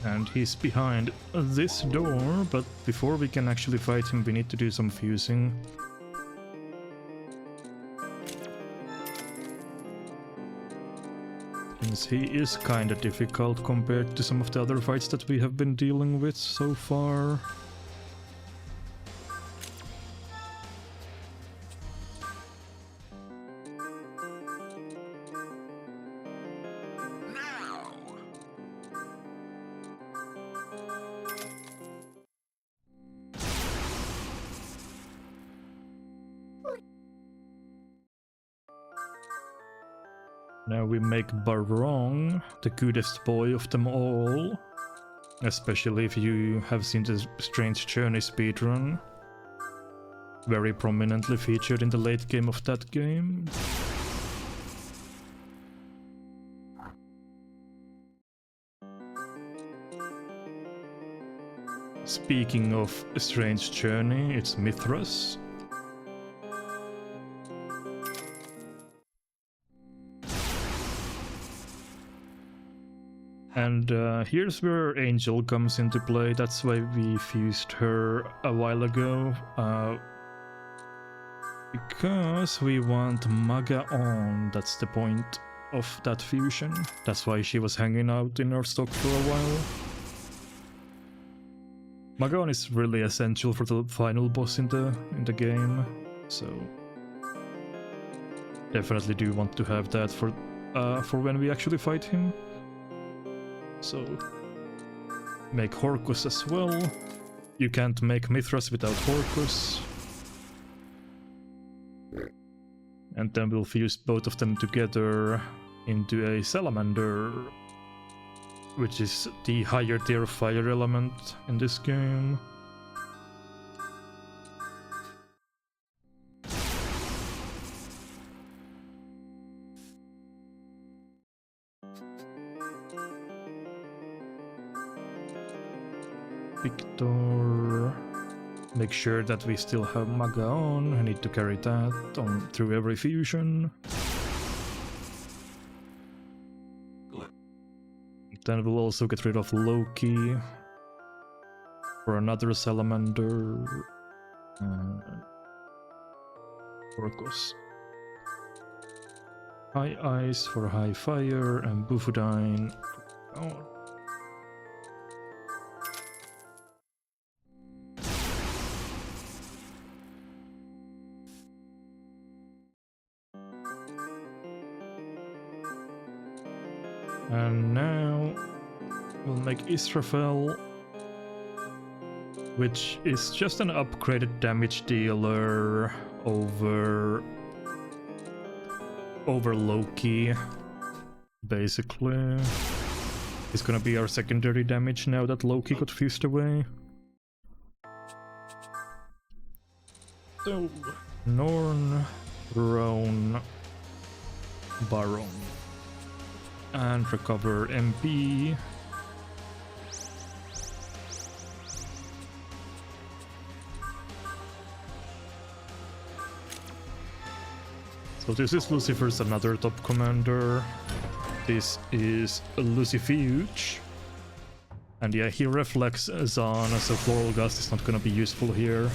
And he's behind this door, but before we can actually fight him, we need to do some fusing. Since he is kinda difficult compared to some of the other fights that we have been dealing with so far. Now we make Barong the goodest boy of them all. Especially if you have seen the Strange Journey speedrun. Very prominently featured in the late game of that game. Speaking of a Strange Journey, it's Mithras. And here's where Angel comes into play. That's why we fused her a while ago. Because we want Maga on. That's the point of that fusion. That's why she was hanging out in our stock for a while. Magon is really essential for the final boss in the game, so definitely do want to have that for when we actually fight him. So make Horcus as well. You can't make Mithras without Horcus. And then we'll fuse both of them together into a Salamander, which is the higher tier fire element in this game. Victor. Make sure that we still have Maga on. I need to carry that on through every fusion. Then we'll also get rid of Loki for another Salamander. Orcos. High Ice for High Fire and Bufudine. Oh. And now we'll make Israfel, which is just an upgraded damage dealer over Loki, basically. It's gonna be our secondary damage now that Loki got fused away. So, Norn, Roan, Baron. And recover MP. So this is Lucifer's another top commander. This is Lucifuge. And yeah, he reflects Zan, so Floral Gust is not gonna be useful here.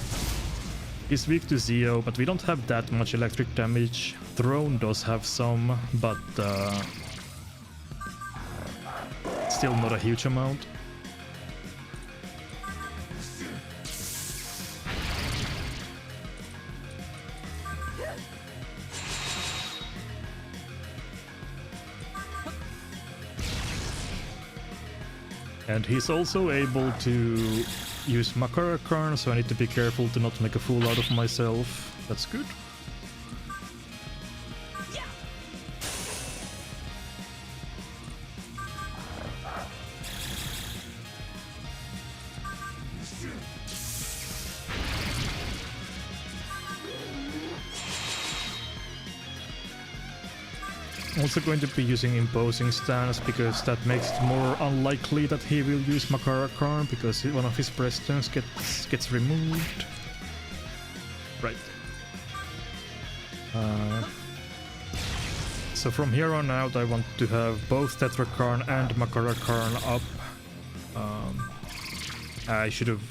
He's weak to Zeo, but we don't have that much electric damage. Throne does have some, but still not a huge amount. And he's also able to use Makarakarn, so I need to be careful to not make a fool out of myself. That's good. Also going to be using Imposing Stance because that makes it more unlikely that he will use Makarakarn because one of his Prestons gets removed. Right. So from here on out I want to have both Tetrakarn and Makarakarn up. I should have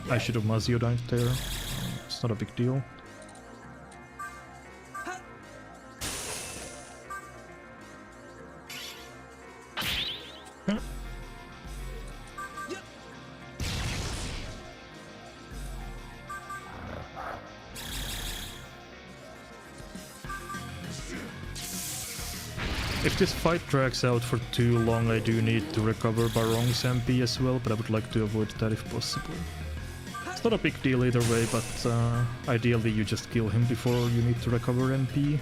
Maziodined there. It's not a big deal. If this fight drags out for too long, I do need to recover Barong's MP as well, but I would like to avoid that if possible. It's not a big deal either way, but ideally you just kill him before you need to recover MP.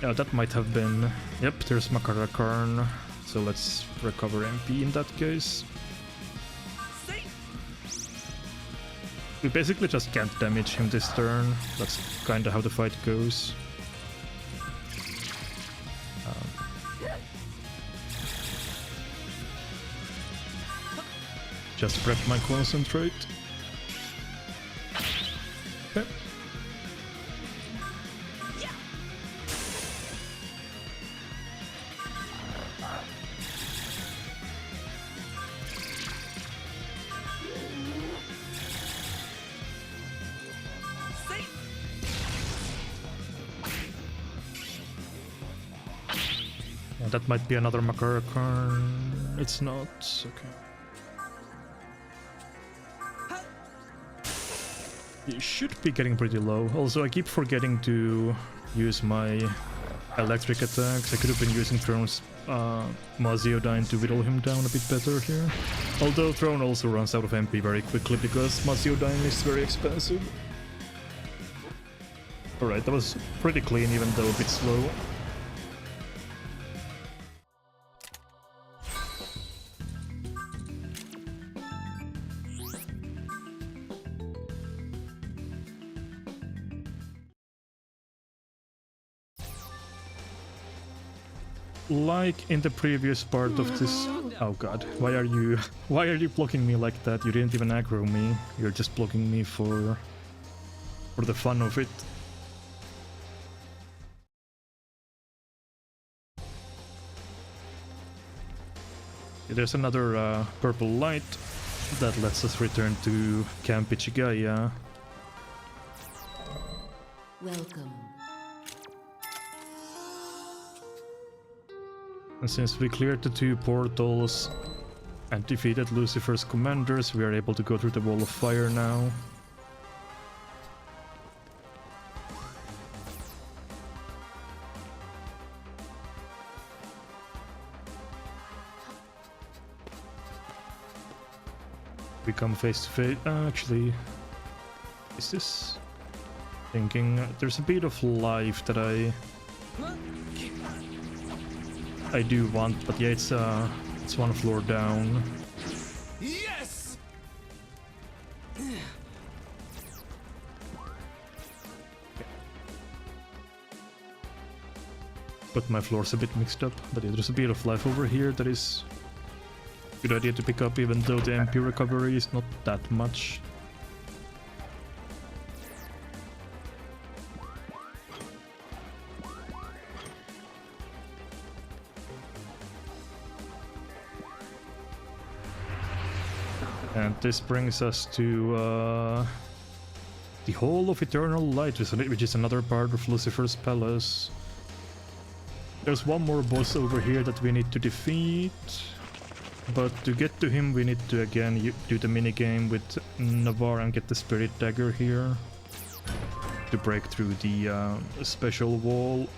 Yeah, that might have been... Yep, there's Makarakarn. So let's recover MP in that case. We basically just can't damage him this turn. That's kinda how the fight goes. Just prep my concentrate. Okay. Yeah, that might be another Makarakarn. It's not. Okay. It should be getting pretty low. Also, I keep forgetting to use my electric attacks. I could have been using Throne's Maziodyne to whittle him down a bit better here. Although Throne also runs out of MP very quickly because Maziodyne is very expensive. Alright, that was pretty clean even though a bit slow. Like in the previous part of this... Oh god, why are you blocking me like that? You didn't even aggro me, you're just blocking me for the fun of it. There's another purple light that lets us return to Camp Ichigaya. Welcome. And since we cleared the 2 portals and defeated Lucifer's commanders, we are able to go through the wall of fire now. We come face to face. Actually, is this? Thinking there's a bit of life that I do want, but yeah, it's 1 floor down. Yes. But my floor's a bit mixed up. But yeah, there's a bit of life over here that is a good idea to pick up, even though the MP recovery is not that much. And this brings us to the Hall of Eternal Light, which is another part of Lucifer's palace. There's one more boss over here that we need to defeat, but to get to him we need to again do the minigame with Navarre and get the Spirit Dagger here to break through the special wall.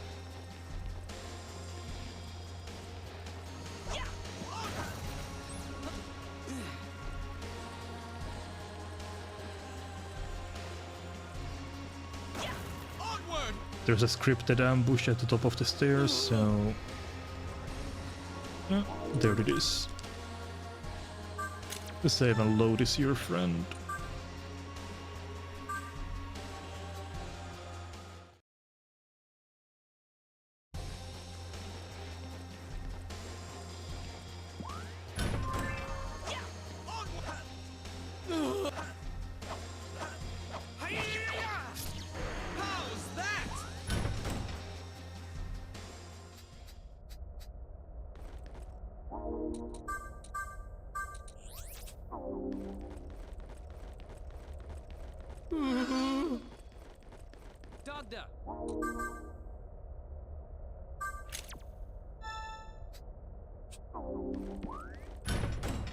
There's a scripted ambush at the top of the stairs, so... Yeah, there it is. The save and load is your friend.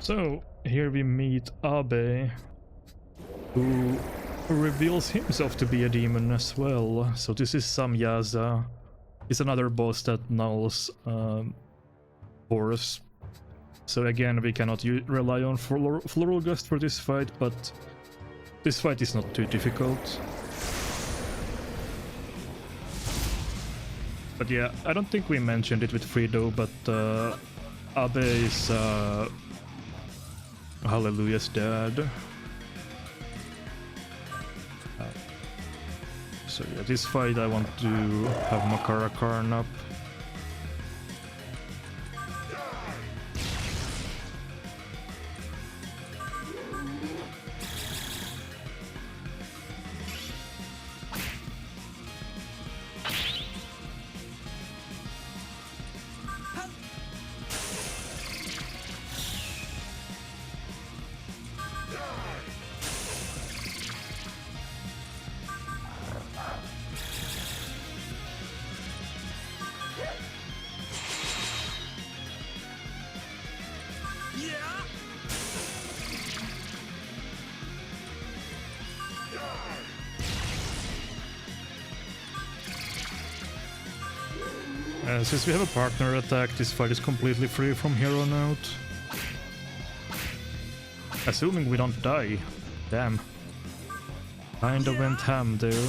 So, here we meet Abe, who reveals himself to be a demon as well. So this is Samyaza. He's another boss that nulls Horus. So again, we cannot rely on Floral Gust for this fight, but this fight is not too difficult. But yeah, I don't think we mentioned it with Frido, but Abe is Hallelujah's dad. So yeah, this fight I want to have Makara Karn up. Since we have a partner attack, this fight is completely free from here on out. Assuming we don't die. Damn. Kinda went ham there.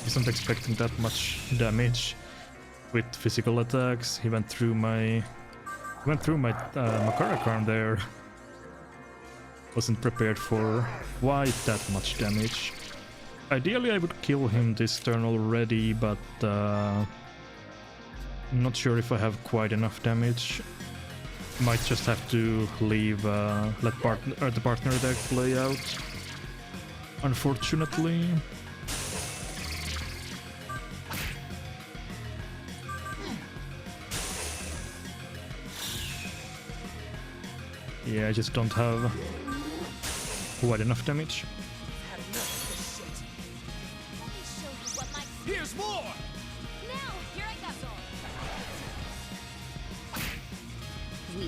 Wasn't expecting that much damage with physical attacks. He went through my Makara Karn there. Wasn't prepared for quite that much damage. Ideally I would kill him this turn already, but I'm not sure if I have quite enough damage. Might just have to leave, let the partner deck play out. Unfortunately. Yeah, I just don't have quite enough damage. Here's more!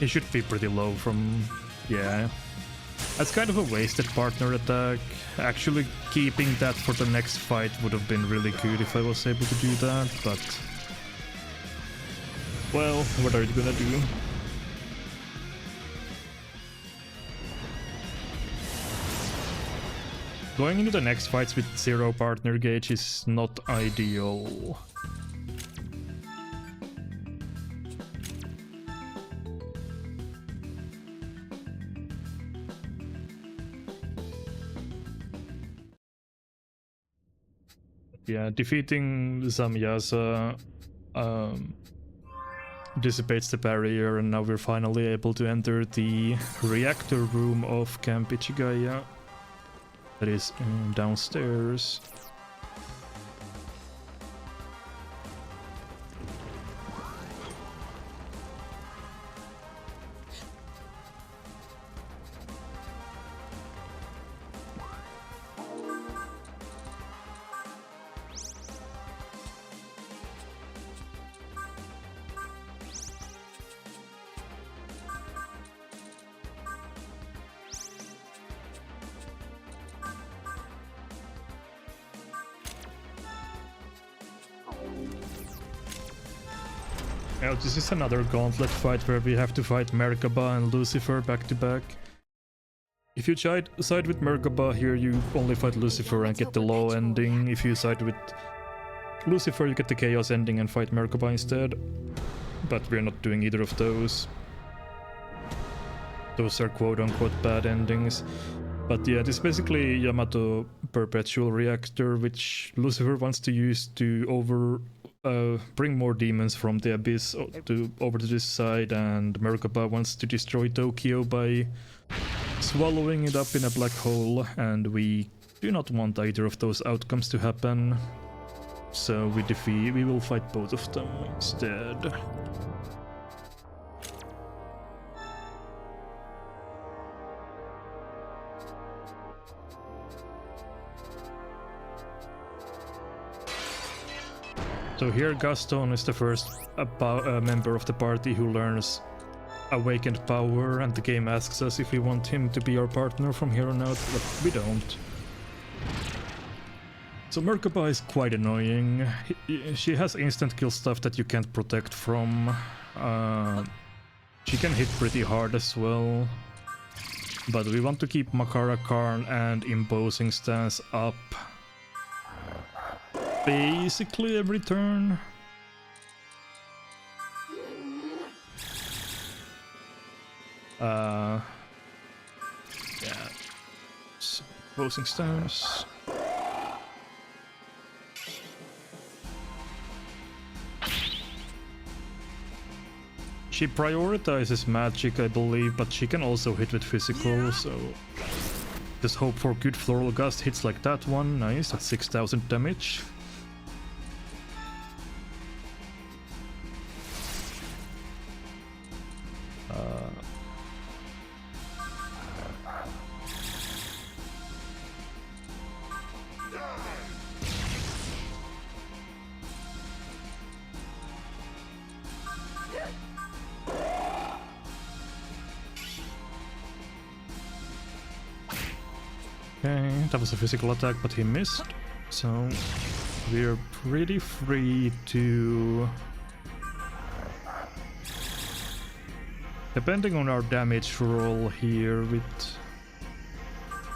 He should be pretty low from... yeah. That's kind of a wasted partner attack. Actually keeping that for the next fight would have been really good if I was able to do that, but... well, what are you gonna do? Going into the next fights with 0 partner gauge is not ideal. Yeah, defeating Samyasa dissipates the barrier, and now we're finally able to enter the reactor room of Camp Ichigaya. That is downstairs. Now this is another gauntlet fight where we have to fight Merkabah and Lucifer back to back. If you side with Merkabah here, you only fight Lucifer and get the low ending. If you side with Lucifer, you get the chaos ending and fight Merkabah instead. But we're not doing either of those. Those are quote-unquote bad endings. But yeah, this is basically Yamato Perpetual Reactor, which Lucifer wants to use to bring more demons from the abyss over to this side, and Merkabah wants to destroy Tokyo by swallowing it up in a black hole, and we do not want either of those outcomes to happen. So we will fight both of them instead. So here Gaston is the first member of the party who learns Awakened Power, and the game asks us if we want him to be our partner from here on out, but we don't. So Merkabah is quite annoying. She has instant kill stuff that you can't protect from. She can hit pretty hard as well. But we want to keep Makara Karn and Imposing Stance up basically every turn. Yeah. Opposing stance. She prioritizes magic, I believe, but she can also hit with physical, so just hope for good floral gust hits like that one. Nice, that's 6,000 damage. Okay, that was a physical attack, but he missed. So we're pretty free to... Depending on our damage roll here with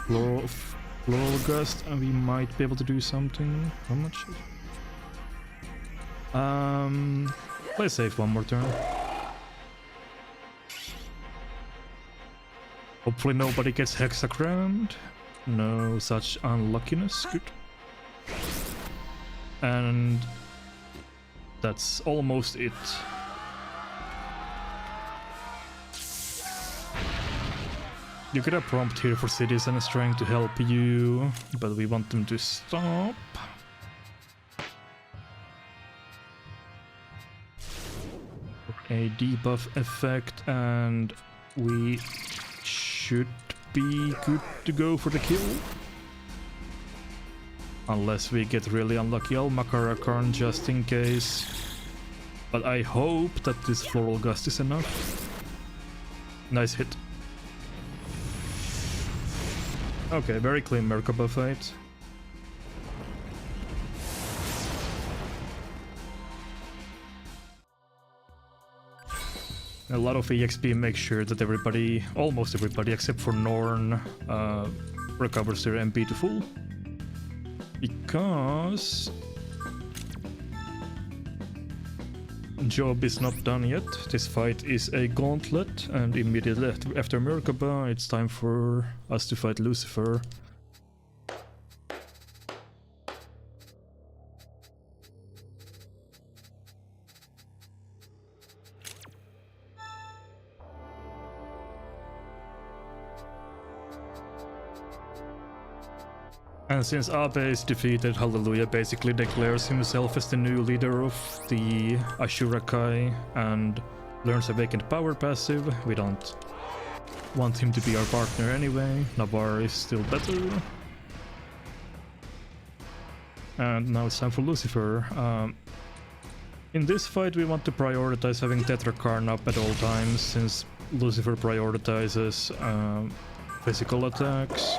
Floral Gust, we might be able to do something. How much? Play safe one more turn. Hopefully nobody gets hexagrammed. No such unluckiness. Good. And that's almost it. You get a prompt here for citizens trying to help you, but we want them to stop. A debuff effect, and we should be good to go for the kill. Unless we get really unlucky. I'll Makarakarn just in case. But I hope that this Floral Gust is enough. Nice hit. Okay, very clean Merkabah fight. A lot of EXP makes sure that everybody, almost everybody except for Norn, recovers their MP to full. Because job is not done yet. This fight is a gauntlet, and immediately after Merkabah, it's time for us to fight Lucifer. And since Abe is defeated, Hallelujah basically declares himself as the new leader of the Ashurakai and learns Awakened Power passive. We don't want him to be our partner anyway. Navarre is still better. And now it's time for Lucifer. In this fight we want to prioritize having Tetrakarn up at all times, since Lucifer prioritizes physical attacks.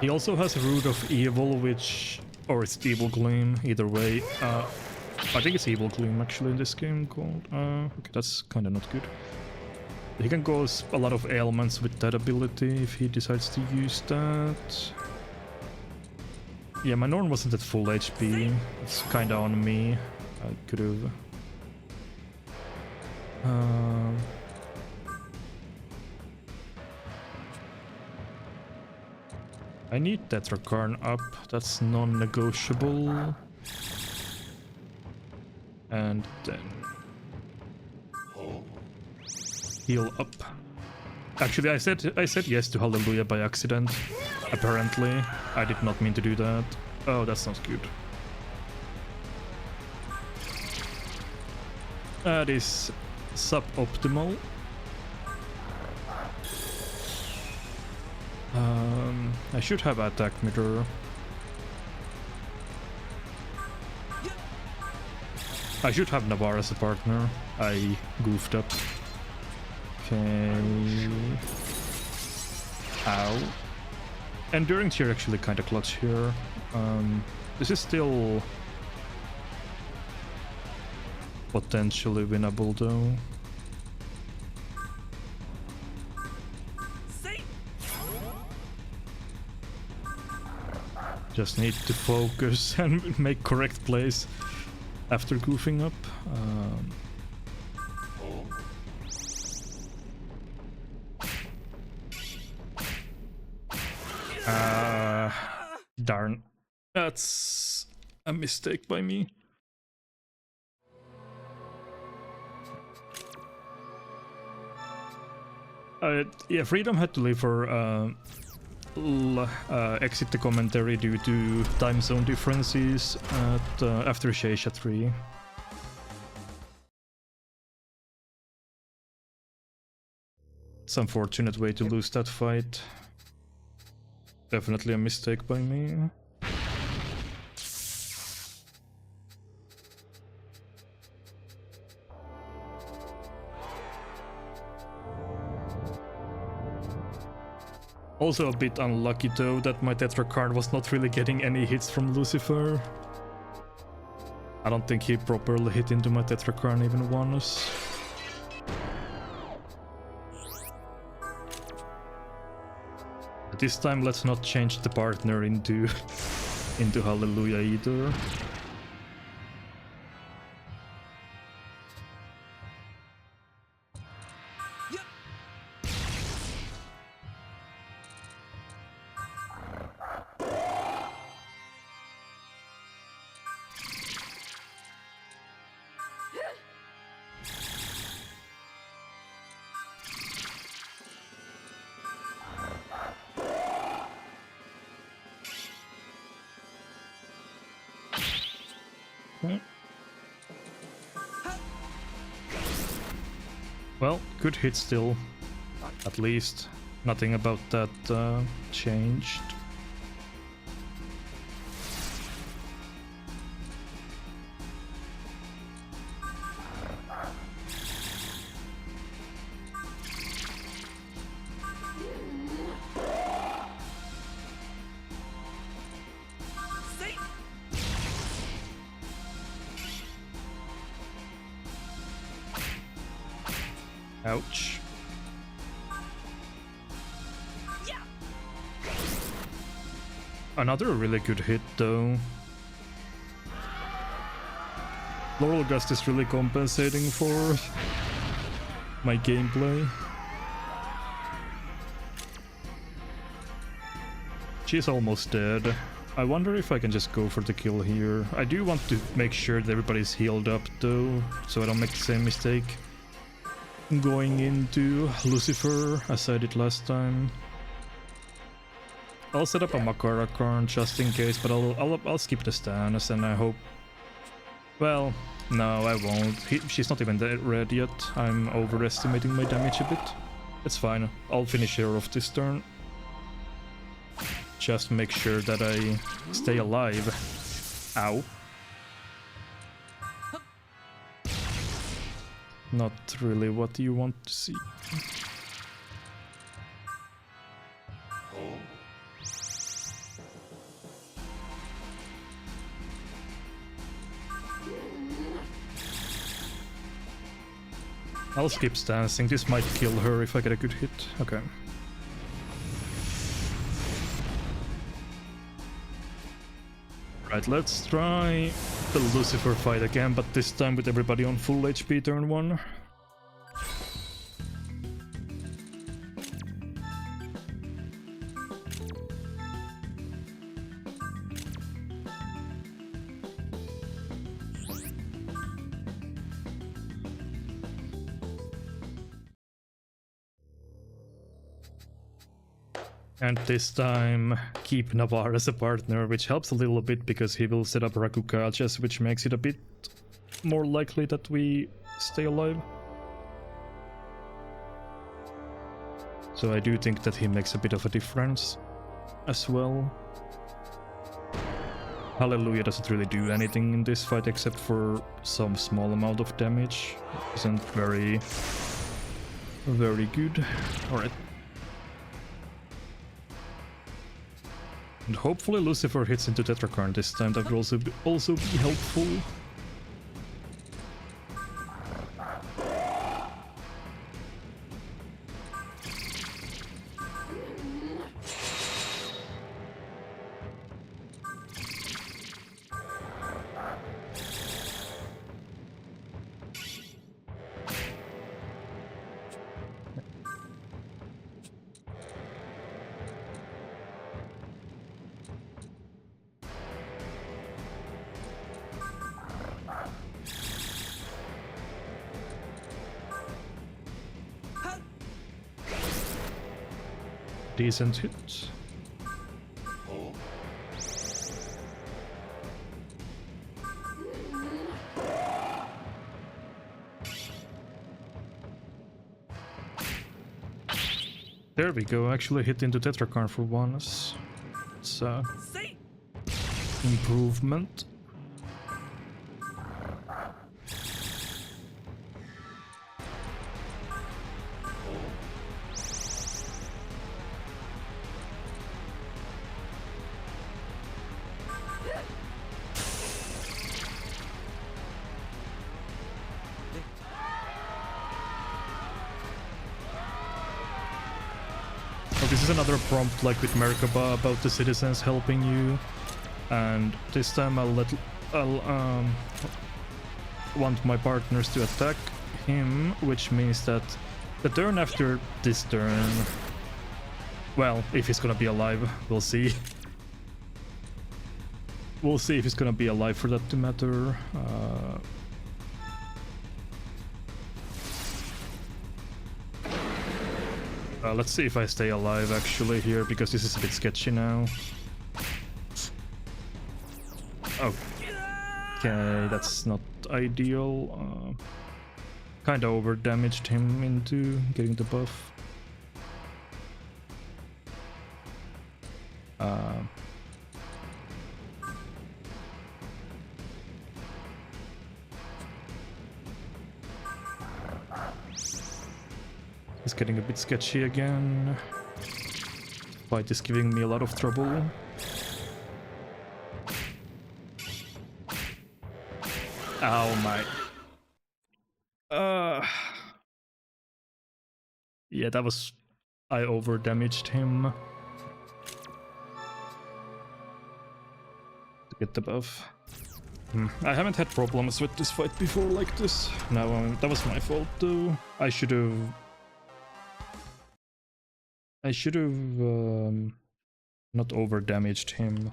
He also has Root of Evil, which... or it's Evil Gleam, either way. I think it's Evil Gleam actually in this game called... okay, that's kinda not good. He can cause a lot of ailments with that ability if he decides to use that. Yeah, my Norn wasn't at full HP. It's kinda on me. I could've... I need Tetrakarn up, that's non-negotiable. And then... heal up. Actually, I said yes to Hallelujah by accident. Apparently, I did not mean to do that. Oh, that's not good. That is suboptimal. I should have attack mirror. I should have Navarre as a partner. I goofed up. Okay. Ow. Endurance here actually kinda clutch here. This is still potentially winnable though. Just need to focus and make correct plays after goofing up. Darn. That's a mistake by me. Yeah, Freedom had to leave for exit the commentary due to time zone differences at, after Sheisha 3. It's an unfortunate way to lose that fight. Definitely a mistake by me. Also a bit unlucky though that my Tetra card was not really getting any hits from Lucifer. I don't think he properly hit into my Tetra card even once. But this time let's not change the partner into Hallelujah either. Well, good hit still. At least nothing about that changed. Ouch. Another really good hit though. Laurel Gust is really compensating for my gameplay. She's almost dead. I wonder if I can just go for the kill here. I do want to make sure that everybody's healed up though, so I don't make the same mistake going into Lucifer as I did last time. I'll set up a Makara card just in case, but I'll skip the stance and I hope. Well, no, I won't. She's not even red yet. I'm overestimating my damage a bit. It's fine. I'll finish her off this turn. Just make sure that I stay alive. Ow. Not really what you want to see. I'll skip stancing. This might kill her if I get a good hit. Okay. Right, let's try the Lucifer fight again, but this time with everybody on full HP turn 1. And this time, keep Navarre as a partner, which helps a little bit because he will set up Rakukajas, which makes it a bit more likely that we stay alive. So I do think that he makes a bit of a difference as well. Hallelujah doesn't really do anything in this fight except for some small amount of damage. Isn't very good. Alright. And hopefully Lucifer hits into Tetrakarn this time. That will also be helpful. Decent hit. There we go, actually hit into Tetrakarn for once. It's improvement. This is another prompt like with Merkabah about the citizens helping you, and this time I'll want my partners to attack him, which means that the turn after this turn, well, if he's gonna be alive, we'll see. We'll see if he's gonna be alive for that to matter. Let's see if I stay alive actually here, because this is a bit sketchy now. Okay, that's not ideal. Kinda over damaged him into getting the buff. It's getting a bit sketchy again. Fight is giving me a lot of trouble. Ow, my... Yeah, that was... I over-damaged him. To get the buff. I haven't had problems with this fight before like this. No, that was my fault though. I should have not over-damaged him.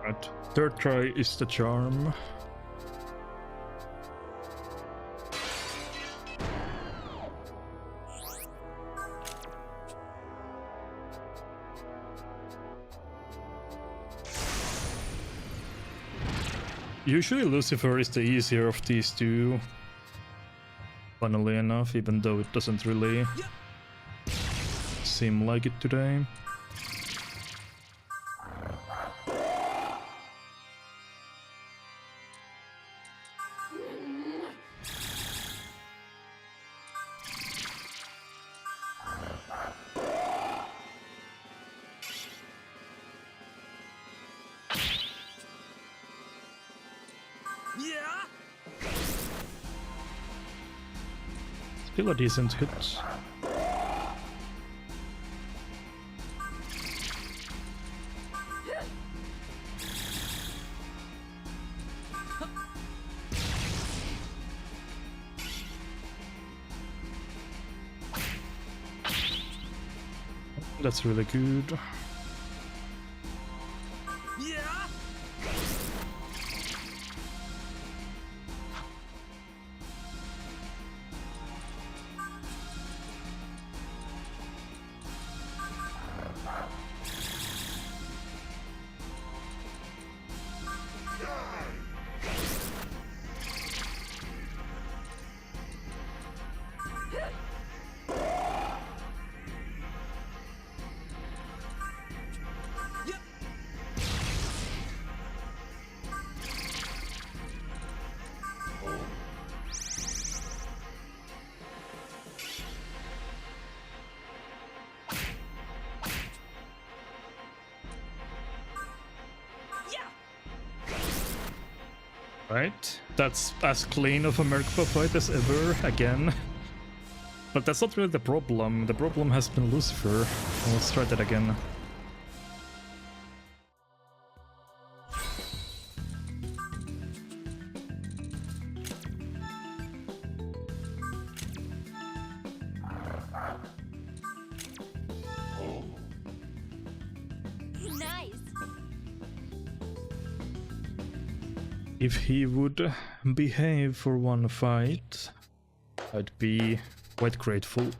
Right. Third try is the charm. Usually Lucifer is the easier of these two, funnily enough, even though it doesn't really seem like it today. Still a decent hit. That's really good. Right, that's as clean of a Merkabah fight as ever, again. But that's not really the problem. The problem has been Lucifer. Let's try that again. If he would behave for one fight, I'd be quite grateful.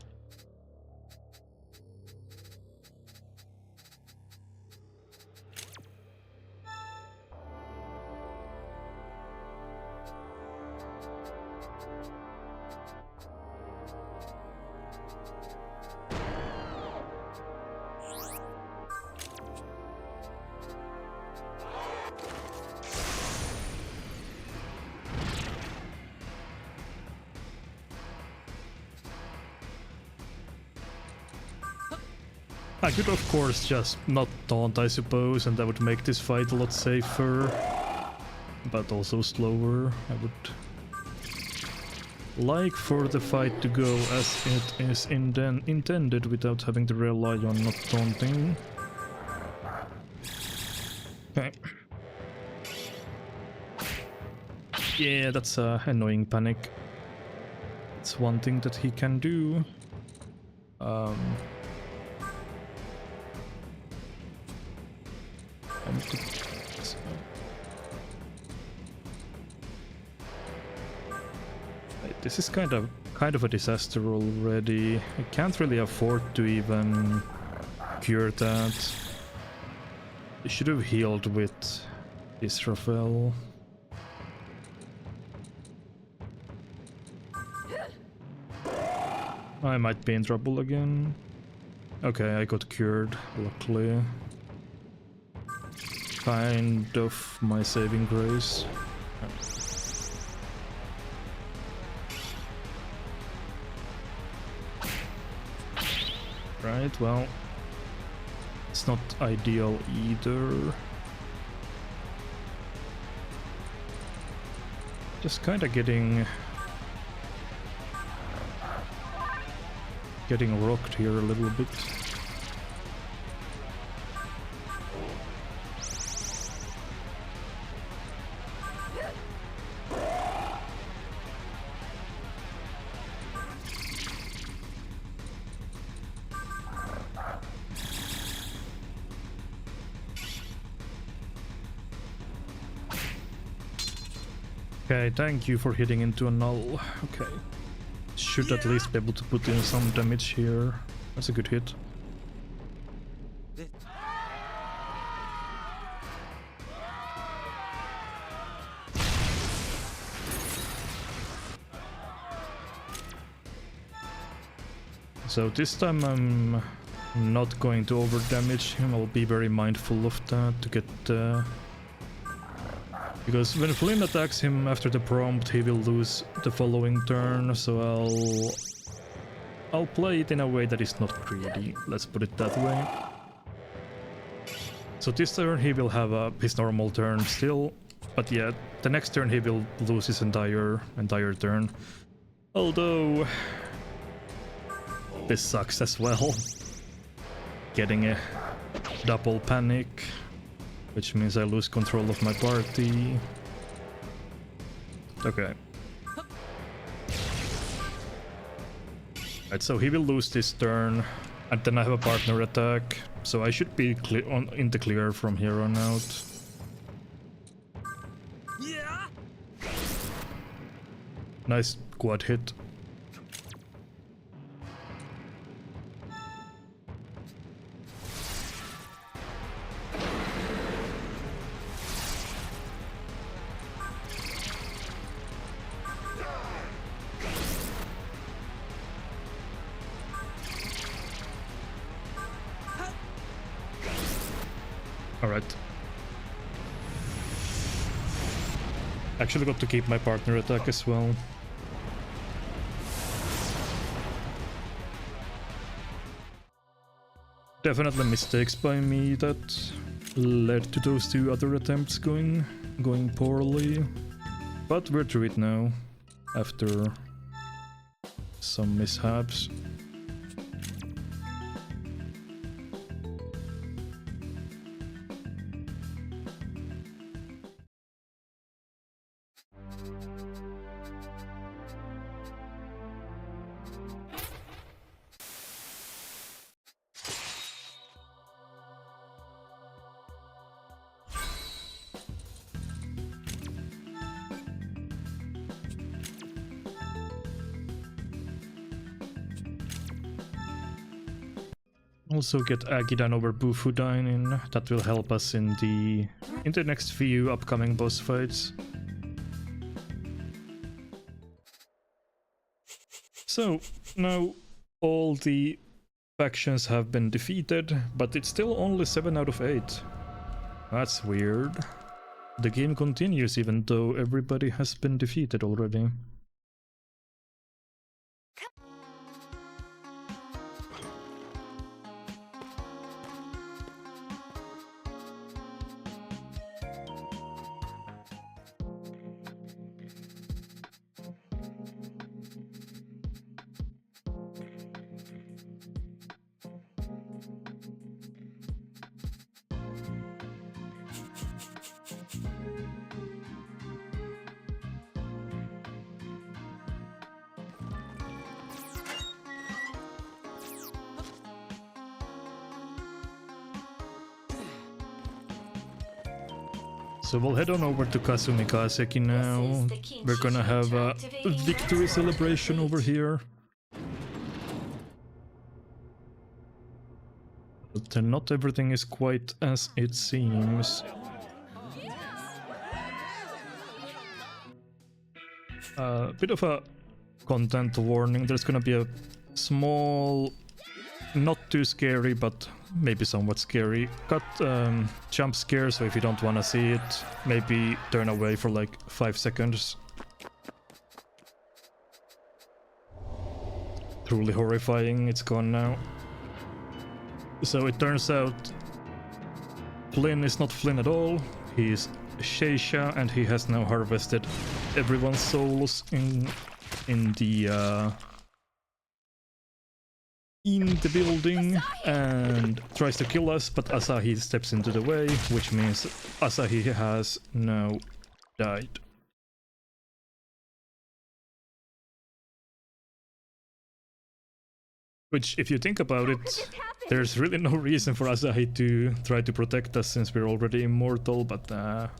I could of course just not taunt, I suppose, and that would make this fight a lot safer, but also slower. I would like for the fight to go as it is intended without having to rely on not taunting. Okay. Yeah, that's a annoying panic. It's one thing that he can do. This is kind of a disaster already. I can't really afford to even cure that. I should have healed with Israfel. I might be in trouble again. Okay, I got cured, luckily. Kind of my saving grace. Right, well, it's not ideal either. Just kind of getting rocked here a little bit. Okay, thank you for hitting into a null. Okay. Should at least be able to put in some damage here. That's a good hit. So this time I'm not going to over damage him. I'll be very mindful of that to get because when Flynn attacks him after the prompt, he will lose the following turn, so I'll play it in a way that is not greedy, let's put it that way. So this turn he will have his normal turn still, but yeah, the next turn he will lose his entire turn. Although this sucks as well. Getting a double panic. Which means I lose control of my party. Okay. Right, so he will lose this turn, and then I have a partner attack, so I should be in the clear from here on out. Yeah. Nice quad hit. Alright. Actually got to keep my partner attack as well. Definitely mistakes by me that led to those two other attempts going poorly. But we're through it now, after some mishaps. Also get Agidan over Bufudyne in. That will help us in the next few upcoming boss fights. So now all the factions have been defeated, but it's still only 7 out of 8. That's weird. The game continues even though everybody has been defeated already. So we'll head on over to Kasumigaseki now. We're gonna have a victory celebration over here. But not everything is quite as it seems. Bit of a content warning. There's gonna be a small, not too scary, but maybe somewhat scary jump scare, so if you don't want to see it, maybe turn away for like 5 seconds. Truly horrifying. It's gone now. So it turns out Flynn is not Flynn at all. He's Sheisha, and he has now harvested everyone's souls in the building and tries to kill us, but Asahi steps into the way, which means Asahi has now died. Which, if you think about it, there's really no reason for Asahi to try to protect us since we're already immortal, but that's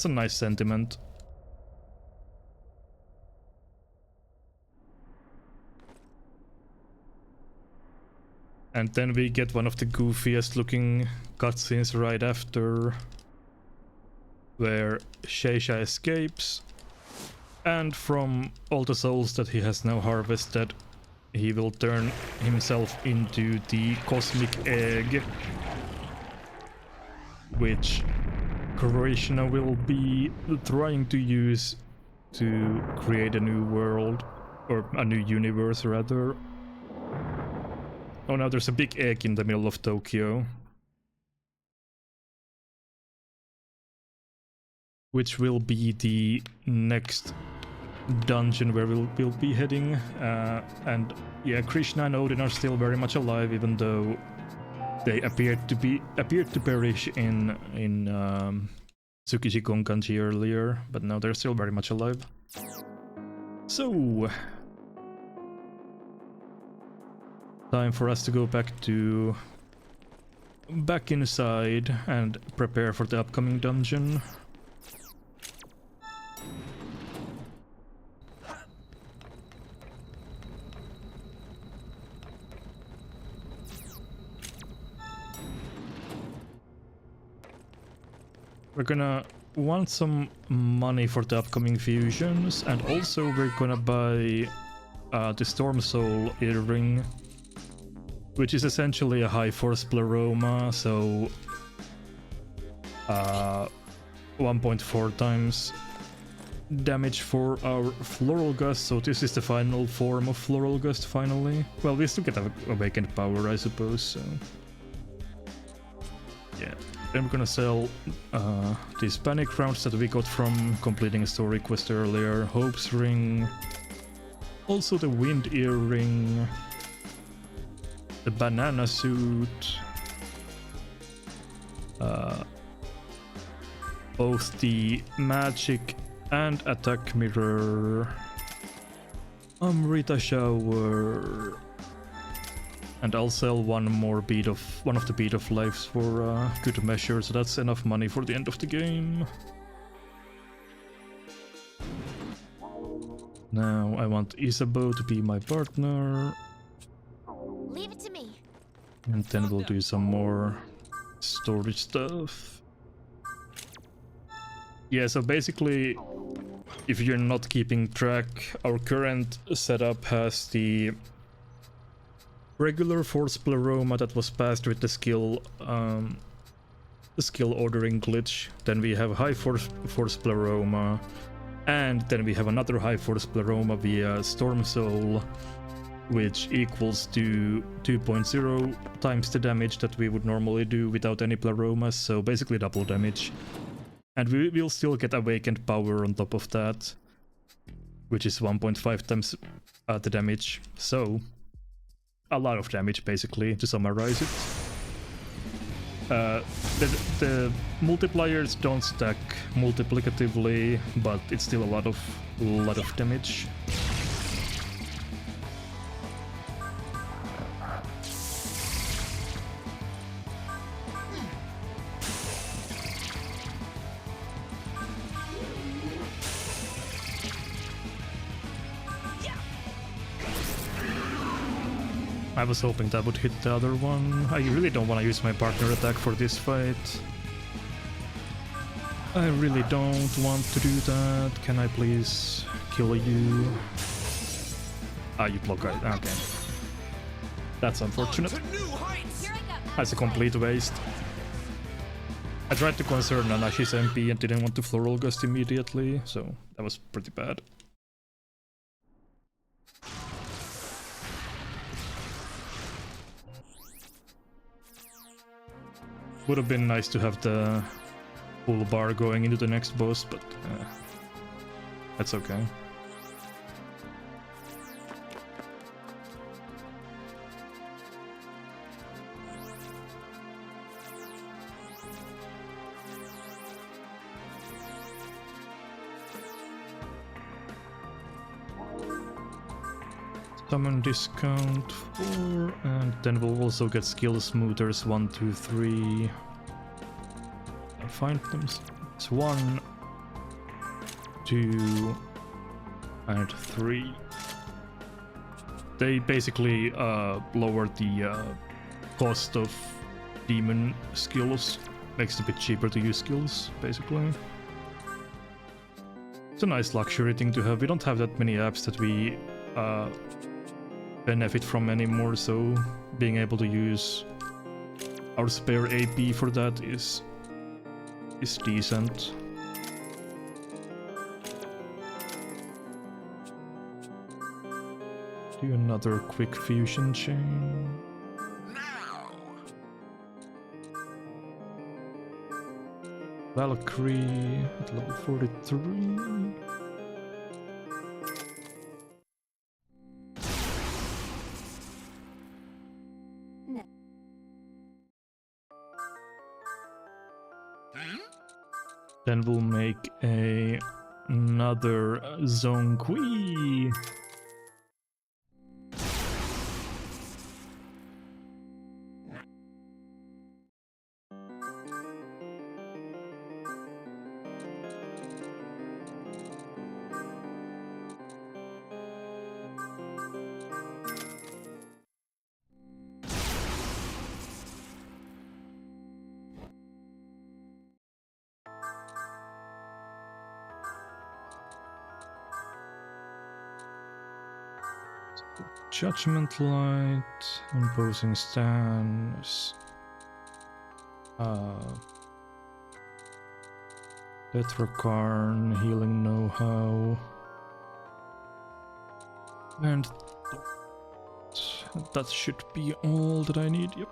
a nice sentiment. And then we get one of the goofiest looking cutscenes right after, where Sheisha escapes, and from all the souls that he has now harvested, he will turn himself into the cosmic egg, which Krishna will be trying to use to create a new world, or a new universe rather. Oh, now there's a big egg in the middle of Tokyo, which will be the next dungeon where we'll be heading. And yeah, Krishna and Odin are still very much alive, even though they appeared to perish in Tsukiji Gonkanji earlier, but now they're still very much alive. So time for us to go back inside and prepare for the upcoming dungeon. We're gonna want some money for the upcoming fusions, and also we're gonna buy the Storm Soul earring, which is essentially a high force pleroma, so 1.4 times damage for our Floral Gust, so this is the final form of Floral Gust finally. Well, we still get Awakened Power, I suppose, so yeah. Then we're gonna sell these Panic Rounds that we got from completing a story quest earlier, Hope's Ring, also the Wind Earring, the Banana Suit, both the Magic and Attack Mirror, Amrita Shower, and I'll sell one of the Bead of Lives for good measure, so that's enough money for the end of the game. Now I want Isabeau to be my partner. Leave it to me. And then we'll do some more storage stuff. Yeah, so basically, if you're not keeping track, our current setup has the regular force pleroma that was passed with the skill ordering glitch. Then we have high force pleroma, and then we have another high force pleroma via Storm Soul, which equals to 2.0 times the damage that we would normally do without any pleromas, so basically double damage. And we will still get awakened power on top of that, which is 1.5 times the damage. So a lot of damage, basically, to summarize it. The multipliers don't stack multiplicatively, but it's still a lot of damage. I was hoping that would hit the other one. I really don't want to use my partner attack for this fight. I really don't want to do that. Can I please kill you? Ah, you block it. Okay. That's unfortunate. That's a complete waste. I tried to conserve Nanashi's MP and didn't want to Floral Gust immediately, so that was pretty bad. Would have been nice to have the full bar going into the next boss, but that's okay. Summon discount 4, and then we'll also get skill smoothers 1, 2, 3. I find them. It's 1, 2, and 3. They basically lower the cost of demon skills, makes it a bit cheaper to use skills, basically. It's a nice luxury thing to have. We don't have that many apps that we benefit from anymore, so being able to use our spare AP for that is decent. Do another quick fusion chain. Valkyrie at level 43. Then we'll make another Zonkui. Judgment Light, Imposing Stance, Tetrakarn, Healing Know-How, and that should be all that I need, yep.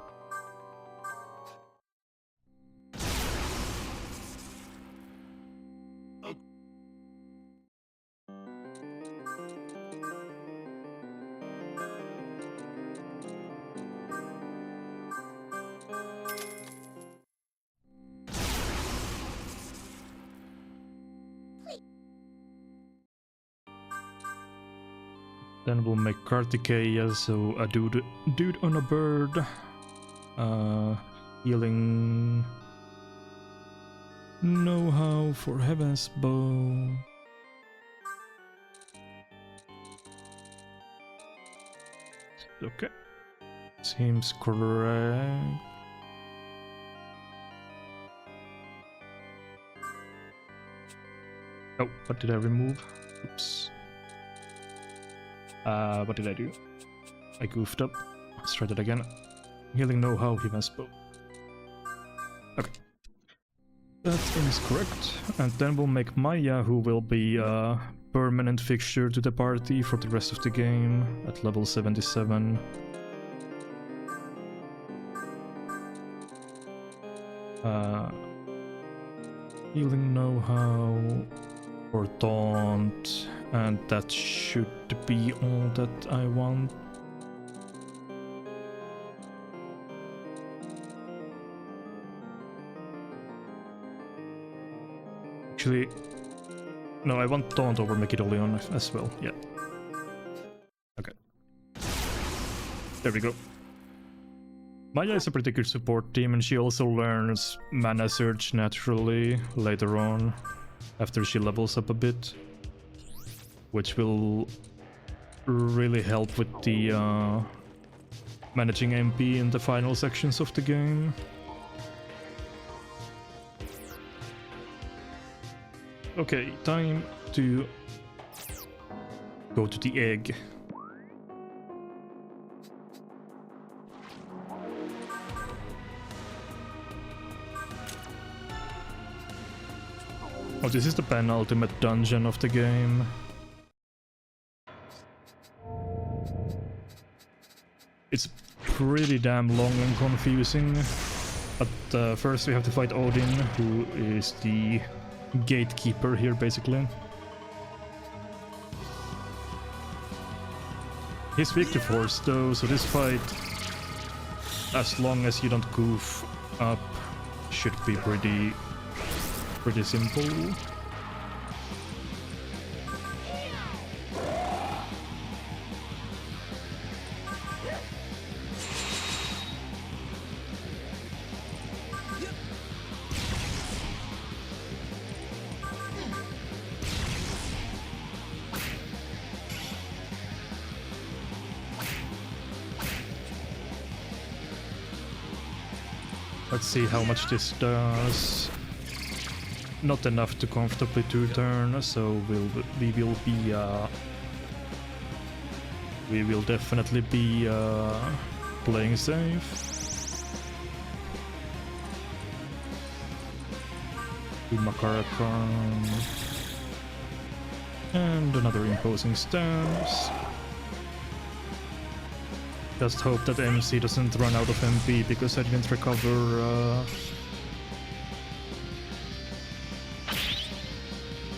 Then we'll make Kartikeya, so a dude on a bird. Healing Know-How for Heaven's Bow. Okay. Seems correct. Oh, what did I remove? Oops. What did I do? I goofed up. Let's try that again. Healing know-how, human spell. Okay. That is correct. And then we'll make Maya, who will be a permanent fixture to the party for the rest of the game at level 77. Healing know-how or taunt, and that should be all that I want. Actually, no, I want taunt over Megidolion as well, yeah. Okay. There we go. Maya is a pretty good support team, and she also learns Mana Surge naturally later on, after she levels up a bit, which will really help with the managing MP in the final sections of the game. Okay, time to go to the egg. Oh, this is the penultimate dungeon of the game. It's pretty damn long and confusing, but first we have to fight Odin, who is the gatekeeper here, basically. He's weak to force though, so this fight, as long as you don't goof up, should be pretty simple. Let's see how much this does. Not enough to comfortably 2-turn, so we will definitely be playing safe. Makarakan. And another imposing stance. Just hope that MC doesn't run out of MP, because I didn't recover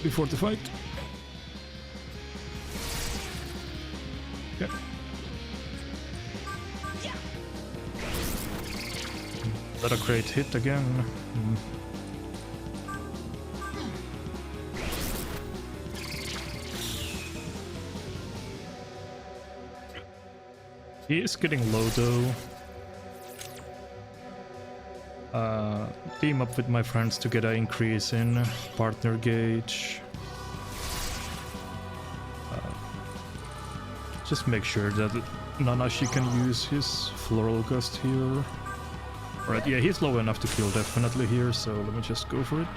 before the fight. Okay. Not a great hit again. He is getting low though. Team up with my friends to get an increase in partner gauge. Just make sure that Nanashi can use his Floral Gust here. Alright, yeah, he's low enough to kill definitely here, so let me just go for it.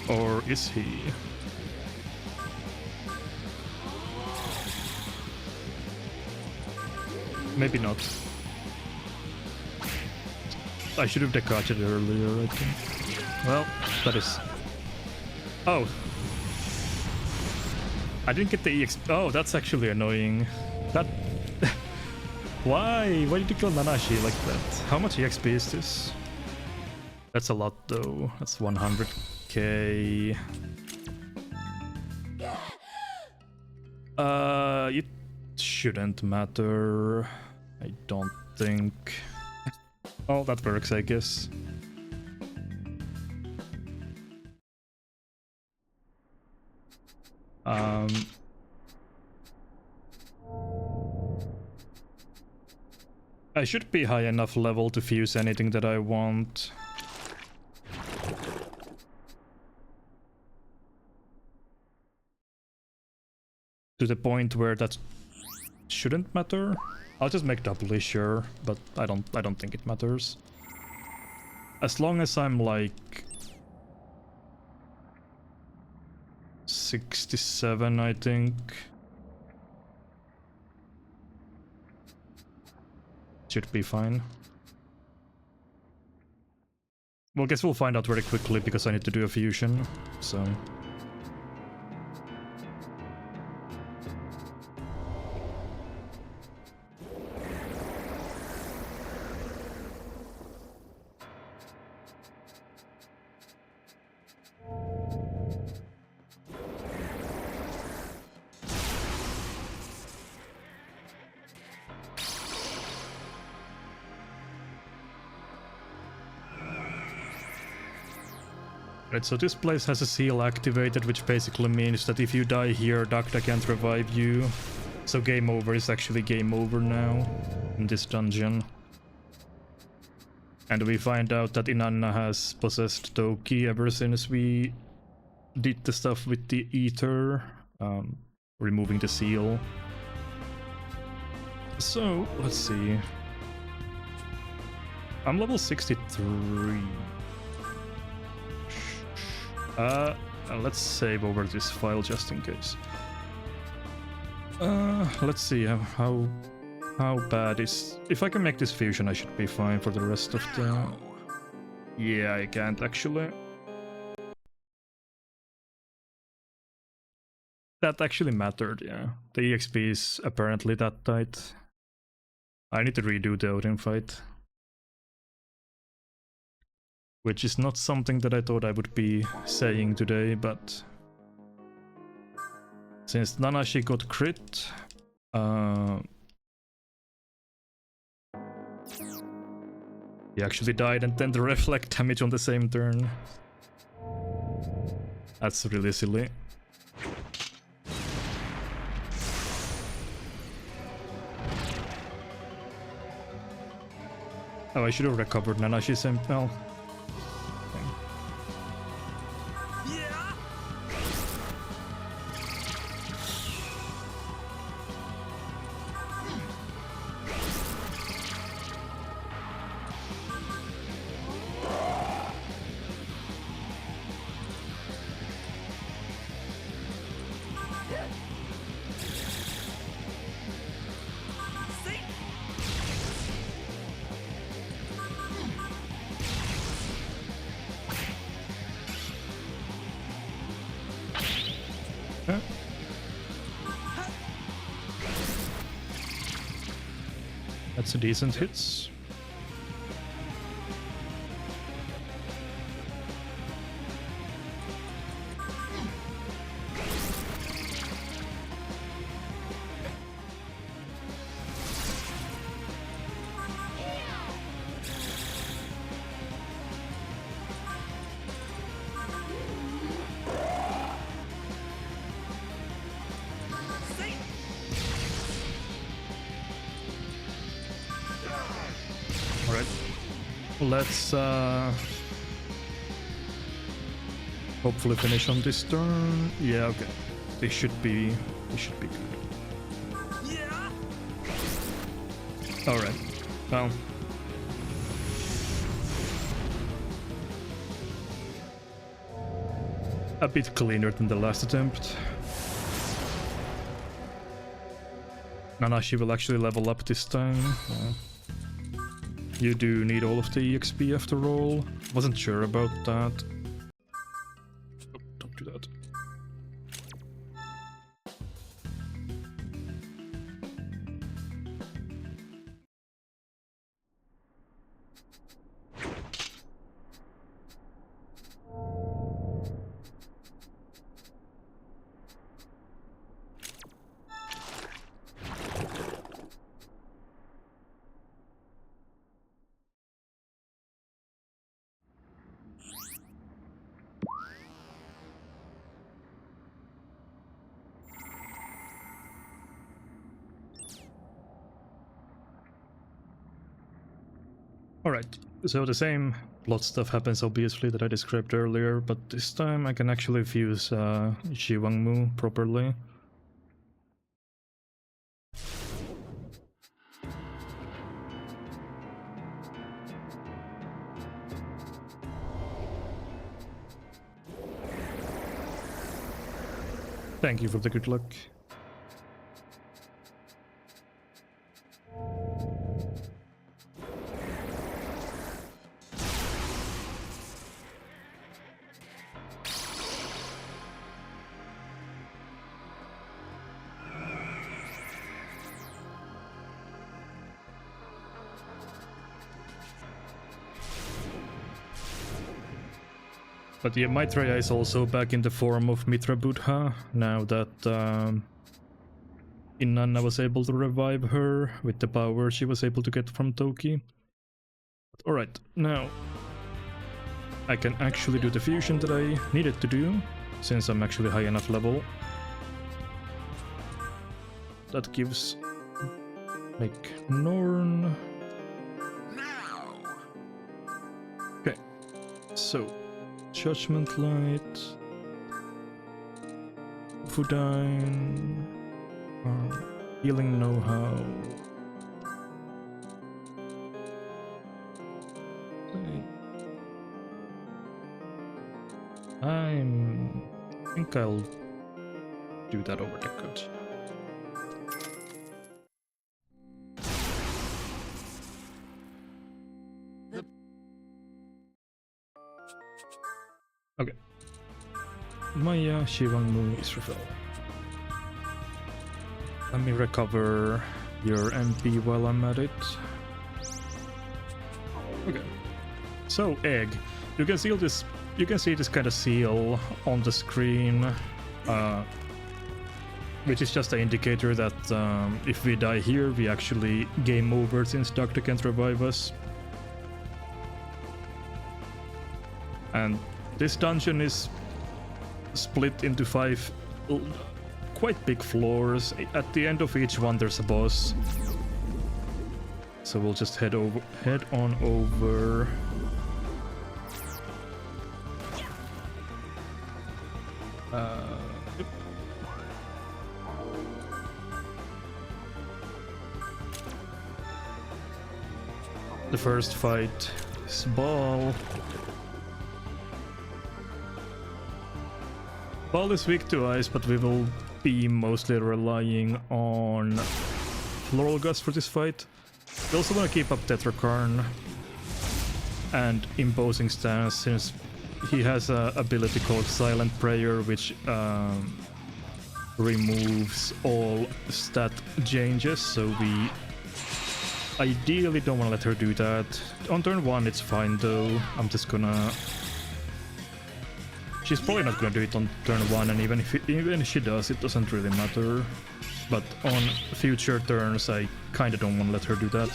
Or is he? Maybe not. I should have decatched earlier, I think. Well, that is... Oh! I didn't get the EXP. Oh, that's actually annoying. That... Why? Why did you kill Nanashi like that? How much EXP is this? That's a lot though. That's 100k. It shouldn't matter. I don't think. Oh, that works, I guess. I should be high enough level to fuse anything that I want. to the point where that shouldn't matter. I'll just make doubly sure, but I don't think it matters. As long as I'm like 67, I think. Should be fine. Well, I guess we'll find out very quickly because I need to do a fusion, so... Right, so this place has a seal activated, which basically means that if you die here, Dagda can't revive you. So game over is actually game over now in this dungeon. And we find out that Inanna has possessed Toki ever since we did the stuff with the ether, removing the seal. So, let's see. I'm level 63. Let's save over this file just in case. Let's see how bad is... If I can make this fusion, I should be fine for the rest of the... Yeah, I can't actually. That actually mattered, yeah. The EXP is apparently that tight. I need to redo the Odin fight. Which is not something that I thought I would be saying today, but... Since Nanashi got crit... He actually died and then the reflect damage on the same turn. That's really silly. Oh, I should have recovered Nanashi's well. That's a decent hits. Let's hopefully finish on this turn. Yeah, okay. This should be good. Yeah. All right. Well. A bit cleaner than the last attempt. Nanashi will actually level up this time. Yeah. You do need all of the EXP after all. Wasn't sure about that. Oh, don't do that. Alright, so the same plot stuff happens obviously that I described earlier, but this time I can actually fuse Shiwangmu properly. Thank you for the good luck. But yeah, Maitreya is also back in the form of Mitra Buddha, now that Inanna was able to revive her with the power she was able to get from Toki. Alright, now I can actually do the fusion that I needed to do, since I'm actually high enough level. That gives make Norn. Okay, so Judgment Light, Fudine, Healing Know-how. I think I'll do that over the coach. Okay. Maya Shivangmu Israfel. Let me recover your MP while I'm at it. Okay. So egg. You can see this kind of seal on the screen, which is just an indicator that if we die here, we actually game over since Doctor can't revive us. And this dungeon is split into 5 quite big floors. At the end of each one there's a boss. So we'll just head on over. Yep. The first fight is Ball. Ball is weak to ice, but we will be mostly relying on Floral Gust for this fight. We also want to keep up Tetrakarn and Imposing Stance, since he has an ability called Silent Prayer, which removes all stat changes, so we ideally don't want to let her do that. On turn 1 it's fine though. I'm just gonna... She's probably not gonna do it on turn 1, and even if she does, it doesn't really matter. But on future turns, I kinda don't want to let her do that.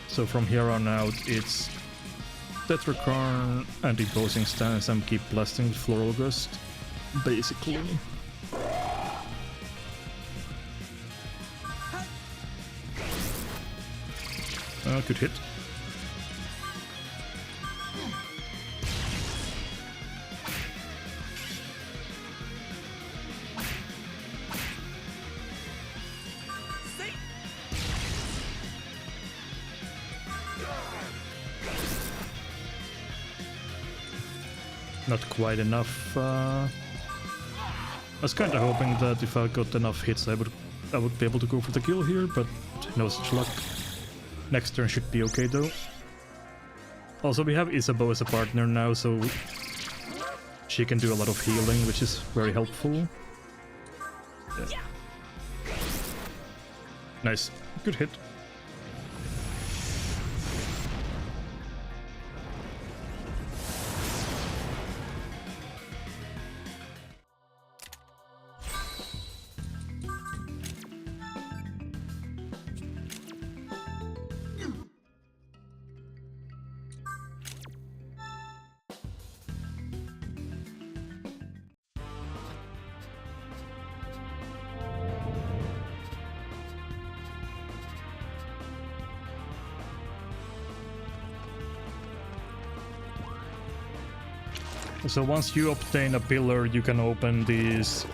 So from here on out, it's Tetrakarn and Imposing Stance and keep blasting with Floral Gust, basically. Good hit. Not quite enough. I was kind of hoping that if I got enough hits, I would be able to go for the kill here, but no such luck. Next turn should be okay though. Also, we have Isabeau as a partner now, so she can do a lot of healing, which is very helpful. Yeah. Nice, good hit. So once you obtain a pillar, you can open these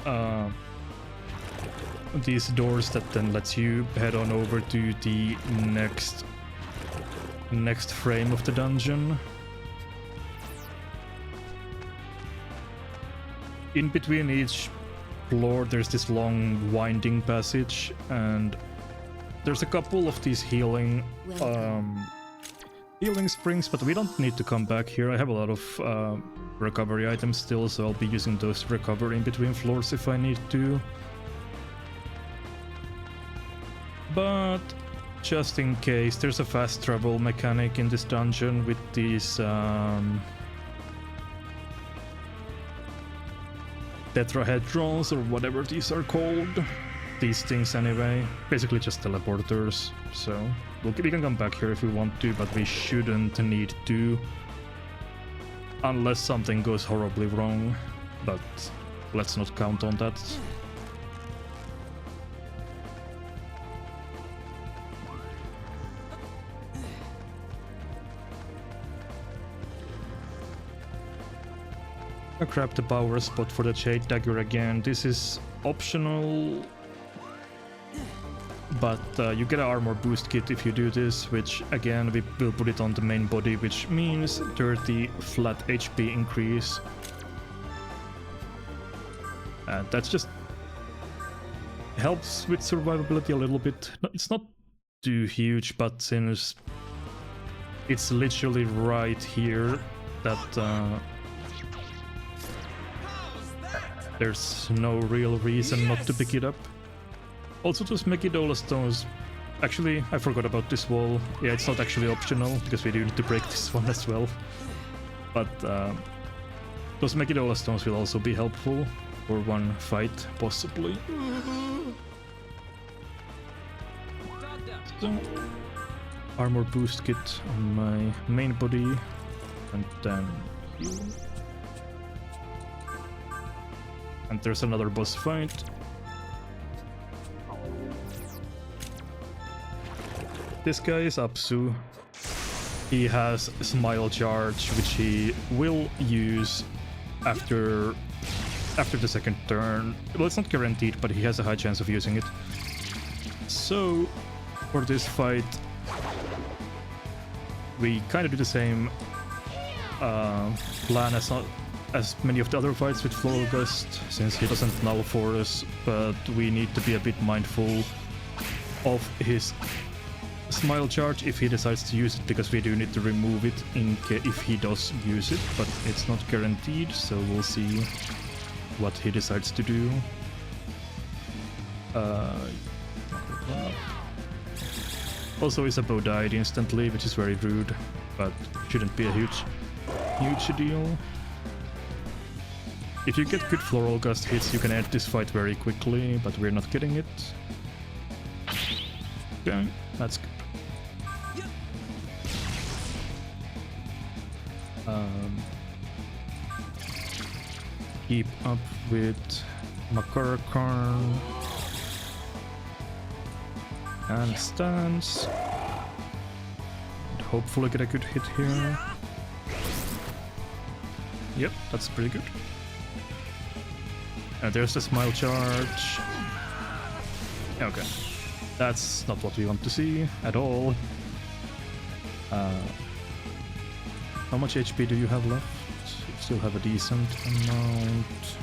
doors that then lets you head on over to the next frame of the dungeon. in between each floor there's this long winding passage, and there's a couple of these healing springs, but we don't need to come back here. I have a lot of recovery items still, so I'll be using those to recover in between floors if I need to. But just in case, there's a fast travel mechanic in this dungeon with these tetrahedrons or whatever these are called. These things anyway, basically just teleporters. So we can come back here if we want to, but we shouldn't need to unless something goes horribly wrong, but let's not count on that. I grabbed the power spot for the Jade Dagger again. This is optional, but you get an armor boost kit if you do this, which again we will put it on the main body, which means 30 flat HP increase. And that's just helps with survivability a little bit. It's not too huge, but since it's literally right here that there's no real reason not to pick it up. Also, those Megiddo stones. Actually, I forgot about this wall. Yeah, it's not actually optional because we do need to break this one as well. But those Megiddo stones will also be helpful for one fight, possibly. So, armor boost kit on my main body, and then heal. And there's another boss fight. This guy is Apsu. He has Smile Charge, which he will use after the second turn. Well, it's not guaranteed, but he has a high chance of using it. So, for this fight, we kind of do the same plan as many of the other fights with Floral Gust, since he doesn't null for us, but we need to be a bit mindful of his Smile Charge if he decides to use it, because we do need to remove it if he does use it, but it's not guaranteed, so we'll see what he decides to do. Also, Isabeau died instantly, which is very rude, but shouldn't be a huge deal. If you get good Floral Gust hits, you can end this fight very quickly, but we're not getting it. Okay, that's good. Keep up with Makarakarn and stance. And hopefully get a good hit here. Yep, that's pretty good. And there's the Smile Charge. Okay, that's not what we want to see at all. How much HP do you have left? You still have a decent amount.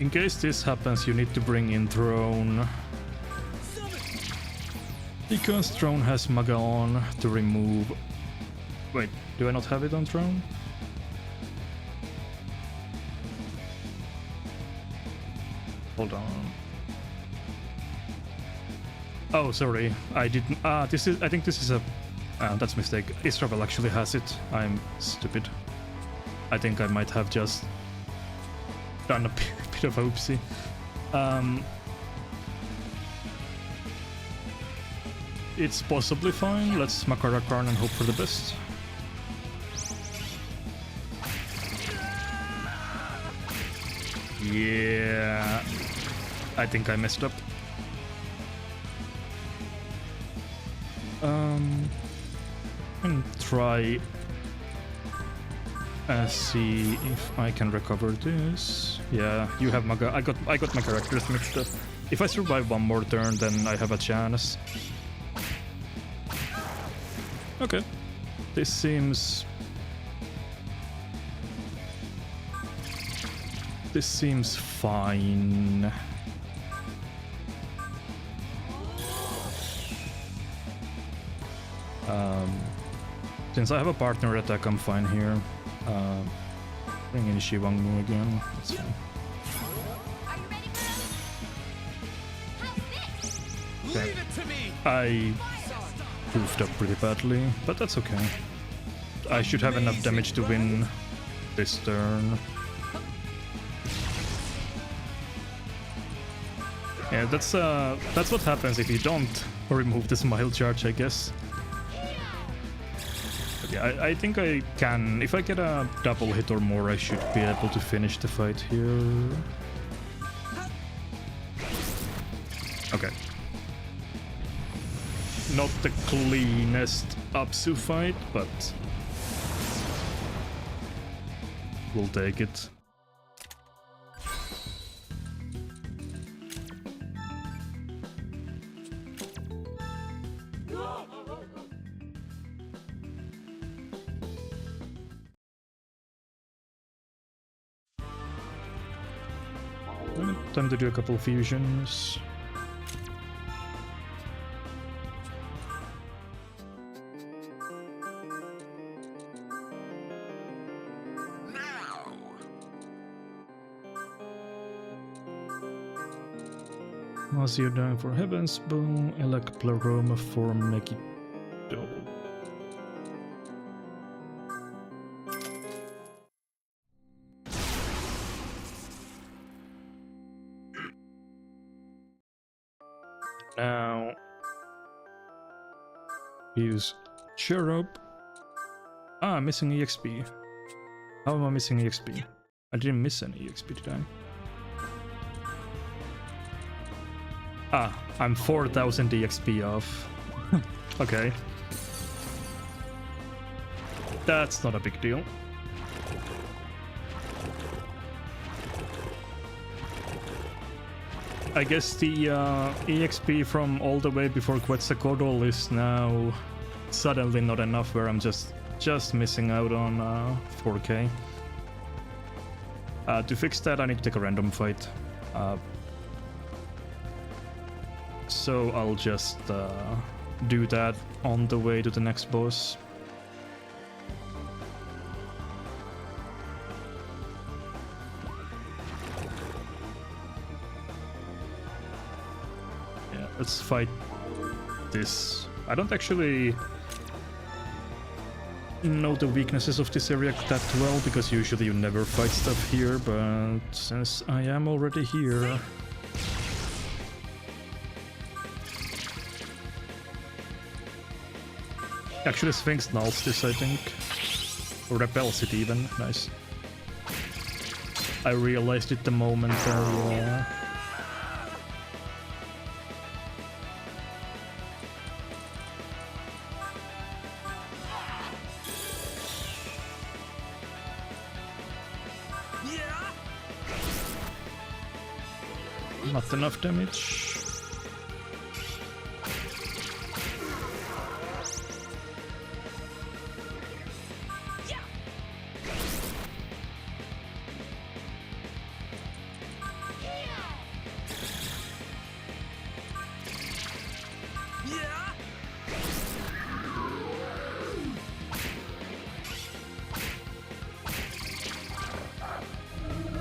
In case this happens, you need to bring in Throne. Because Throne has Maga on to remove... Wait, do I not have it on Throne? Hold on. Oh, sorry, I didn't... I think this is a... that's a mistake. Israel actually has it. I'm stupid. I think I might have just done a bit of oopsie. It's possibly fine. Let's Makarakarn and hope for the best. Yeah, I think I messed up. And try see if I can recover this. Yeah, you have Maga. I got my characters mixed up. If I survive one more turn, then I have a chance. Okay. This seems fine. Since I have a partner attack, I'm fine here. Bring in Shivangu again. That's fine. Okay. I goofed up pretty badly, but that's okay. I should have enough damage to win this turn. Yeah, that's what happens if you don't remove the smile charge, I guess. But yeah, I think I can. If I get a double hit or more, I should be able to finish the fight here. Okay. Not the cleanest Apsu fight, but we'll take it. Time to do a couple of fusions. Mazio down for Heaven's Bow, Elec Pleroma for Megiddo. Now use Cherub. I'm missing EXP. How am I missing EXP? I didn't miss any EXP, did I? I'm 4,000 EXP off. Okay. That's not a big deal. I guess the EXP from all the way before Quetzalcoatl is now suddenly not enough, where I'm just missing out on 4K. To fix that, I need to take a random fight. So I'll just do that on the way to the next boss. Yeah, let's fight this. I don't actually know the weaknesses of this area that well, because usually you never fight stuff here, but since I am already here... Actually, Sphinx nulls this, I think. Or repels it even. Nice. I realized it the moment I... Not enough damage.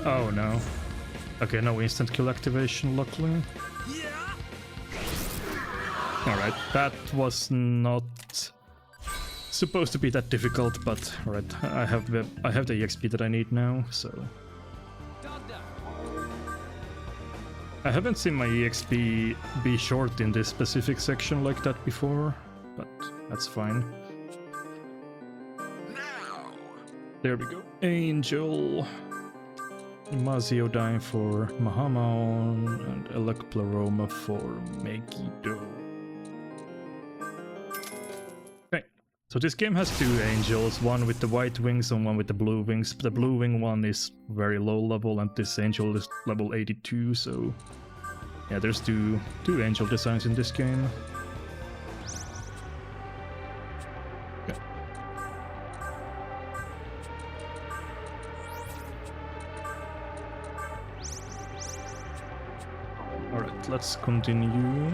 Oh no. Okay, no instant kill activation, luckily. Alright, that was not supposed to be that difficult, but alright, I have the EXP that I need now, so... I haven't seen my EXP be short in this specific section like that before, but that's fine. There we go. Angel... Mazio dying for Mahamaon and Elec Pleroma for Megiddo. Okay, so this game has two angels, one with the white wings and one with the blue wings. The blue wing one is very low level and this angel is level 82, so yeah, there's two angel designs in this game. Alright, let's continue.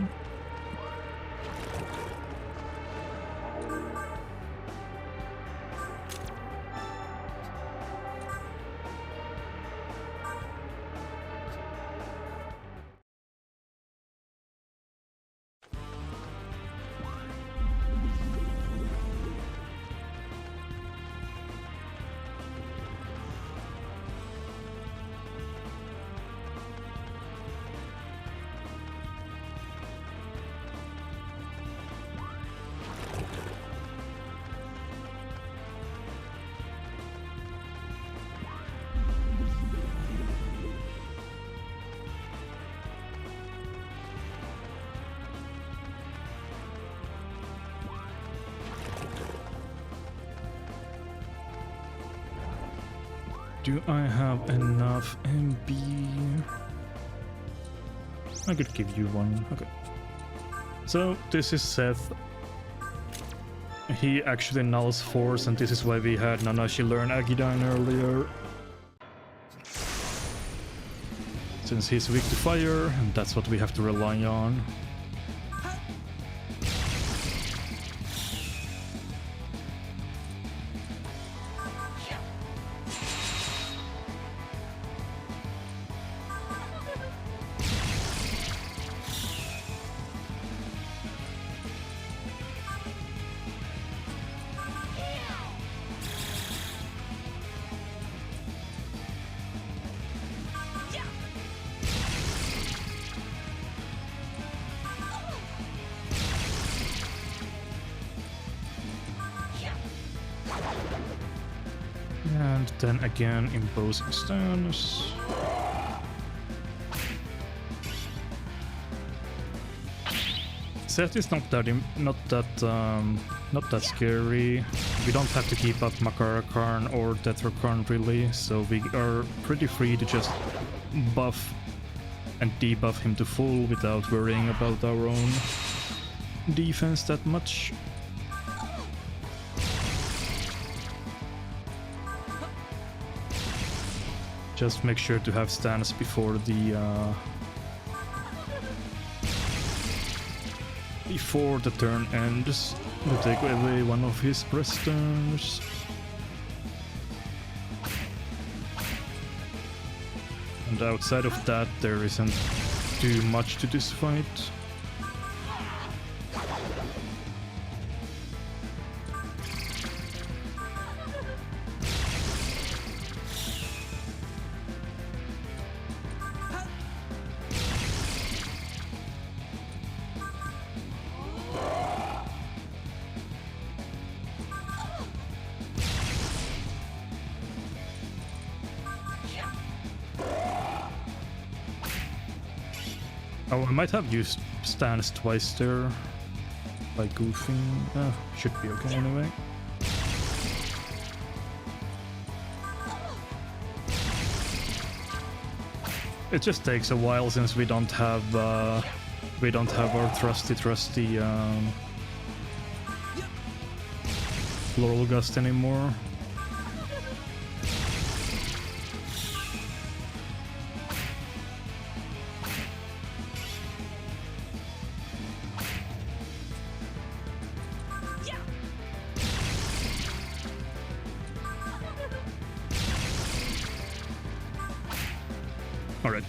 Do I have enough MB? I could give you one. Okay. So this is Seth. He actually nulls force, and this is why we had Nanashi learn Agidyne earlier. Since he's weak to fire, and that's what we have to rely on. And then again, imposing stance. Seth is not that scary. We don't have to keep up Makara-Karn or Tetra-Karn really, so we are pretty free to just buff and debuff him to full without worrying about our own defense that much. Just make sure to have stance before the turn ends. We'll take away one of his presters. And outside of that, there isn't too much to this fight. Oh, I might have used stance twice there by goofing. Should be okay anyway. It just takes a while since we don't have our trusty Floral Gust anymore. Alright.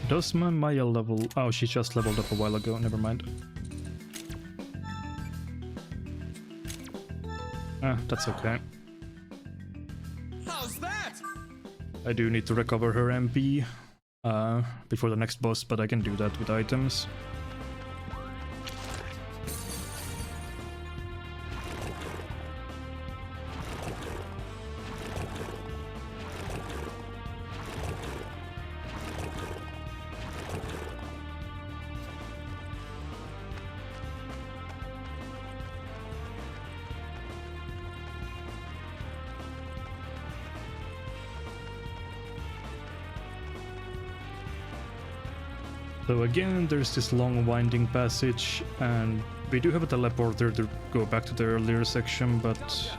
Does my Maya level... Oh, she just leveled up a while ago, never mind. That's okay. How's that? I do need to recover her MP before the next boss, but I can do that with items. So again, there's this long winding passage, and we do have a teleporter to go back to the earlier section, but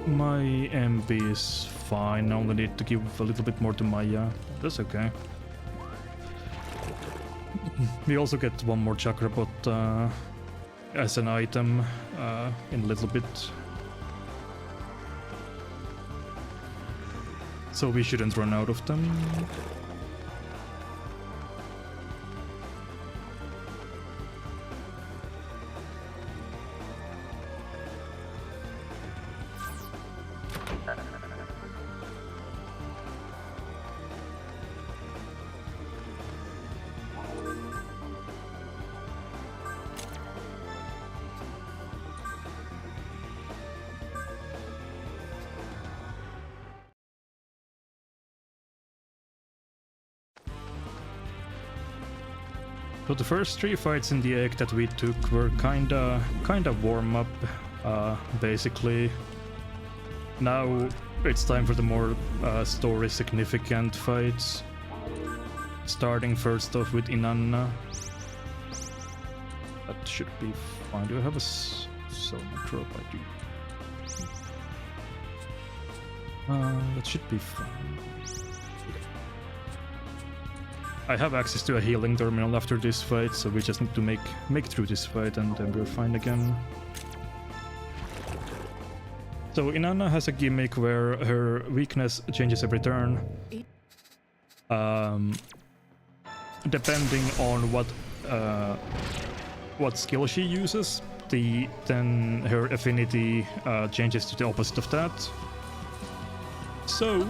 My MB is fine. I only need to give a little bit more to Maya. That's okay. We also get one more Chakrabot as an item in a little bit. So we shouldn't run out of them. So the first 3 fights in the egg that we took were kinda warm up, basically. Now it's time for the more story significant fights. Starting first off with Inanna. That should be fine. Do I have a Soma drop? I do. That should be fine. I have access to a healing terminal after this fight, so we just need to make through this fight and then we're fine again. So Inanna has a gimmick where her weakness changes every turn. Depending on what skill she uses, then her affinity changes to the opposite of that. So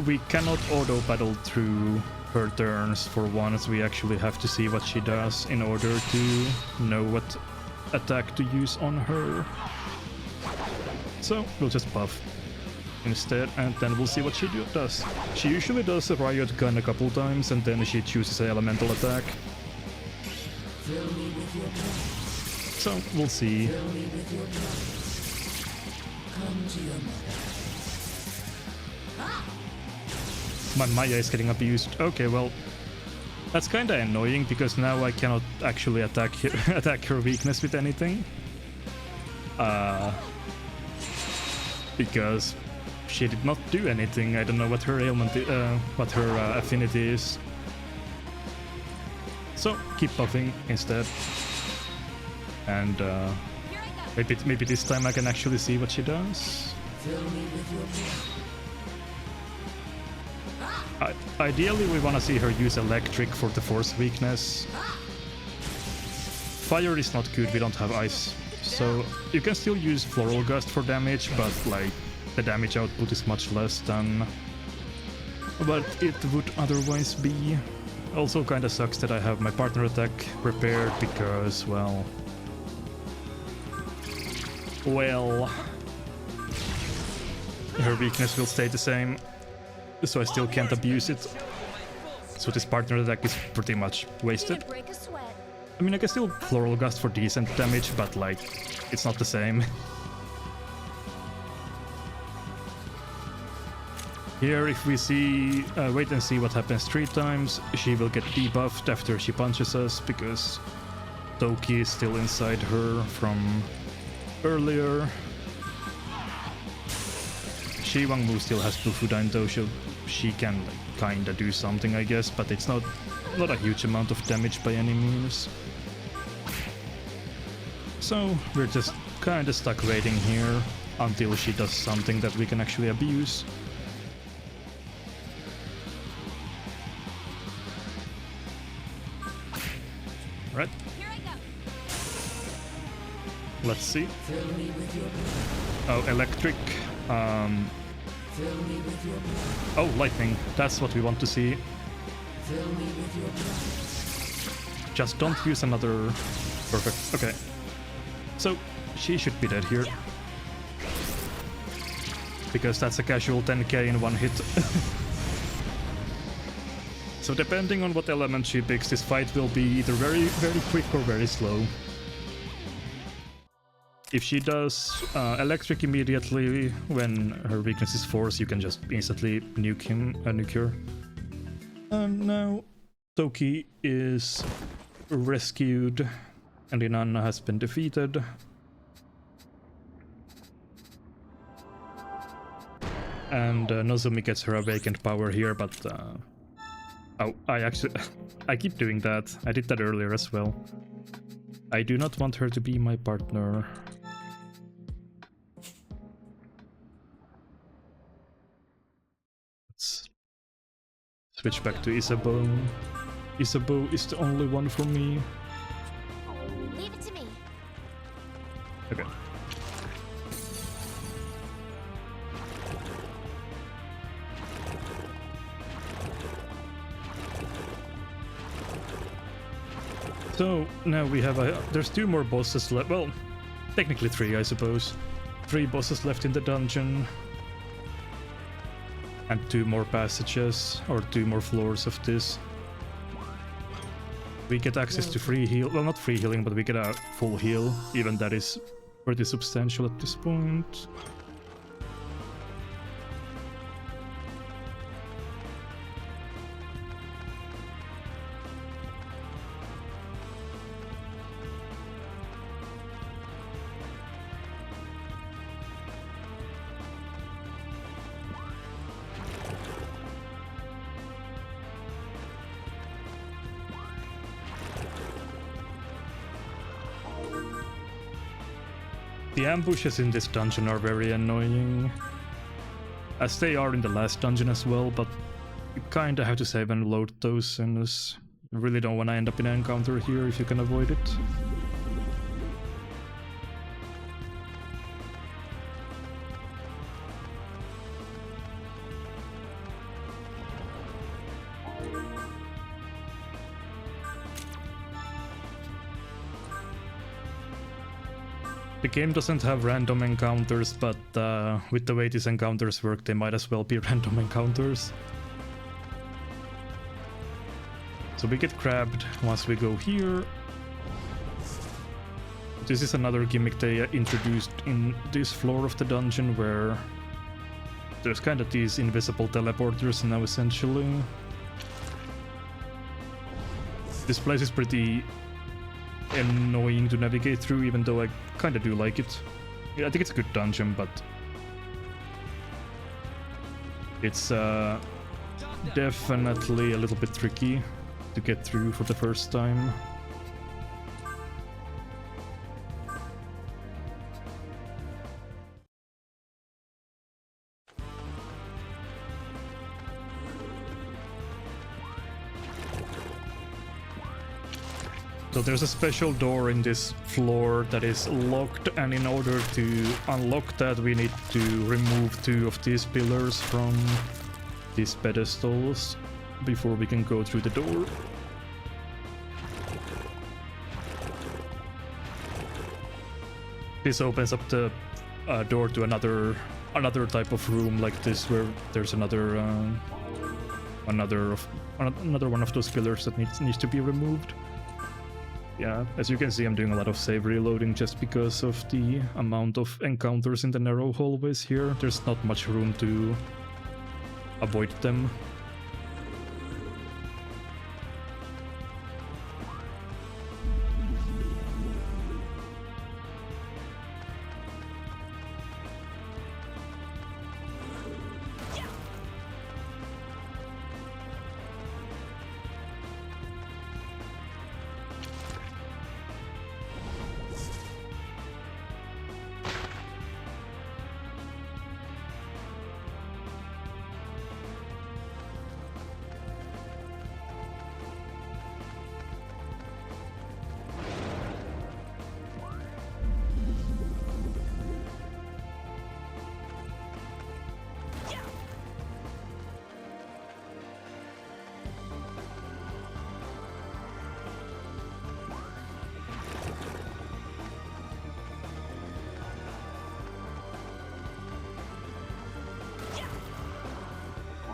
we cannot auto battle through her turns for once. We actually have to see what she does in order to know what attack to use on her. So we'll just buff instead, and then we'll see what she does. She usually does a riot gun a couple times, and then she chooses an elemental attack. So we'll see. My Maya is getting abused. Okay, well, that's kinda annoying because now I cannot actually attack her weakness with anything. Because she did not do anything. I don't know what her ailment, what her affinity is. So keep buffing instead, and maybe this time I can actually see what she does. Ideally, we want to see her use electric for the force weakness. Fire is not good, we don't have ice. So you can still use Floral Gust for damage, but like the damage output is much less than what it would otherwise be. Also kinda sucks that I have my partner attack prepared because, well, her weakness will stay the same, so I still can't abuse it. So this partner attack is pretty much wasted. I mean, I can still Floral Gust for decent damage, but like, it's not the same. Here, if we see, wait and see what happens 3 times, she will get debuffed after she punches us, because Toki is still inside her from earlier. Shiwangmu still has Bufudyne though, so she can like, kinda do something, I guess, but it's not a huge amount of damage by any means. So we're just kinda stuck waiting here until she does something that we can actually abuse. Right. Let's see. Oh, electric. Oh, lightning. That's what we want to see. Just don't use another... Perfect. Okay. So, she should be dead here. Because that's a casual 10k in one hit. So depending on what element she picks, this fight will be either very, very quick or very slow. If she does electric immediately when her weakness is force, you can just instantly nuke her. And now Toki is rescued and Inanna has been defeated. And Nozomi gets her awakened power here, but oh, I keep doing that. I did that earlier as well. I do not want her to be my partner. Let's switch back to Isabeau. Isabeau is the only one for me. Leave it to me. Okay. So now we have there's 2 more bosses left. Well, technically 3, I suppose. 3 bosses left in the dungeon. And 2 more passages, or 2 more floors of this. We get access to free heal. Well, not free healing, but we get a full heal. Even that is pretty substantial at this point. The ambushes in this dungeon are very annoying, as they are in the last dungeon as well, but you kinda have to save and load those, and you really don't want to end up in an encounter here if you can avoid it. The game doesn't have random encounters, but with the way these encounters work, they might as well be random encounters. So we get grabbed once we go here. This is another gimmick they introduced in this floor of the dungeon, where there's kind of these invisible teleporters now, essentially. This place is pretty annoying to navigate through, even though I kind of do like it. Yeah, I think it's a good dungeon, but it's definitely a little bit tricky to get through for the first time. So there's a special door in this floor that is locked, and in order to unlock that we need to remove 2 of these pillars from these pedestals before we can go through the door. This opens up the door to another type of room like this, where there's another one of those pillars that needs to be removed. Yeah, as you can see, I'm doing a lot of save reloading just because of the amount of encounters in the narrow hallways here. There's not much room to avoid them.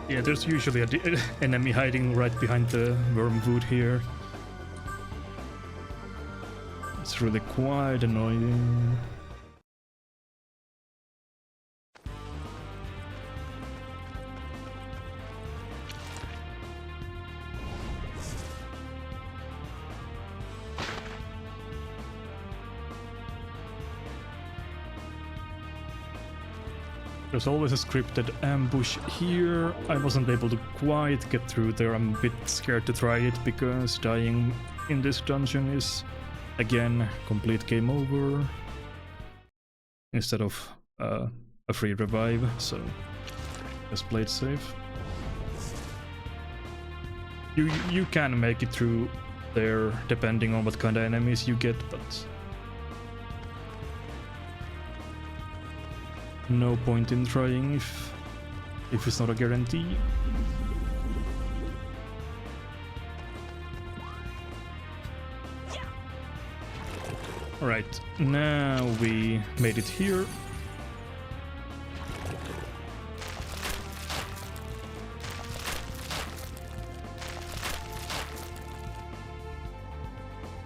Yeah, there's usually an enemy hiding right behind the wormwood here. It's really quite annoying. There's always a scripted ambush here. I wasn't able to quite get through there. I'm a bit scared to try it because dying in this dungeon is, again, complete game over instead of a free revive, so just play it safe. You can make it through there depending on what kind of enemies you get, but no point in trying if it's not a guarantee. Alright, now we made it here.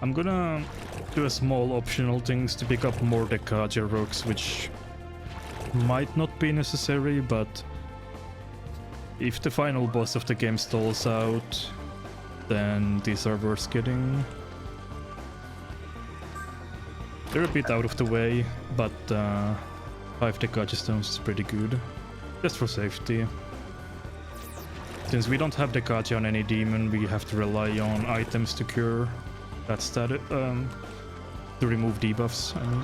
I'm gonna do a small optional things to pick up more Dekaja rocks, which might not be necessary, but if the final boss of the game stalls out, then these are worth getting. They're a bit out of the way, but 5 Dekaja stones is pretty good, just for safety. Since we don't have Dekaja on any demon, we have to rely on items to cure. That's that, to remove debuffs, I mean.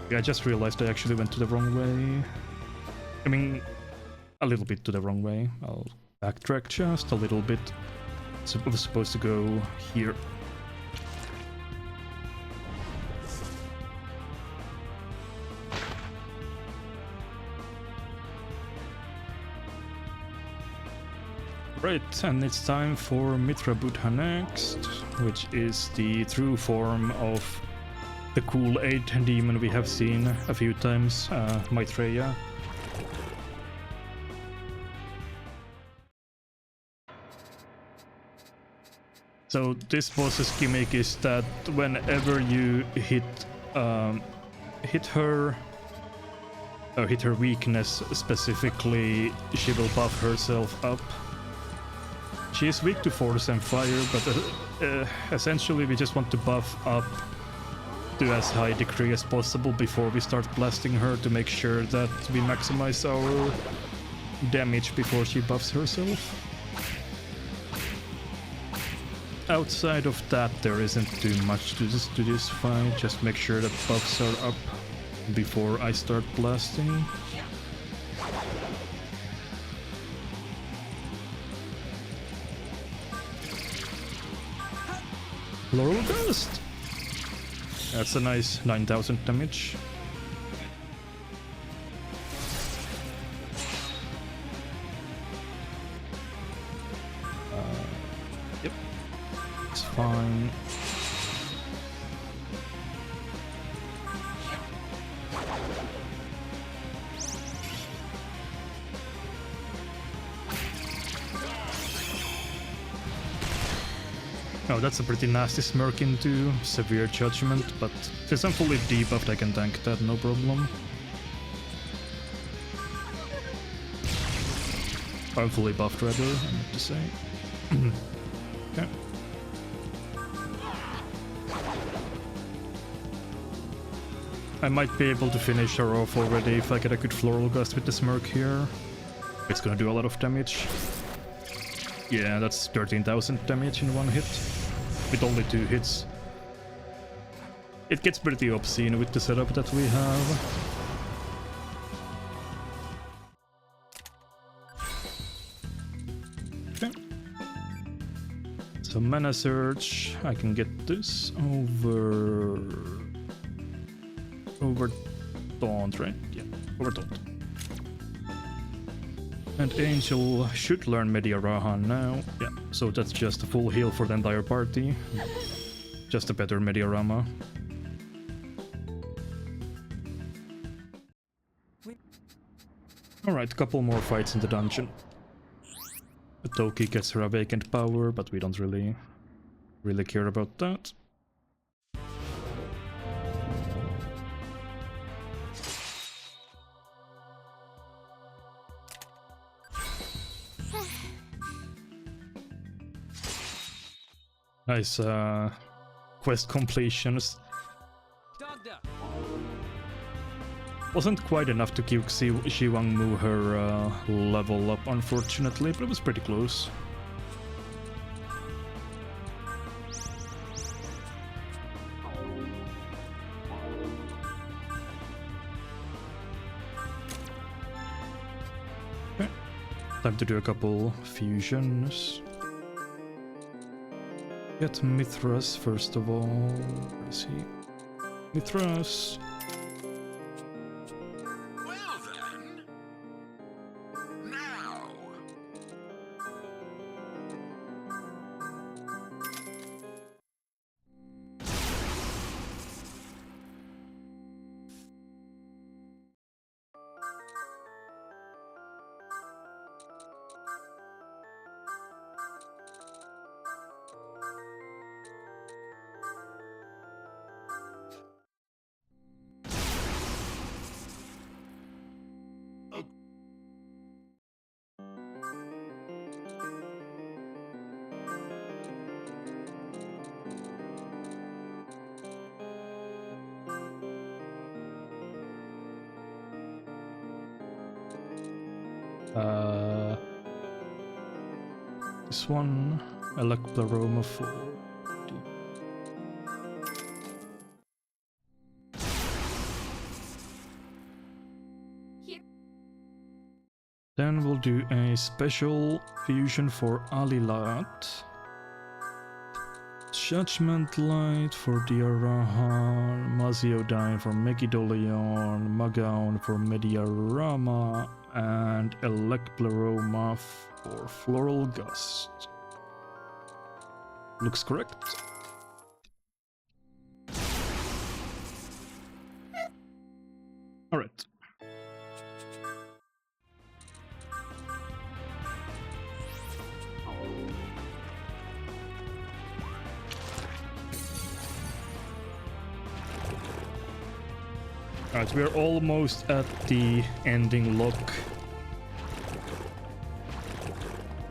Yeah, I just realized I actually went to the wrong way. I mean, a little bit to the wrong way. I'll backtrack just a little bit. So I was supposed to go here. Right, and it's time for Mitra Buddha next, which is the true form of the cool 8 demon we have seen a few times, Maitreya. So this boss's gimmick is that whenever you hit her weakness specifically, she will buff herself up. She is weak to force and fire, but essentially we just want to buff up to as high degree as possible before we start blasting her to make sure that we maximize our damage before she buffs herself. Outside of that, there isn't too much to this fight. Just make sure that buffs are up before I start blasting. Floral Ghost! That's a nice 9,000 damage. Yep. It's fine. Oh, that's a pretty nasty smirk into severe judgment, but since I'm fully debuffed, I can tank that, no problem. I'm fully buffed, rather, I meant to say. Okay. I might be able to finish her off already if I get a good Floral Gust with the smirk here. It's gonna do a lot of damage. Yeah, that's 13,000 damage in one hit, with only 2 hits. It gets pretty obscene with the setup that we have. Okay. So mana surge, I can get this over Taunt, right? Yeah, over Taunt. And Angel should learn Mediarahan now. Yeah, so that's just a full heal for the entire party. Just a better Mediarama. Alright, couple more fights in the dungeon. Toki gets her awakened power, but we don't really care about that. Nice quest completions. Wasn't quite enough to give Xiwangmu her level up, unfortunately, but it was pretty close. Okay. Time to do a couple fusions. Get Mithras first of all. Where is he? Mithras. Well then, now. This one, Elecpleroma 4. Then we'll do a special fusion for Alilat. Judgment Light for Diarahan, Maziodine for Megidolion, Magaon for Mediarama, and Elecpleroma for Floral Gust. Looks correct. Alright. Alright, we're almost at the ending lock.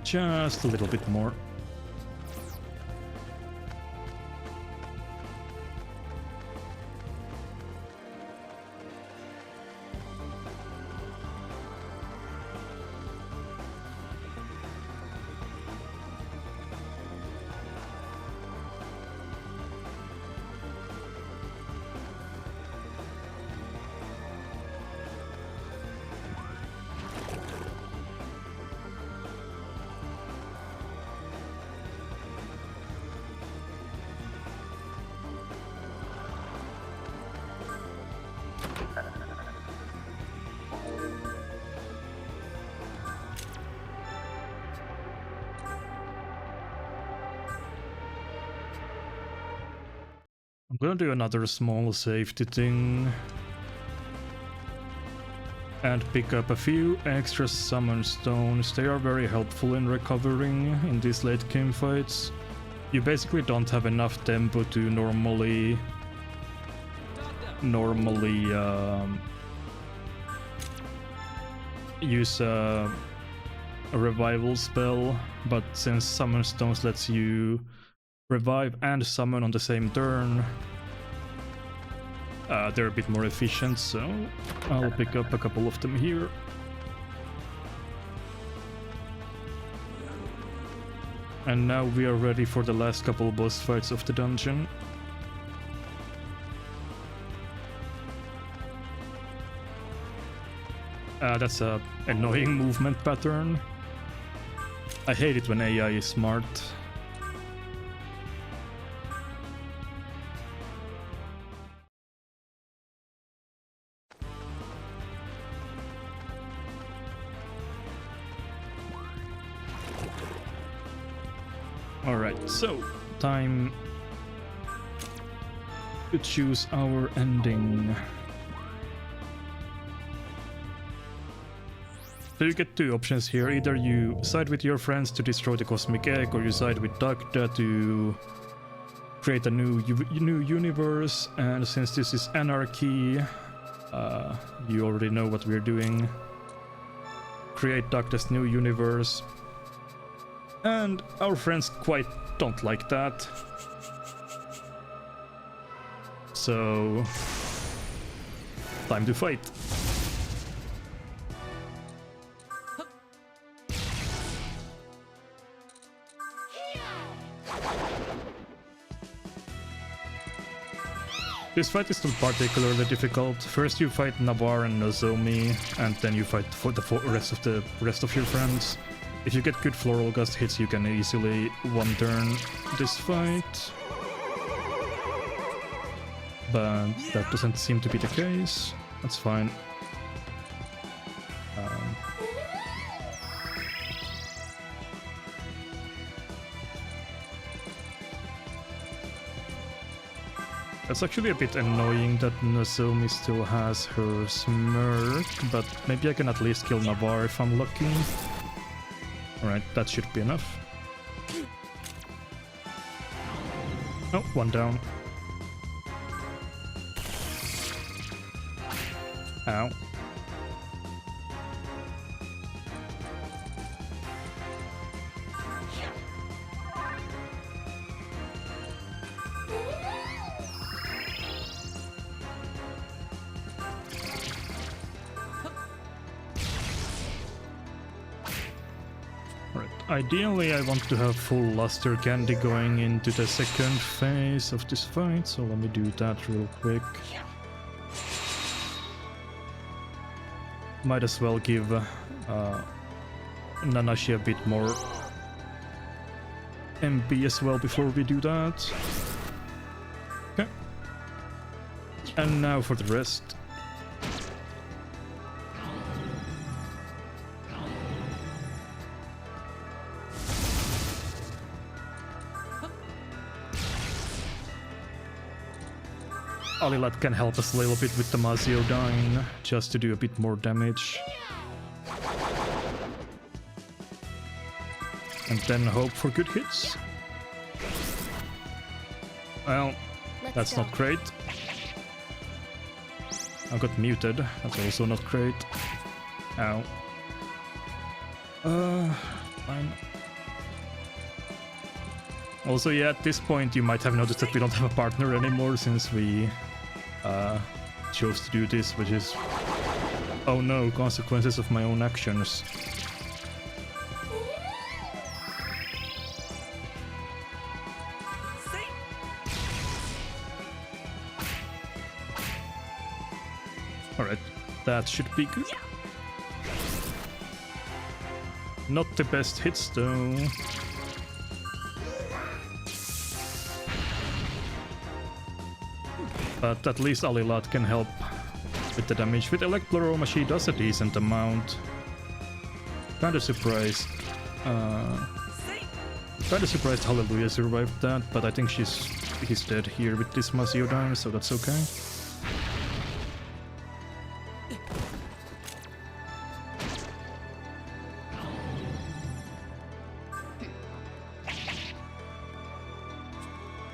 Just a little bit more. I'm gonna do another small safety thing and pick up a few extra summon stones. They are very helpful in recovering in these late game fights. You basically don't have enough tempo to normally use a revival spell, but since summon stones lets you revive and summon on the same turn, they're a bit more efficient, so I'll pick up a couple of them here. And now we are ready for the last couple boss fights of the dungeon. That's a annoying movement pattern. I hate it when AI is smart. Alright, so time to choose our ending. So you get two options here. Either you side with your friends to destroy the cosmic egg, or you side with Dagda to create a new universe. And since this is Anarchy, you already know what we're doing. Create Dagda's new universe. And our friends quite don't like that. So time to fight. This fight is not particularly difficult. First you fight Navarre and Nozomi, and then you fight for the rest of your friends. If you get good Floral Gust hits, you can easily one-turn this fight. But that doesn't seem to be the case. That's fine. That's actually a bit annoying that Nozomi still has her smirk, but maybe I can at least kill Navarre if I'm lucky. Alright, that should be enough. Oh, one down. Ow. Ideally, I want to have full luster candy going into the second phase of this fight, so let me do that real quick. Might as well give Nanashi a bit more MP as well before we do that. Okay. And now for the rest. Alilat can help us a little bit with the Mazio dying, just to do a bit more damage. And then hope for good hits. Well, that's not great. I got muted, that's also not great. Ow. Fine. Also, yeah, at this point you might have noticed that we don't have a partner anymore since we chose to do this, which is... oh no, consequences of my own actions. Alright, that should be good. Not the best hits though. But at least Alilat can help with the damage. With Electroroma she does a decent amount. Kinda surprised. Kinda surprised Hallelujah survived that, but I think he's dead here with this Mazio down, so that's okay.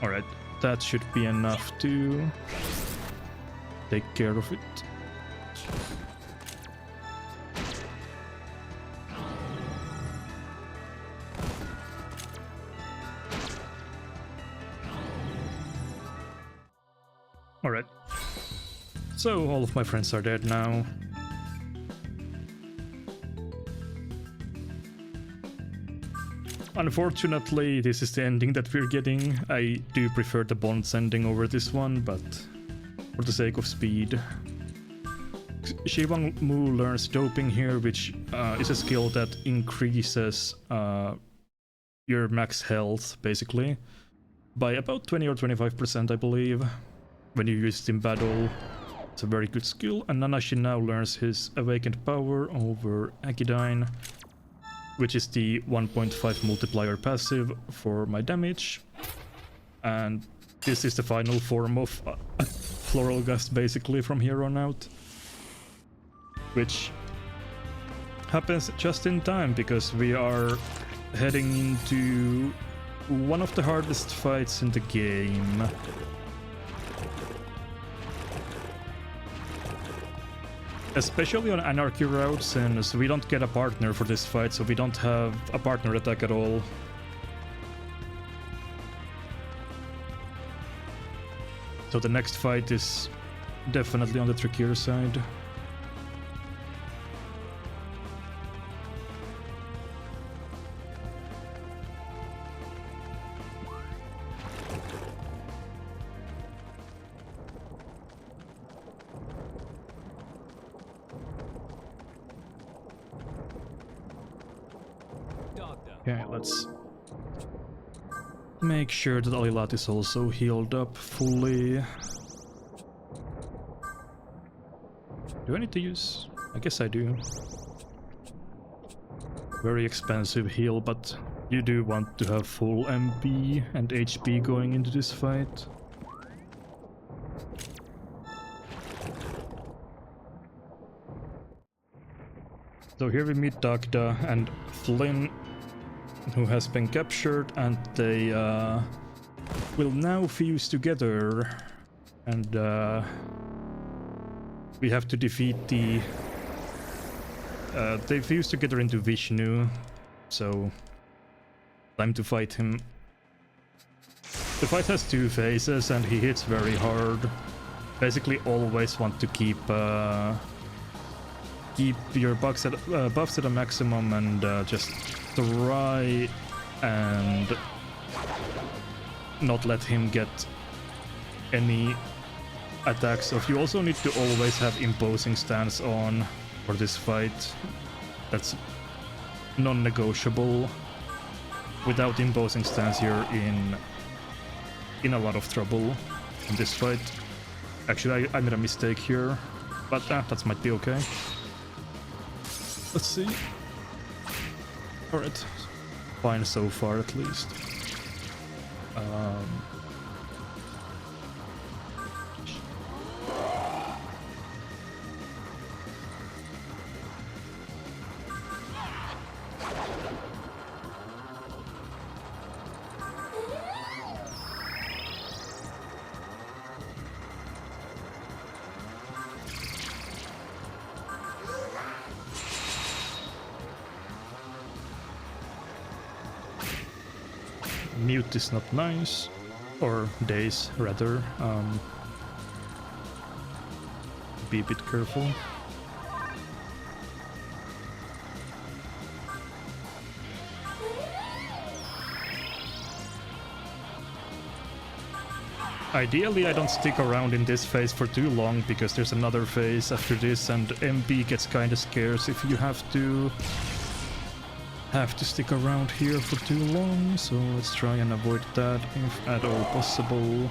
Alright, that should be enough to take care of it. Alright. So all of my friends are dead now. Unfortunately, this is the ending that we're getting. I do prefer the Bonds ending over this one, but for the sake of speed. Shivang Mu learns doping here, which is a skill that increases your max health, basically, by about 20 or 25%, I believe, when you use it in battle. It's a very good skill. And Nanashi now learns his Awakened Power over Agidine, which is the 1.5 multiplier passive for my damage. And this is the final form of Floral Gust, basically, from here on out. Which happens just in time, because we are heading into one of the hardest fights in the game. Especially on Anarchy routes, since we don't get a partner for this fight, so we don't have a partner attack at all. So the next fight is definitely on the trickier side. Okay, let's make sure that Alilat is also healed up fully. Do I need to use? I guess I do. Very expensive heal, but you do want to have full MP and HP going into this fight. So here we meet Dagda and Flynn, who has been captured, and they will now fuse together, and we have to defeat the... they fuse together into Vishnu, so time to fight him. The fight has two phases and he hits very hard. Basically always want to keep your buffs at a maximum and just try and not let him get any attacks. So you also need to always have imposing stance on for this fight. That's non-negotiable. Without imposing stance, you're in a lot of trouble in this fight. Actually, I made a mistake here, but that might be okay. Let's see. Alright, fine so far at least. Mute is not nice, or daze rather. Be a bit careful. Ideally I don't stick around in this phase for too long, because there's another phase after this and MP gets kinda scarce if you have to stick around here for too long, so let's try and avoid that if at all possible.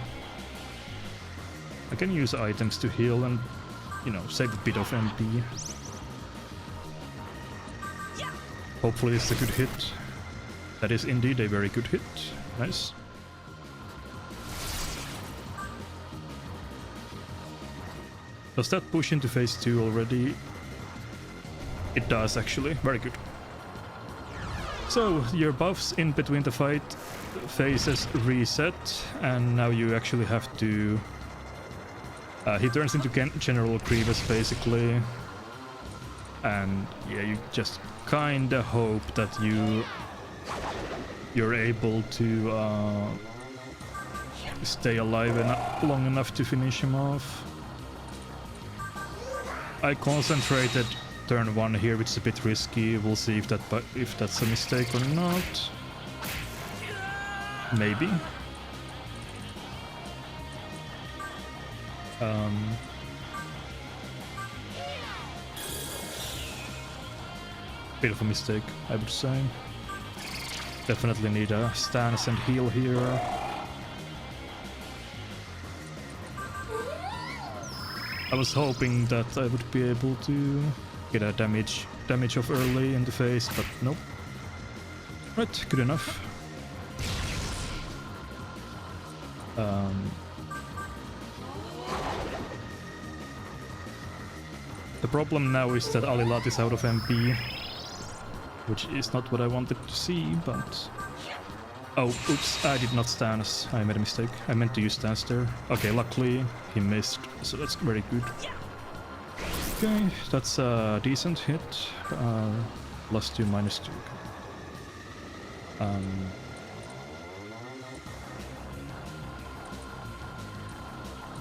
I can use items to heal and, you know, save a bit of MP. Hopefully it's a good hit. That is indeed a very good hit. Nice. Does that push into phase 2 already? It does actually, very good. So, your buffs in between the fight phases reset, and now you actually have to... he turns into General Grievous basically, and yeah, you just kinda hope that you're able to stay alive long enough to finish him off. I concentrated turn 1 here, which is a bit risky. We'll see if that's a mistake or not. Maybe. Bit of a mistake, I would say. Definitely need a stance and heal here. I was hoping that I would be able to get a damage off early in the phase, but nope. Right, good enough. The problem now is that Alilat is out of MP, which is not what I wanted to see, but... Oh, oops, I did not stance. I made a mistake. I meant to use stance there. Okay, luckily he missed, so that's very good. Okay, that's a decent hit. +2, -2.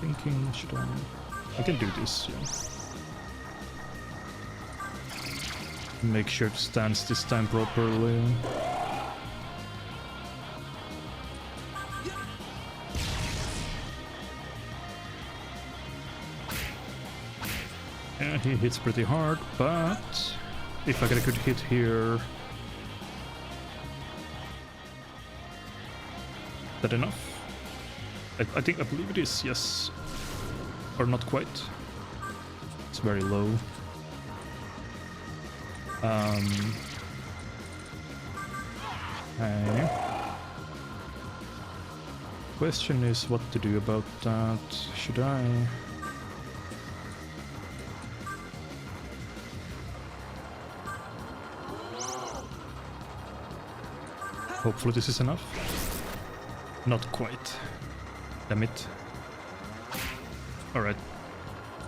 Thinking, should I can do this, yeah. Make sure it stands this time properly. Yeah, he hits pretty hard, but if I get a good hit here... Is that enough? I believe it is, yes. Or not quite. It's very low. Okay. Question is what to do about that. Should I... Hopefully this is enough. Not quite. Damn it. Alright.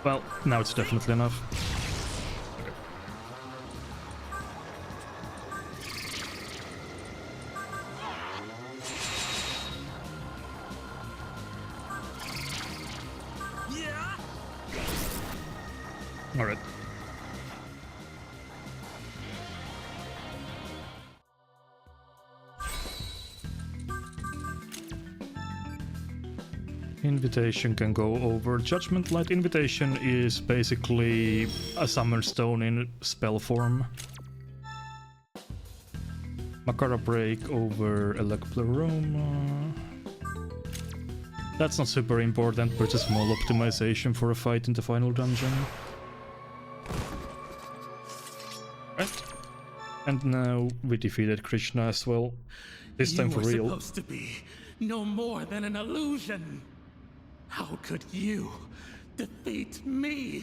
Well, now it's definitely enough. Okay. Alright. Invitation can go over. Judgment Light Invitation is basically a Summon Stone in spell form. Makara Break over Elecpleroma. That's not super important, but it's a small optimization for a fight in the final dungeon. Right. And now we defeated Krishna as well. This time for real. You were supposed to be no more than an illusion. How could you defeat me?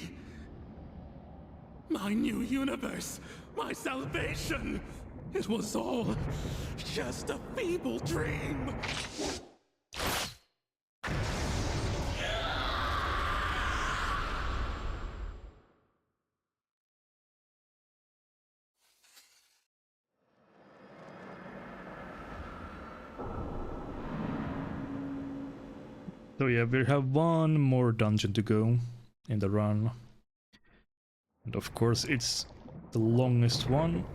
My new universe, my salvation. It was all just a feeble dream. So yeah, we have one more dungeon to go in the run. And of course it's the longest one.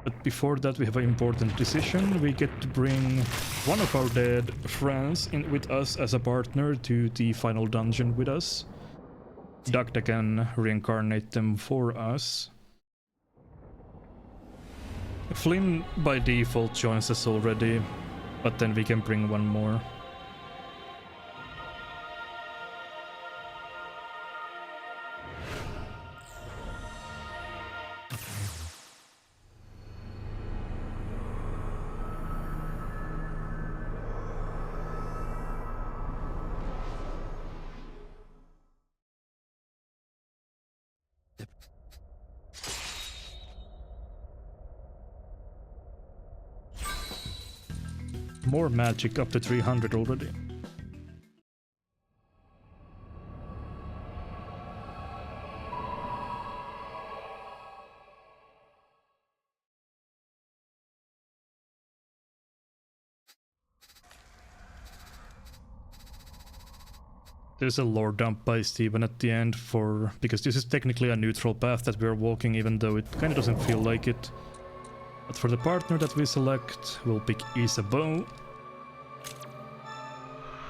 But before that we have an important decision. We get to bring one of our dead friends in with us as a partner to the final dungeon with us. Dagda can reincarnate them for us. Flynn by default joins us already, but then we can bring one more. More magic, up to 300 already. There's a lore dump by Steven at the end because this is technically a neutral path that we're walking, even though it kind of doesn't feel like it. But for the partner that we select, we'll pick Isabeau,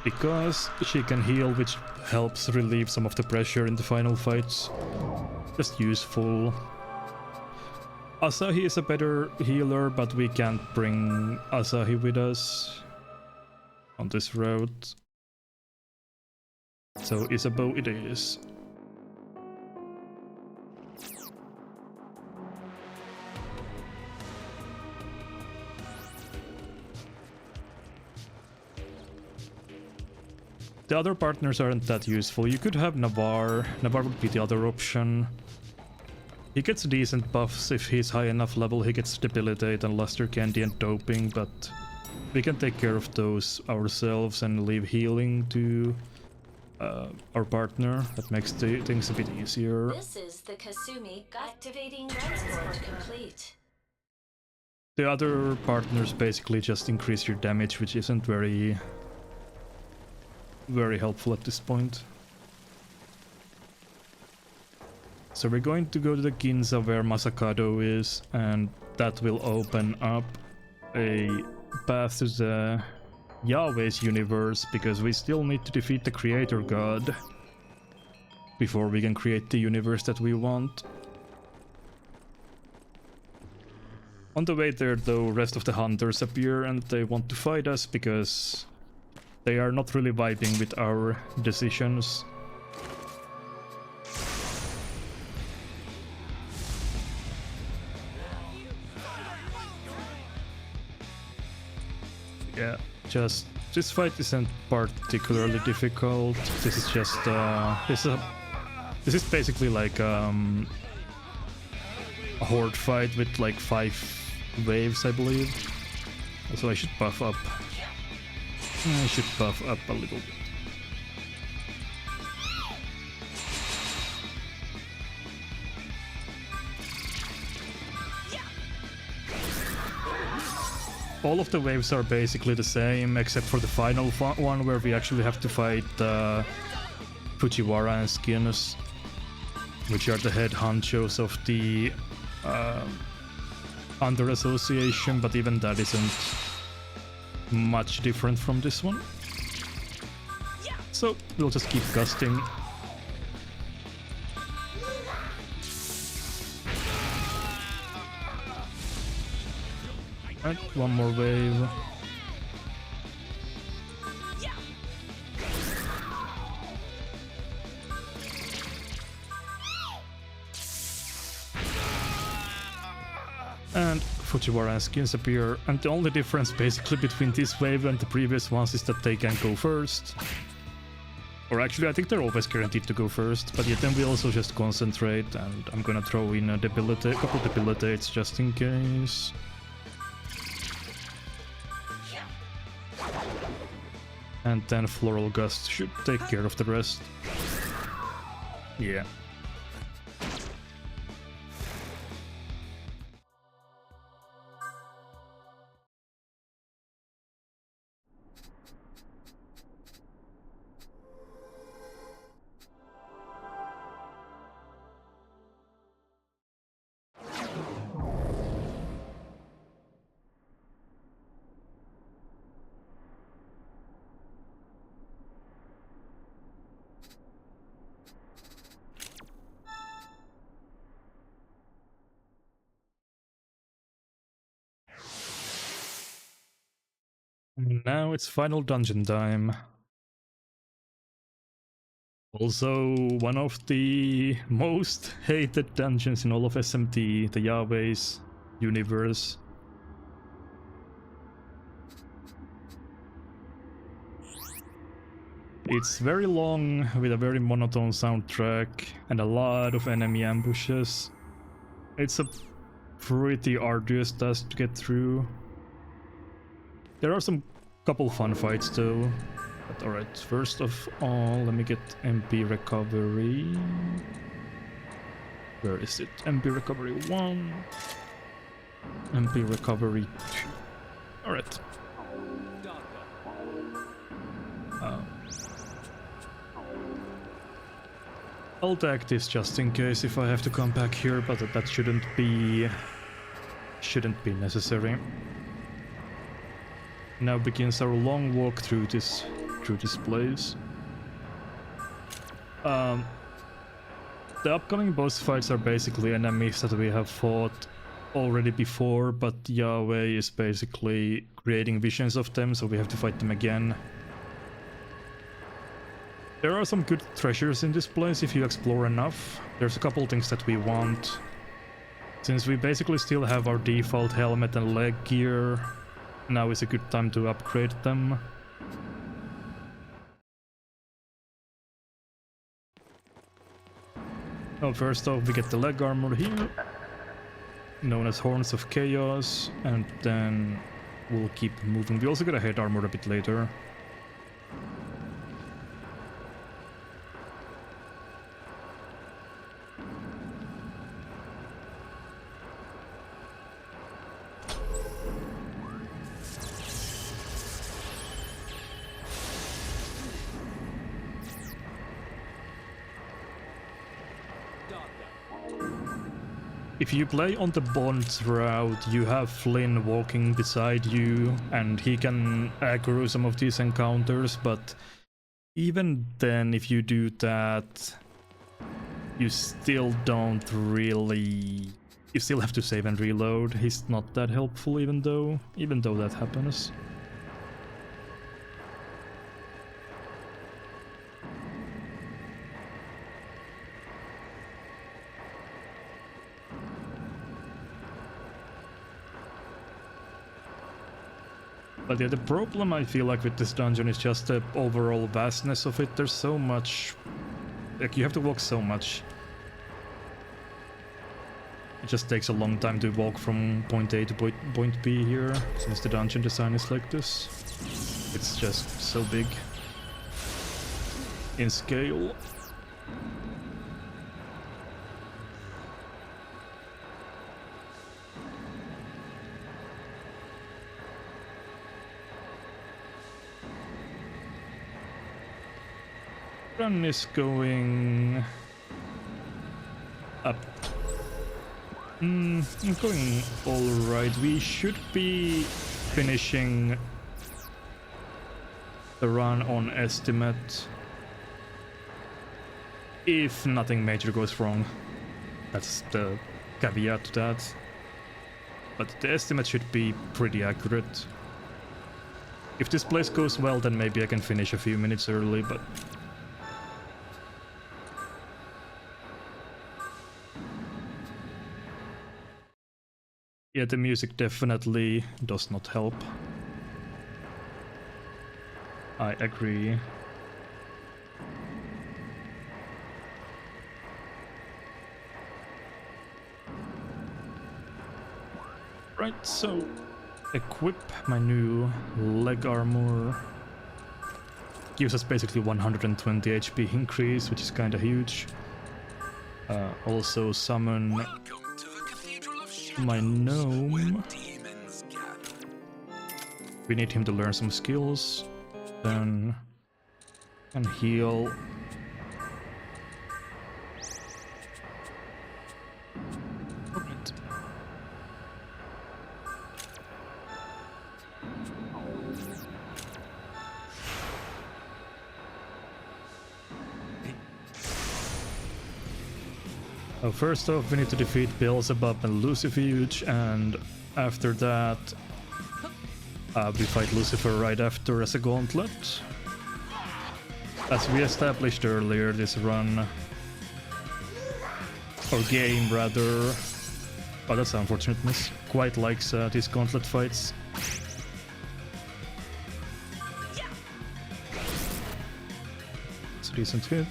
because she can heal, which helps relieve some of the pressure in the final fights. Just useful. Asahi is a better healer, but we can't bring Asahi with us on this route. So Isabeau it is. The other partners aren't that useful. You could have Navarre. Navarre would be the other option. He gets decent buffs if he's high enough level. He gets Debilitate and Luster Candy and Doping, but we can take care of those ourselves and leave healing to our partner. That makes things a bit easier. This is the Kasumi activating transport complete. The other partners basically just increase your damage, which isn't very very helpful at this point. So we're going to go to the Ginza where Masakado is, and that will open up a path to the Yahweh's universe, because we still need to defeat the creator god before we can create the universe that we want. On the way there though, rest of the hunters appear and they want to fight us because they are not really vibing with our decisions. Yeah, just this fight isn't particularly difficult. This is just this is basically like a horde fight with like 5 waves, I believe. So I should buff up. I should buff up a little bit. All of the waves are basically the same, except for the final one where we actually have to fight Fujiwara and Skins, which are the head honchos of the Hunter Association, but even that isn't much different from this one. So we'll just keep gusting. Right, one more wave. And Fujiwara and Skins appear, and the only difference basically between this wave and the previous ones is that they can go first. Or actually, I think they're always guaranteed to go first, but yet then we also just concentrate, and I'm gonna throw in a couple debilitates just in case. And then Floral Gust should take care of the rest. Yeah. Now it's final dungeon time. Also, one of the most hated dungeons in all of SMT, the Yahweh's universe. It's very long, with a very monotone soundtrack, and a lot of enemy ambushes. It's a pretty arduous task to get through. There are some couple fun fights though. But alright, first of all, let me get MP recovery. Where is it? MP recovery 1. MP recovery 2. Alright. I'll tag this just in case if I have to come back here, but that shouldn't be necessary. Now begins our long walk through this place. The upcoming boss fights are basically enemies that we have fought already before, but Yahweh is basically creating visions of them, so we have to fight them again. There are some good treasures in this place if you explore enough. There's a couple things that we want. Since we basically still have our default helmet and leg gear, now is a good time to upgrade them. Well, first off, we get the leg armor here, known as Horns of Chaos, and then we'll keep moving. We also get a head armor a bit later. if you play on the Bond route, you have Flynn walking beside you, and he can aggro some of these encounters, but even then, if you do that, you still don't really... You still have to save and reload. He's not that helpful, even though that happens. But yeah, the problem I feel like with this dungeon is just the overall vastness of it. There's so much... Like, you have to walk so much. It just takes a long time to walk from point A to point B here, since the dungeon design is like this. It's just so big in scale. Run is going up. I'm going alright. We should be finishing the run on estimate if nothing major goes wrong. That's the caveat to that. But the estimate should be pretty accurate. If this place goes well, then maybe I can finish a few minutes early, but... Yeah, the music definitely does not help. I agree. Right, so equip my new leg armor. Gives us basically 120 HP increase, which is kinda huge. Also summon my gnome. We need him to learn some skills. Then and heal. Alright. First off, we need to defeat Beelzebub and Lucifer, and after that we fight Lucifer right after as a gauntlet. As we established earlier, this run, or game rather, oh that's an unfortunate miss, quite likes these gauntlet fights. It's a decent hit.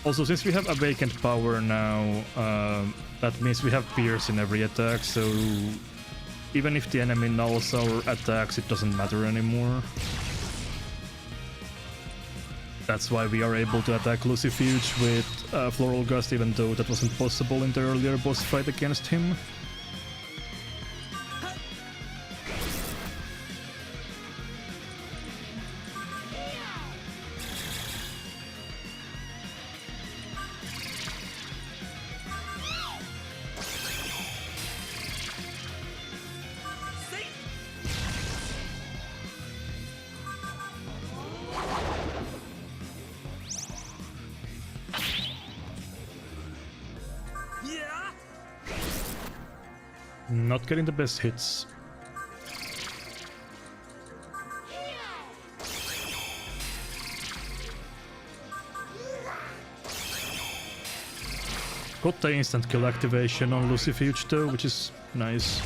Also, since we have awakened power now, that means we have pierce in every attack, so even if the enemy nulls our attacks, it doesn't matter anymore. That's why we are able to attack Lucifer with Floral Gust, even though that wasn't possible in the earlier boss fight against him. Not getting the best hits. Got the instant kill activation on Lucifer though, which is nice.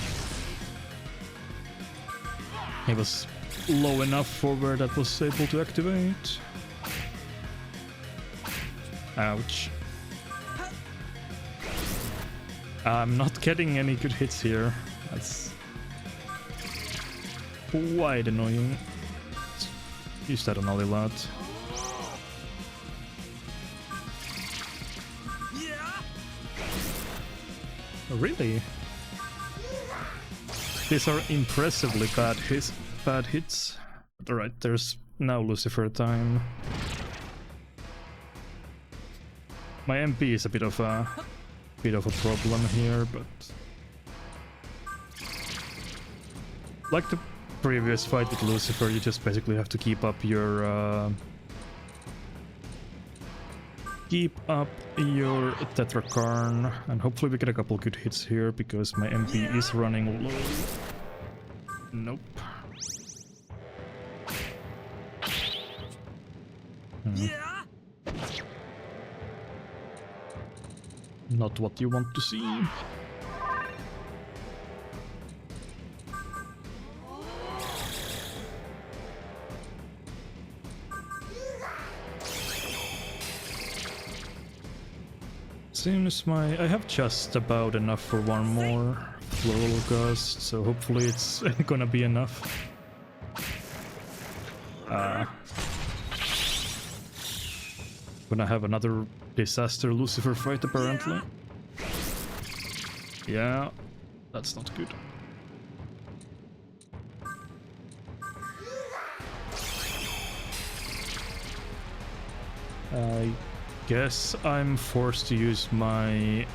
He was low enough for where that was able to activate. Ouch. I'm not getting any good hits here. That's quite annoying. Use that on Olilad. Oh, really? These are impressively bad hits. Alright, there's now Lucifer time. My MP is a bit of a bit of a problem here, but like the previous fight with Lucifer, you just basically have to keep up your Tetrakarn, and hopefully we get a couple good hits here because my MP is running low. Nope. Not what you want to see. Seems I have just about enough for one more floral gust, so hopefully it's gonna be enough. Gonna have another disaster Lucifer fight apparently. Yeah, that's not good. I guess I'm forced to use my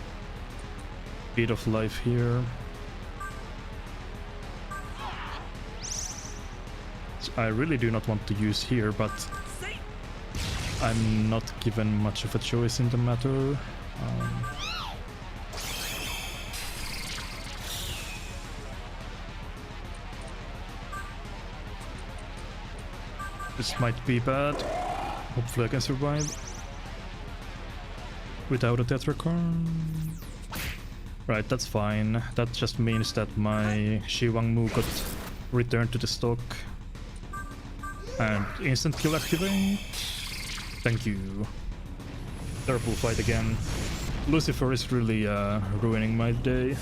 Beat of Life here. I really do not want to use here, but I'm not given much of a choice in the matter. This might be bad. Hopefully I can survive without a Tetrakarn. Right, that's fine. That just means that my Shiwangmu got returned to the stock. And instant kill activate. Thank you. Terrible fight again. Lucifer is really ruining my day.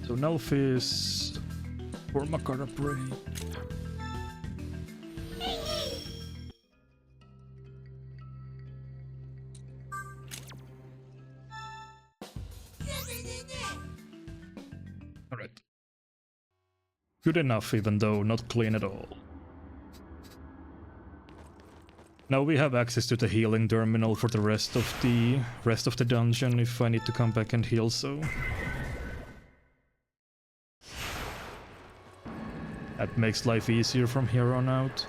So Nalfis for Makara Braid. Alright. Good enough, even though not clean at all. Now we have access to the healing terminal for the rest of the dungeon if I need to come back and heal, so that makes life easier from here on out.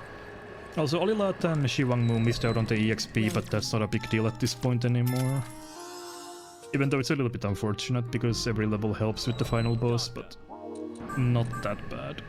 Also, Olilat and Shiwangmu missed out on the EXP, but that's not a big deal at this point anymore. Even though it's a little bit unfortunate, because every level helps with the final boss, but not that bad.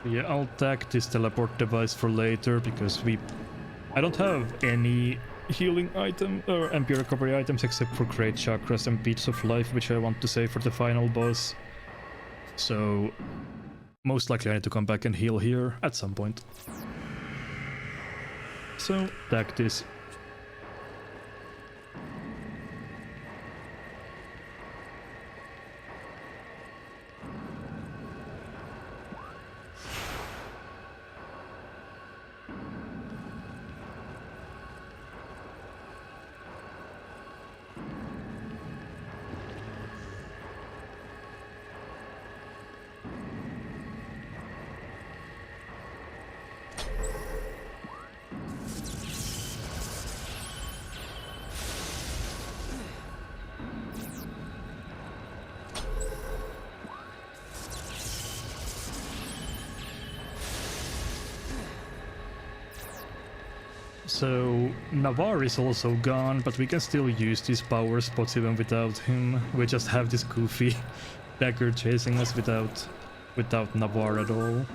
Yeah, I'll tag this teleport device for later, because I don't have any healing item or MP recovery items except for Great Chakras and Beats of Life, which I want to save for the final boss. So most likely I need to come back and heal here at some point. So tag this. So Navarre is also gone, but we can still use these power spots even without him. We just have this goofy dagger chasing us without Navarre at all.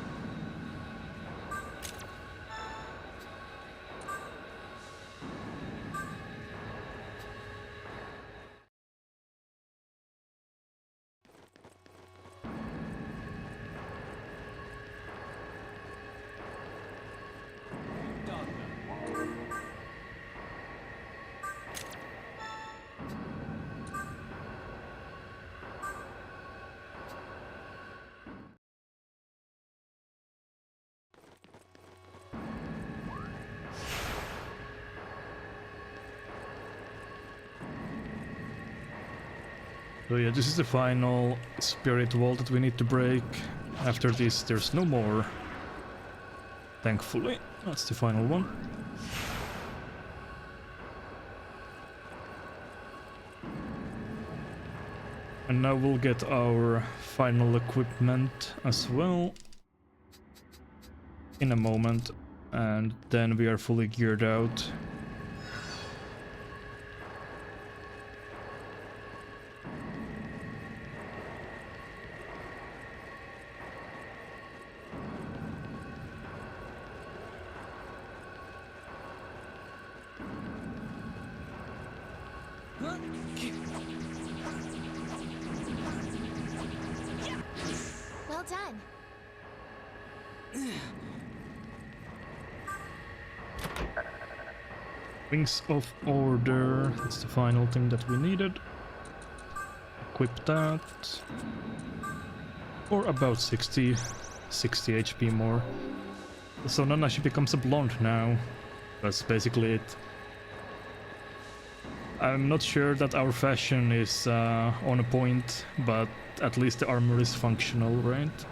So yeah, this is the final spirit wall that we need to break. After this, there's no more. Thankfully, that's the final one. And now we'll get our final equipment as well in a moment, and then we are fully geared out. Well done. Wings of Order, that's the final thing that we needed. Equip that. For about 60 HP more. So Nanashi becomes a blonde now. That's basically it. I'm not sure that our fashion is on a point, but at least the armor is functional, right?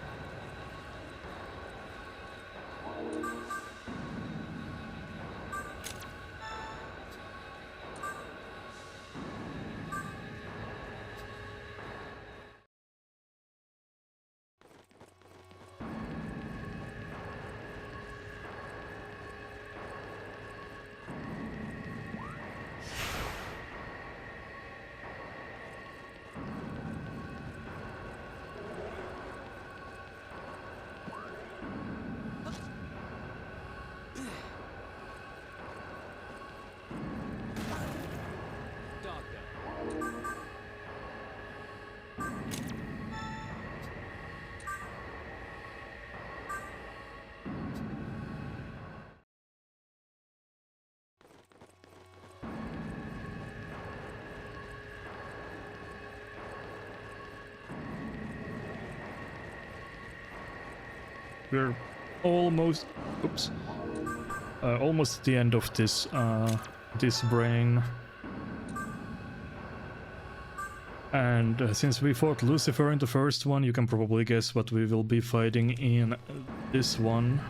We're almost, almost at the end of this this brain. And since we fought Lucifer in the first one, you can probably guess what we will be fighting in this one.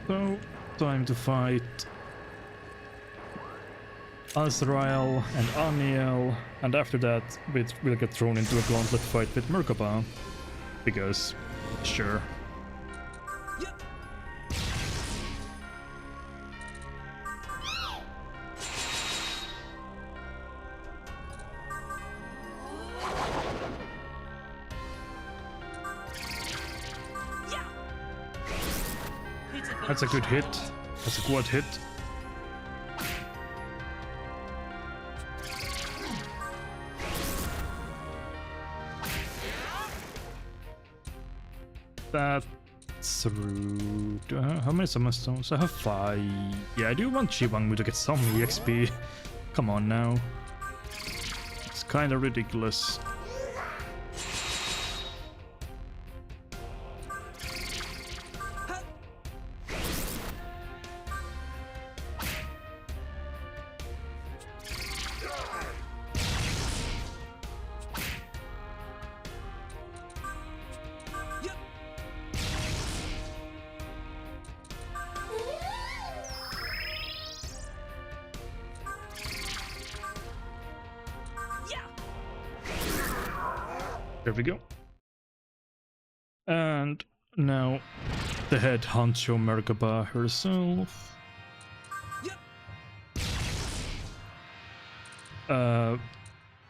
So, time to fight Azrael and Aniel, and after that we'll get thrown into a gauntlet fight with Merkabah, because sure. That's a good hit. That's a quad hit. That's rude. How many summon stones? I have 5. Yeah, I do want Chiwangmu to get some EXP. Come on now. It's kinda ridiculous. There we go. And Now, the head honcho Merkabah herself.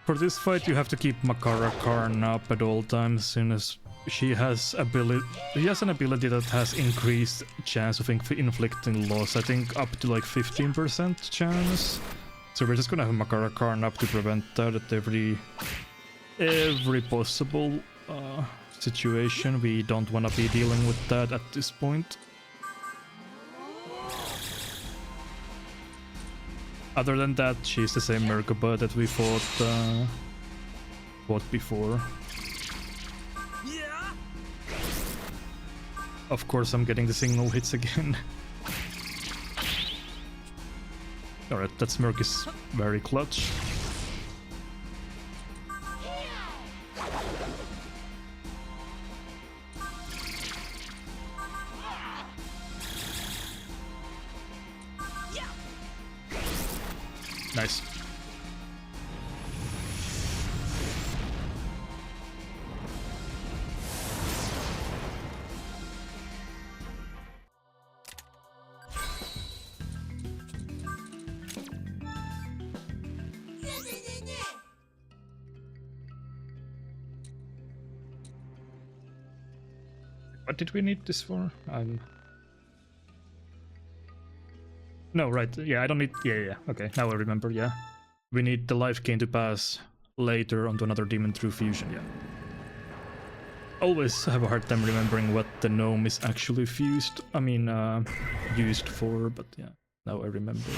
For this fight, you have to keep Makara Karn up at all times, soon as she has an ability that has increased chance of inflicting loss. I think up to like 15% chance. So we're just gonna have Makara Karn up to prevent that at every possible situation. We don't want to be dealing with that at this point. Other than that, she's the same Merkabah that we fought before. Of course, I'm getting the signal hits again. Alright, that smirk is very clutch. Nice. What did we need this for? No, right, yeah, I don't need... Yeah, okay, now I remember, yeah. We need the life gain to pass later onto another demon through fusion, yeah. Always have a hard time remembering what the gnome is actually used for, but yeah, now I remember.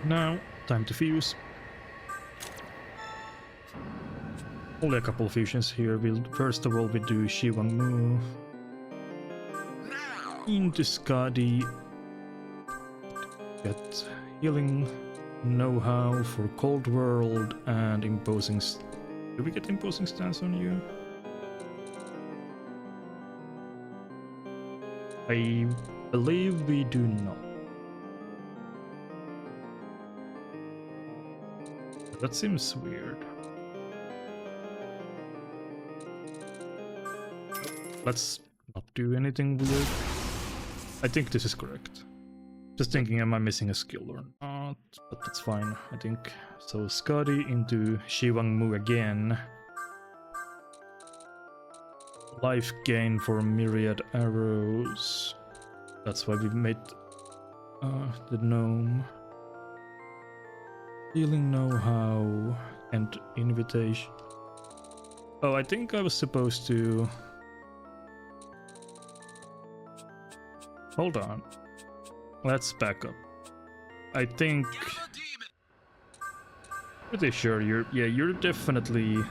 Now, time to fuse. Only a couple fusions here. First of all, we do Shiwangmu into Skadi. Get healing know-how for Cold World and imposing. Do we get imposing stance on you? I believe we do not. That seems weird. Let's not do anything weird. I think this is correct. Just thinking, am I missing a skill or not? But that's fine, I think. So Skadi into Shiwangmu again. Life gain for myriad arrows. That's why we made the gnome. Healing know-how and invitation. Oh, I think I was supposed to... Hold on. Let's back up. I think... Pretty sure you're definitely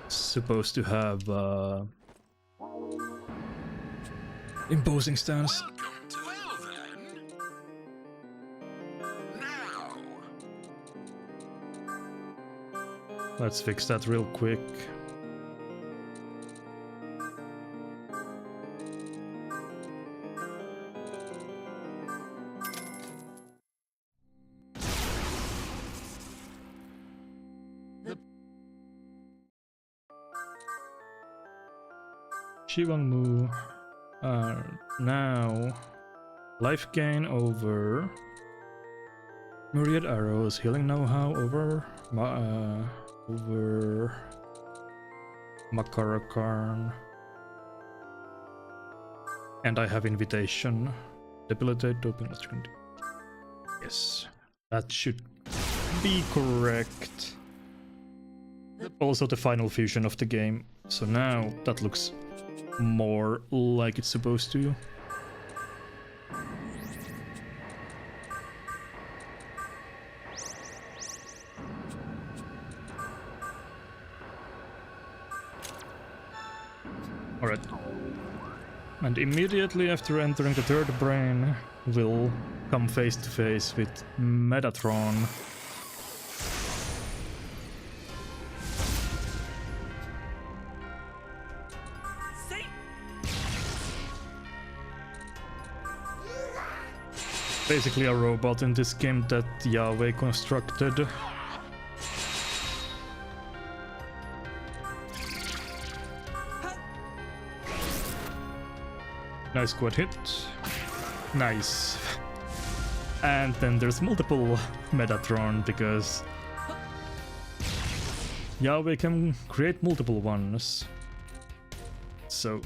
supposed to have imposing stance. Let's fix that real quick. Shiwangmu now life gain over myriad arrows, healing know-how over Makara Karn, and I have invitation. Debilitate doping. Yes, that should be correct. Also the final fusion of the game. So now that looks more like it's supposed to. Alright. And immediately after entering the third brain, we'll come face to face with Metatron. basically a robot in this game that Yahweh constructed. Nice quad hit. Nice. And then there's multiple Metatron because Yahweh can create multiple ones. So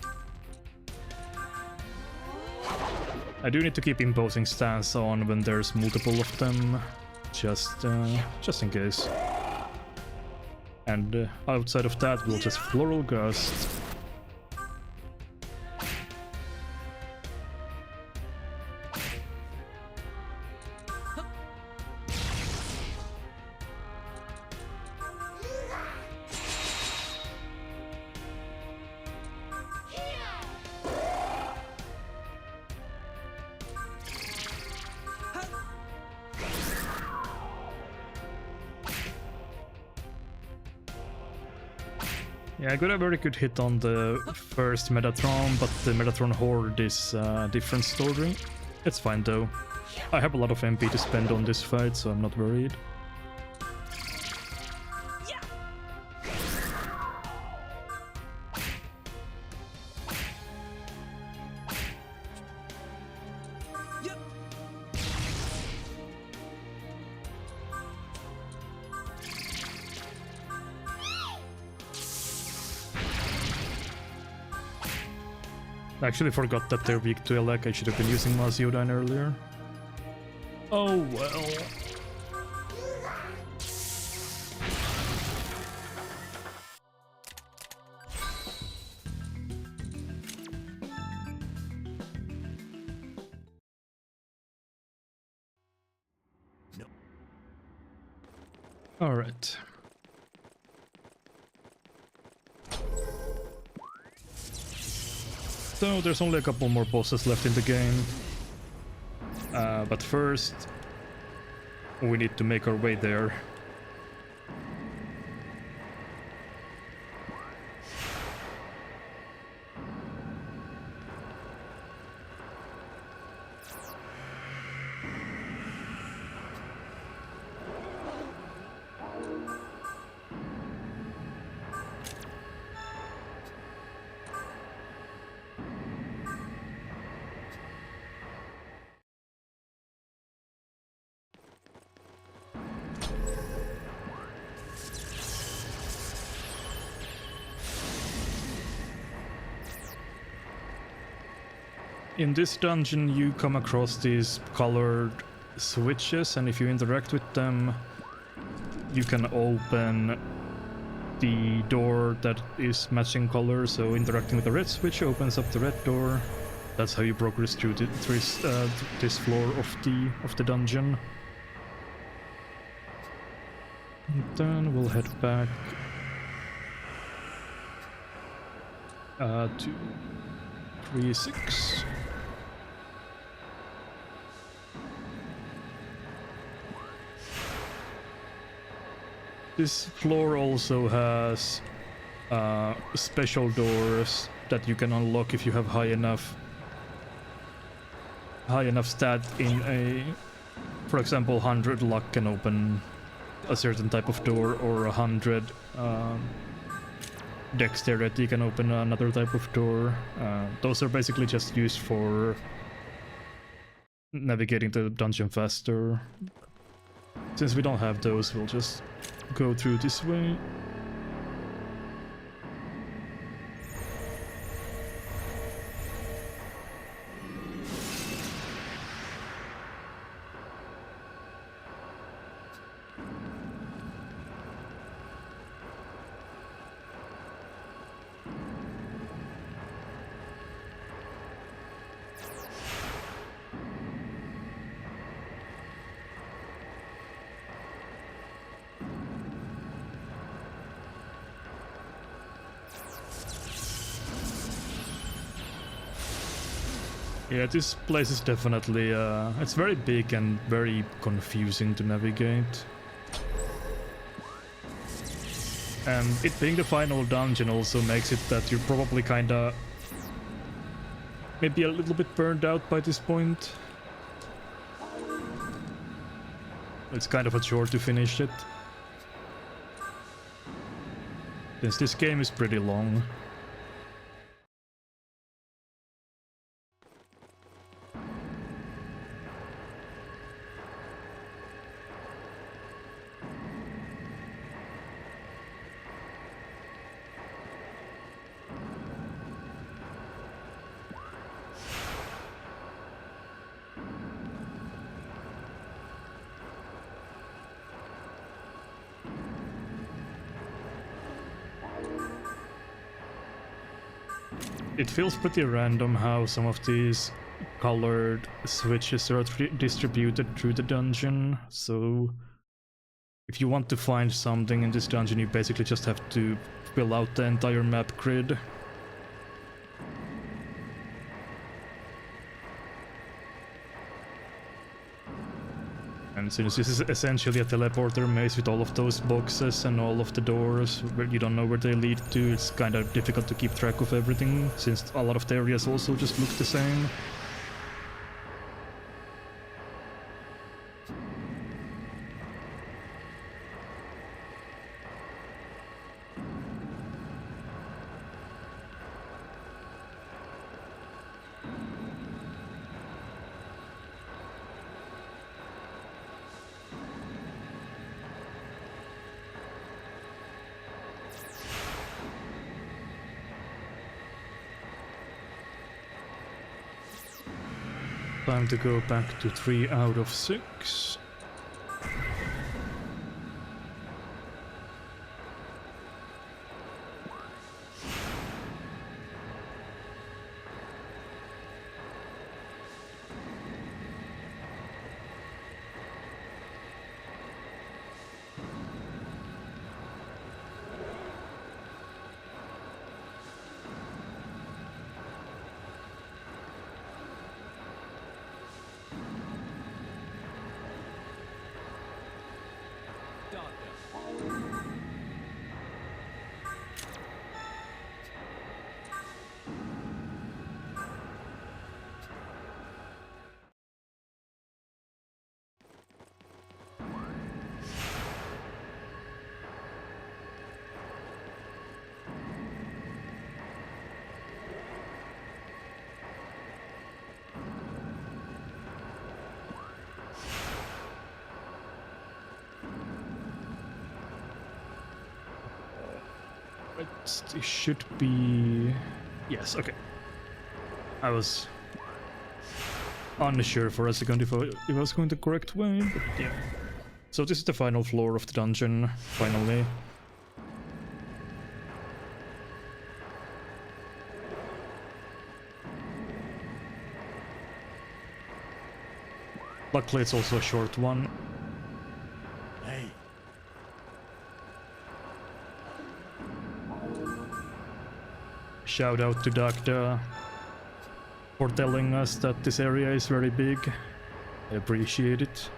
I do need to keep imposing stance on when there's multiple of them, just in case. And outside of that, we'll just Floral Gust. Yeah, I got a very good hit on the first Metatron, but the Metatron Horde is a different story. It's fine though. I have a lot of MP to spend on this fight, so I'm not worried. I actually forgot that they're weak to Elec. I should have been using Maziodyne earlier. Oh well. No. All right. So there's only a couple more bosses left in the game. But first, we need to make our way there. In this dungeon you come across these colored switches, and if you interact with them you can open the door that is matching color. So interacting with the red switch opens up the red door. That's how you progress through this floor of the dungeon. And then we'll head back to 3-6. This floor also has special doors that you can unlock if you have high enough stat in a, for example, 100 luck can open a certain type of door, or 100 dexterity can open another type of door. Those are basically just used for navigating the dungeon faster. Since we don't have those, we'll just go through this way. Yeah, this place is definitely, it's very big and very confusing to navigate. And it being the final dungeon also makes it that you're probably kinda maybe a little bit burned out by this point. It's kind of a chore to finish it, since this game is pretty long. It feels pretty random how some of these colored switches are distributed through the dungeon, so if you want to find something in this dungeon, you basically just have to fill out the entire map grid. And since this is essentially a teleporter maze with all of those boxes and all of the doors where you don't know where they lead to, it's kind of difficult to keep track of everything, since a lot of the areas also just look the same. Time to go back to 3 out of 6. It should be... Yes, okay. I was unsure for a second if I was going the correct way, but yeah. So this is the final floor of the dungeon, finally. Luckily it's also a short one. Hey. Shout out to Dagda for telling us that this area is very big. I appreciate it.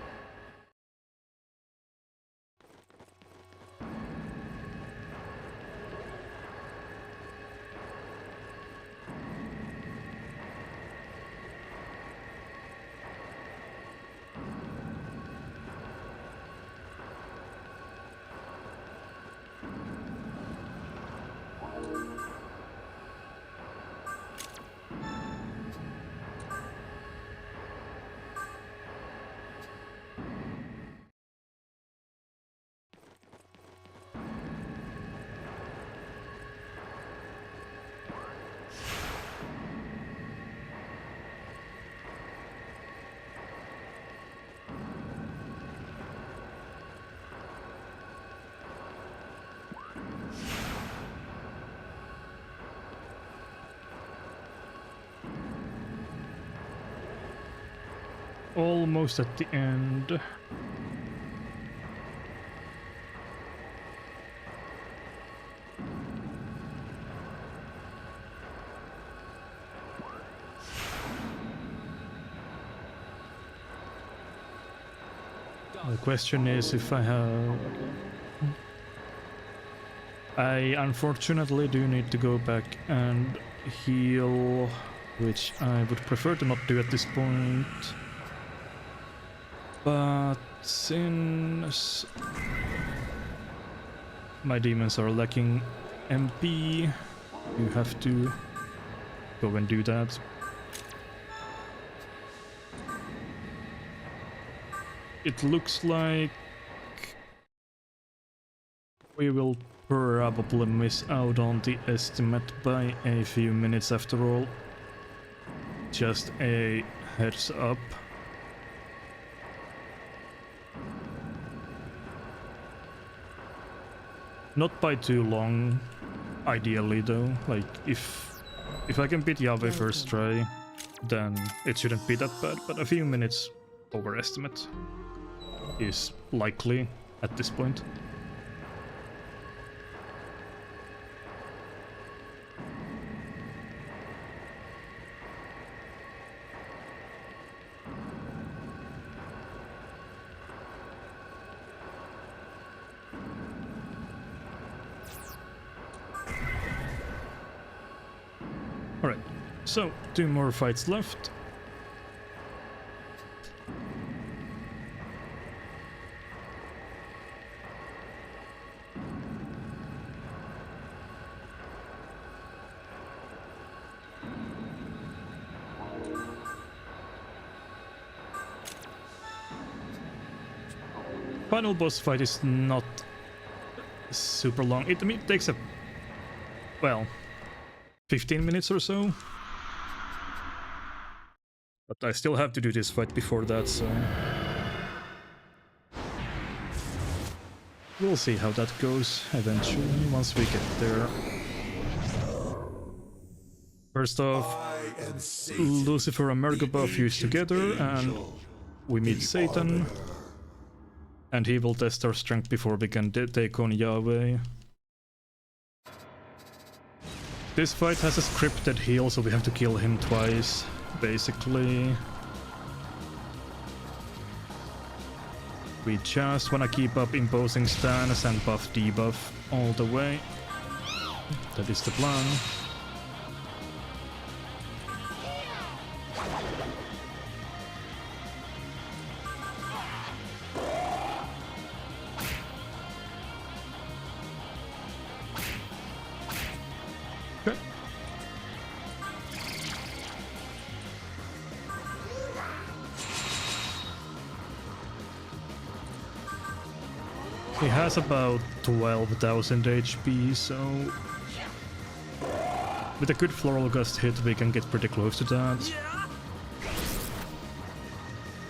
Almost at the end. The question is if I have... I unfortunately do need to go back and heal, which I would prefer to not do at this point. But since my demons are lacking MP, you have to go and do that. It looks like we will probably miss out on the estimate by a few minutes after all. Just a heads up. Not by too long, ideally though. Like if I can beat Yahweh first try, then it shouldn't be that bad, but a few minutes overestimate is likely at this point. Alright, so 2 more fights left. Final boss fight is not super long. It takes a, well, 15 minutes or so. But I still have to do this fight before that, so we'll see how that goes eventually once we get there. First off, Lucifer and Merkabah fuse together and we meet Satan. And he will test our strength before we can take on Yahweh. This fight has a scripted heal, so we have to kill him twice, basically. We just wanna keep up imposing stance and buff debuff all the way. That is the plan. He has about 12,000 HP, so with a good floral gust hit we can get pretty close to that.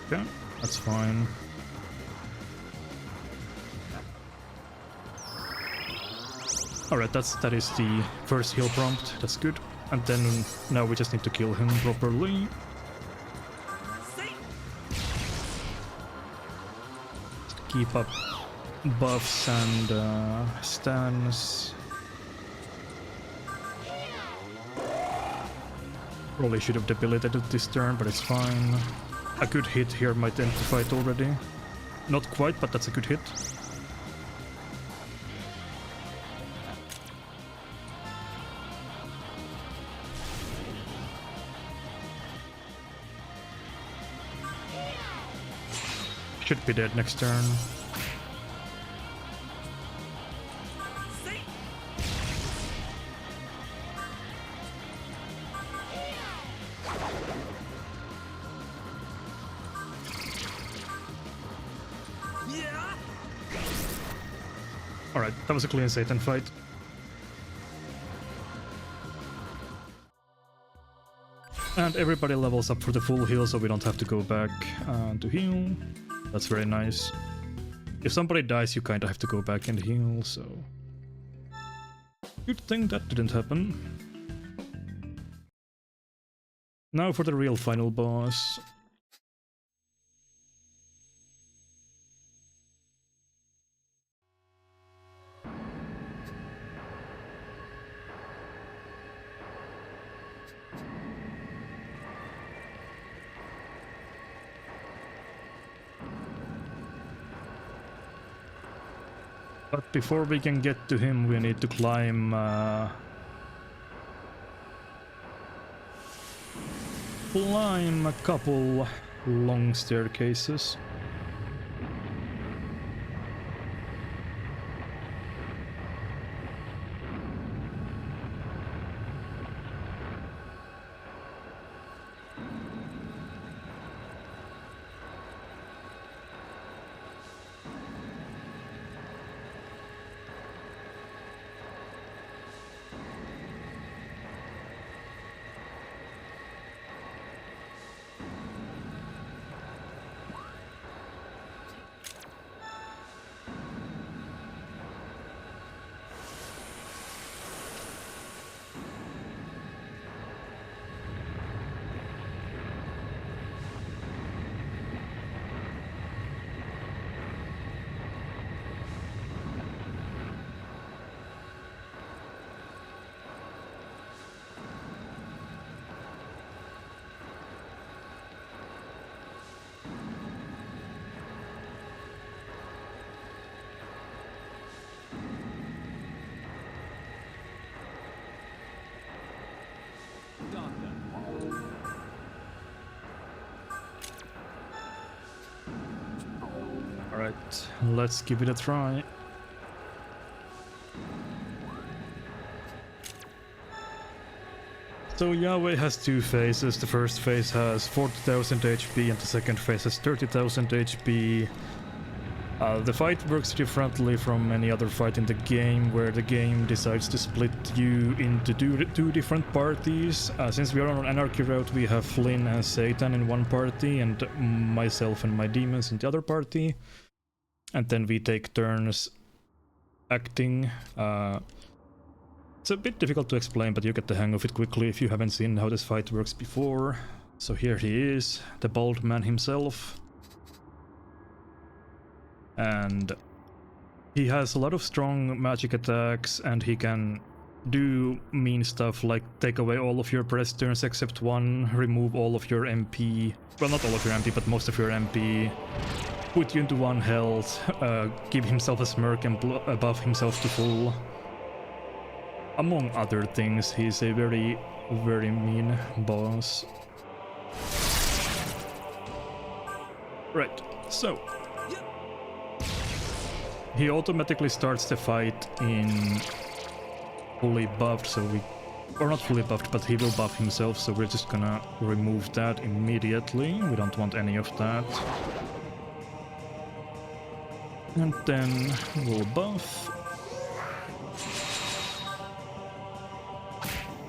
Okay, that's fine. Alright, that is the first heal prompt, that's good. And then now we just need to kill him properly. Keep up buffs and stans. Probably should have debilitated this turn, but it's fine. A good hit here might end the fight already. Not quite, but that's a good hit. Should be dead next turn. Alright, that was a clean Satan fight. And everybody levels up for the full heal, so we don't have to go back to heal. That's very nice. If somebody dies, you kinda have to go back and heal, so... Good thing that didn't happen. Now for the real final boss. But before we can get to him, we need to climb a couple long staircases. Alright, let's give it a try. So Yahweh has two phases. The first phase has 40,000 HP and the second phase has 30,000 HP. The fight works differently from any other fight in the game, where the game decides to split you into two different parties. Since we are on an Anarchy route, we have Flynn and Satan in one party, and myself and my demons in the other party. And then we take turns acting. It's a bit difficult to explain, but you get the hang of it quickly if you haven't seen how this fight works before. So here he is, the bald man himself. And he has a lot of strong magic attacks, and he can do mean stuff like take away all of your press turns except one, remove all of your MP, well, not all of your MP, but most of your MP, put you into 1 health, give himself a smirk and buff himself to full. Among other things, he's a very, very mean boss. Right, so he automatically starts the fight in fully buffed, so or not fully buffed, but he will buff himself, so we're just gonna remove that immediately. We don't want any of that. And then we'll buff.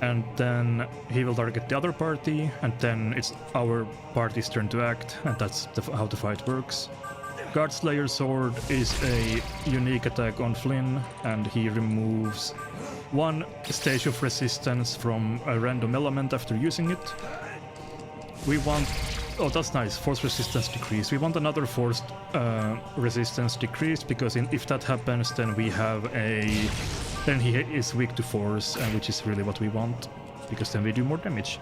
And then he will target the other party, and then it's our party's turn to act, and that's how the fight works. Guardslayer Sword is a unique attack on Flynn, and he removes 1 stage of resistance from a random element after using it. We want... oh, that's nice, force resistance decrease. We want another force resistance decrease, because if that happens, then we have a... then he is weak to force, which is really what we want, because then we do more damage.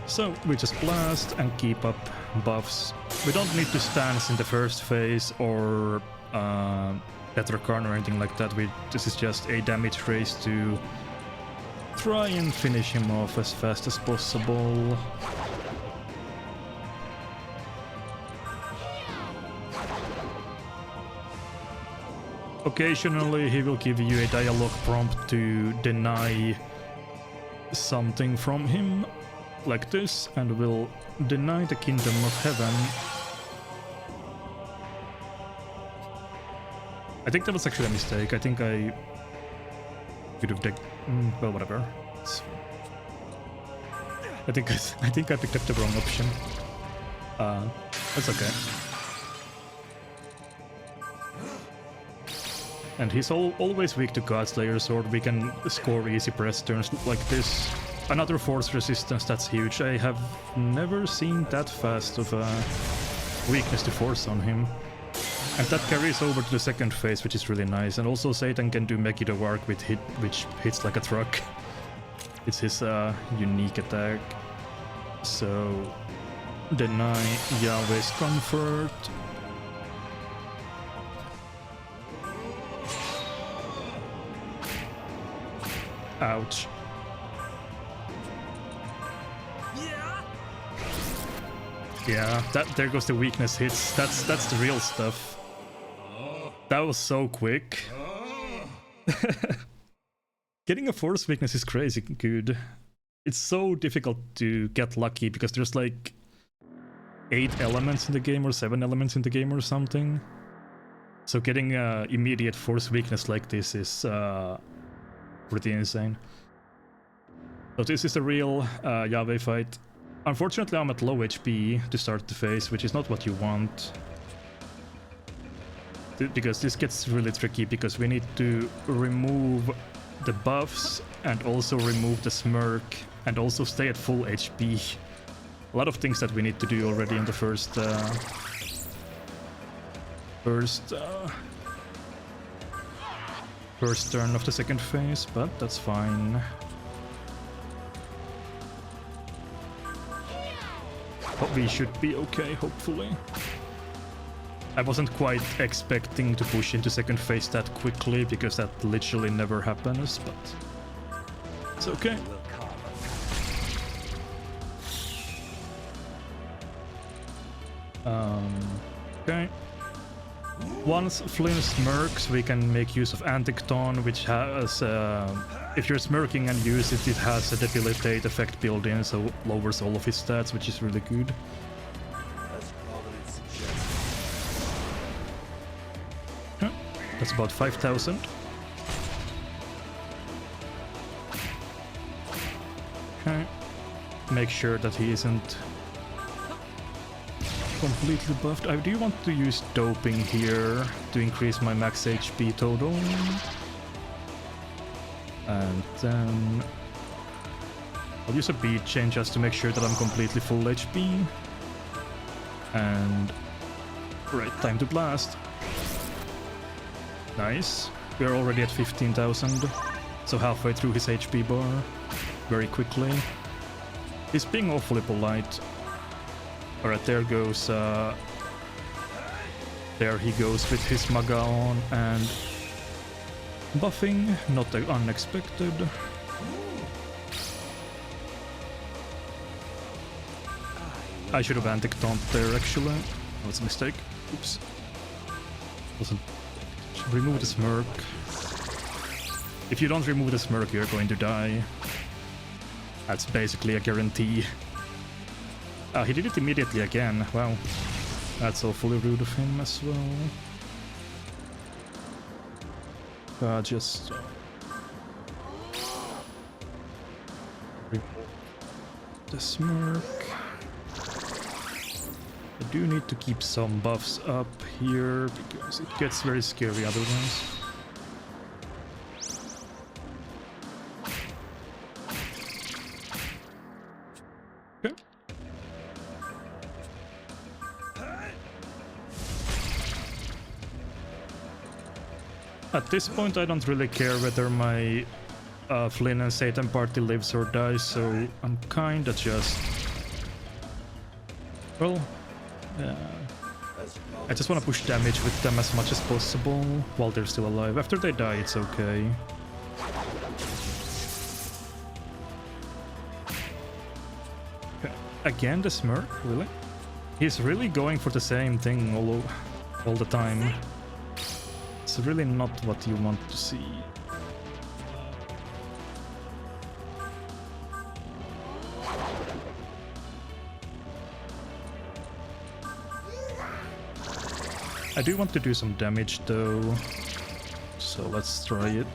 So we just blast and keep up buffs. We don't need to stance in the first phase or Petrakarn or anything like that. This is just a damage race to try and finish him off as fast as possible. Occasionally he will give you a dialogue prompt to deny something from him, like this, and will deny the kingdom of heaven. I think that was actually a mistake. I think I could have well, whatever. I think I picked up the wrong option. That's okay. And he's always weak to Godslayer Sword. We can score easy press turns like this. Another force resistance, that's huge. I have never seen that fast of a weakness to force on him. And that carries over to the second phase, which is really nice. And also Satan can do Megiddo Ark, which hits like a truck. It's his unique attack. So, deny Yahweh's comfort. Ouch. Yeah, there goes the weakness hits. That's the real stuff. That was so quick. Getting a force weakness is crazy good. It's so difficult to get lucky because there's like 8 elements in the game or 7 elements in the game or something. So getting immediate force weakness like this is pretty insane. So this is the real Yahweh fight. Unfortunately, I'm at low HP to start the phase, which is not what you want. Because this gets really tricky, because we need to remove the buffs and also remove the smirk and also stay at full HP. A lot of things that we need to do already in the first turn of the second phase, but that's fine. But we should be okay, hopefully. I wasn't quite expecting to push into second phase that quickly, because that literally never happens, but it's okay. Okay. Once Flynn smirks, we can make use of Antic-Tone, which has, if you're smirking and use it, it has a debilitate effect built in, so lowers all of his stats, which is really good. That's about 5,000. Okay. Make sure that he isn't completely buffed. I do want to use doping here to increase my max HP total. And then I'll use a beat chain just to make sure that I'm completely full HP. And right, time to blast. Nice. We're already at 15,000, so halfway through his HP bar very quickly. He's being awfully polite. Alright, there goes, there he goes with his Maga on and buffing, not unexpected. I should have antic-taunt there actually. Oh, it's a mistake. Oops. Wasn't. Remove the smirk. If you don't remove the smirk, you're going to die. That's basically a guarantee. He did it immediately again. Wow. That's awfully rude of him as well. Just remove the smirk. I do need to keep some buffs up here because it gets very scary otherwise. Okay. At this point I don't really care whether my Flynn and Satan party lives or dies, so I'm kinda just... Well... I just want to push damage with them as much as possible while they're still alive. After they die, it's okay. Okay. Again, the smirk? Really? He's really going for the same thing all the time. It's really not what you want to see. I do want to do some damage though, so let's try it.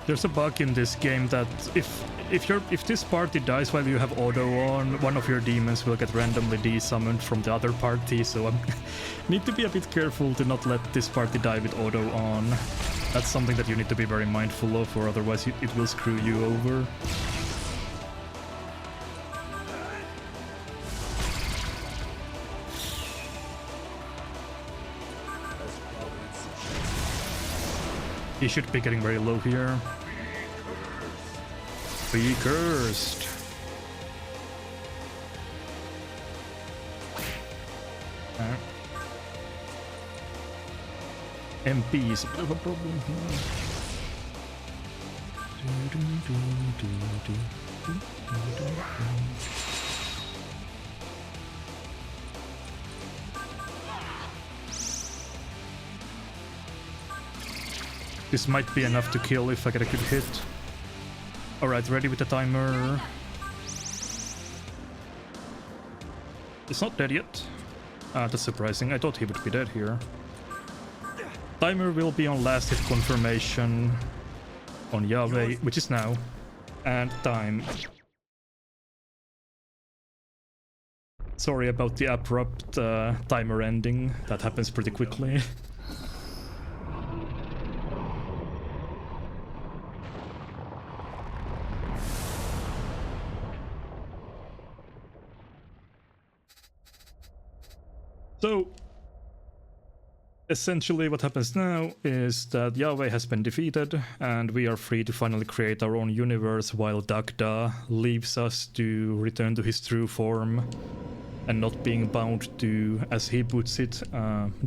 There's a bug in this game that if this party dies while you have auto on, one of your demons will get randomly desummoned from the other party, so I need to be a bit careful to not let this party die with auto on. That's something that you need to be very mindful of, or otherwise it will screw you over. He should be getting very low here. Be cursed. MP is a bit of a problem here. This might be enough to kill if I get a good hit. Alright, ready with the timer. It's not dead yet. That's surprising. I thought he would be dead here. Timer will be on last hit confirmation on Yahweh, which is now. And time. Sorry about the abrupt timer ending. That happens pretty quickly. So, essentially what happens now is that Yahweh has been defeated and we are free to finally create our own universe while Dagda leaves us to return to his true form and not being bound to, as he puts it,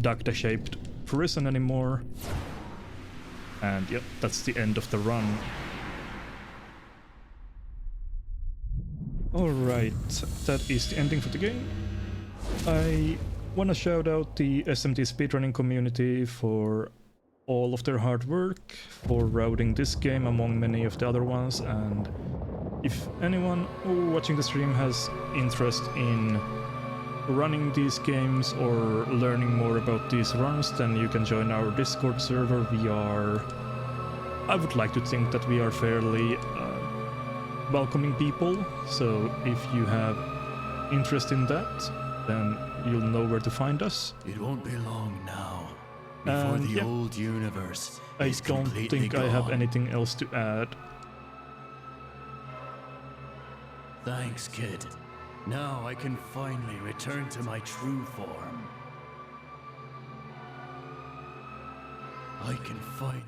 Dagda-shaped prison anymore. And yep, that's the end of the run. Alright, that is the ending for the game. I want to shout out the SMT speedrunning community for all of their hard work, for routing this game among many of the other ones, and if anyone watching the stream has interest in running these games or learning more about these runs, then you can join our Discord server. I would like to think that we are fairly welcoming people, so if you have interest in that, then you'll know where to find us. It won't be long now before the old universe is I don't completely think gone. I have anything else to add. Thanks, kid. Now I can finally return to my true form. I can finally